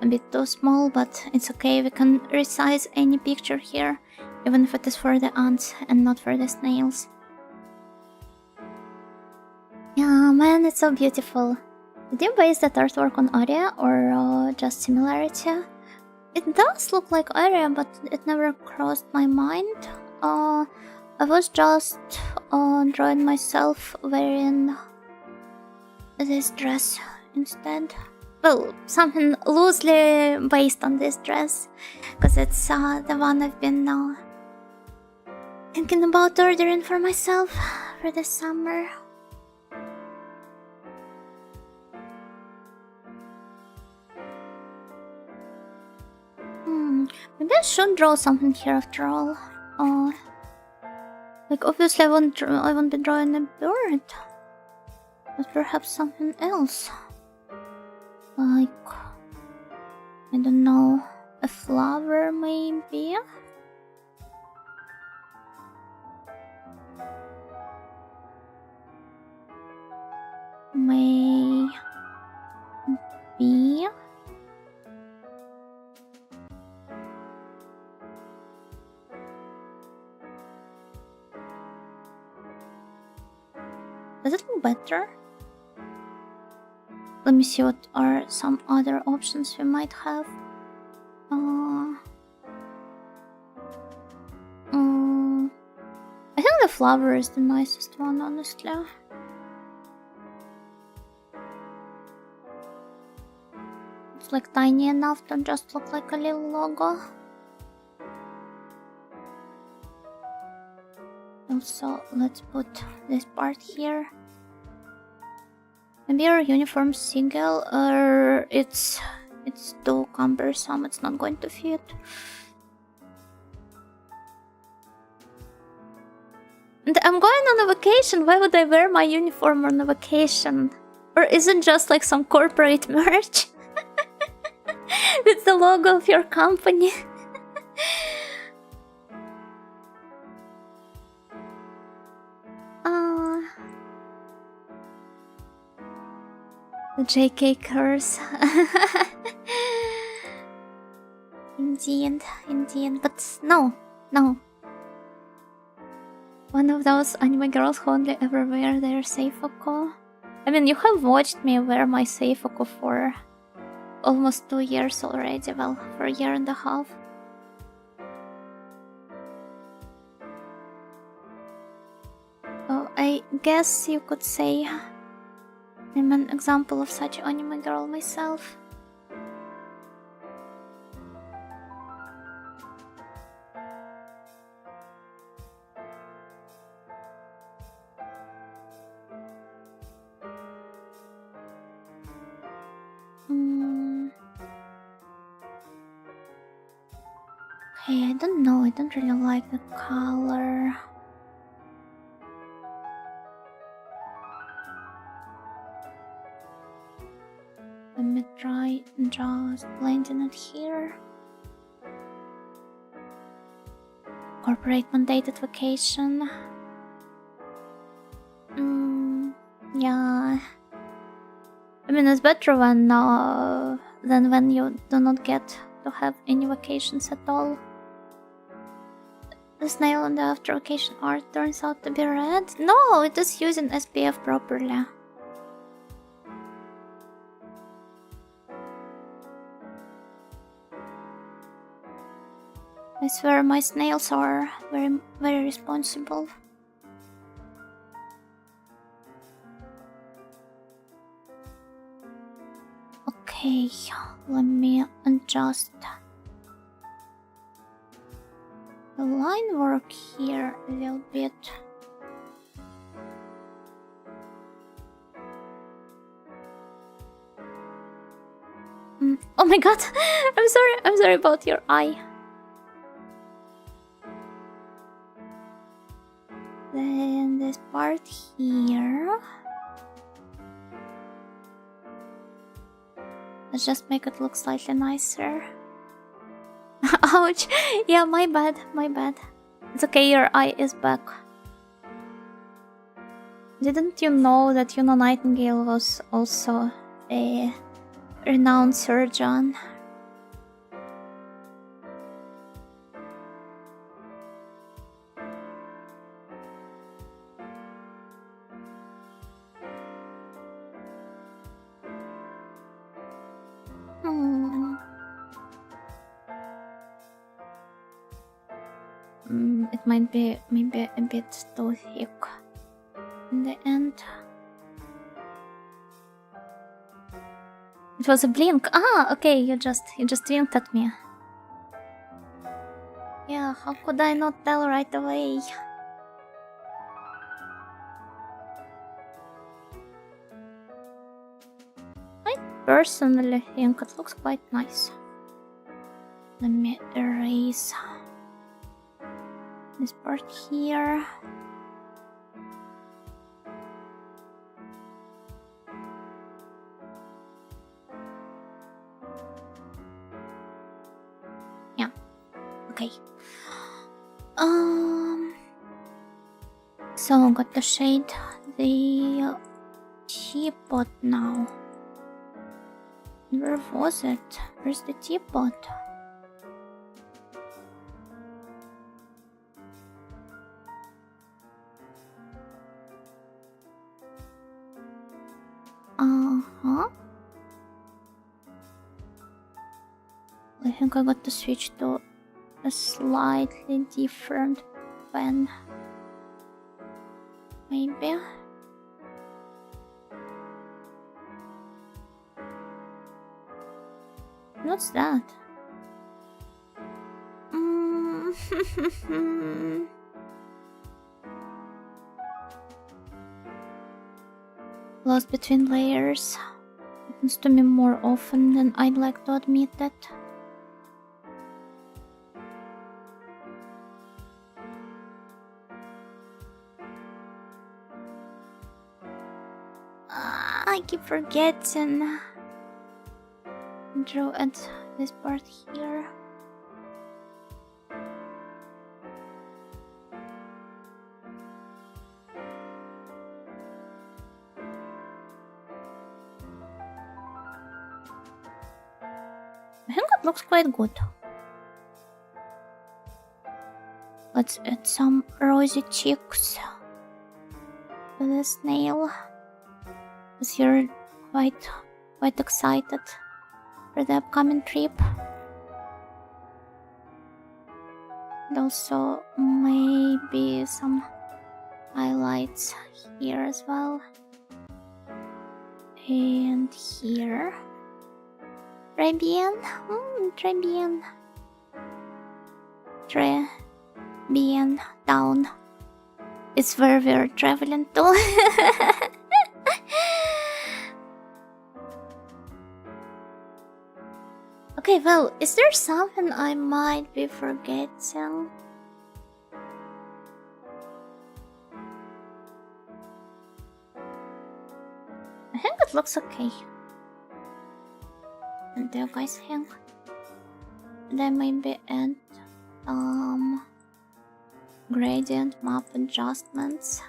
Speaker 1: A bit too small, but it's okay. We can resize any picture here, even if it is for the ants and not for the snails. Yeah, man, it's so beautiful. Did you base that artwork on Aria or just similarity? It does look like Aria, but it never crossed my mind. I was just drawing myself wearing this dress instead. Well, something loosely based on this dress, because it's the one I've been thinking about ordering for myself for this summer. Maybe I should draw something here after all. Like, obviously I won't be drawing a bird, but perhaps something else. Like, I don't know, a flower maybe? Maybe? Does it look better? Let me see what are some other options we might have. I think the flower is the nicest one, honestly. It's like tiny enough to just look like a little logo. Also, let's put this part here. Maybe our uniform single, or it's too cumbersome, it's not going to fit. And I'm going on a vacation, why would I wear my uniform on a vacation? Or is it just like some corporate merch? With the logo of your company? The JK curse. Indeed, but no. One of those anime girls who only ever wear their Seifoko. I mean, you have watched me wear my Seifoko for almost 2 years already, well, for a year and a half. Oh, I guess you could say I'm an example of such anime girl myself. Okay, I don't know. I don't really like the color. Let me try just blending it here. Corporate mandated vacation. Yeah. I mean, it's better when than when you do not get to have any vacations at all. The snail on the after vacation art turns out to be red. No, it is using SPF properly. I swear my snails are very responsible. Okay, let me adjust the line work here a little bit. Oh my god, I'm sorry about your eye. Then this part here. Let's just make it look slightly nicer. Ouch! Yeah, my bad. It's okay, your eye is back. Didn't you know that Una Nightingale was also a renowned surgeon? It might be maybe a bit too thick in the end. It was a blink. Ah, okay, you just winked at me. Yeah, how could I not tell right away? I personally think it looks quite nice. Let me erase this part here. Yeah. Okay. So got to shade the teapot now. Where was it? Where's the teapot? I think I got to switch to a slightly different pen. Maybe. What's that? Lost between layers. Happens to me more often than I'd like to admit it. I keep forgetting. Draw at this part here. I think it looks quite good. Let's add some rosy cheeks to the snail. Because you're quite excited for the upcoming trip. And also maybe some highlights here as well. And here. Très bien. Très bien. Très bien. Down. It's where we're traveling to. Okay, well, is there something I might be forgetting? I think it looks okay. And do you guys think there may be add gradient map adjustments?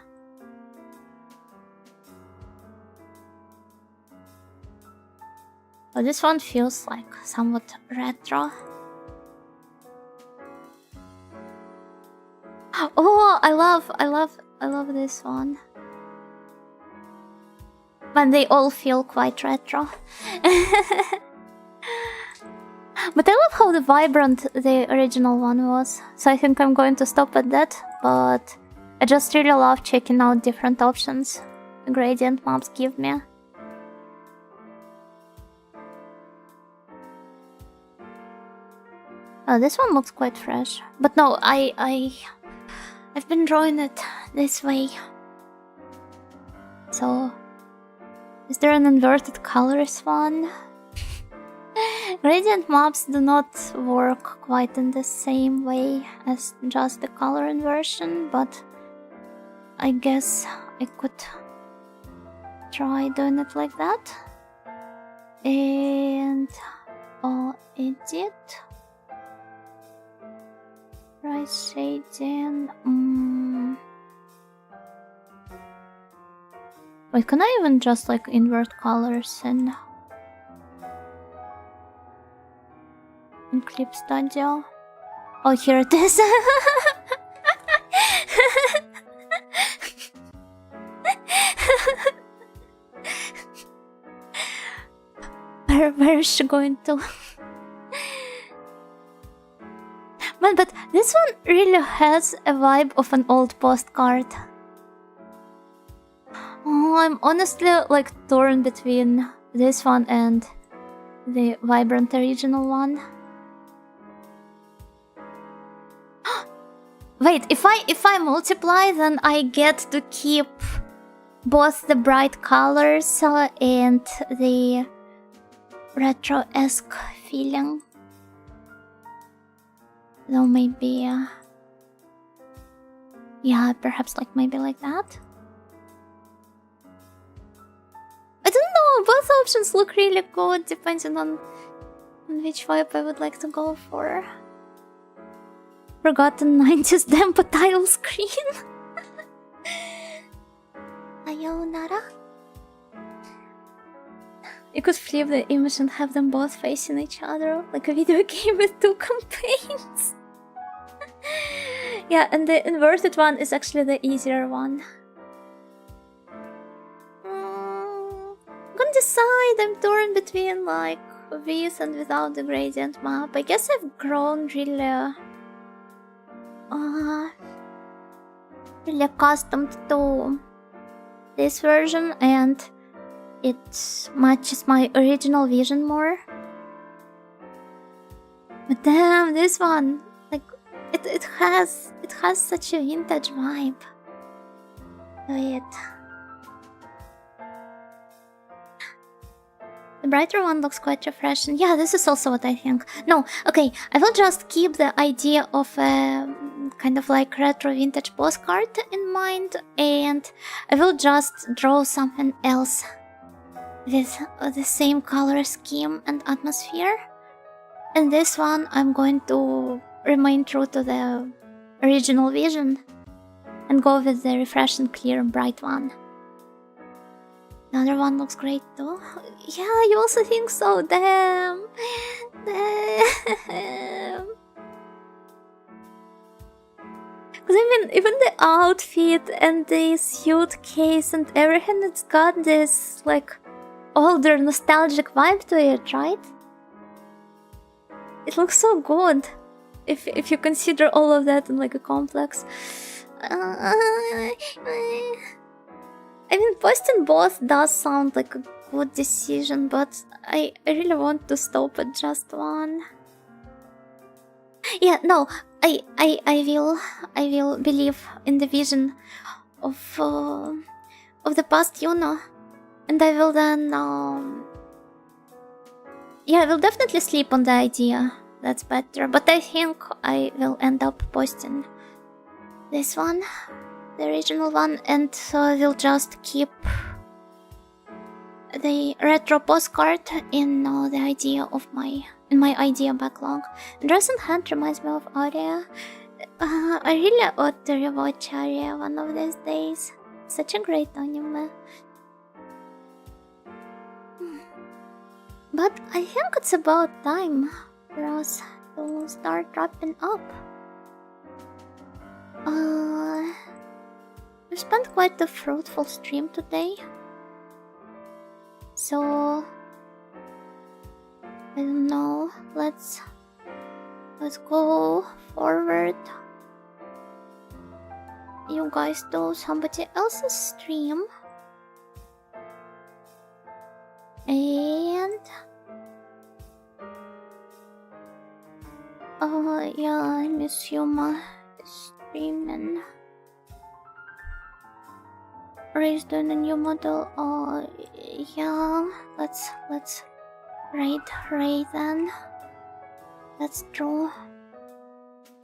Speaker 1: Oh, this one feels like somewhat retro. Oh, I love this one. But they all feel quite retro. But I love how vibrant the original one was. So I think I'm going to stop at that. But I just really love checking out different options the gradient maps give me. Oh, this one looks quite fresh. But no, I've been drawing it this way. So, is there an inverted colors one? Gradient maps do not work quite in the same way as just the color inversion, but I guess I could try doing it like that. And edit. Right shading. Wait, can I even just like invert colors in Clip Studio? Oh, here it is. Where is she going to? Man, but this one really has a vibe of an old postcard. Oh, I'm honestly like torn between this one and the vibrant original one. Wait, if I multiply, then I get to keep both the bright colors and the retro-esque feeling. Though maybe, yeah, perhaps like maybe like that. I don't know, both options look really good depending on which vibe I would like to go for. Forgotten 90s Dempo title screen. Sayonara. You could flip the image and have them both facing each other, like a video game with two campaigns. Yeah, and the inverted one is actually the easier one. I'm gonna decide. I'm torn between like with and without the gradient map. I guess I've grown really really accustomed to this version, and it matches my original vision more. But damn, this one, like, it has such a vintage vibe to it. The brighter one looks quite refreshing. Yeah, this is also what I think. No, okay, I will just keep the idea of a kind of like retro vintage postcard in mind, and I will just draw something else with the same color scheme and atmosphere. And this one I'm going to remain true to the original vision and go with the refreshing, clear, bright one. The other one looks great too. Yeah, you also think so? Damn. Damn. Because I mean, even the outfit and the suitcase and everything, it's got this like older nostalgic vibe to it, right? It looks so good if you consider all of that in like a complex. I mean, posting both does sound like a good decision, but I really want to stop at just one. Yeah, no, I will believe in the vision of the past Yuno, and I will then Yeah, I will definitely sleep on the idea. That's better. But I think I will end up posting this one, the original one, and so I will just keep the retro postcard in the idea of my idea backlog. Dress and Hand reminds me of Aria. I really ought to rewatch Aria one of these days. Such a great anime. But I think it's about time for us to start wrapping up. We spent quite a fruitful stream today. So I don't know. Let's go forward. You guys do somebody else's stream. And yeah, I miss Yuma streaming. Raised on a new model. Yeah, let's raid then. Let's draw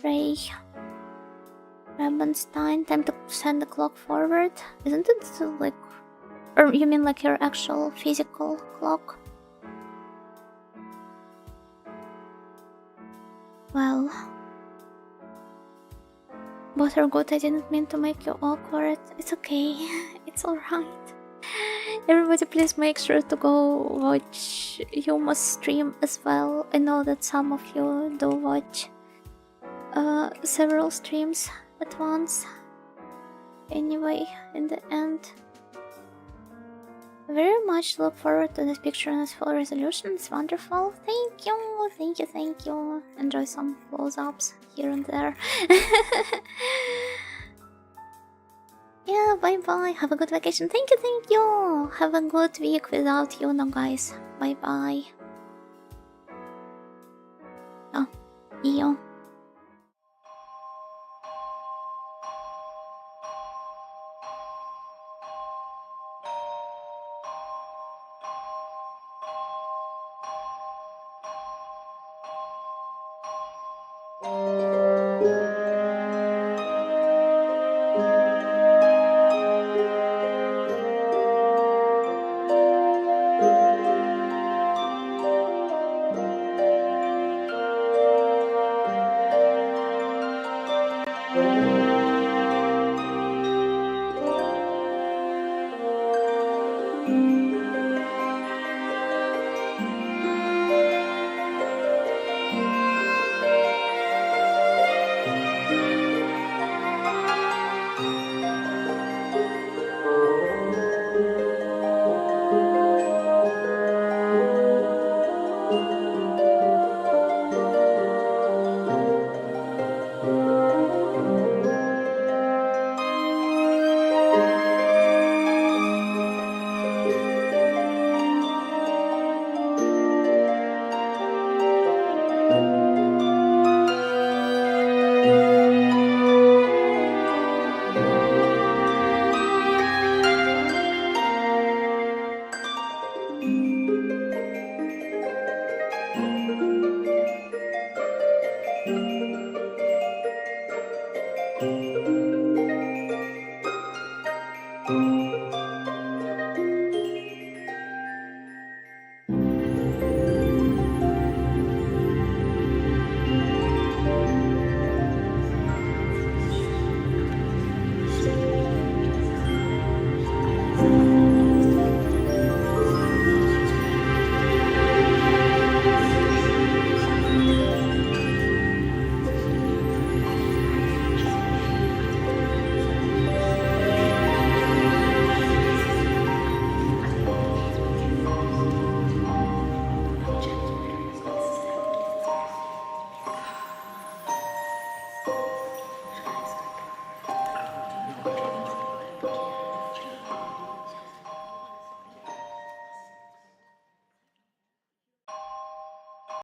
Speaker 1: Ray Rabenstein. Time to send the clock forward. Isn't it like, or you mean like your actual physical clock? Well, both are good. I didn't mean to make you awkward. It's okay. It's alright. Everybody please make sure to go watch Yuma's stream as well. I know that some of you do watch several streams at once. Anyway, in the end, very much look forward to this picture in its full resolution. It's wonderful. Thank you, thank you, thank you. Enjoy some close-ups here and there. Yeah, bye bye. Have a good vacation. Thank you, thank you. Have a good week without Yuno, guys. Bye bye. Oh, Iyo.